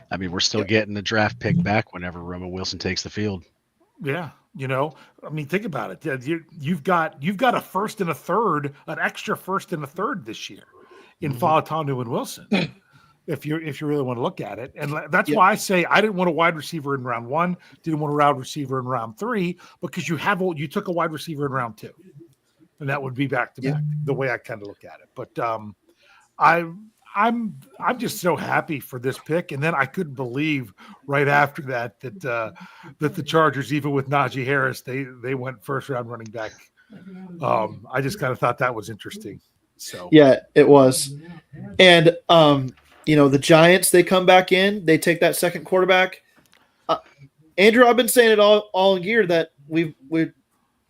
I mean, we're still getting the draft pick back whenever Roman Wilson takes the field. Yeah. I mean, think about it. You've got a 1st and a 3rd, an extra 1st and a 3rd this year in Falatanu and Wilson. If you really want to look at it. And that's why I say I didn't want a wide receiver in round 1, didn't want a wide receiver in round 3, because you took a wide receiver in round 2. And that would be back to back, the way I kind of look at it. But I'm just so happy for this pick. And then I couldn't believe right after that the Chargers, even with Najee Harris, they went 1st-round running back. I just kind of thought that was interesting. So yeah, it was. And the Giants, they come back in, they take that 2nd quarterback. Andrew, I've been saying it all year that we're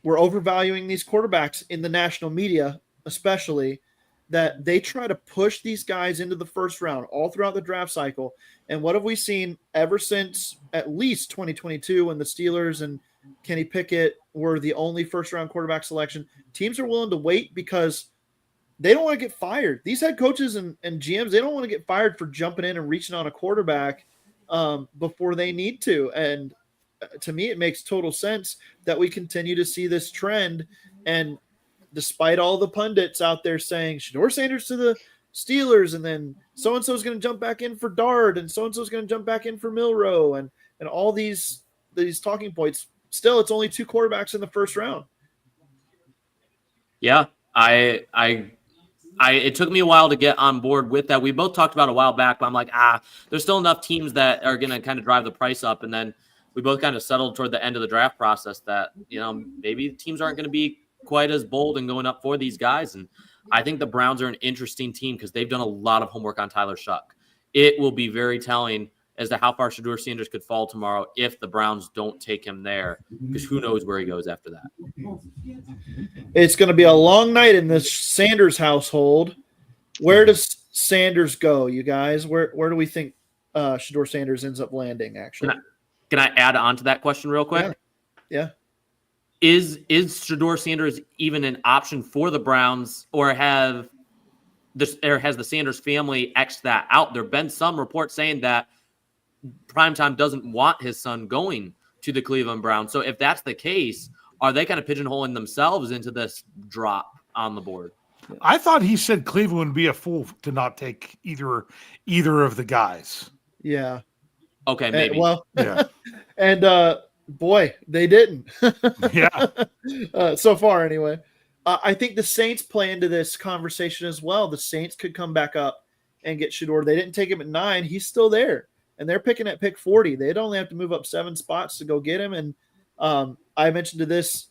overvaluing these quarterbacks in the national media, especially, that they try to push these guys into the first round all throughout the draft cycle. And what have we seen ever since at least 2022 when the Steelers and Kenny Pickett were the only first-round quarterback selection? Teams are willing to wait because they don't want to get fired. These head coaches and GMs, they don't want to get fired for jumping in and reaching on a quarterback before they need to. And to me, it makes total sense that we continue to see this trend. And despite all the pundits out there saying Shador Sanders to the Steelers, and then so-and-so is going to jump back in for Dard, and so-and-so is going to jump back in for Milrow, and all these talking points, still it's only 2 quarterbacks in the first round. Yeah, it took me a while to get on board with that. We both talked about it a while back, but I'm like, there's still enough teams that are going to kind of drive the price up. And then we both kind of settled toward the end of the draft process that, maybe teams aren't going to be quite as bold and going up for these guys. And I think the Browns are an interesting team because they've done a lot of homework on Tyler Shuck. It will be very telling as to how far Shador Sanders could fall tomorrow if the Browns don't take him there, because who knows where he goes after that. It's going to be a long night in this Sanders household. Where does Sanders go, you guys? Where do we think Shador Sanders ends up landing, actually? Can I add on to that question real quick? Yeah. Is Shador Sanders even an option for the Browns, or has the Sanders family X'd that out? There have been some reports saying that Primetime doesn't want his son going to the Cleveland Browns. So if that's the case, are they kind of pigeonholing themselves into this drop on the board? I thought he said Cleveland would be a fool to not take either of the guys. Yeah. Okay, maybe. Yeah. And boy, they didn't. Yeah. So far, anyway. I think the Saints play into this conversation as well. The Saints could come back up and get Shador. They didn't take him at 9. He's still there. And they're picking at pick 40. They'd only have to move up 7 spots to go get him. And I mentioned this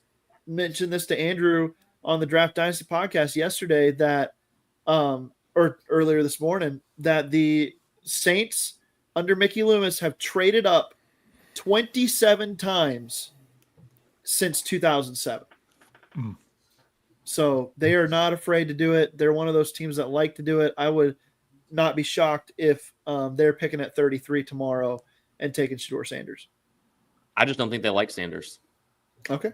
to Andrew on the Draft Dynasty podcast yesterday that, or earlier this morning, that the Saints under Mickey Loomis have traded up 27 times since 2007. So they are not afraid to do it. They're one of those teams that like to do it. I would not be shocked if they're picking at 33 tomorrow and taking Shador Sanders. I just don't think they like Sanders. Okay.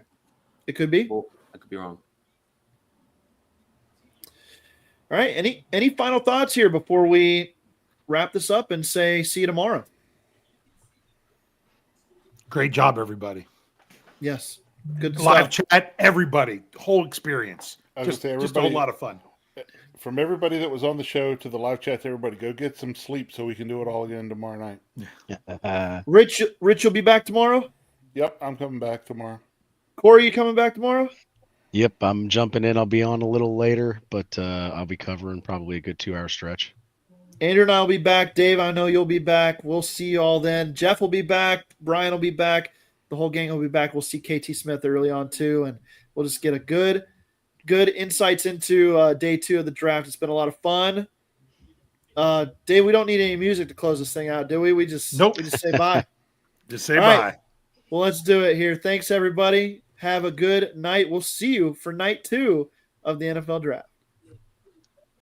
It could be. Well, I could be wrong. All right. Any final thoughts here before we wrap this up and say see you tomorrow? Great job, everybody. Yes. Good live stuff. chat, everybody. Whole experience. I was Just gonna say, a whole everybody- lot of fun. From everybody that was on the show to the live chat to everybody, go get some sleep so we can do it all again tomorrow night. Rich, you'll be back tomorrow? Yep, I'm coming back tomorrow. Corey, you coming back tomorrow? Yep, I'm jumping in. I'll be on a little later, but I'll be covering probably a good 2-hour stretch. Andrew and I will be back. Dave, I know you'll be back. We'll see you all then. Jeff will be back. Brian will be back. The whole gang will be back. We'll see KT Smith early on too, and we'll just get a good insights into day 2 of the draft. It's been a lot of fun. Dave, we don't need any music to close this thing out, do we? We just say bye. Just say all bye. Right. Well, let's do it here. Thanks, everybody. Have a good night. We'll see you for night 2 of the NFL draft.